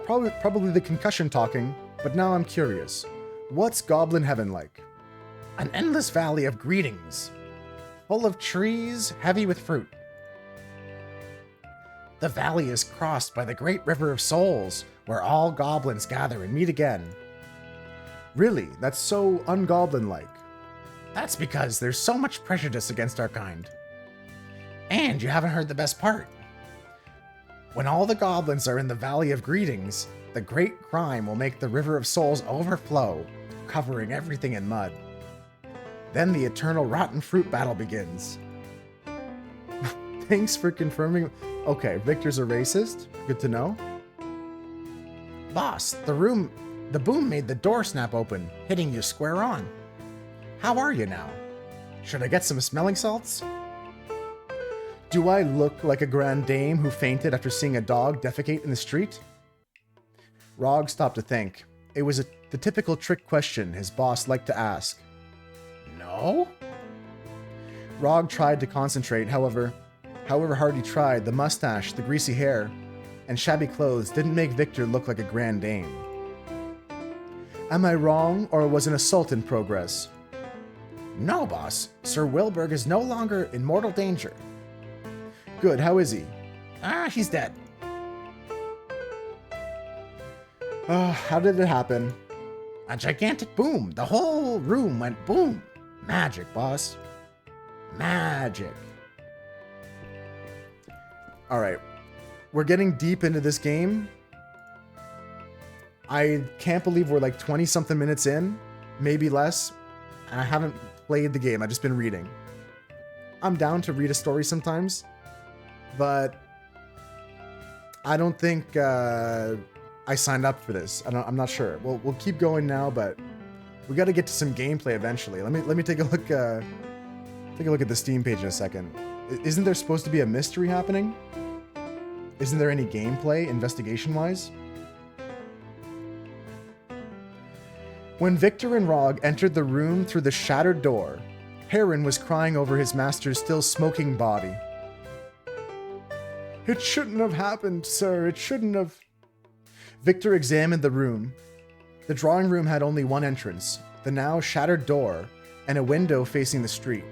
probably the concussion talking, but now I'm curious. What's goblin heaven like? An endless valley of greetings, full of trees, heavy with fruit. The valley is crossed by the great river of souls, where all goblins gather and meet again. Really? That's so ungoblin-like. That's because there's so much prejudice against our kind. And you haven't heard the best part. When all the goblins are in the Valley of Greetings, the great crime will make the River of Souls overflow, covering everything in mud. Then the eternal rotten fruit battle begins. Thanks for confirming. Okay, Victor's a racist. Good to know. Boss, the boom made the door snap open, hitting you square on. How are you now? Should I get some smelling salts? Do I look like a grand dame who fainted after seeing a dog defecate in the street? Rog stopped to think. It was the typical trick question his boss liked to ask. No? Rog tried to concentrate, however hard he tried, the mustache, the greasy hair, and shabby clothes didn't make Victor look like a grand dame. Am I wrong, or was an assault in progress? No, boss. Sir Wilberg is no longer in mortal danger. Good, how is he? He's dead. How did it happen? A gigantic boom. The whole room went boom. Magic, boss. Magic. Alright, we're getting deep into this game. I can't believe we're like 20-something minutes in, maybe less. And I haven't played the game, I've just been reading. I'm down to read a story sometimes, but I don't think I signed up for this. I'm not sure. We'll keep going now, but we got to get to some gameplay eventually. Let me take a look. Take a look at the Steam page in a second. Isn't there supposed to be a mystery happening? Isn't there any gameplay, investigation-wise? When Victor and Rog entered the room through the shattered door, Heron was crying over his master's still smoking body. It shouldn't have happened, sir. It shouldn't have. Victor examined the room. The drawing room had only one entrance, the now shattered door, and a window facing the street.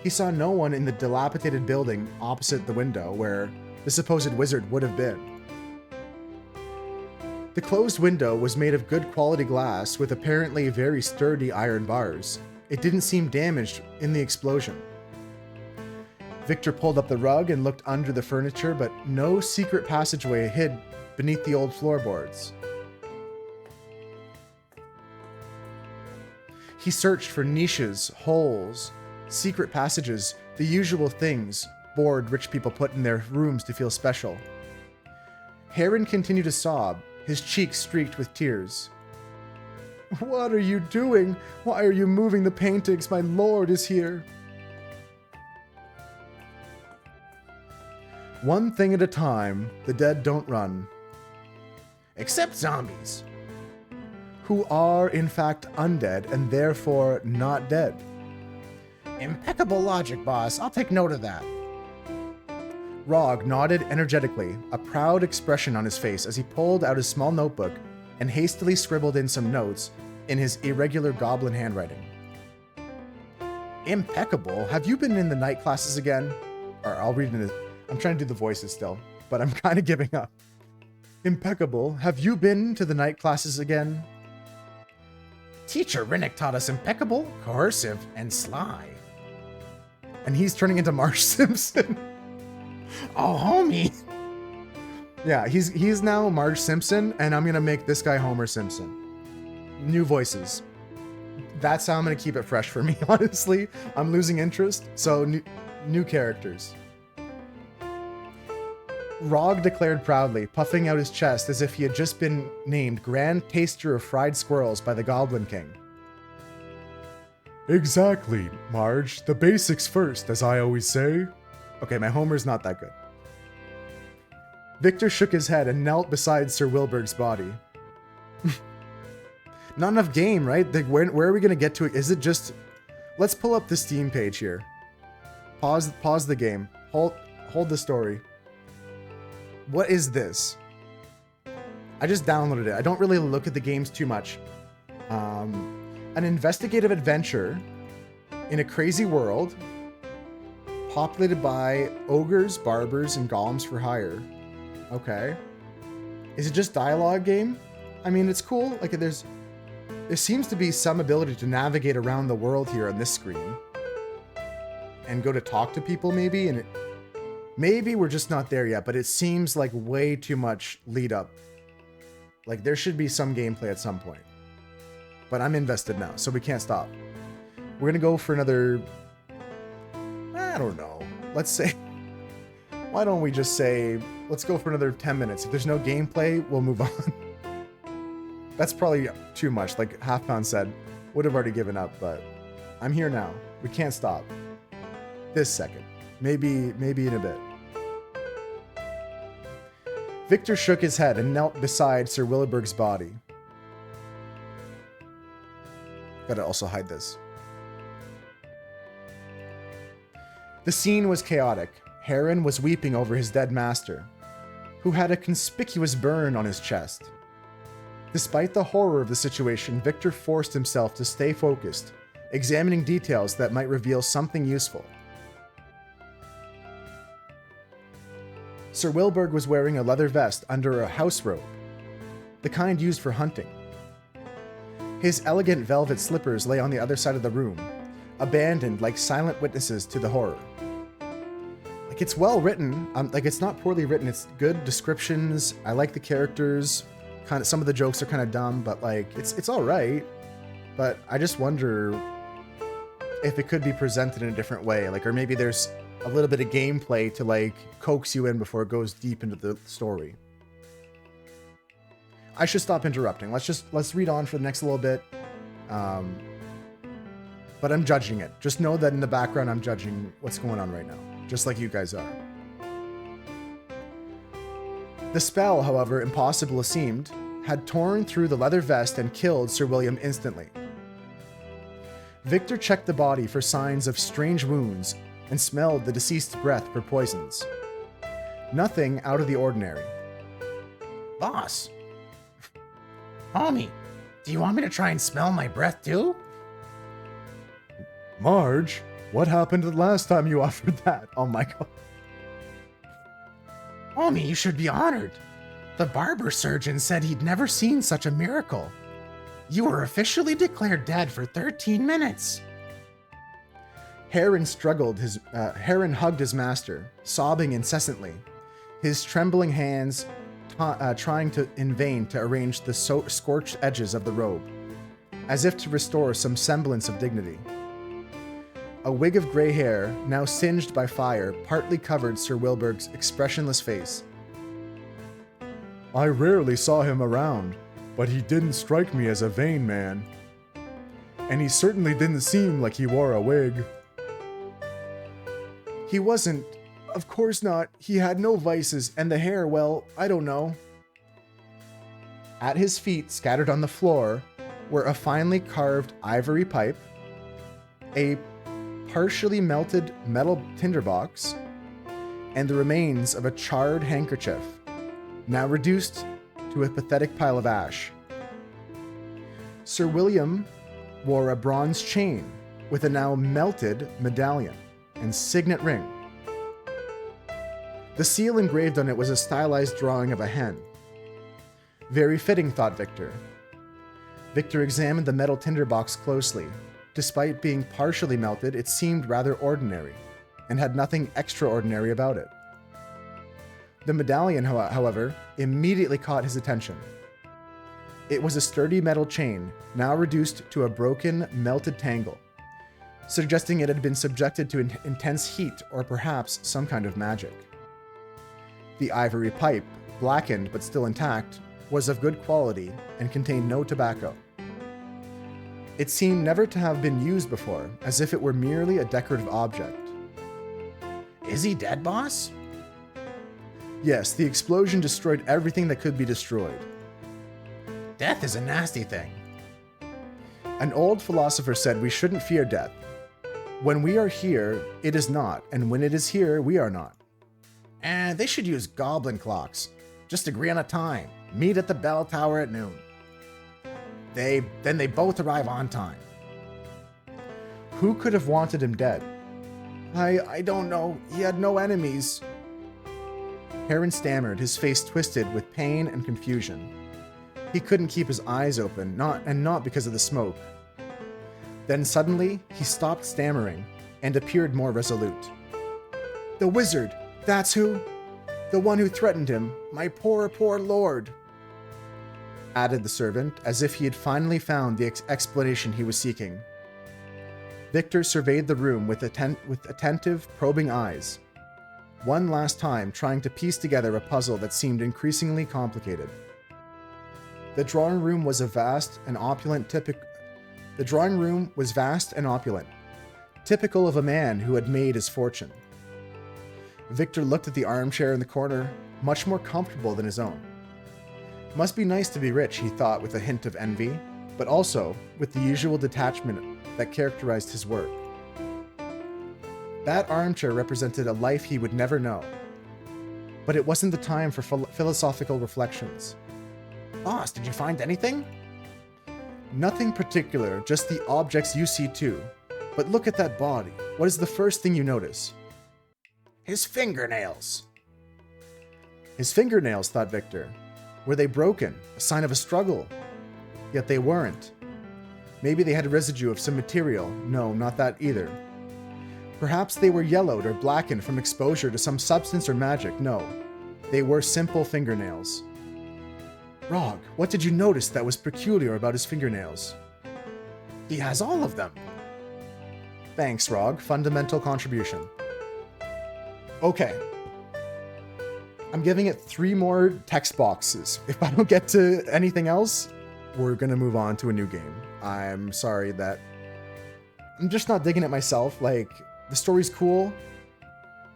He saw no one in the dilapidated building opposite the window where the supposed wizard would have been. The closed window was made of good quality glass with apparently very sturdy iron bars. It didn't seem damaged in the explosion. Victor pulled up the rug and looked under the furniture, but no secret passageway hid beneath the old floorboards. He searched for niches, holes, secret passages, the usual things bored rich people put in their rooms to feel special. Heron continued to sob, his cheeks streaked with tears. "What are you doing? Why are you moving the paintings? My lord is here." One thing at a time, the dead don't run. Except zombies. Who are, in fact, undead and therefore not dead. Impeccable logic, boss. I'll take note of that. Rog nodded energetically, a proud expression on his face as he pulled out his small notebook and hastily scribbled in some notes in his irregular goblin handwriting. Impeccable? Have you been in the night classes again? Or I'll read it. I'm trying to do the voices still, but I'm kind of giving up. Impeccable. Have you been to the night classes again? Teacher Rinnick taught us impeccable, coercive, and sly. And he's turning into Marge Simpson. Oh, homie. Yeah, he's now Marge Simpson, and I'm gonna make this guy Homer Simpson. New voices. That's how I'm gonna keep it fresh for me, honestly. I'm losing interest, so new characters. Rog declared proudly, puffing out his chest as if he had just been named Grand Taster of Fried Squirrels by the Goblin King. Exactly, Marge. The basics first, as I always say. Okay, my Homer's not that good. Victor shook his head and knelt beside Sir Wilbur's body. Not enough game, right? Like, where are we going to get to it? Is it just... Let's pull up the Steam page here. Pause the game. Hold the story. What is this? I just downloaded it. I don't really look at the games too much. An investigative adventure in a crazy world populated by ogres, barbers, and golems for hire. Okay. Is it just dialogue game? I mean, it's cool. Like, there seems to be some ability to navigate around the world here on this screen. And go to talk to people, maybe, and maybe we're just not there yet, but it seems like way too much lead up. Like, there should be some gameplay at some point. But I'm invested now, so we can't stop. We're gonna go for another... I don't know. Let's say... Why don't we just say... Let's go for another 10 minutes. If there's no gameplay, we'll move on. That's probably too much. Like Half Pound said, would have already given up, but I'm here now. We can't stop. This second. Maybe in a bit. Victor shook his head and knelt beside Sir Wilbur's body. Gotta also hide this. The scene was chaotic. Heron was weeping over his dead master, who had a conspicuous burn on his chest. Despite the horror of the situation, Victor forced himself to stay focused, examining details that might reveal something useful. Sir Wilbur was wearing a leather vest under a house robe, the kind used for hunting. His elegant velvet slippers lay on the other side of the room, abandoned like silent witnesses to the horror. Like, it's well written. Like, it's not poorly written. It's good descriptions. I like the characters. Kind of, some of the jokes are kind of dumb, but like, it's all right. But I just wonder if it could be presented in a different way. Like, or maybe there's a little bit of gameplay to like coax you in before it goes deep into the story. I should stop interrupting. Let's read on for the next little bit. But I'm judging it. Just know that in the background, I'm judging what's going on right now, just like you guys are. The spell, however impossible it seemed, had torn through the leather vest and killed Sir William instantly. Victor checked the body for signs of strange wounds and smelled the deceased's breath for poisons. Nothing out of the ordinary. Boss. Homie, do you want me to try and smell my breath too? Marge, what happened the last time you offered that? Oh my god. Homie, you should be honored. The barber surgeon said he'd never seen such a miracle. You were officially declared dead for 13 minutes. Heron hugged his master, sobbing incessantly, his trembling hands trying in vain to arrange the scorched edges of the robe, as if to restore some semblance of dignity. A wig of gray hair, now singed by fire, partly covered Sir Wilbur's expressionless face. I rarely saw him around, but he didn't strike me as a vain man. And he certainly didn't seem like he wore a wig. He wasn't. Of course not. He had no vices, and the hair, well, I don't know. At his feet, scattered on the floor, were a finely carved ivory pipe, a partially melted metal tinderbox, and the remains of a charred handkerchief, now reduced to a pathetic pile of ash. Sir William wore a bronze chain with a now melted medallion and signet ring. The seal engraved on it was a stylized drawing of a hen. Very fitting, thought Victor. Victor examined the metal tinderbox closely. Despite being partially melted, it seemed rather ordinary, and had nothing extraordinary about it. The medallion, however, immediately caught his attention. It was a sturdy metal chain, now reduced to a broken, melted tangle, suggesting it had been subjected to intense heat or perhaps some kind of magic. The ivory pipe, blackened but still intact, was of good quality and contained no tobacco. It seemed never to have been used before, as if it were merely a decorative object. Is he dead, boss? Yes, the explosion destroyed everything that could be destroyed. Death is a nasty thing. An old philosopher said we shouldn't fear death. When we are here, it is not, and when it is here, we are not. And they should use goblin clocks. Just agree on a time. Meet at the bell tower at noon. Then they both arrive on time. Who could have wanted him dead? I don't know. He had no enemies. Heron stammered, his face twisted with pain and confusion. He couldn't keep his eyes open, not because of the smoke. Then suddenly, he stopped stammering and appeared more resolute. The wizard, that's who? The one who threatened him, my poor, poor lord, added the servant, as if he had finally found the explanation he was seeking. Victor surveyed the room with attentive, probing eyes, one last time trying to piece together a puzzle that seemed increasingly complicated. The drawing room was vast and opulent, typical of a man who had made his fortune. Victor looked at the armchair in the corner, much more comfortable than his own. Must be nice to be rich, he thought with a hint of envy, but also with the usual detachment that characterized his work. That armchair represented a life he would never know. But it wasn't the time for philosophical reflections. Boss, did you find anything? Nothing particular, just the objects you see too. But look at that body. What is the first thing you notice? His fingernails. His fingernails, thought Victor. Were they broken? A sign of a struggle? Yet they weren't. Maybe they had a residue of some material. No, not that either. Perhaps they were yellowed or blackened from exposure to some substance or magic. No, they were simple fingernails. Rog, what did you notice that was peculiar about his fingernails? He has all of them. Thanks, Rog. Fundamental contribution. Okay. I'm giving it 3 more text boxes. If I don't get to anything else, we're gonna move on to a new game. I'm sorry that I'm just not digging it myself. Like, the story's cool.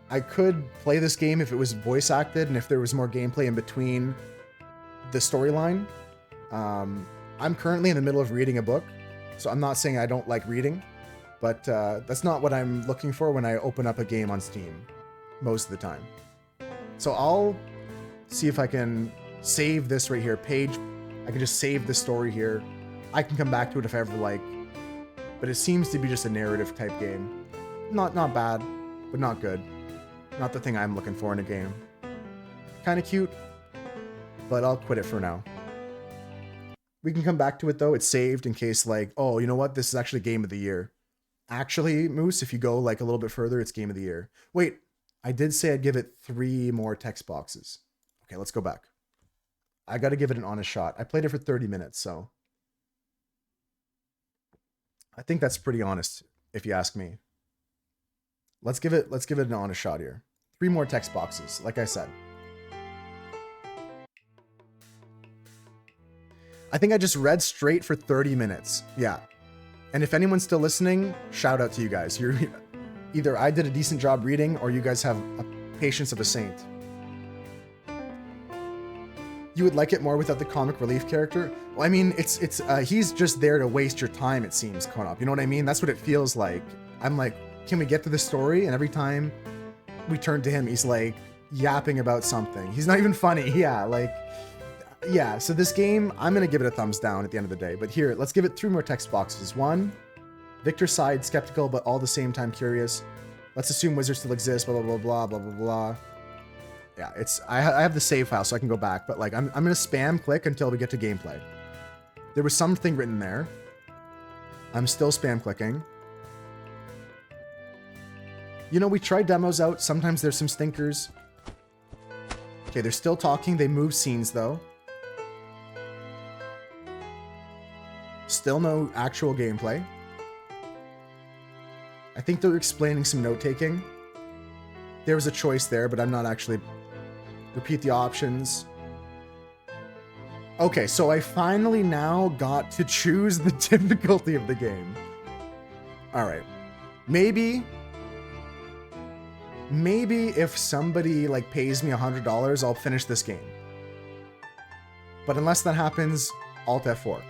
I could play this game if it was voice acted and if there was more gameplay in between the storyline. I'm currently in the middle of reading a book, so I'm not saying I don't like reading, but that's not what I'm looking for when I open up a game on Steam most of the time. So I'll see if I can save this right here. Page, I can just save the story here. I can come back to it if I ever like. But it seems to be just a narrative type game. Not bad, but not good. Not the thing I'm looking for in a game. Kind of cute, but I'll quit it for now. We can come back to it though. It's saved in case like, oh, you know what? This is actually game of the year. Actually, Moose, if you go like a little bit further, it's game of the year. Wait, I did say I'd give it 3 more text boxes. Okay, let's go back. I got to give it an honest shot. I played it for 30 minutes, so I think that's pretty honest if you ask me. Let's give it an honest shot here. 3 more text boxes, like I said. I think I just read straight for 30 minutes. Yeah. And if anyone's still listening, shout out to you guys. You're either I did a decent job reading or you guys have a patience of a saint. You would like it more without the comic relief character? Well, I mean, he's just there to waste your time, it seems, Konop. You know what I mean? That's what it feels like. I'm like, can we get to the story? And every time we turn to him, he's like yapping about something. He's not even funny. Yeah, like, yeah. So this game, I'm going to give it a thumbs down at the end of the day. But here, let's give it 3 more text boxes. 1, Victor's side, skeptical, but all the same time curious. Let's assume wizards still exist, blah, blah, blah, blah, blah, blah, blah. Yeah, I have the save file so I can go back, but like I'm gonna spam click until we get to gameplay. There was something written there. I'm still spam clicking. You know, we try demos out. Sometimes there's some stinkers. Okay, they're still talking. They move scenes though. Still no actual gameplay. I think they're explaining some note taking. There was a choice there, but I'm not actually. Repeat the options. Okay, so I finally now got to choose the difficulty of the game. All right. Maybe if somebody like pays me $100, I'll finish this game. But unless that happens, Alt F4.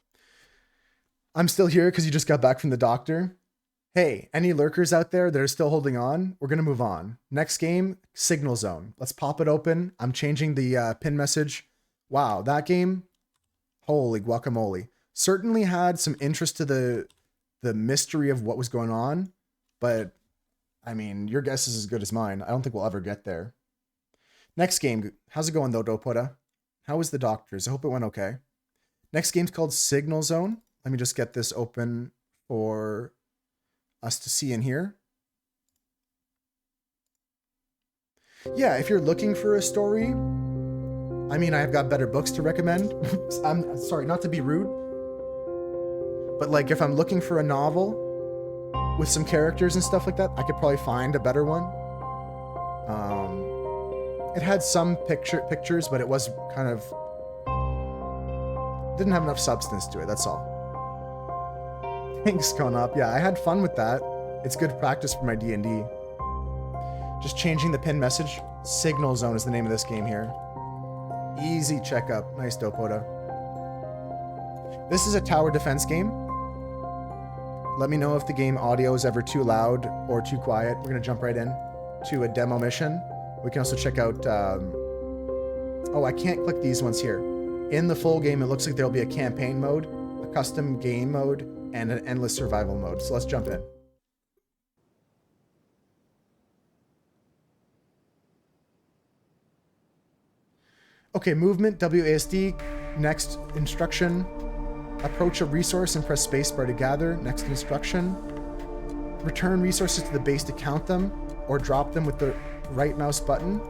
I'm still here because you just got back from the doctor. Hey, any lurkers out there that are still holding on? We're going to move on. Next game, Signal Zone. Let's pop it open. I'm changing the pin message. Wow, that game, holy guacamole. Certainly had some interest to the mystery of what was going on, but I mean, your guess is as good as mine. I don't think we'll ever get there. Next game, how's it going though, Dopota? How was the doctors? I hope it went okay. Next game's called Signal Zone. Let me just get this open for us to see in here. Yeah, if you're looking for a story, I mean, I've got better books to recommend. I'm sorry, not to be rude, but like if I'm looking for a novel with some characters and stuff like that, I could probably find a better one. It had some pictures, but it was kind of didn't have enough substance to it. That's all. Thanks, Konop. Yeah, I had fun with that. It's good practice for my D&D. Just changing the pin message. Signal Zone is the name of this game here. Easy checkup. Nice, Dopota. This is a tower defense game. Let me know if the game audio is ever too loud or too quiet. We're going to jump right in to a demo mission. We can also check out... oh, I can't click these ones here. In the full game, it looks like there'll be a campaign mode, a custom game mode, and an endless survival mode. So let's jump in. Okay, movement, WASD. Next instruction. Approach a resource and press spacebar to gather. Next instruction. Return resources to the base to count them, or drop them with the right mouse button.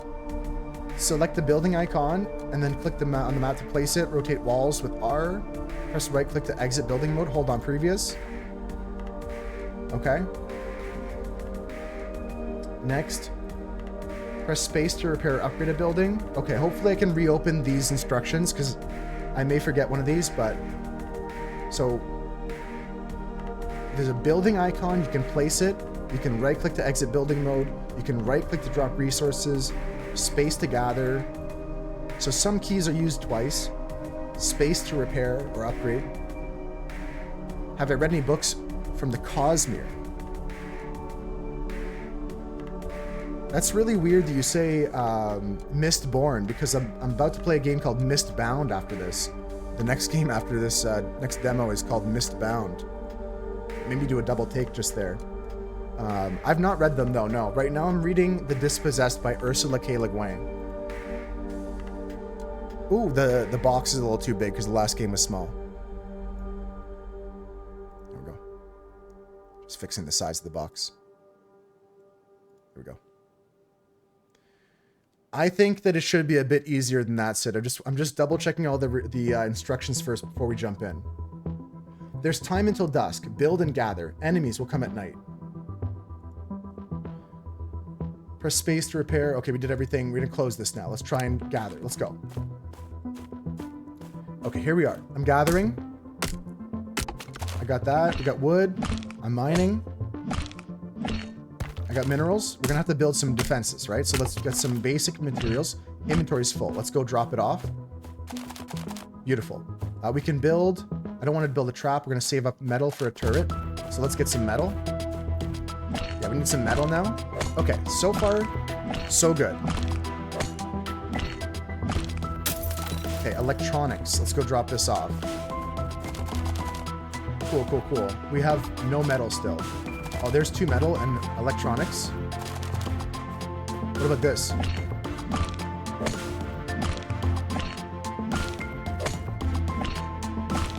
Select the building icon, and then click on the map to place it. Rotate walls with R. Press right click to exit building mode. Hold on previous. Okay. Next. Press space to repair or upgrade a building. Okay, hopefully I can reopen these instructions because I may forget one of these, but... So, there's a building icon. You can place it. You can right click to exit building mode. You can right click to drop resources. Space to gather. So some keys are used twice. Space to repair or upgrade. Have I read any books from the Cosmere? That's really weird that you say Mistborn, because I'm about to play a game called Mistbound after this. The next game after this, next demo is called Mistbound. Maybe do a double take just there. I've not read them though, no. Right now I'm reading The Dispossessed by Ursula K. Le Guin. Ooh, the box is a little too big because the last game was small. There we go. Just fixing the size of the box. There we go. I think that it should be a bit easier than that, Sid. I'm just double checking all the instructions first before we jump in. There's time until dusk. Build and gather. Enemies will come at night. Press space to repair. Okay, we did everything. We're gonna close this now. Let's try and gather. Let's go. Okay, here we are. I'm gathering. I got that. We got wood. I'm mining. I got minerals. We're gonna have to build some defenses, right? So let's get some basic materials. Inventory's full. Let's go drop it off. Beautiful. We can build. I don't want to build a trap. We're gonna save up metal for a turret. So let's get some metal. Yeah, we need some metal now. Okay, so far, so good. Okay, electronics. Let's go drop this off. Cool, cool, cool. We have no metal still. Oh, there's 2 metal and electronics. What about this?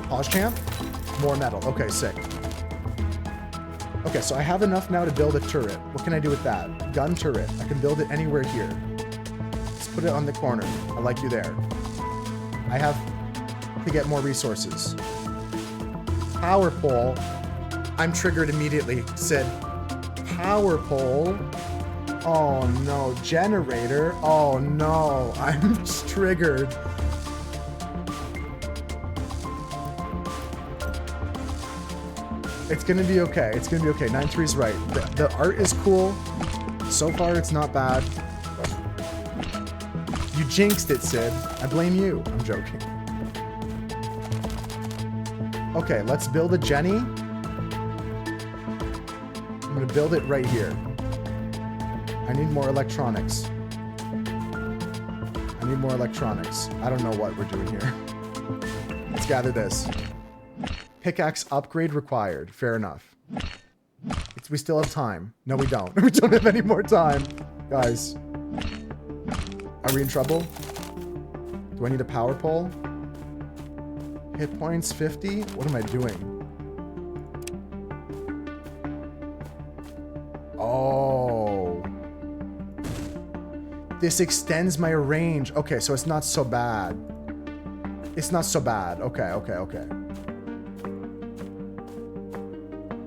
Pause champ? More metal. Okay, sick. Okay, so I have enough now to build a turret. What can I do with that? Gun turret. I can build it anywhere here. Let's put it on the corner. I like you there. I have to get more resources. Power pole. I'm triggered immediately. Sid. Power pole. Oh no. Generator. Oh no. I'm triggered. It's gonna be okay. It's gonna be okay. 9-3's right. The art is cool. So far, it's not bad. You jinxed it, Sid. I blame you. I'm joking. Okay, let's build a Jenny. I'm gonna build it right here. I need more electronics. I need more electronics. I don't know what we're doing here. Let's gather this. Pickaxe upgrade required. Fair enough. We still have time. No, we don't. We don't have any more time. Guys. Are we in trouble? Do I need a power pole? Hit points 50? What am I doing? Oh. This extends my range. Okay, so it's not so bad. It's not so bad. Okay, okay, okay.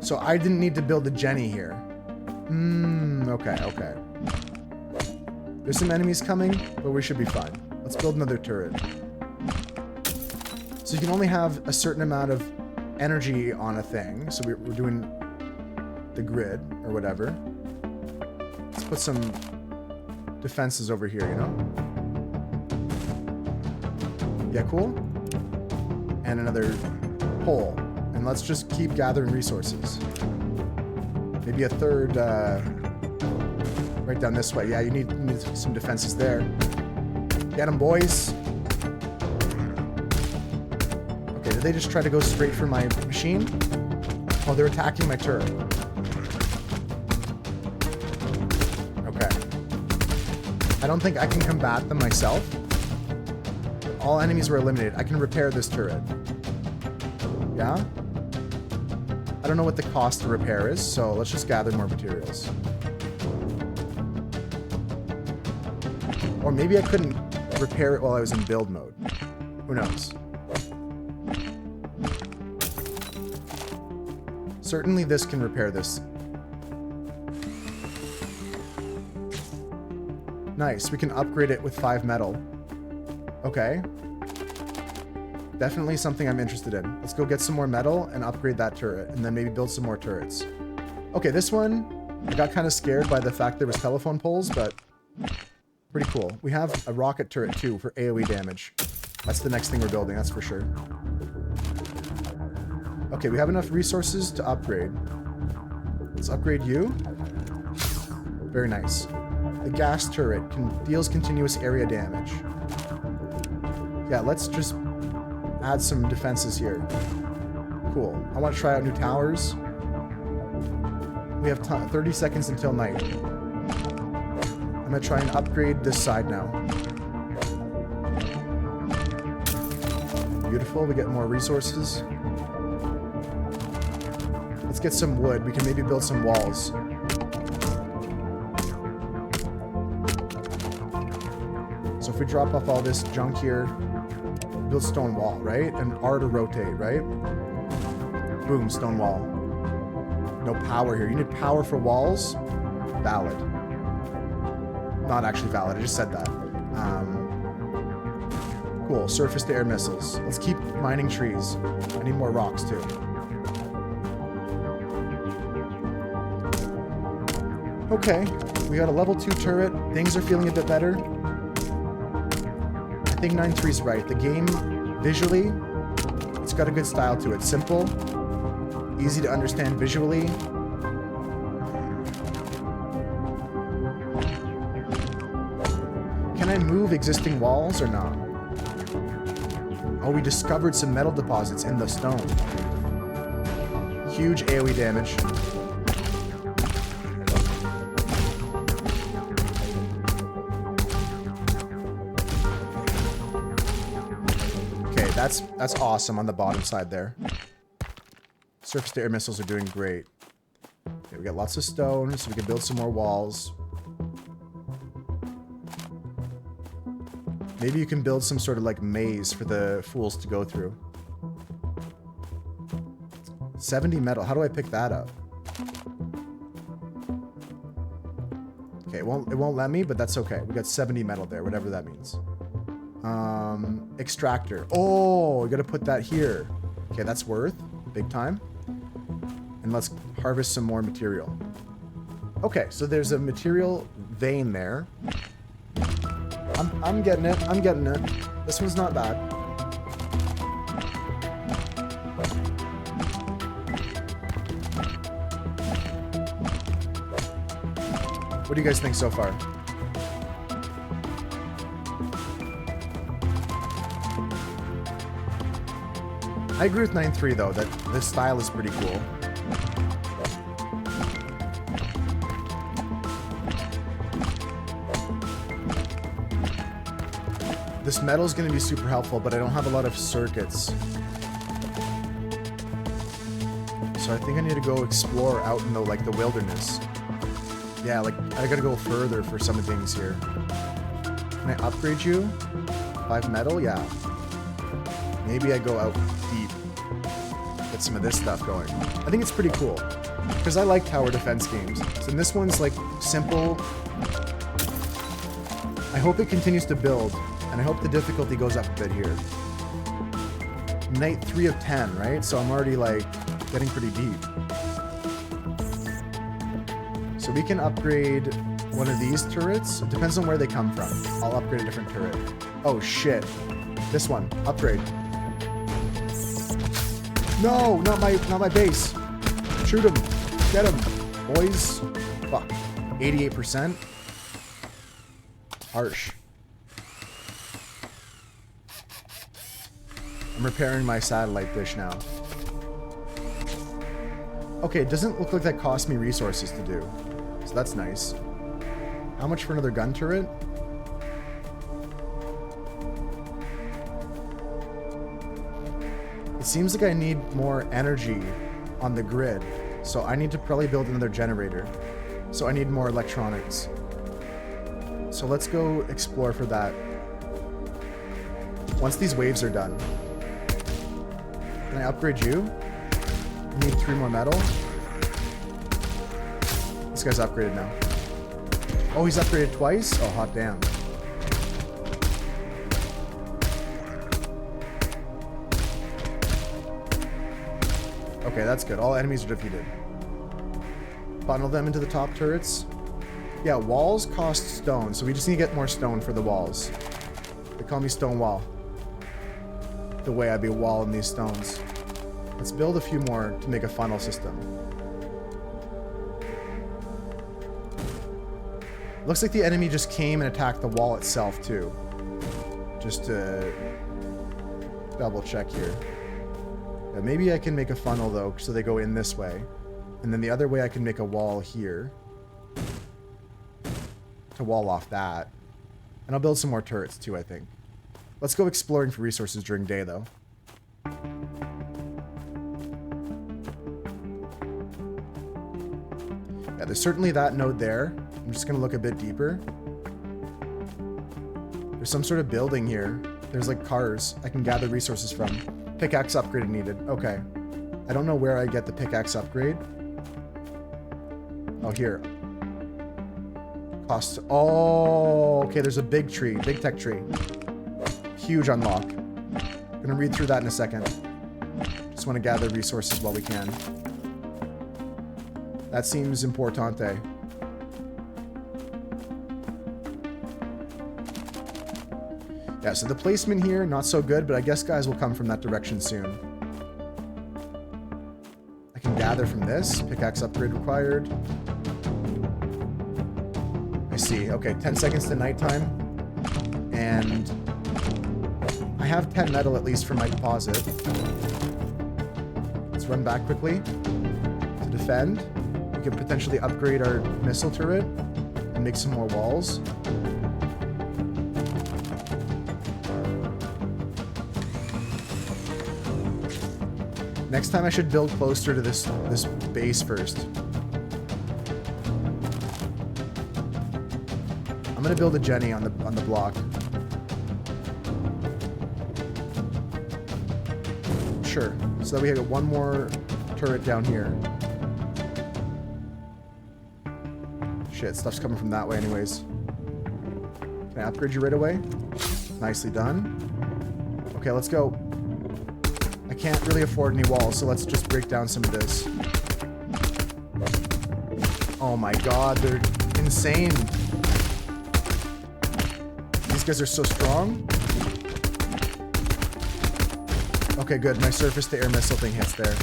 So I didn't need to build a Jenny here. Okay, okay. There's some enemies coming, but we should be fine. Let's build another turret. So you can only have a certain amount of energy on a thing. So we're doing the grid or whatever. Let's put some defenses over here, you know? Yeah, cool. And another pole. And let's just keep gathering resources. Maybe a third, right down this way. Yeah, you need some defenses there. Get them, boys. Okay, did they just try to go straight for my machine? Oh, they're attacking my turret. Okay. I don't think I can combat them myself. All enemies were eliminated. I can repair this turret. Yeah? I don't know what the cost to repair is, so let's just gather more materials. Or maybe I couldn't repair it while I was in build mode. Who knows? Certainly this can repair this. Nice, we can upgrade it with 5 metal. Okay. Definitely something I'm interested in. Let's go get some more metal and upgrade that turret, and then maybe build some more turrets. Okay, this one, I got kind of scared by the fact there was telephone poles, but pretty cool. We have a rocket turret too for AoE damage. That's the next thing we're building, that's for sure. Okay, we have enough resources to upgrade. Let's upgrade you. Very nice. The gas turret deals continuous area damage. Yeah, let's just add some defenses here. Cool. I want to try out new towers. We have 30 seconds until night. I'm going to try and upgrade this side now. Beautiful. We get more resources. Let's get some wood. We can maybe build some walls. So if we drop off all this junk here, build stone wall, right? And R to rotate, right? Boom, stone wall. No power here. You need power for walls? Valid. Not actually valid. I just said that. Cool. Surface to air missiles. Let's keep mining trees. I need more rocks too. Okay. We got a level 2 turret. Things are feeling a bit better. I think 9.3's right. The game, visually, it's got a good style to it. Simple. Easy to understand visually. Can I move existing walls or not? Oh, we discovered some metal deposits in the stone. Huge AoE damage. Okay, that's awesome on the bottom side there. Surface to air missiles are doing great. Okay, we got lots of stone, so we can build some more walls. Maybe you can build some sort of like maze for the fools to go through. 70 metal. How do I pick that up? Okay, it won't let me, but that's okay. We got 70 metal there, whatever that means. Extractor. Oh, we gotta put that here. Okay, that's worth big time. And let's harvest some more material. Okay, so there's a material vein there. I'm getting it. I'm getting it. This one's not bad. What do you guys think so far? I agree with 9.3 though, that this style is pretty cool. This metal is going to be super helpful, but I don't have a lot of circuits. So I think I need to go explore out in the wilderness. Yeah, like I gotta go further for some things here. Can I upgrade you? 5 metal? Yeah. Maybe I go out deep. Get some of this stuff going. I think it's pretty cool. Because I like tower defense games. So this one's like simple. I hope it continues to build. And I hope the difficulty goes up a bit here. Night 3 of 10, right? So I'm already like getting pretty deep. So we can upgrade one of these turrets. It depends on where they come from. I'll upgrade a different turret. Oh shit. This one. Upgrade. No, not my base. Shoot him. Get him. Boys. Fuck. 88%. Harsh. I'm repairing my satellite dish now. Okay, it doesn't look like that cost me resources to do. So that's nice. How much for another gun turret? It seems like I need more energy on the grid. So I need to probably build another generator. So I need more electronics. So let's go explore for that. Once these waves are done. Can I upgrade you? I need 3 more metal. This guy's upgraded now. Oh, he's upgraded twice? Oh, hot damn. Okay, that's good. All enemies are defeated. Funnel them into the top turrets. Yeah, walls cost stone, so we just need to get more stone for the walls. They call me Stone Wall. The way I'd be walling these stones. Let's build a few more to make a funnel system. Looks like the enemy just came and attacked the wall itself too. Just to double check here. Yeah, maybe I can make a funnel though, so they go in this way. And then the other way I can make a wall here. To wall off that. And I'll build some more turrets too, I think. Let's go exploring for resources during day though. there's certainly that node there. I'm just gonna look a bit deeper. There's some sort of building here. There's like cars I can gather resources from. Pickaxe upgrade needed. Okay. I don't know where I get the pickaxe upgrade. Oh, here. Cost. Oh, okay. There's a big tree. Big tech tree. Huge unlock. Gonna read through that in a second. Just want to gather resources while we can. That seems importante. Yeah, so the placement here, not so good, but I guess guys will come from that direction soon. I can gather from this. Pickaxe upgrade required. I see. Okay, 10 seconds to nighttime. And I have 10 metal at least for my deposit. Let's run back quickly to defend. We could potentially upgrade our missile turret and make some more walls. Next time I should build closer to this base first. I'm gonna build a Jenny on the block. Sure. So that we have one more turret down here. Shit, stuff's coming from that way anyways. Can I upgrade you right away? Nicely done. Okay, let's go. I can't really afford any walls, so let's just break down some of this. Oh my god, they're insane. These guys are so strong. Okay, good. My surface-to-air missile thing hits there.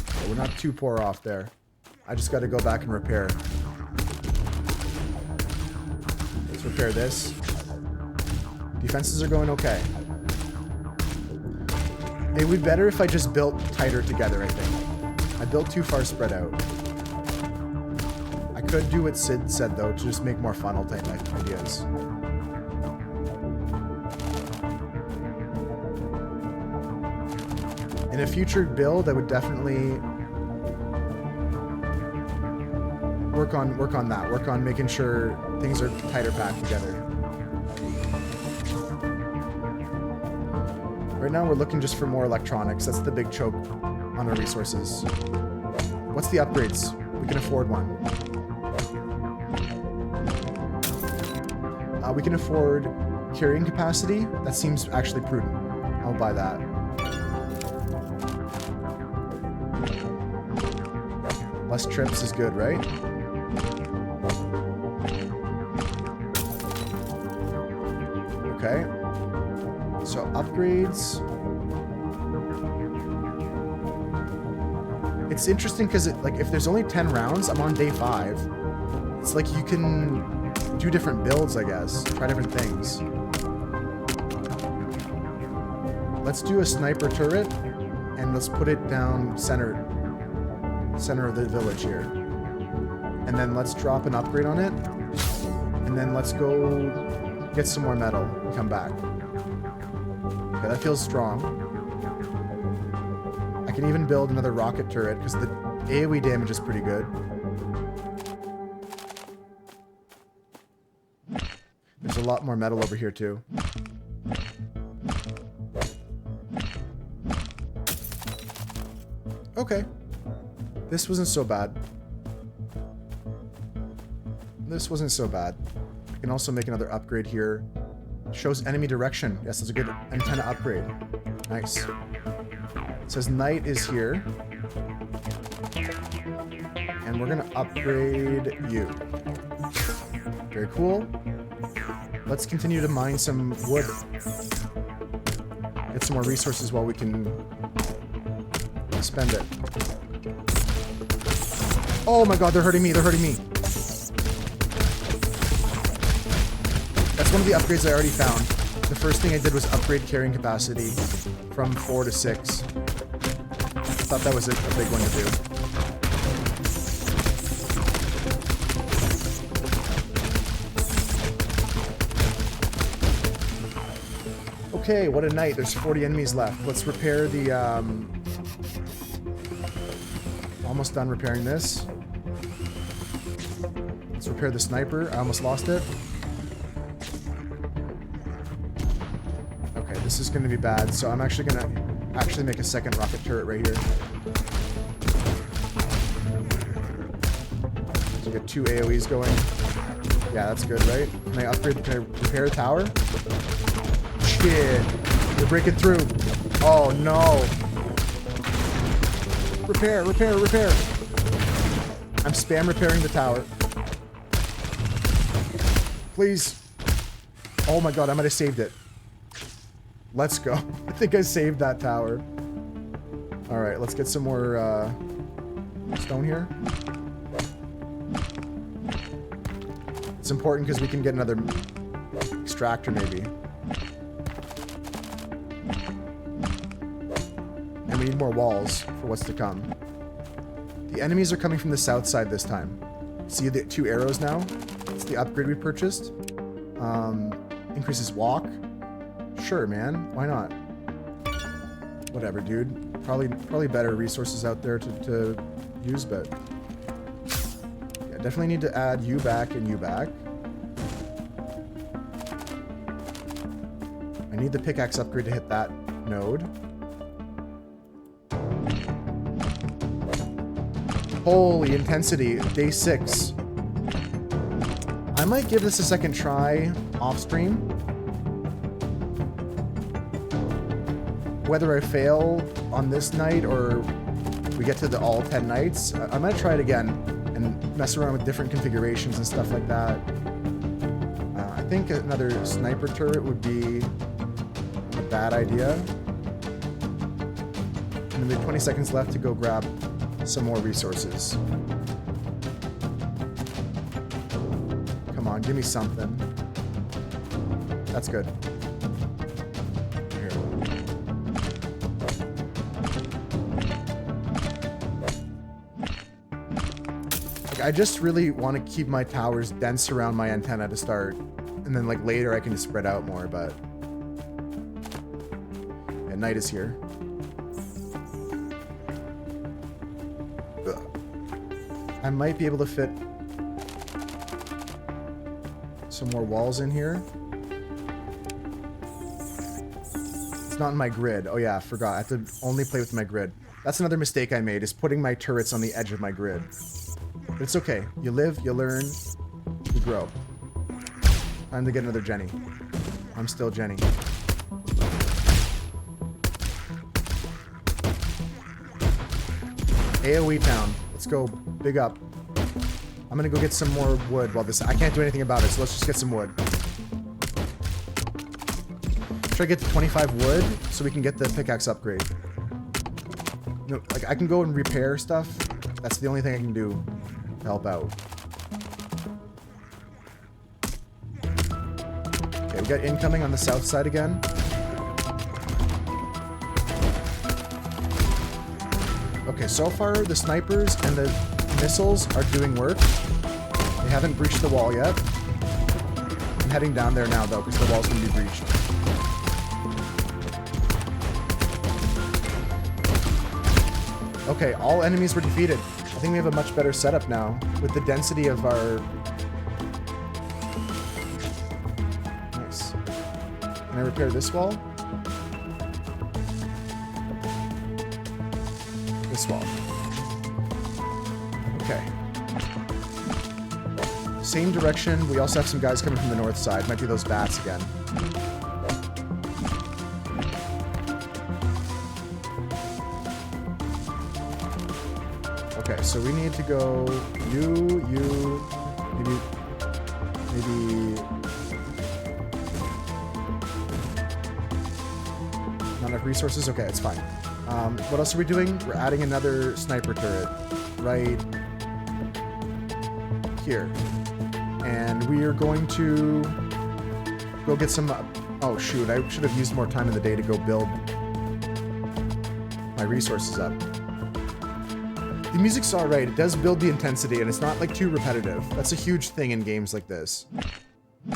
Okay, we're not too poor off there. I just got to go back and repair. Let's repair this. Defenses are going okay. It would be better if I just built tighter together, I think. I built too far spread out. I could do what Sid said, though, to just make more funnel type ideas. In a future build, I would definitely work on that. Work on making sure things are tighter packed together. Right now we're looking just for more electronics. That's the big choke on our resources. What's the upgrades? We can afford one. We can afford carrying capacity. That seems actually prudent. I'll buy that. Less trips is good, right? Okay. So upgrades. It's interesting because like if there's only 10 rounds, I'm on day 5. It's like you can do different builds, I guess. Try different things. Let's do a sniper turret and let's put it down center of the village here. And then let's drop an upgrade on it. And then let's go get some more metal and come back. Okay, that feels strong. I can even build another rocket turret because the AoE damage is pretty good. There's a lot more metal over here too. Okay. This wasn't so bad. This wasn't so bad. I can also make another upgrade here. Shows enemy direction. Yes, that's a good antenna upgrade. Nice. It says night is here. And we're gonna upgrade you. Very cool. Let's continue to mine some wood. Get some more resources while we can spend it. Oh my god, they're hurting me, they're hurting me. That's one of the upgrades I already found. The first thing I did was upgrade carrying capacity from 4 to 6. I thought that was a big one to do. Okay, what a night. There's 40 enemies left. Let's repair the, I'll Almost done repairing this. Let's repair the sniper. I almost lost it. Okay, this is going to be bad, so I'm actually going to make a second rocket turret right here. So we get 2 AoEs going. Yeah, that's good, right? Can I upgrade? Can I repair the tower? Shit. We're breaking through. Oh, no. Repair, repair, repair. I'm spam repairing the tower. Please. Oh my god, I might have saved it. Let's go. I think I saved that tower. Alright, let's get some more stone here. It's important because we can get another extractor maybe. And we need more walls for what's to come. The enemies are coming from the south side this time. See the 2 arrows now? It's the upgrade we purchased. Increases walk. Sure, man. Why not? Whatever, dude. Probably better resources out there to use, but... yeah, definitely need to add you back and you back. I need the pickaxe upgrade to hit that node. Holy intensity, day 6. I might give this a second try off stream. Whether I fail on this night or we get to the all 10 nights, I might try it again and mess around with different configurations and stuff like that. I think another sniper turret would be a bad idea. And then we have 20 seconds left to go grab some more resources. Come on, give me something. That's good. Here. Like, I just really want to keep my towers dense around my antenna to start, and then like later I can just spread out more, but yeah, night is here. I might be able to fit some more walls in here. It's not in my grid. Oh yeah, I forgot. I have to only play with my grid. That's another mistake I made, is putting my turrets on the edge of my grid. But it's okay. You live, you learn, you grow. Time to get another Jenny. I'm still Jenny. AoE town. Let's go. Big up. I'm gonna go get some more wood while this... I can't do anything about it, so let's just get some wood. Try to get to 25 wood so we can get the pickaxe upgrade. You know, like, I can go and repair stuff. That's the only thing I can do to help out. Okay, we got incoming on the south side again. Okay, so far the snipers and the missiles are doing work. They haven't breached the wall yet. I'm heading down there now though, because the wall's going to be breached. Okay, all enemies were defeated. I think we have a much better setup now with the density of our... Nice. Can I repair this wall? This wall. Okay. Same direction. We also have some guys coming from the north side. Might be those bats again. Okay, so we need to go you, maybe not enough resources? Okay, it's fine. What else are we doing? We're adding another sniper turret right here. And we are going to go get some... oh, shoot. I should have used more time in the day to go build my resources up. The music's alright. It does build the intensity, and it's not, like, too repetitive. That's a huge thing in games like this.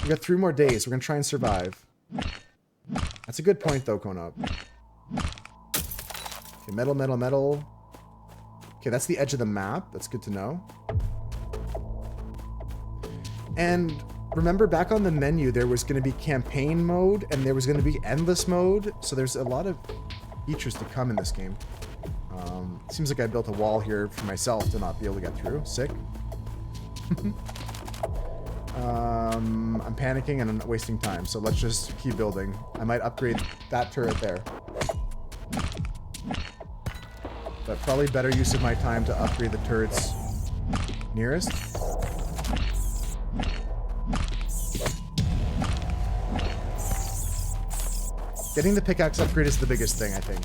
We got 3 more days. We're gonna try and survive. That's a good point, though, Konop. Okay, metal, metal, metal. Okay, that's the edge of the map. That's good to know. And remember, back on the menu, there was going to be campaign mode and there was going to be endless mode. So there's a lot of features to come in this game. Seems like I built a wall here for myself to not be able to get through. Sick. I'm panicking and I'm wasting time, so let's just keep building. I might upgrade that turret there. But probably better use of my time to upgrade the turrets nearest. Getting the pickaxe upgrade is the biggest thing, I think.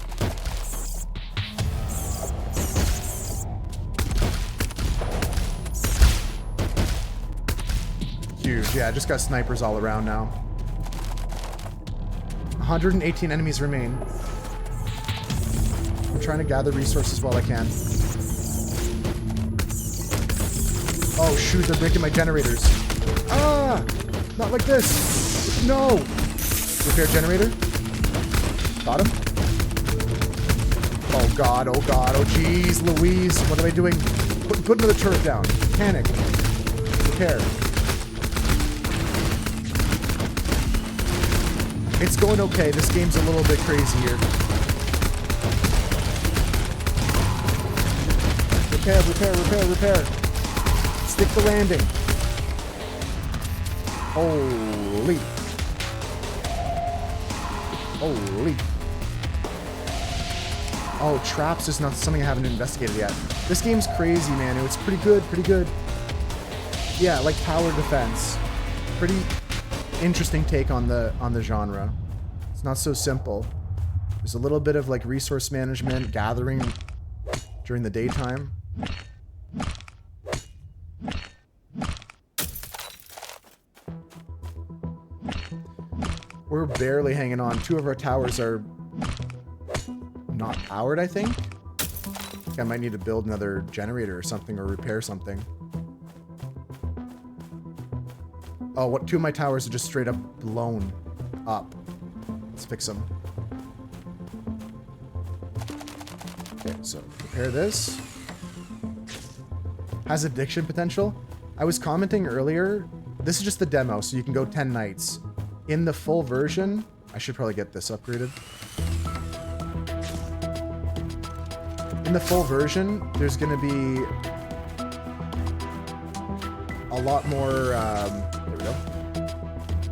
Huge. Yeah, I just got snipers all around now. 118 enemies remain. I'm trying to gather resources while I can. Oh shoot, they're breaking my generators. Ah! Not like this! No! Repair generator. Got him. Oh god, oh god, oh jeez, Louise. What am I doing? Put another turret down. Panic. Repair. It's going okay. This game's a little bit crazy here. Repair, repair, repair, repair. Stick the landing. Holy. Holy. Oh, traps is not something I haven't investigated yet. This game's crazy, man. It's pretty good, pretty good. Yeah, like tower defense. Pretty interesting take on the genre. It's not so simple. There's a little bit of like resource management, gathering during the daytime. We're barely hanging on. 2 of our towers are not powered, I think. I might need to build another generator or something, or repair something. Oh, what? 2 of my towers are just straight up blown up. Let's fix them. Okay, so repair this. Has addiction potential. I was commenting earlier, this is just the demo, so you can go 10 nights. In the full version, I should probably get this upgraded. In the full version, there's going to be a lot more, there we go.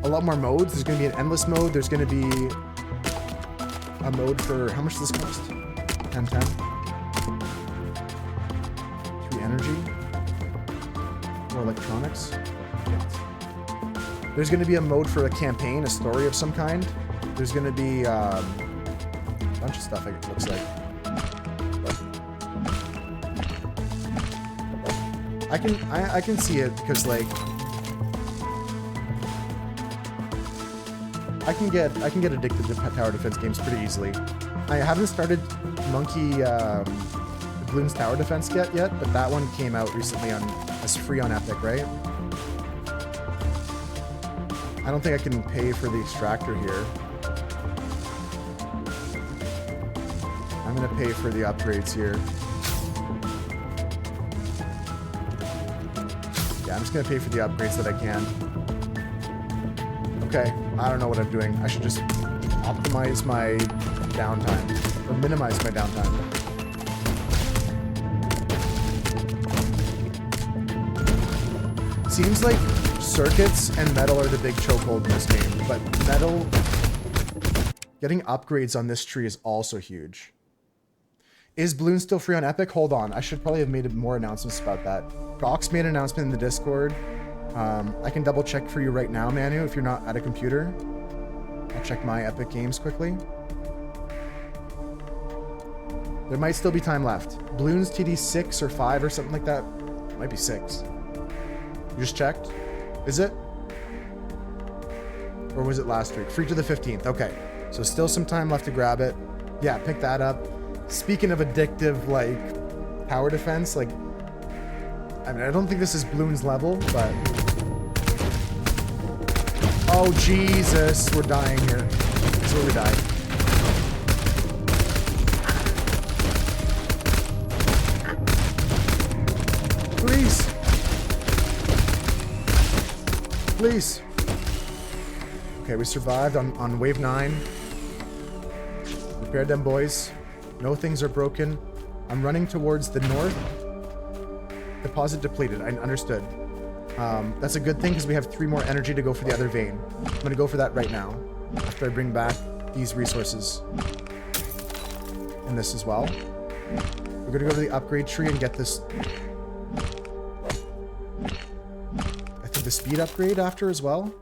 A lot more modes. There's going to be an endless mode. There's going to be a mode for, how much does this cost? 1010. 3 energy. More electronics. There's going to be a mode for a campaign, a story of some kind. There's going to be a bunch of stuff, it looks like. I can see it because like I can get addicted to tower defense games pretty easily. I haven't started Monkey Bloons Tower Defense yet, but that one came out recently as free on Epic, right? I don't think I can pay for the extractor here. I'm gonna pay for the upgrades here. Yeah, I'm just gonna pay for the upgrades that I can. Okay, I don't know what I'm doing. I should just optimize my downtime, or minimize my downtime. Seems like circuits and metal are the big chokehold in this game, but metal, getting upgrades on this tree is also huge. Is Bloons still free on Epic? Hold on, I should probably have made more announcements about that. Gox made an announcement in the Discord. I can double check for you right now, Manu, if you're not at a computer. I'll check my Epic Games quickly. There might still be time left. Bloons TD 6 or 5 or something like that. It might be 6. You just checked? Is it? Or was it last week? Free to the 15th. Okay. So still some time left to grab it. Yeah, pick that up. Speaking of addictive, like, tower defense, like, I mean, I don't think this is Bloons level, but... Oh, Jesus. We're dying here. This is where we die. Please. Please. Okay, we survived on wave 9. Repaired them, boys. No things are broken. I'm running towards the north. Deposit depleted. I understood. That's a good thing because we have 3 more energy to go for the other vein. I'm going to go for that right now after I bring back these resources. And this as well. We're going to go to the upgrade tree and get this... I think the speed upgrade after as well.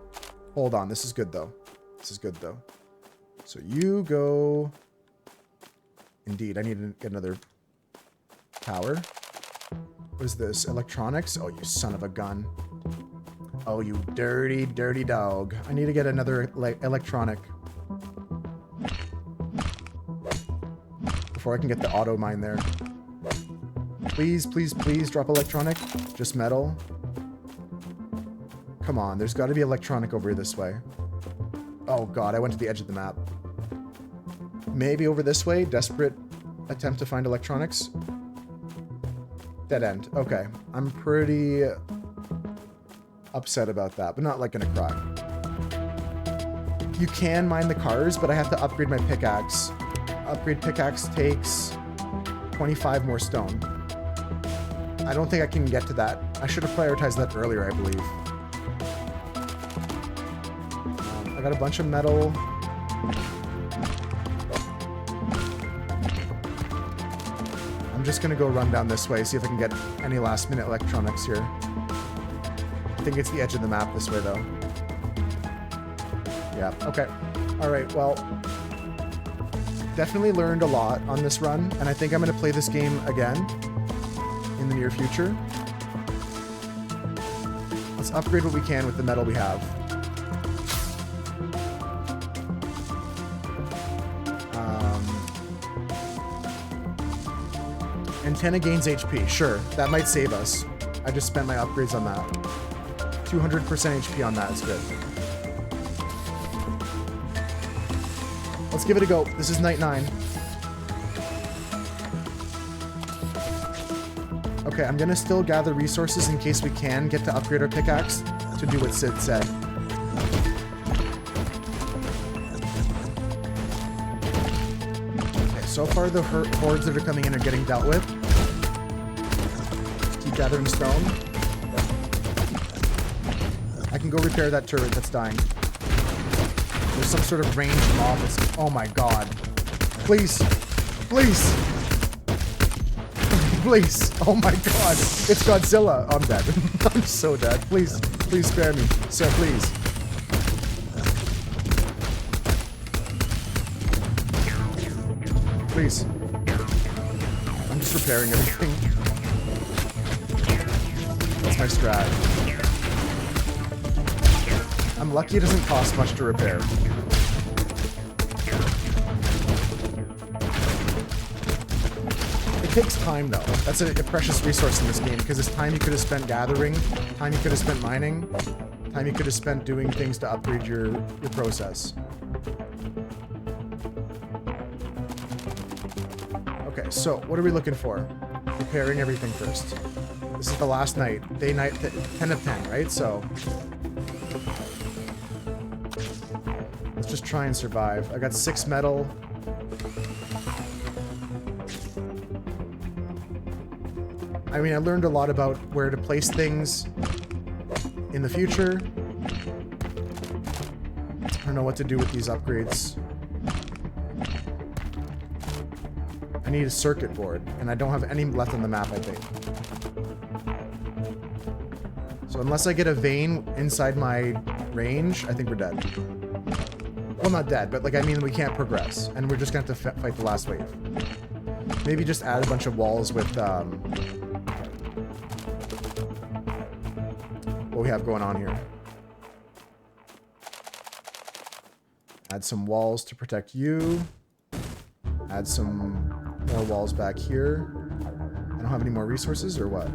Hold on. This is good, though. This is good, though. So you go... Indeed, I need to get another tower. What is this? Electronics? Oh, you son of a gun. Oh, you dirty, dirty dog. I need to get another electronic. Before I can get the auto mine there. Please, please, please drop electronic. Just metal. Come on, there's got to be electronic over this way. Oh god, I went to the edge of the map. Maybe over this way? Desperate attempt to find electronics? Dead end. Okay. I'm pretty upset about that, but not like gonna cry. You can mine the cars, but I have to upgrade my pickaxe. Upgrade pickaxe takes 25 more stone. I don't think I can get to that. I should have prioritized that earlier, I believe. I got a bunch of metal. I'm just gonna go run down this way, see if I can get any last minute electronics here. I think it's the edge of the map this way, though. Yeah, okay. Alright, well... Definitely learned a lot on this run, and I think I'm gonna play this game again in the near future. Let's upgrade what we can with the metal we have. Antenna gains HP. Sure, that might save us. I just spent my upgrades on that. 200% HP on that is good. Let's give it a go. This is night 9. Okay, I'm gonna still gather resources in case we can get to upgrade our pickaxe to do what Sid said. Okay, so far the hordes that are coming in are getting dealt with. Keep gathering stone. I can go repair that turret that's dying. There's some sort of ranged mob that's... Oh my god. Please. Please. Please. Oh my god. It's Godzilla. I'm dead. I'm so dead. Please. Please spare me. Sir, please. Please. I'm just repairing everything. That's my strat. I'm lucky it doesn't cost much to repair. It takes time, though. That's a precious resource in this game, because it's time you could have spent gathering, time you could have spent mining, time you could have spent doing things to upgrade your process. Okay, so what are we looking for? Repairing everything first. This is the last night. Day night 10 of 10, right? So let's just try and survive. I got 6 metal. I mean, I learned a lot about where to place things in the future. I don't know what to do with these upgrades. I need a circuit board, and I don't have any left on the map, I think. So unless I get a vein inside my range, I think we're dead. Well, not dead, but like, I mean, we can't progress, and we're just gonna have to fight the last wave. Maybe just add a bunch of walls with what we have going on here. Add some walls to protect you. Add some more walls back here. I don't have any more resources, or what?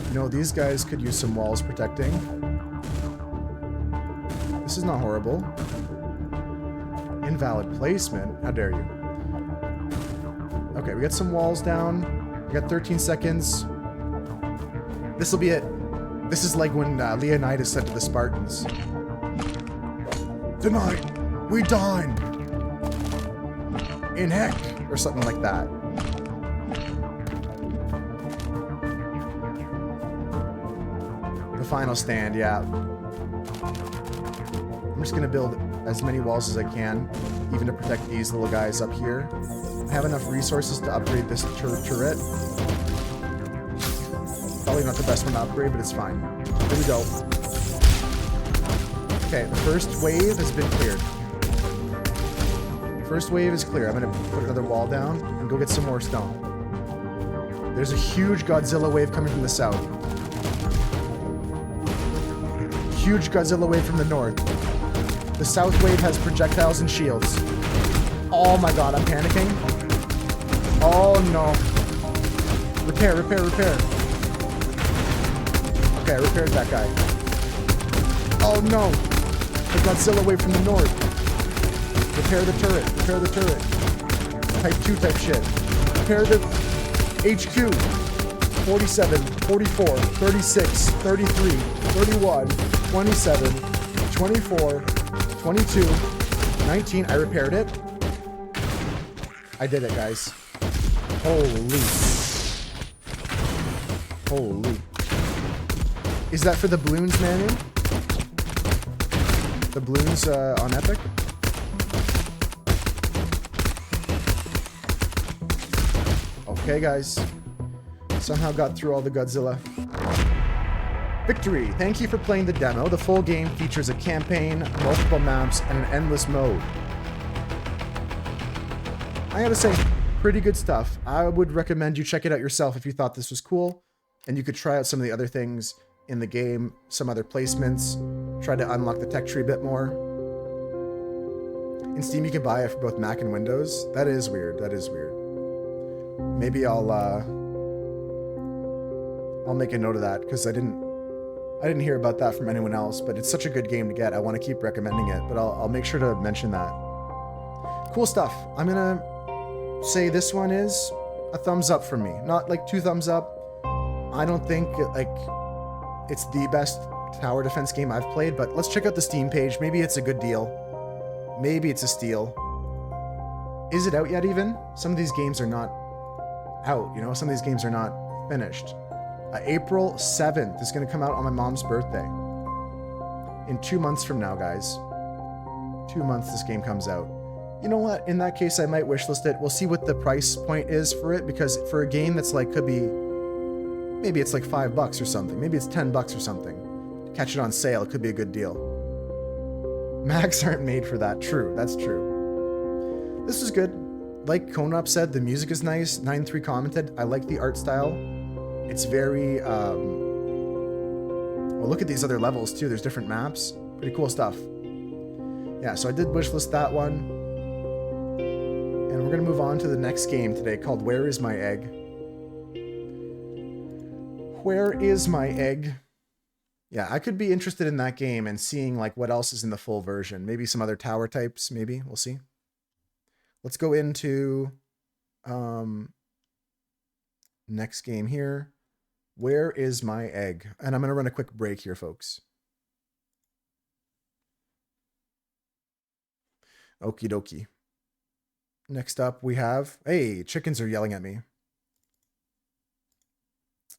You know, these guys could use some walls protecting. This is not horrible. Invalid placement. How dare you? Okay, we got some walls down. I got 13 seconds. This will be it. This is like when Leonidas said to the Spartans, "Tonight, we dine in heck," or something like that. The final stand, yeah. I'm just gonna build as many walls as I can, even to protect these little guys up here. I have enough resources to upgrade this turret. Probably not the best one to upgrade, but it's fine. Here we go. Okay, the first wave has been cleared. First wave is clear. I'm gonna put another wall down and go get some more stone. There's a huge Godzilla wave coming from the south. Huge Godzilla wave from the north. The south wave has projectiles and shields. Oh my god, I'm panicking. Oh no. Repair, repair, repair. Okay, I repaired that guy. Oh no. The Godzilla wave from the north. Repair the turret. Repair the turret. Type 2 type shit. Repair the HQ. 47, 44, 36, 33, 31, 27, 24, 22, 19. I repaired it. I did it, guys. Holy. Holy. Is that for the balloons, Manu? The balloons on Epic? Okay, guys. Somehow got through all the Godzilla. Victory! Thank you for playing the demo. The full game features a campaign, multiple maps, and an endless mode. I gotta say, pretty good stuff. I would recommend you check it out yourself if you thought this was cool, and you could try out some of the other things in the game, some other placements, try to unlock the tech tree a bit more. In Steam, you can buy it for both Mac and Windows. That is weird. That is weird. Maybe I'll make a note of that, because I didn't hear about that from anyone else, but it's such a good game to get. I want to keep recommending it, but I'll make sure to mention that. Cool stuff. I'm gonna say this one is a thumbs up for me. Not like 2 thumbs up. I don't think like it's the best tower defense game I've played, but let's check out the Steam page. Maybe it's a good deal. Maybe it's a steal. Is it out yet even? Some of these games are not out, you know? Some of these games are not finished. April 7th is going to come out on my mom's birthday. In 2 months from now, guys. 2 months this game comes out. You know what? In that case, I might wishlist it. We'll see what the price point is for it, because for a game that's like, could be, maybe it's like $5 or something. Maybe it's $10 or something. Catch it on sale. It could be a good deal. Macs aren't made for that. True. That's true. This was good. Like Konop said, the music is nice. 9-3 commented, I like the art style. It's very, well, look at these other levels too. There's different maps. Pretty cool stuff. Yeah, so I did wishlist that one. And we're going to move on to the next game today called Where Is My Egg? Where is my egg? Yeah, I could be interested in that game and seeing like what else is in the full version. Maybe some other tower types, maybe. We'll see. Let's go into next game here. Where is my egg? And I'm going to run a quick break here, folks. Okie dokie. Next up we have... Hey, chickens are yelling at me.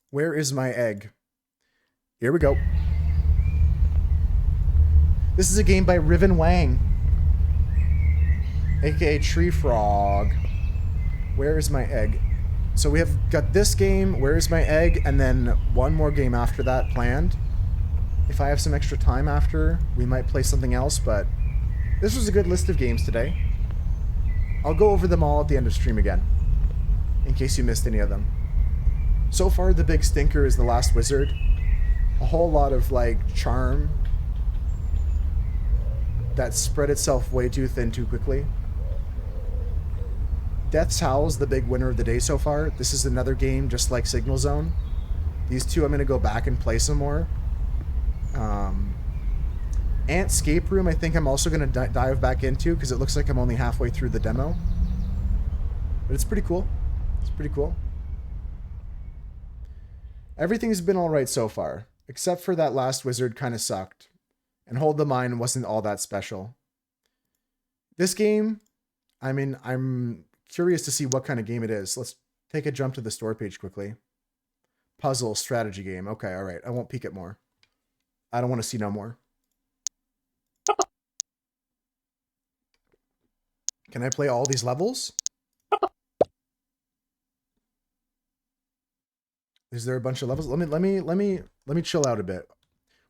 Where is my egg? Here we go. This is a game by Riven Wang, aka Tree Frog. Where is my egg? So we have got this game, Where is my egg, and then one more game after that planned. If I have some extra time after, we might play something else, but this was a good list of games today. I'll go over them all at the end of stream again, in case you missed any of them. So far, the big stinker is The Last Wizard. A whole lot of, like, charm that spread itself way too thin too quickly. Death's Howl's the big winner of the day so far. This is another game just like Signal Zone. These two I'm going to go back and play some more. Ant Escape Room I think I'm also going to dive back into because it looks like I'm only halfway through the demo. But it's pretty cool. It's pretty cool. Everything's been all right so far, except for that last wizard kind of sucked, and Hold the Mine wasn't all that special. This game, I mean, I'm curious to see what kind of game it is. Let's take a jump to the store page quickly. Puzzle strategy game. Okay, all right. I won't peek at more. I don't want to see no more. Can I play all these levels? Is there a bunch of levels? Let me chill out a bit.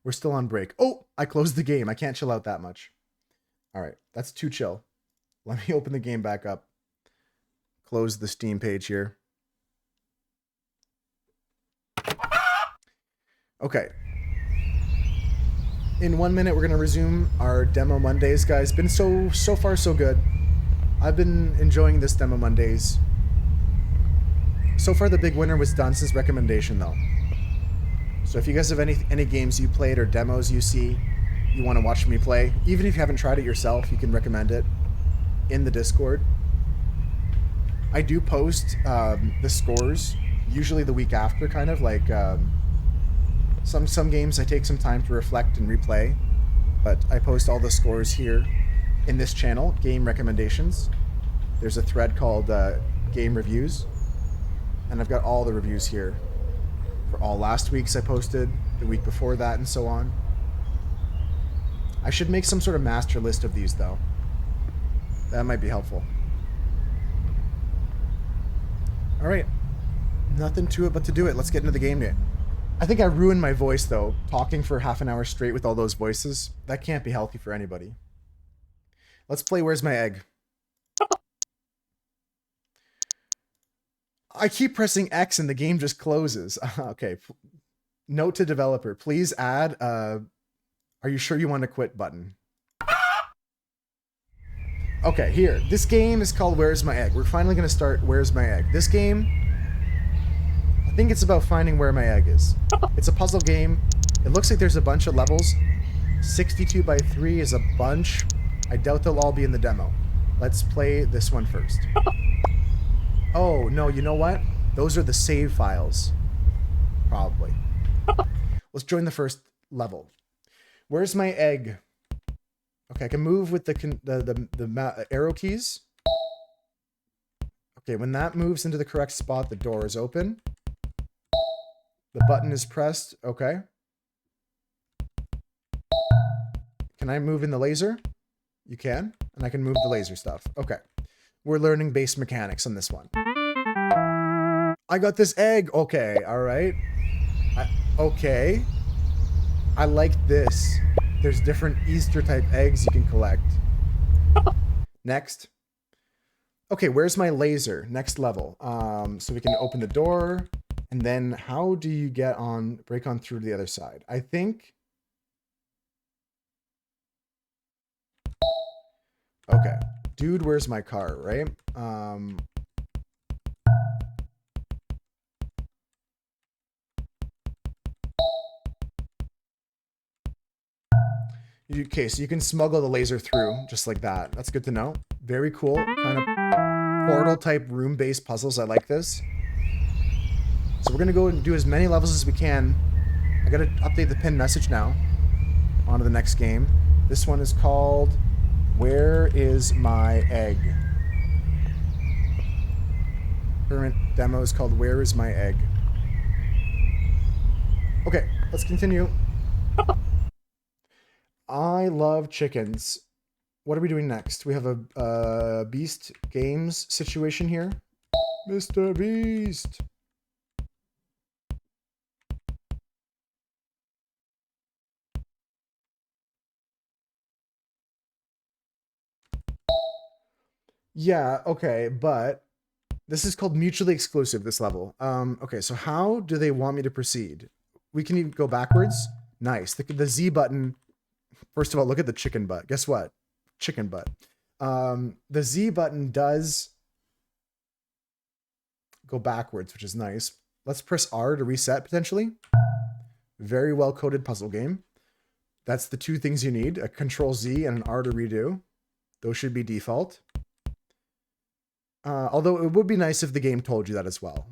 We're still on break. Oh, I closed the game. I can't chill out that much. All right, that's too chill. Let me open the game back up. Close the Steam page here. Okay. In 1 minute, we're gonna resume our Demo Mondays, guys. Been so far so good. I've been enjoying this Demo Mondays. So far, the big winner was Dunce's recommendation, though. So if you guys have any games you played or demos you see you want to watch me play, even if you haven't tried it yourself, you can recommend it in the Discord. I do post the scores, usually the week after, kind of like some games I take some time to reflect and replay, but I post all the scores here in this channel, Game Recommendations. There's a thread called Game Reviews, and I've got all the reviews here for all last week's I posted, the week before that, and so on. I should make some sort of master list of these, though. That might be helpful. Alright. Nothing to it but to do it. Let's get into the game day. I think I ruined my voice, though, talking for half an hour straight with all those voices. That can't be healthy for anybody. Let's play Where's My Egg? I keep pressing X and the game just closes. Okay. Note to developer. Please add are you sure you want to quit button. Okay, here. This game is called Where's My Egg? We're finally going to start Where's My Egg? This game, I think it's about finding where my egg is. It's a puzzle game. It looks like there's a bunch of levels. 62 by 3 is a bunch. I doubt they'll all be in the demo. Let's play this one first. Oh, no, you know what? Those are the save files. Probably. Let's join the first level. Where's my egg? Okay, I can move with the arrow keys. Okay, when that moves into the correct spot, the door is open. The button is pressed. Okay. Can I move in the laser? You can. And I can move the laser stuff. Okay. We're learning base mechanics on this one. I got this egg. Okay, all right. Okay. I like this. There's different Easter type eggs you can collect. Next. Okay, where's my laser? Next level. So we can open the door. And then how do you break on through to the other side? I think. Okay. Dude, where's my car, right? Okay, so you can smuggle the laser through just like that. That's good to know. Very cool. Kind of portal type room-based puzzles. I like this. So we're going to go and do as many levels as we can. I got to update the pinned message now. On to the next game. This one is called Where Is My Egg? Current demo is called Where Is My Egg? Okay, let's continue. I love chickens. What are we doing next? We have a Beast Games situation here. Mr. Beast. Yeah, okay, but this is called mutually exclusive, this level. Okay, so how do they want me to proceed? We can even go backwards. Nice. The Z button. First of all, look at the chicken butt. Guess what? Chicken butt. The Z button does go backwards, which is nice. Let's press R to reset, potentially. Very well-coded puzzle game. That's the two things you need, a Control Z and an R to redo. Those should be default. Although it would be nice if the game told you that as well.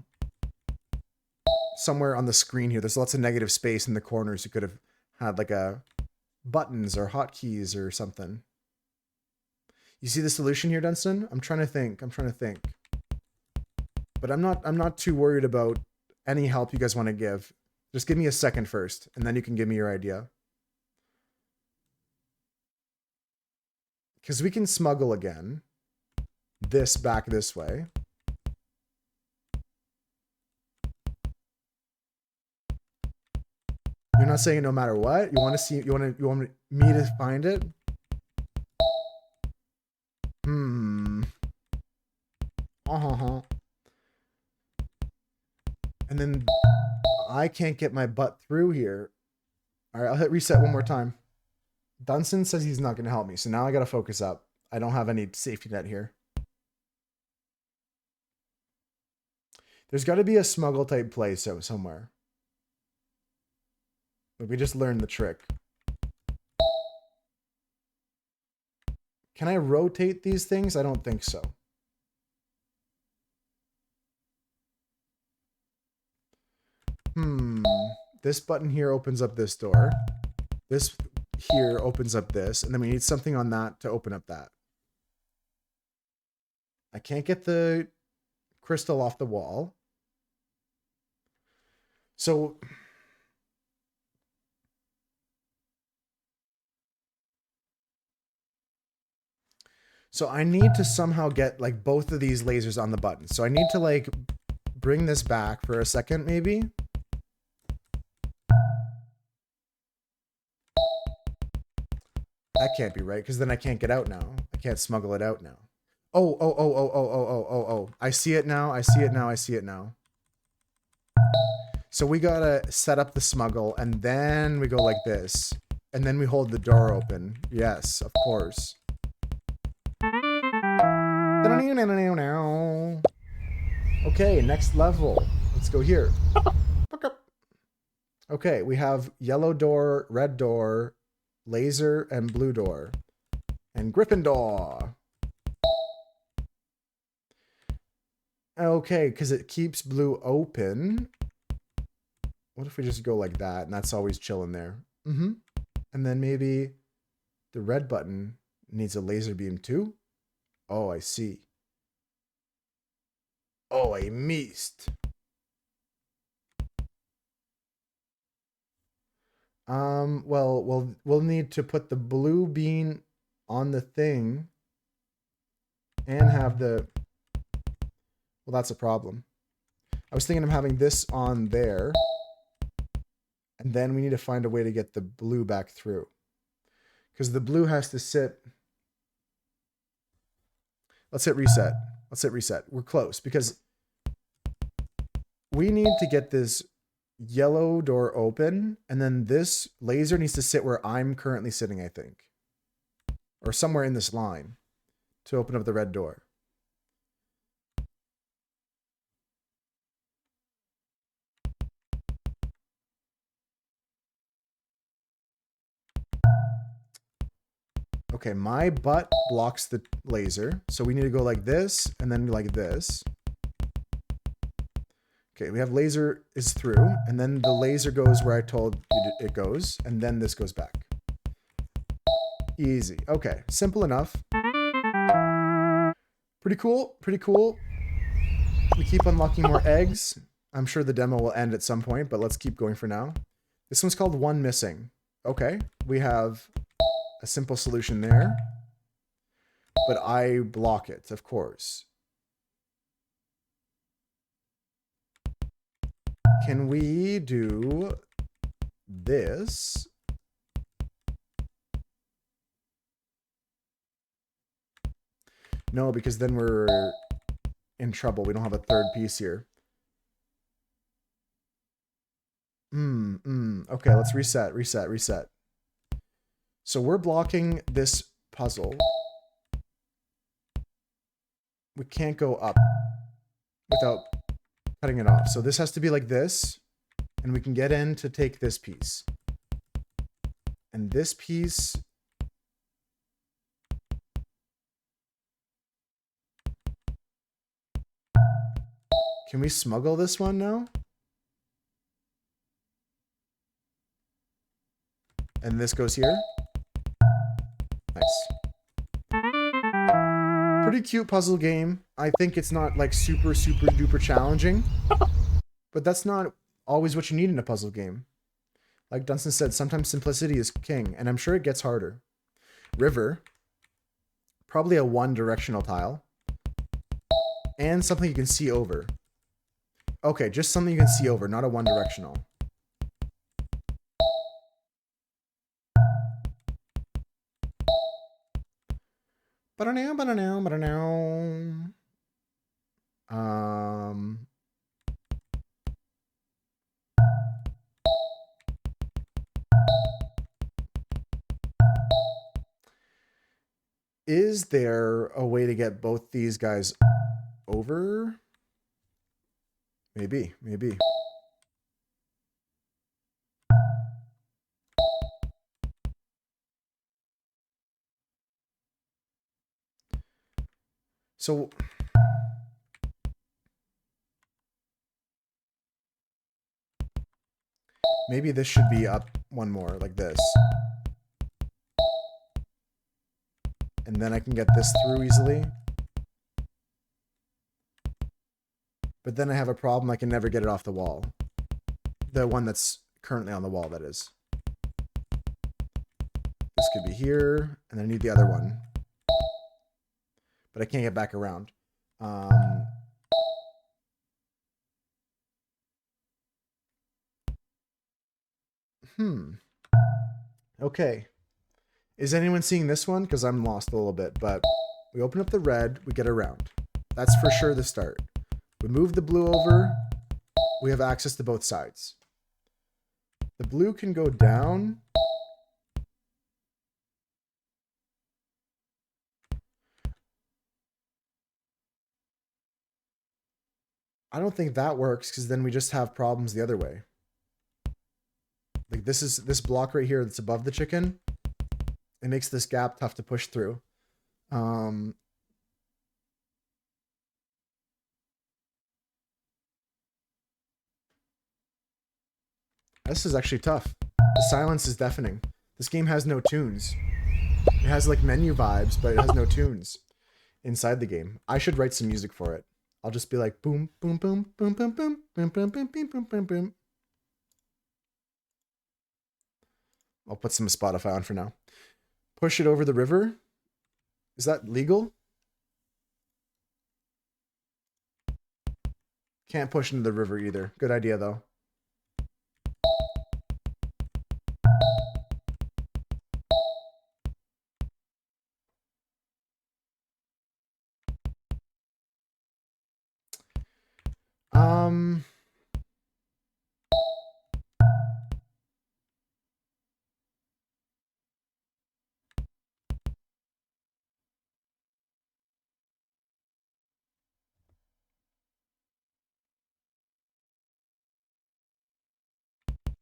somewhere on the screen here, there's lots of negative space in the corners. You could have had like a buttons or hotkeys or something. You see the solution here, Dunstan? I'm trying to think. But I'm not too worried about any help you guys want to give. Just give me a second first, and then you can give me your idea. Because we can smuggle again this back this way. You're not saying no matter what? You want to see, you want me to find it? And then I can't get my butt through here. All right, I'll hit reset one more time. Dunstan says he's not going to help me, so now I got to focus up. I don't have any safety net here. There's got to be a smuggle type place out somewhere. But we just learned the trick. Can I rotate these things? I don't think so. This button here opens up this door. This here opens up this. And then we need something on that to open up that. I can't get the crystal off the wall. So I need to somehow get like both of these lasers on the button. So I need to like bring this back for a second maybe. That can't be right, because then I can't get out now. I can't smuggle it out now. Oh. I see it now. I see it now. So we gotta set up the smuggle, and then we go like this. And then we hold the door open. Yes, of course. Okay, next level. Let's go here. Okay, we have yellow door, red door, laser, and blue door. And Gryffindor. Okay, because it keeps blue open. What if we just go like that, and that's always chilling there? And then maybe the red button needs a laser beam too? Oh, I see. Oh, I missed. Well, we'll need to put the blue bean on the thing and have the... Well, that's a problem. I was thinking of having this on there. And then we need to find a way to get the blue back through. Because the blue has to sit... Let's hit reset. Let's hit reset. We're close. Because we need to get this yellow door open. And then this laser needs to sit where I'm currently sitting, I think. Or somewhere in this line. To open up the red door. Okay, my butt blocks the laser. So we need to go like this, and then like this. Okay, we have laser is through, and then the laser goes where I told you it goes, and then this goes back. Easy. Okay, simple enough. Pretty cool, pretty cool. We keep unlocking more eggs. I'm sure the demo will end at some point, but let's keep going for now. This one's called One Missing. Okay, we have a simple solution there, but I block it, of course. Can we do this? No, because then we're in trouble. We don't have a third piece here. Okay, let's reset. So we're blocking this puzzle. We can't go up without cutting it off. So this has to be like this, and we can get in to take this piece. And this piece... Can we smuggle this one now? And this goes here. Nice. Pretty cute puzzle game. I think it's not like super duper challenging, but that's not always what you need in a puzzle game. Like Dunstan said, sometimes simplicity is king, and I'm sure it gets harder. River, probably a one-directional tile, and something you can see over. Okay, just something you can see over, not a one-directional. Um, is there a way to get both these guys over? Maybe, maybe. So maybe this should be up one more, like this. And then I can get this through easily. But then I have a problem. I can never get it off the wall. The one that's currently on the wall, that is. This could be here, and I need the other one. But I can't get back around. Okay. Is anyone seeing this one? Because I'm lost a little bit, but we open up the red, we get around. That's for sure the start. We move the blue over, we have access to both sides. The blue can go down. I don't think that works, because then we just have problems the other way. Like this block right here that's above the chicken. It makes this gap tough to push through. This is actually tough. The silence is deafening. This game has no tunes. It has like menu vibes, but it has no tunes inside the game. I should write some music for it. I'll just be like boom, boom, boom, boom, boom, boom, boom, boom, boom, boom, boom, boom, boom. I'll put some Spotify on for now. Push it over the river. Is that legal? Can't push into the river either. Good idea though.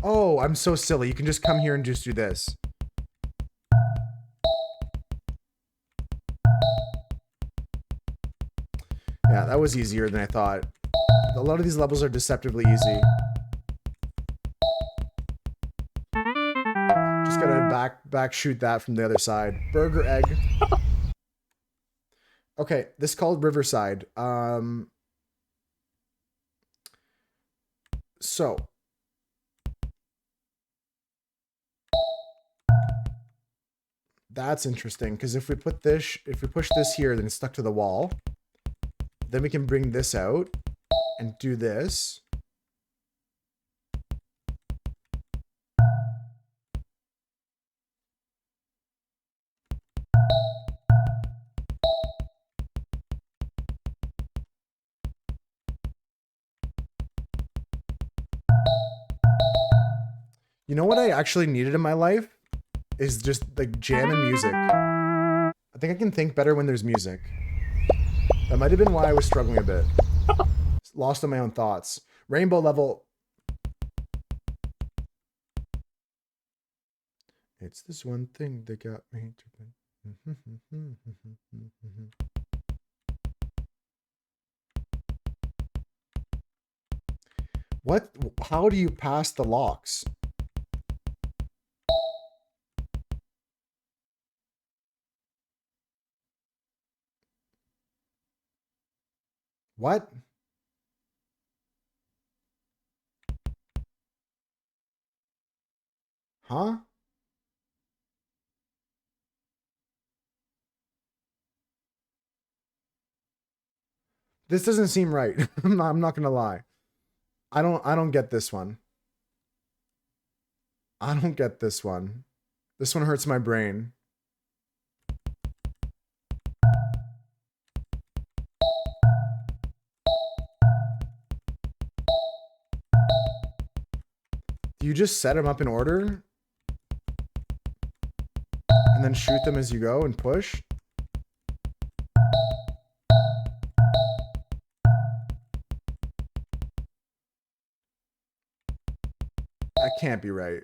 Oh, I'm so silly. You can just come here and just do this. Yeah, that was easier than I thought. A lot of these levels are deceptively easy. Just gotta back shoot that from the other side. Burger egg. Okay, this is called Riverside. So that's interesting, because if we push this here, then it's stuck to the wall. Then we can bring this out and do this. You know what I actually needed in my life? Is just like jam and music. I think I can think better when there's music. That might have been why I was struggling a bit. Lost on my own thoughts. Rainbow level. It's this one thing that got me to... What? How do you pass the locks? What? Huh? This doesn't seem right. I'm not gonna lie. I don't get this one. I don't get this one. This one hurts my brain. Do you just set them up in order? And then shoot them as you go and push? That can't be right.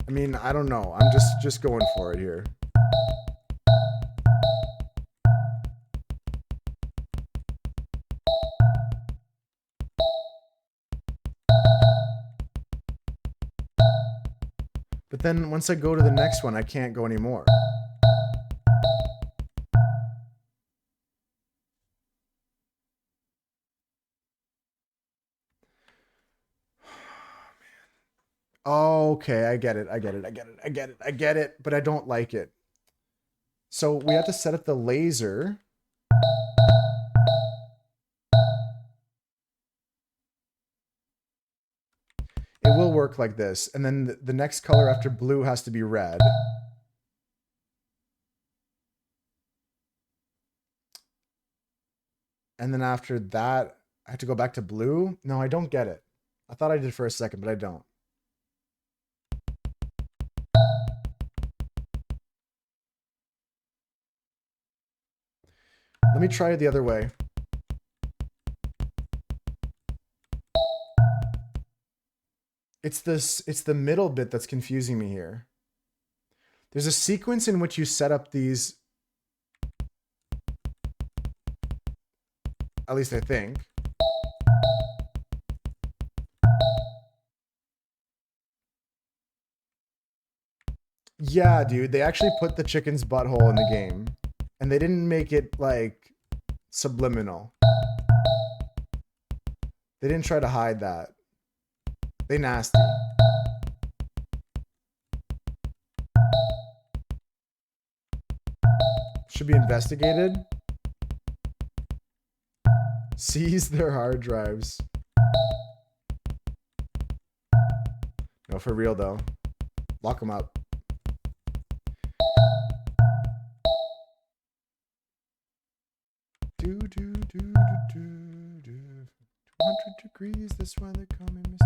I mean, I don't know. I'm just going for it here. But then once I go to the next one, I can't go anymore. Okay, I get it. I get it. I get it. I get it. I get it. But I don't like it. So we have to set up the laser. It will work like this. And then the next color after blue has to be red. And then after that, I have to go back to blue? No, I don't get it. I thought I did for a second, but I don't. Let me try it the other way. It's the middle bit that's confusing me here. There's a sequence in which you set up these, at least I think. Yeah, dude, they actually put the chicken's butthole in the game. And they didn't make it, like, subliminal. They didn't try to hide that. They nasty. Should be investigated. Seize their hard drives. No, for real though. Lock them up. Do do do do do do. 200 degrees. That's why they call me Mr.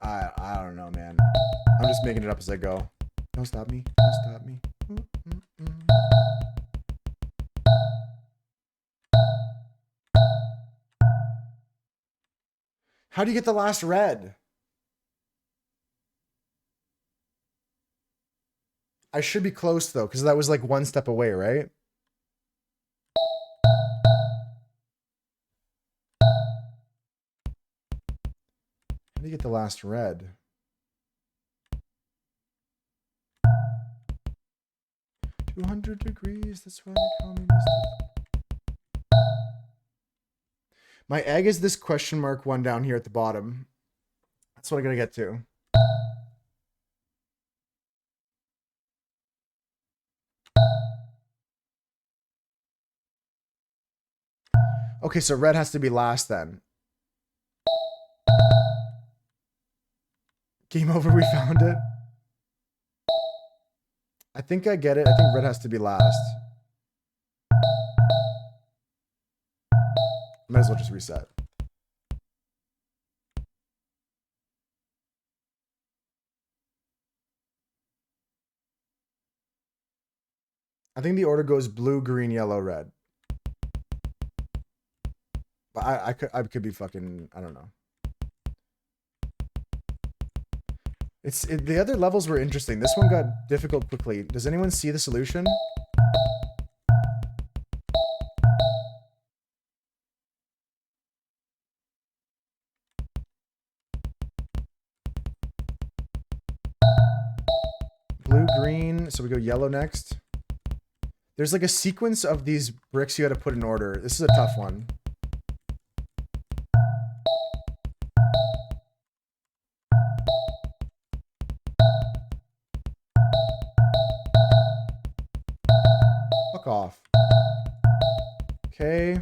I don't know, man. I'm just making it up as I go. Don't stop me. Don't stop me. How do you get the last red? I should be close though, because that was like one step away, right? How do you get the last red? "200 degrees, that's why they call me Mr. My egg is this question mark one down here at the bottom. That's what I gotta get to. Okay, so red has to be last then. Game over, we found it. I think I get it. I think red has to be last. Might as well just reset. I think the order goes blue, green, yellow, red. But I could be fucking, I don't know. The other levels were interesting. This one got difficult quickly. Does anyone see the solution? blue, green. So we go yellow next. There's like a sequence of these bricks you got to put in order. This is a tough one. Fuck off. Okay.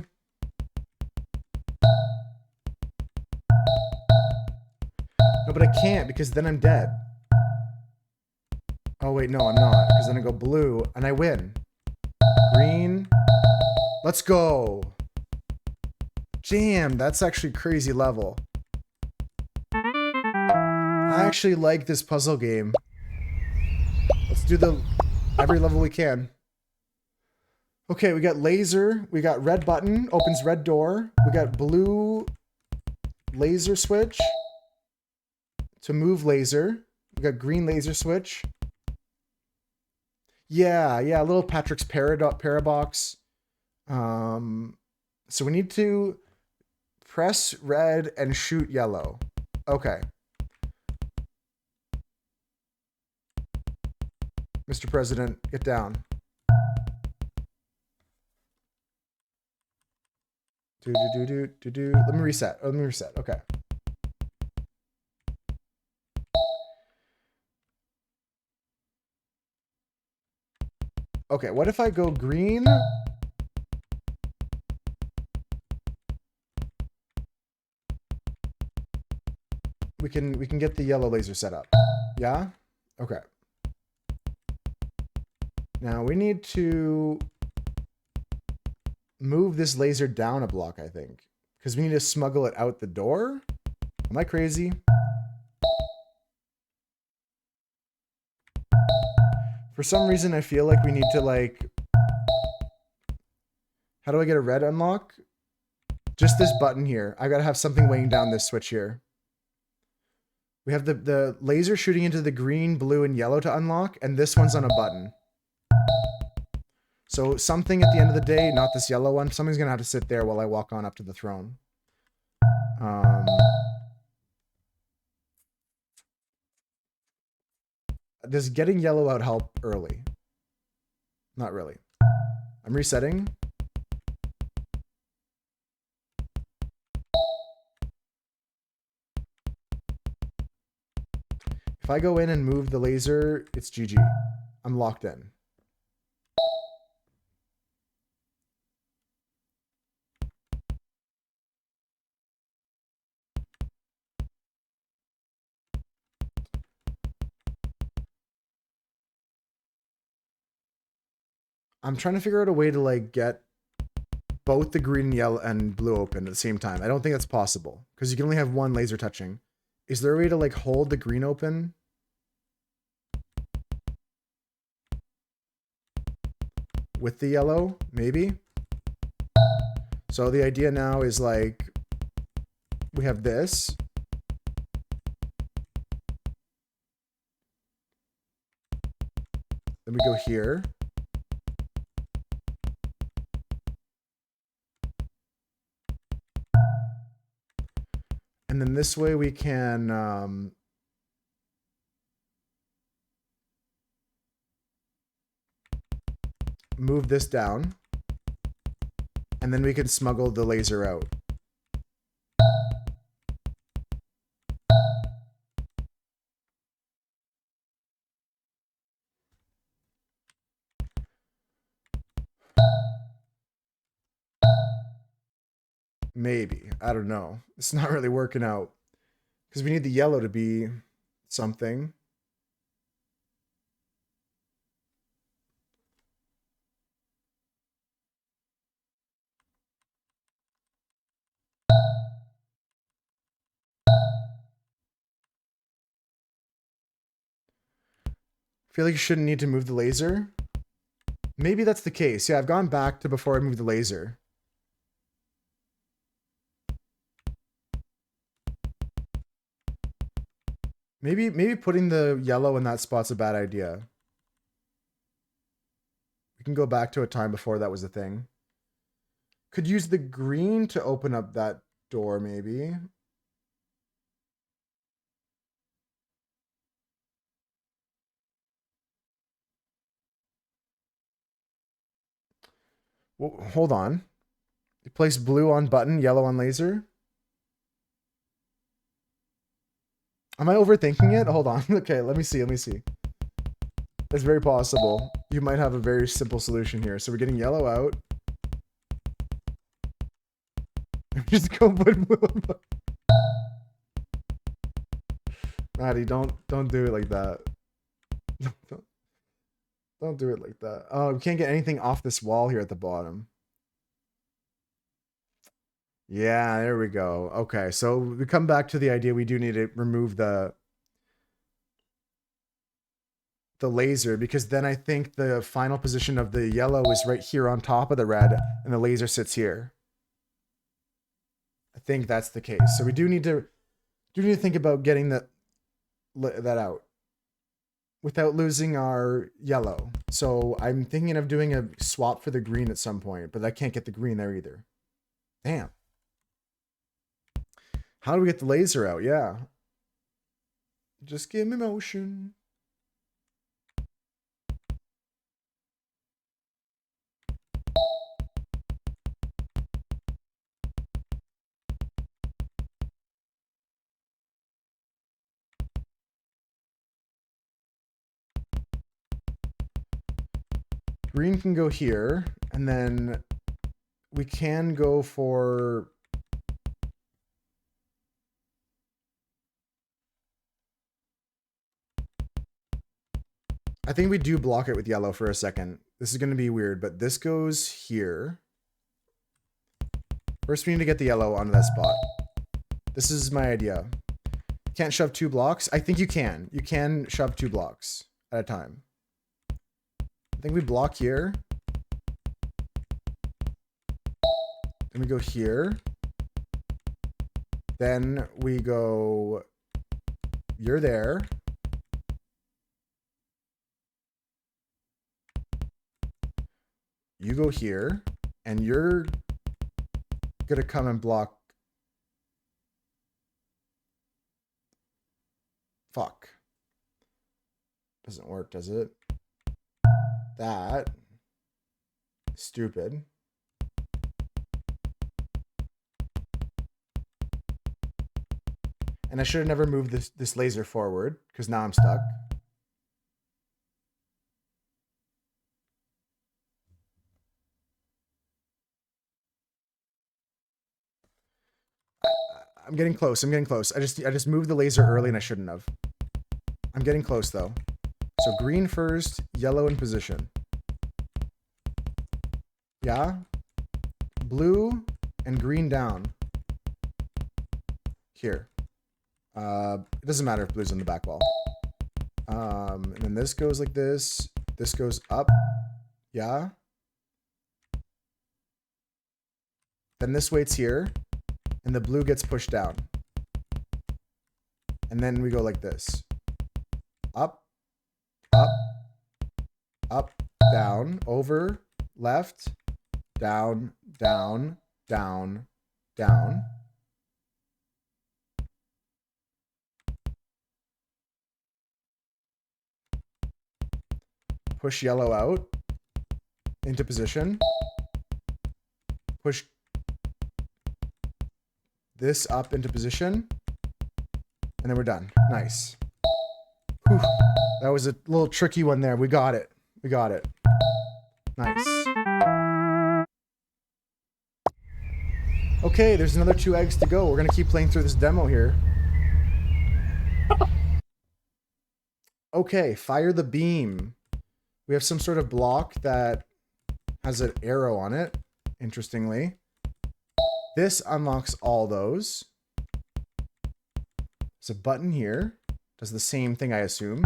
No, but I can't because then I'm dead. Oh, wait, no, I'm not. Because then I go blue and I win. Green. Let's go. Damn, that's actually crazy level. I actually like this puzzle game. Let's do every level we can. Okay, we got laser. We got red button. Opens red door. We got blue laser switch. To move laser. We got green laser switch. Yeah, a little Patrick's parabox. So we need to press red and shoot yellow. Okay. Mr. President, get down. Let me reset. Oh, let me reset. Okay. Okay, what if I go green? We can get the yellow laser set up. Yeah? Okay. Now we need to move this laser down a block, I think. Because we need to smuggle it out the door? Am I crazy? For some reason, I feel like we need to, like... How do I get a red unlock? Just this button here. I gotta have something weighing down this switch here. We have the laser shooting into the green, blue, and yellow to unlock, and this one's on a button. So something at the end of the day, not this yellow one, something's gonna have to sit there while I walk on up to the throne. Does getting yellow out help early? Not really. I'm resetting. If I go in and move the laser, it's GG. I'm locked in. I'm trying to figure out a way to like get both the green and yellow and blue open at the same time. I don't think that's possible because you can only have one laser touching. Is there a way to like hold the green open? With the yellow, maybe? So the idea now is like, we have this. Then we go here. And then this way we can move this down. And then we can smuggle the laser out. Maybe. I don't know. It's not really working out. Because we need the yellow to be something. I feel like you shouldn't need to move the laser. Maybe that's the case. Yeah, I've gone back to before I moved the laser. Maybe putting the yellow in that spot's a bad idea. We can go back to a time before that was a thing. Could use the green to open up that door, maybe. Hold on. You place blue on button, yellow on laser. Am I overthinking it? Hold on. Okay, let me see. It's very possible. You might have a very simple solution here. So we're getting yellow out. Just go put blue on button. Maddie, don't do it like that. Don't do it like that. Oh, we can't get anything off this wall here at the bottom. Yeah, there we go. Okay, so we come back to the idea we do need to remove the laser, because then I think the final position of the yellow is right here on top of the red and the laser sits here. I think that's the case. So we do need to think about getting that out without losing our yellow. So I'm thinking of doing a swap for the green at some point, but I can't get the green there either. Damn. How do we get the laser out? Yeah. Just give me motion. Green can go here, and then we can go for... I think we do block it with yellow for a second. This is going to be weird, but this goes here. First, we need to get the yellow onto that spot. This is my idea. Can't shove 2 blocks? I think you can. You can shove 2 blocks at a time. I think we block here. Then we go here. Then we go... You're there. You go here. And you're gonna come and block... Fuck. Doesn't work, does it? That. Stupid. And I should have never moved this laser forward, because now I'm stuck. I'm getting close. I just moved the laser early and I shouldn't have. I'm getting close though. So green first, yellow in position. Yeah. Blue and green down. Here. It doesn't matter if blue's on the back wall. And then this goes like this. This goes up. Yeah. Then this waits here. And the blue gets pushed down. And then we go like this. Up. Up. Up. Down. Over. Left. Down. Down. Down. Down. Push yellow out. Into position. Push this up into position. And then we're done. Nice. Whew. That was a little tricky one there. We got it. We got it. Nice. Okay, there's another 2 eggs to go. We're going to keep playing through this demo here. Okay, fire the beam. We have some sort of block that has an arrow on it, interestingly. This unlocks all those. There's a button here. Does the same thing, I assume.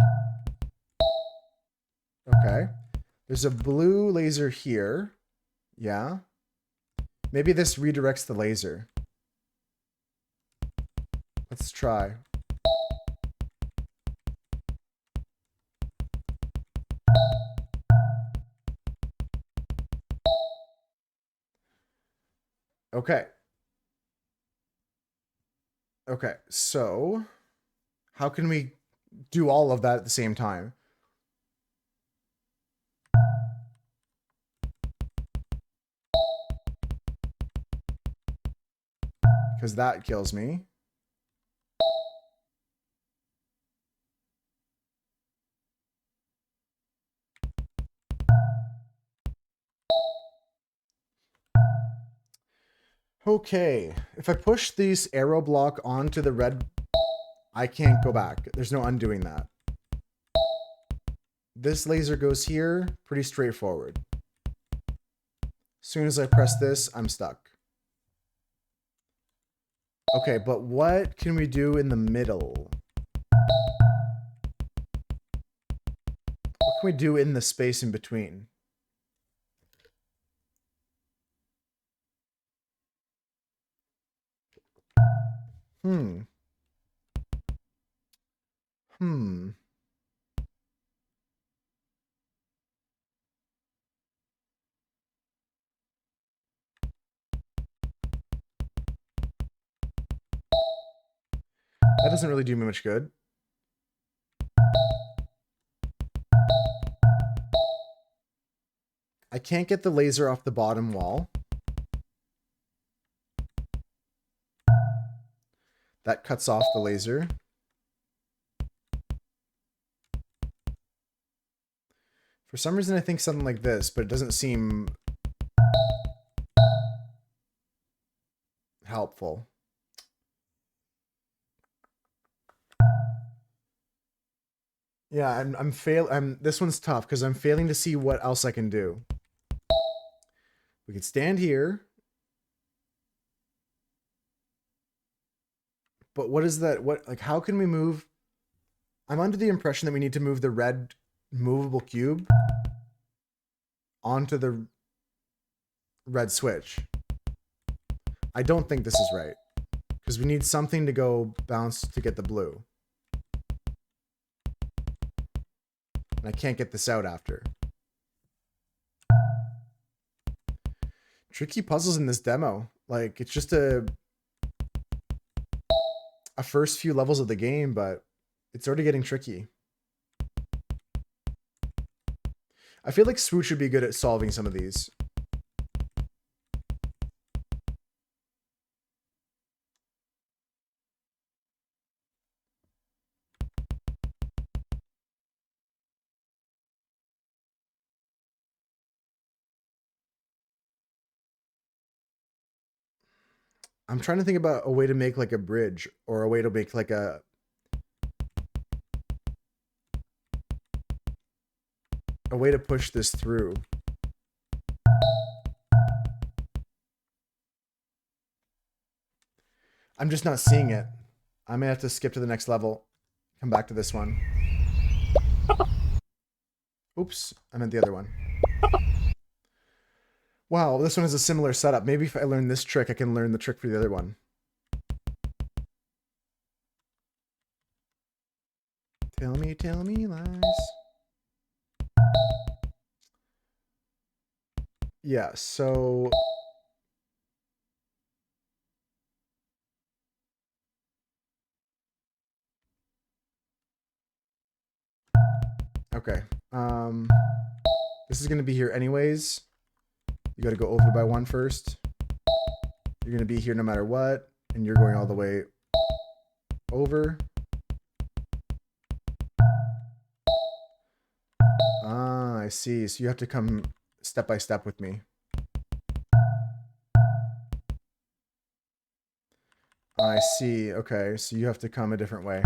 Okay. There's a blue laser here. Yeah. Maybe this redirects the laser. Let's try. Okay. Okay, so how can we do all of that at the same time? because that kills me. Okay, if I push this arrow block onto the red, I can't go back. There's no undoing that. This laser goes here, pretty straightforward. As soon as I press this, I'm stuck. Okay, but what can we do in the middle? What can we do in the space in between? Hmm. That doesn't really do me much good. I can't get the laser off the bottom wall. That cuts off the laser. For some reason, I think something like this, but it doesn't seem helpful. Yeah, this one's tough because I'm failing to see what else I can do. We could stand here. But what is that? How can we move? I'm under the impression that we need to move the red movable cube onto the red switch. I don't think this is right because we need something to go bounce to get the blue. And I can't get this out after. Tricky puzzles in this demo. Like, it's just a first few levels of the game, but it's already getting tricky. I feel like Swoot should be good at solving some of these. I'm trying to think about a way to make like a bridge or a way to make like a way to push this through. I'm just not seeing it. I may have to skip to the next level. Come back to this one. Oops, I meant the other one. Wow, this one has a similar setup. Maybe if I learn this trick, I can learn the trick for the other one. Tell me lies. Yeah, so... Okay. This is going to be here anyways. You got to go over by one first. You're going to be here no matter what. And you're going all the way over. Ah, I see. So you have to come step by step with me. I see. Okay, so you have to come a different way.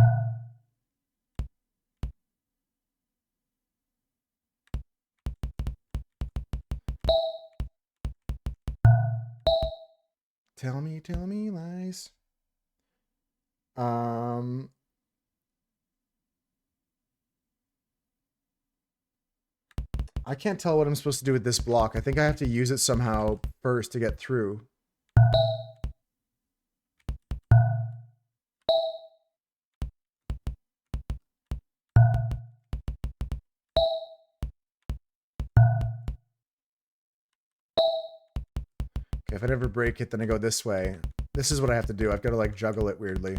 Tell me lies. I can't tell what I'm supposed to do with this block. I think I have to use it somehow first to get through. Okay, if I never break it, then I go this way. This is what I have to do. I've got to like juggle it weirdly.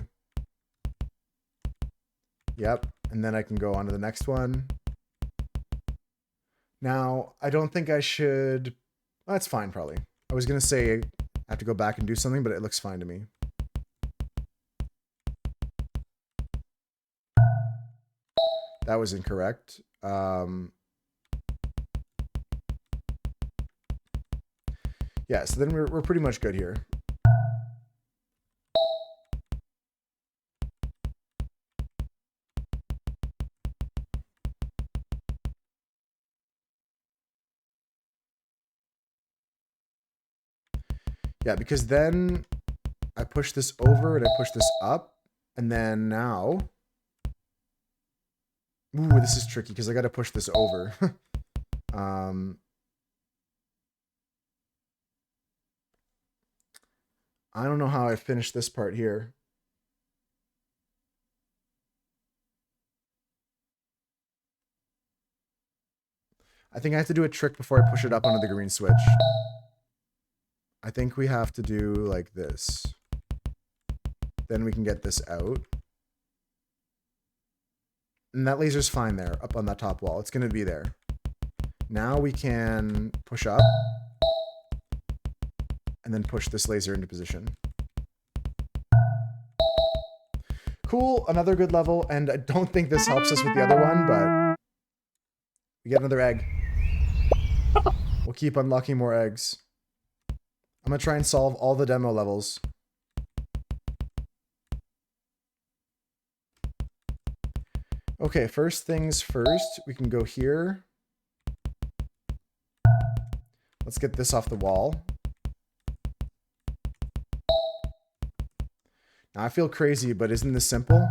Yep, and then I can go on to the next one. Now, I don't think I should... Well, that's fine, probably. I was going to say I have to go back and do something, but it looks fine to me. That was incorrect. Yeah, so then we're pretty much good here. Yeah, because then I push this over and I push this up, and then now... Ooh, this is tricky because I got to push this over. I don't know how I finished this part here. I think I have to do a trick before I push it up onto the green switch. I think we have to do like this. Then we can get this out. And that laser's fine there, up on that top wall. It's going to be there. Now we can push up. And then push this laser into position. Cool, another good level. And I don't think this helps us with the other one, but... we get another egg. We'll keep unlocking more eggs. I'm going to try and solve all the demo levels. Okay, first things first, we can go here. Let's get this off the wall. Now I feel crazy, but isn't this simple?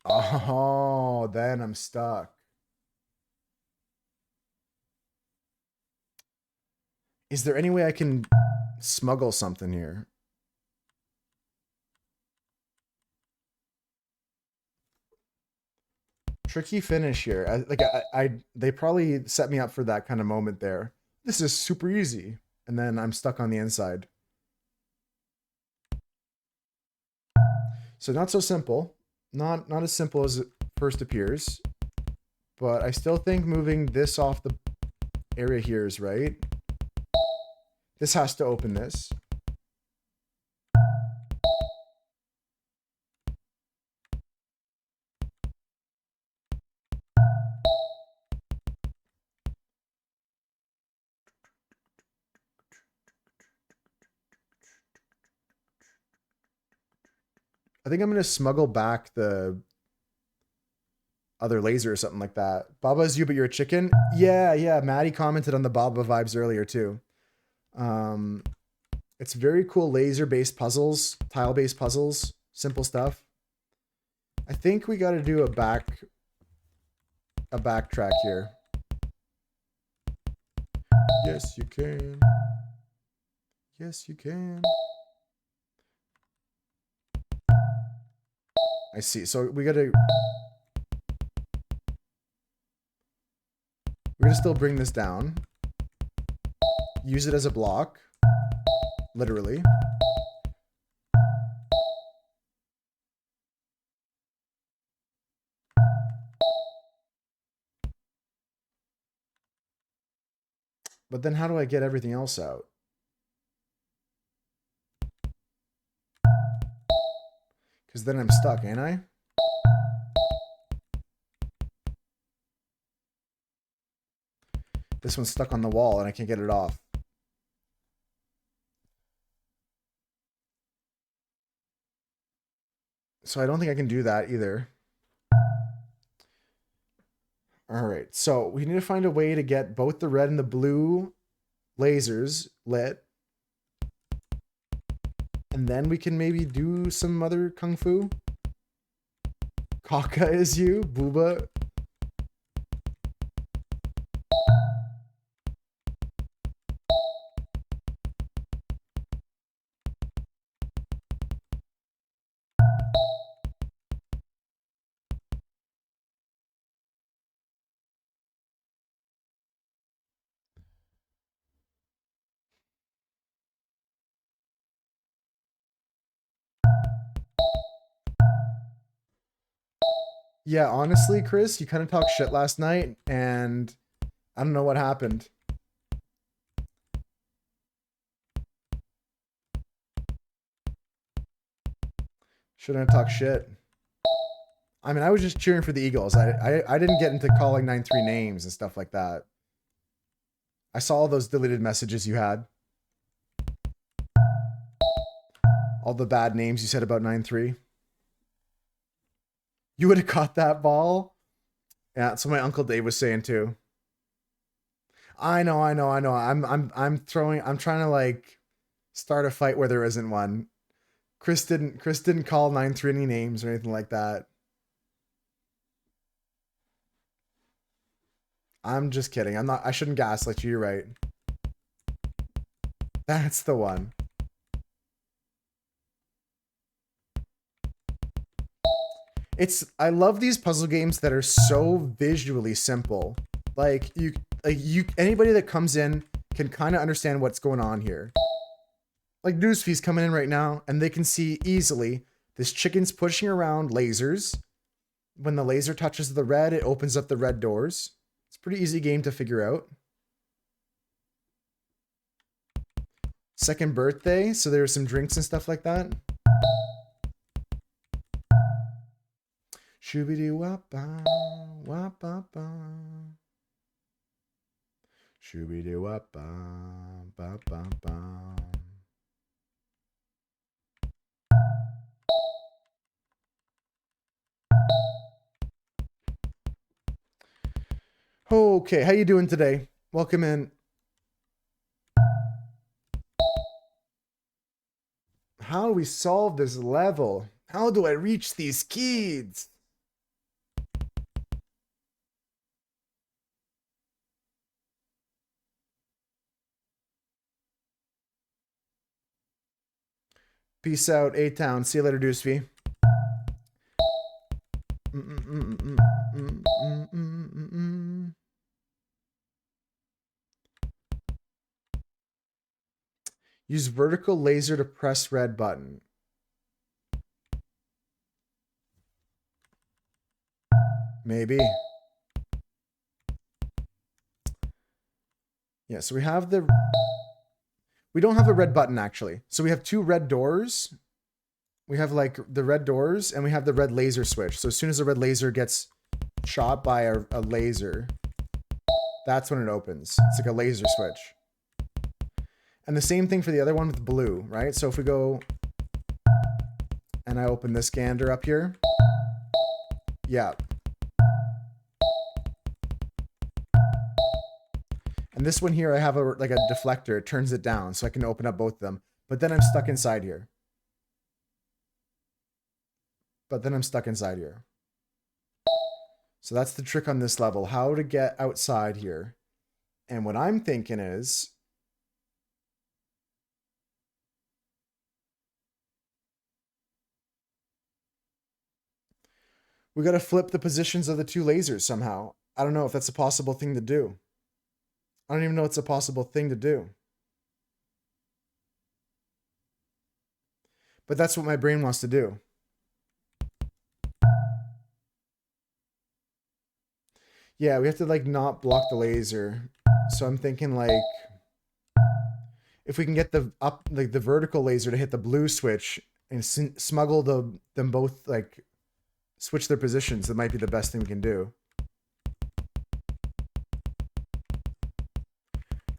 Oh, then I'm stuck. Is there any way I can smuggle something here? Tricky finish here. They probably set me up for that kind of moment there. This is super easy. And then I'm stuck on the inside. So not so simple. Not as simple as it first appears. But I still think moving this off the area here is right. This has to open this. I think I'm going to smuggle back the other laser or something like that. Baba's you, but you're a chicken? Yeah. Maddie commented on the Baba vibes earlier too. It's very cool laser-based puzzles, tile-based puzzles, simple stuff. I think we got to do a backtrack here. Yes, you can. Yes, you can. I see. So we're gonna still bring this down. Use it as a block. Literally. But then how do I get everything else out? Because then I'm stuck, ain't I? This one's stuck on the wall and I can't get it off. So I don't think I can do that either. All right, so we need to find a way to get both the red and the blue lasers lit. And then we can maybe do some other kung fu. Kaka is you, Booba. Yeah, honestly, Chris, you kind of talked shit last night, and I don't know what happened. Shouldn't have talked shit. I mean, I was just cheering for the Eagles. I didn't get into calling 9-3 names and stuff like that. I saw all those deleted messages you had. All the bad names you said about 9-3. You would have caught that ball? Yeah, that's what my Uncle Dave was saying too. I know. I'm trying to like start a fight where there isn't one. Chris didn't call 9-3 any names or anything like that. I'm just kidding. I shouldn't gaslight you, you're right. That's the one. I love these puzzle games that are so visually simple. Like anybody that comes in can kind of understand what's going on here. Like Newsfeed's coming in right now, and they can see easily this chicken's pushing around lasers. When the laser touches the red, it opens up the red doors. It's a pretty easy game to figure out. Second birthday, so there were some drinks and stuff like that. Shooby-doo-wop-ba, wop-ba-ba. Shooby-doo-wop-ba, ba-ba-ba. Okay, how you doing today? Welcome in. How do we solve this level? How do I reach these kids? Peace out, A-Town. See you later, Deucevy. Use vertical laser to press red button. Maybe. Yeah, so we don't have a red button actually. So we have two red doors. We have like the red doors and we have the red laser switch. So as soon as the red laser gets shot by a laser, that's when it opens. It's like a laser switch. And the same thing for the other one with blue, right? So if we go and I open this gander up here, yeah. And this one here, I have like a deflector. It turns it down so I can open up both of them. But then I'm stuck inside here. So that's the trick on this level, how to get outside here. And what I'm thinking is, we got to flip the positions of the two lasers somehow. I don't know if that's a possible thing to do. I don't even know it's a possible thing to do. But that's what my brain wants to do. Yeah, we have to like not block the laser. So I'm thinking like if we can get the vertical laser to hit the blue switch and smuggle them both, like switch their positions, that might be the best thing we can do.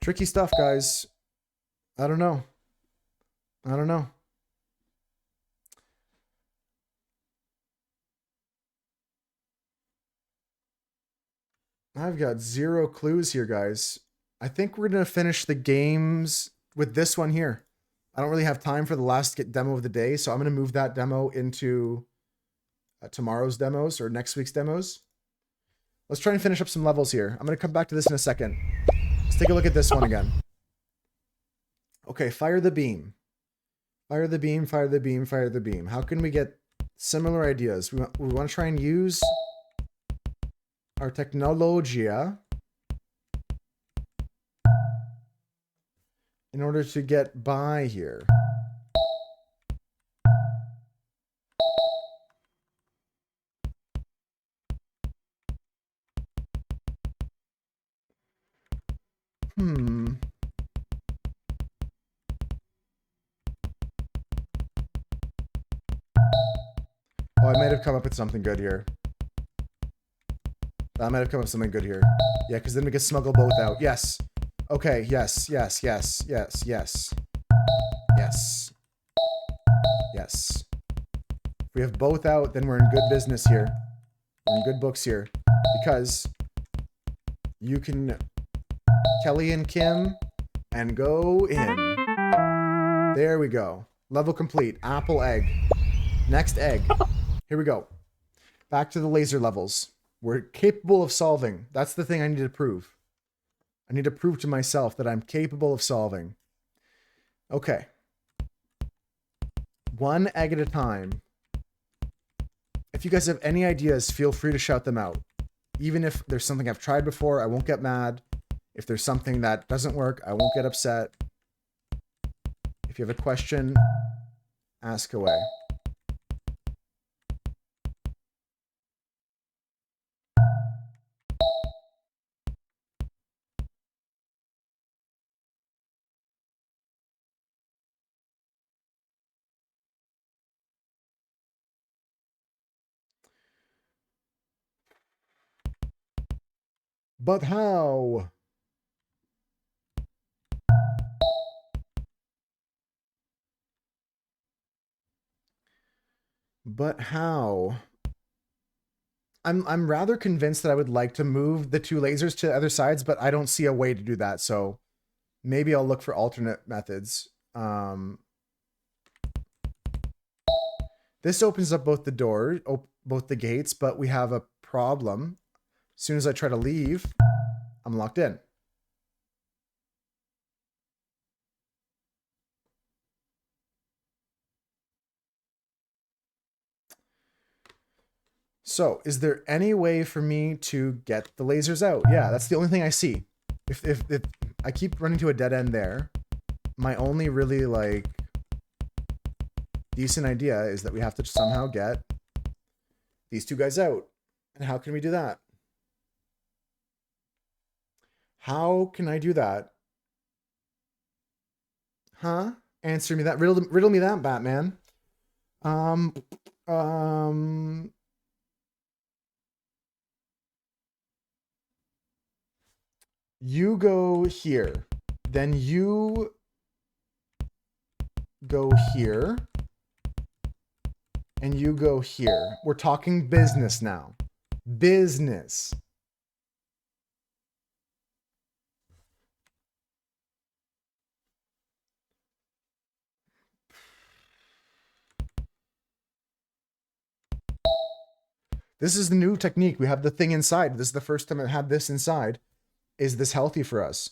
Tricky stuff, guys. I don't know. I've got zero clues here, guys. I think we're going to finish the games with this one here. I don't really have time for the last demo of the day, so I'm going to move that demo into tomorrow's demos or next week's demos. Let's try and finish up some levels here. I'm going to come back to this in a second. Let's take a look at this one again. Okay, fire the beam. Fire the beam, fire the beam, fire the beam. How can we get similar ideas? We want to try and use our technologia in order to get by here. I might have come up with something good here. I might have come up with something good here. Yeah, because then we can smuggle both out. Yes. Okay, yes, yes, yes, yes, yes. Yes. Yes. If we have both out, then we're in good business here. We're in good books here. Because you can Kelly and Kim and go in. There we go. Level complete. Apple, egg. Next egg. Here we go. Back to the laser levels. We're capable of solving. That's the thing I need to prove. I need to prove to myself that I'm capable of solving. Okay. One egg at a time. If you guys have any ideas, feel free to shout them out. Even if there's something I've tried before, I won't get mad. If there's something that doesn't work, I won't get upset. If you have a question, ask away. But how? But how? I'm rather convinced that I would like to move the two lasers to the other sides, but I don't see a way to do that. So maybe I'll look for alternate methods. This opens up both the doors, both the gates, but we have a problem. As soon as I try to leave, I'm locked in. So, is there any way for me to get the lasers out? Yeah, that's the only thing I see. If I keep running to a dead end there, my only really, like, decent idea is that we have to somehow get these two guys out. And how can we do that? How can I do that? Huh? Answer me that. Riddle me that, Batman. You go here. Then you go here. And you go here. We're talking business now. Business. This is the new technique. We have the thing inside. This is the first time I've had this inside. Is this healthy for us?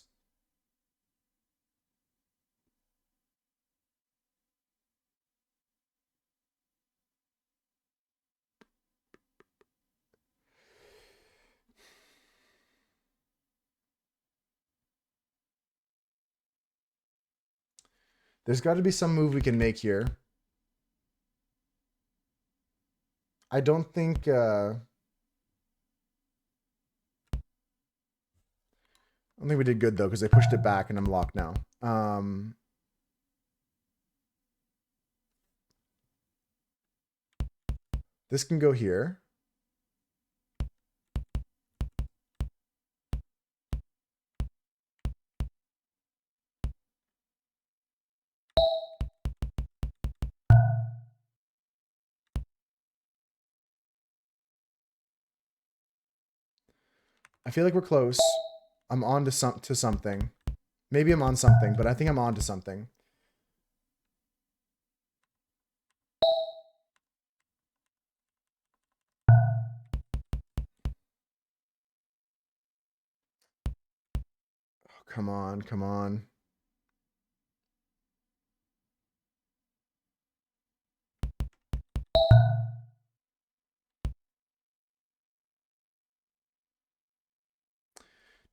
There's got to be some move we can make here. I don't think... I don't think we did good, though, because I pushed it back and I'm locked now. This can go here. I feel like we're close. I'm on to something. Maybe I'm on something, but I think I'm on to something. Oh, come on, come on.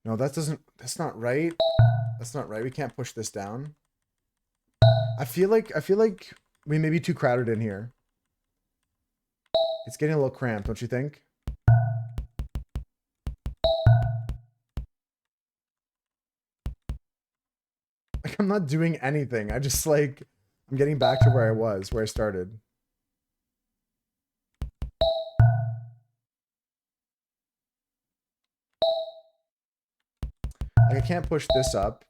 No, that's not right. That's not right. We can't push this down. I feel like we may be too crowded in here. It's getting a little cramped, don't you think? Like, I'm not doing anything. I just, like, I'm getting back to where I was, where I started. I can't push this up.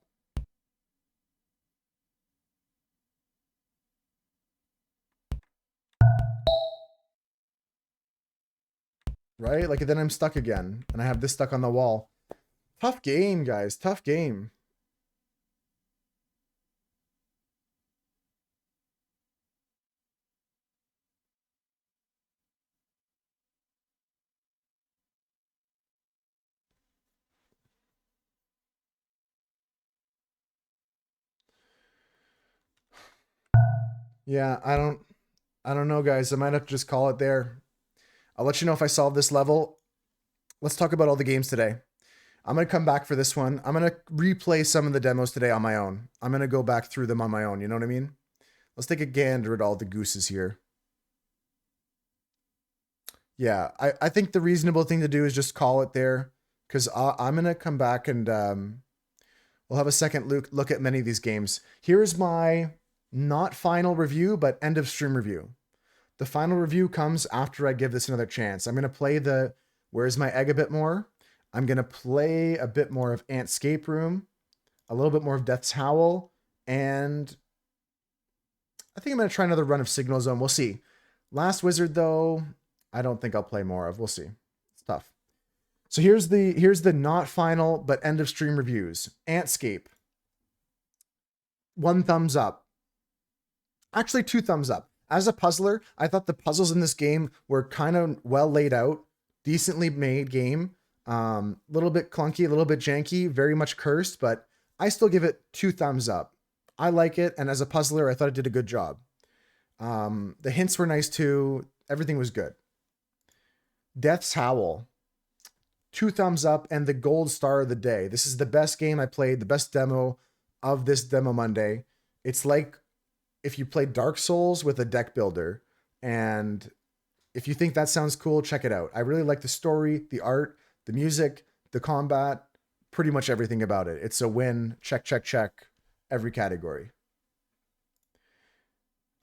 Right? Like, then I'm stuck again. And I have this stuck on the wall. Tough game, guys. Tough game. Yeah, I don't know, guys. I might have to just call it there. I'll let you know if I solve this level. Let's talk about all the games today. I'm going to come back for this one. I'm going to replay some of the demos today on my own. I'm going to go back through them on my own. You know what I mean? Let's take a gander at all the gooses here. Yeah, I think the reasonable thing to do is just call it there, because I'm going to come back and we'll have a second look at many of these games. Here's my not final review, but end of stream review. The final review comes after I give this another chance. I'm going to play the Where's My Egg a bit more. I'm going to play a bit more of Antscape Room, a little bit more of Death's Howl, and I think I'm going to try another run of Signal Zone. We'll see. Last Wizard, though, I don't think I'll play more of. We'll see. It's tough. So here's the not final, but end of stream reviews. Antscape. 1 thumbs up. Actually, 2 thumbs up. As a puzzler, I thought the puzzles in this game were kind of well laid out, decently made game. A little bit clunky, a little bit janky, very much cursed, but I still give it 2 thumbs up. I like it, and as a puzzler, I thought it did a good job. The hints were nice too. Everything was good. Death's Howl. 2 thumbs up and the gold star of the day. This is the best game I played, the best demo of this Demo Monday. It's like if you played Dark Souls with a deck builder, and if you think that sounds cool, check it out. I really like the story, the art, the music, the combat, pretty much everything about it. It's a win. Check, check, check. Every category.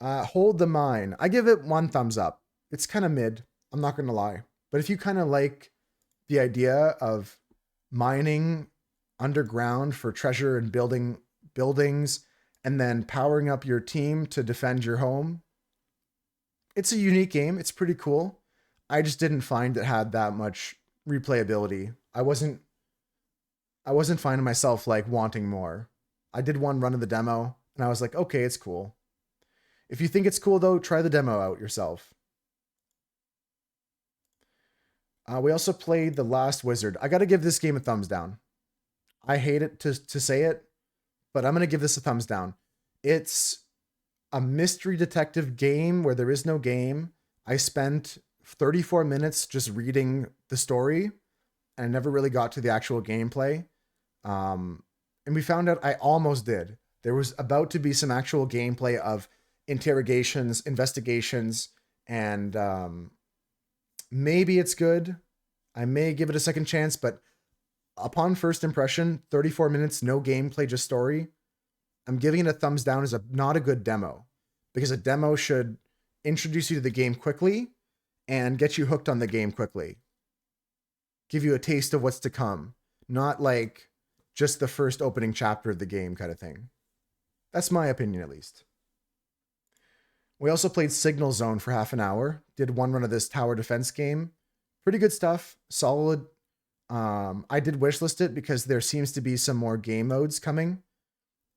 Hold the Mine. I give it 1 thumbs up. It's kind of mid. I'm not going to lie. But if you kind of like the idea of mining underground for treasure and building buildings and then powering up your team to defend your home, it's a unique game. It's pretty cool. I just didn't find it had that much replayability. I wasn't finding myself like wanting more. I did 1 run of the demo and I was like, okay, it's cool. If you think it's cool though, try the demo out yourself. We also played The Last Wizard. I got to give this game a thumbs down. I hate it to say it, but I'm going to give this a thumbs down. It's a mystery detective game where there is no game. I spent 34 minutes just reading the story and I never really got to the actual gameplay. And we found out I almost did. There was about to be some actual gameplay of interrogations, investigations, and maybe it's good. I may give it a second chance, but upon first impression, 34 minutes, no gameplay, just story. I'm giving it a thumbs down as not a good demo, because a demo should introduce you to the game quickly and get you hooked on the game quickly. Give you a taste of what's to come, not like just the first opening chapter of the game kind of thing. That's my opinion, at least. We also played Signal Zone for half an hour. Did 1 run of this tower defense game. Pretty good stuff. Solid. I did wishlist it because there seems to be some more game modes coming.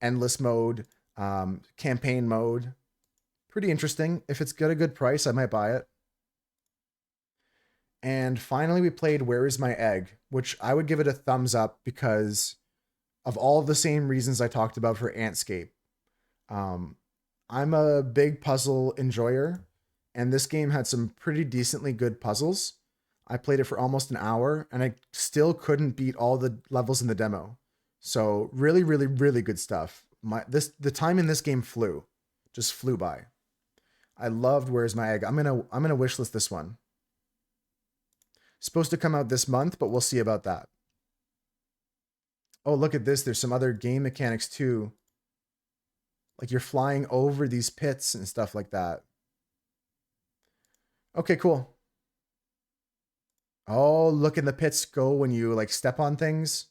Endless mode, campaign mode. Pretty interesting. If it's got a good price, I might buy it. And finally, we played Where Is My Egg, which I would give it a thumbs up because of all the same reasons I talked about for Antscape. I'm a big puzzle enjoyer, and this game had some pretty decently good puzzles. I played it for almost an hour, and I still couldn't beat all the levels in the demo. So really, really, really good stuff. The time in this game just flew by. I loved Where's My Egg. I'm gonna wishlist this one. Supposed to come out this month, but we'll see about that. Oh, look at this. There's some other game mechanics too. Like you're flying over these pits and stuff like that. Okay, cool. Oh, look, in the pits go when you like step on things.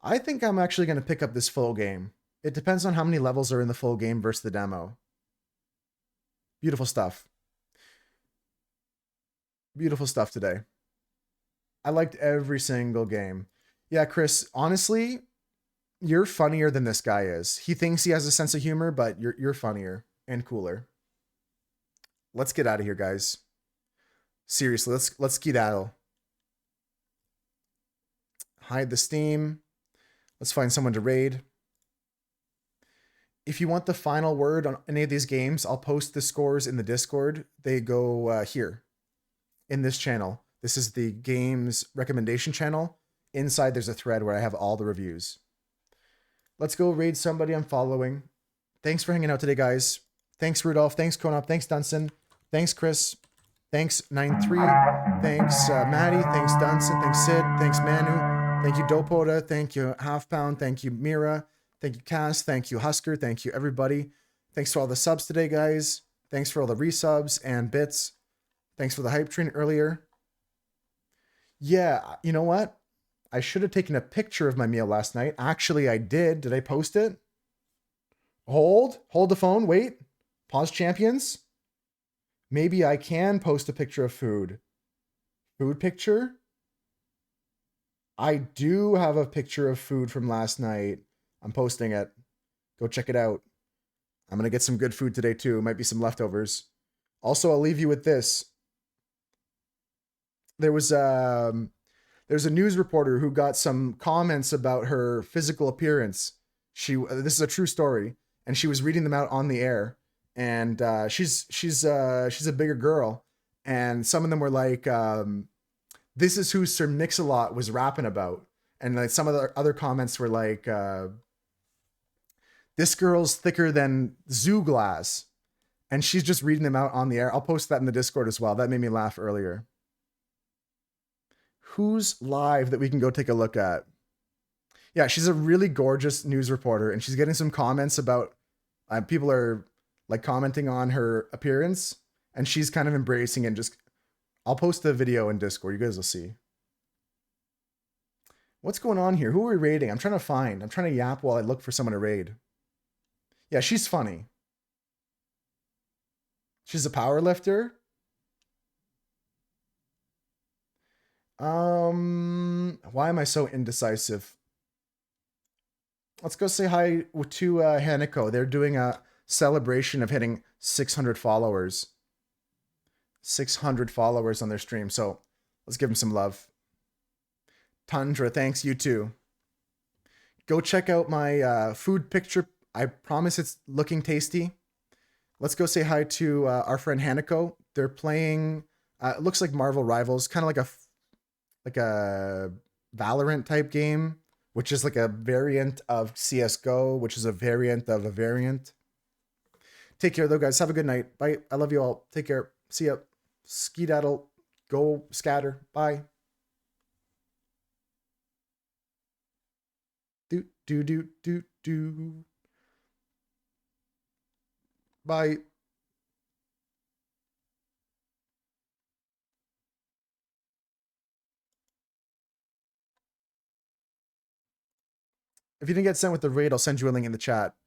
I think I'm actually going to pick up this full game. It depends on how many levels are in the full game versus the demo. Beautiful stuff. Beautiful stuff today. I liked every single game. Yeah, Chris, honestly, you're funnier than this guy is. He thinks he has a sense of humor, but you're funnier and cooler. Let's get out of here, guys. Seriously, let's skedaddle. Hide the Steam. Let's find someone to raid. If you want the final word on any of these games, I'll post the scores in the Discord. They go here in this channel. This is the games recommendation channel. Inside, there's a thread where I have all the reviews. Let's go raid somebody I'm following. Thanks for hanging out today, guys. Thanks, Rudolph. Thanks, Konop. Thanks, Dunson. Thanks, Chris. Thanks, 9-3. Thanks, Maddie. Thanks, Dunson. Thanks, Sid. Thanks, Manu. Thank you, Dopoda. Thank you, Half Pound. Thank you, Mira. Thank you, Cass. Thank you, Husker. Thank you, everybody. Thanks for all the subs today, guys. Thanks for all the resubs and bits. Thanks for the hype train earlier. Yeah, you know what? I should have taken a picture of my meal last night. Actually, I did. Did I post it? Hold the phone. Wait. Pause, champions. Maybe I can post a picture of food. Food picture? I do have a picture of food from last night. I'm posting it. Go check it out. I'm going to get some good food today too. Might be some leftovers. Also, I'll leave you with this. There's a news reporter who got some comments about her physical appearance. This is a true story, and she was reading them out on the air. And she's a bigger girl, and some of them were like, "This is who Sir Mix-a-Lot was rapping about," and like some of the other comments were like, "This girl's thicker than zoo glass," and she's just reading them out on the air. I'll post that in the Discord as well. That made me laugh earlier. Who's live that we can go take a look at? Yeah, she's a really gorgeous news reporter, and she's getting some comments about people are like commenting on her appearance, and she's kind of embracing and just, I'll post the video in Discord. You guys will see. What's going on here? Who are we raiding? I'm trying to yap while I look for someone to raid. Yeah, she's funny. She's a power lifter. Why am I so indecisive? Let's go say hi to Hanako. They're doing a celebration of hitting 600 followers. 600 followers on their stream. So let's give them some love. Tundra, thanks, you too. Go check out my food picture. I promise it's looking tasty. Let's go say hi to our friend Hanako. They're playing, it looks like Marvel Rivals, kind of like a Valorant type game, which is like a variant of CSGO, which is a variant of a variant. Take care though, guys. Have a good night. Bye. I love you all. Take care. See ya. Skedaddle. Go scatter. Bye. Do. Bye. If you didn't get sent with the raid, I'll send you a link in the chat.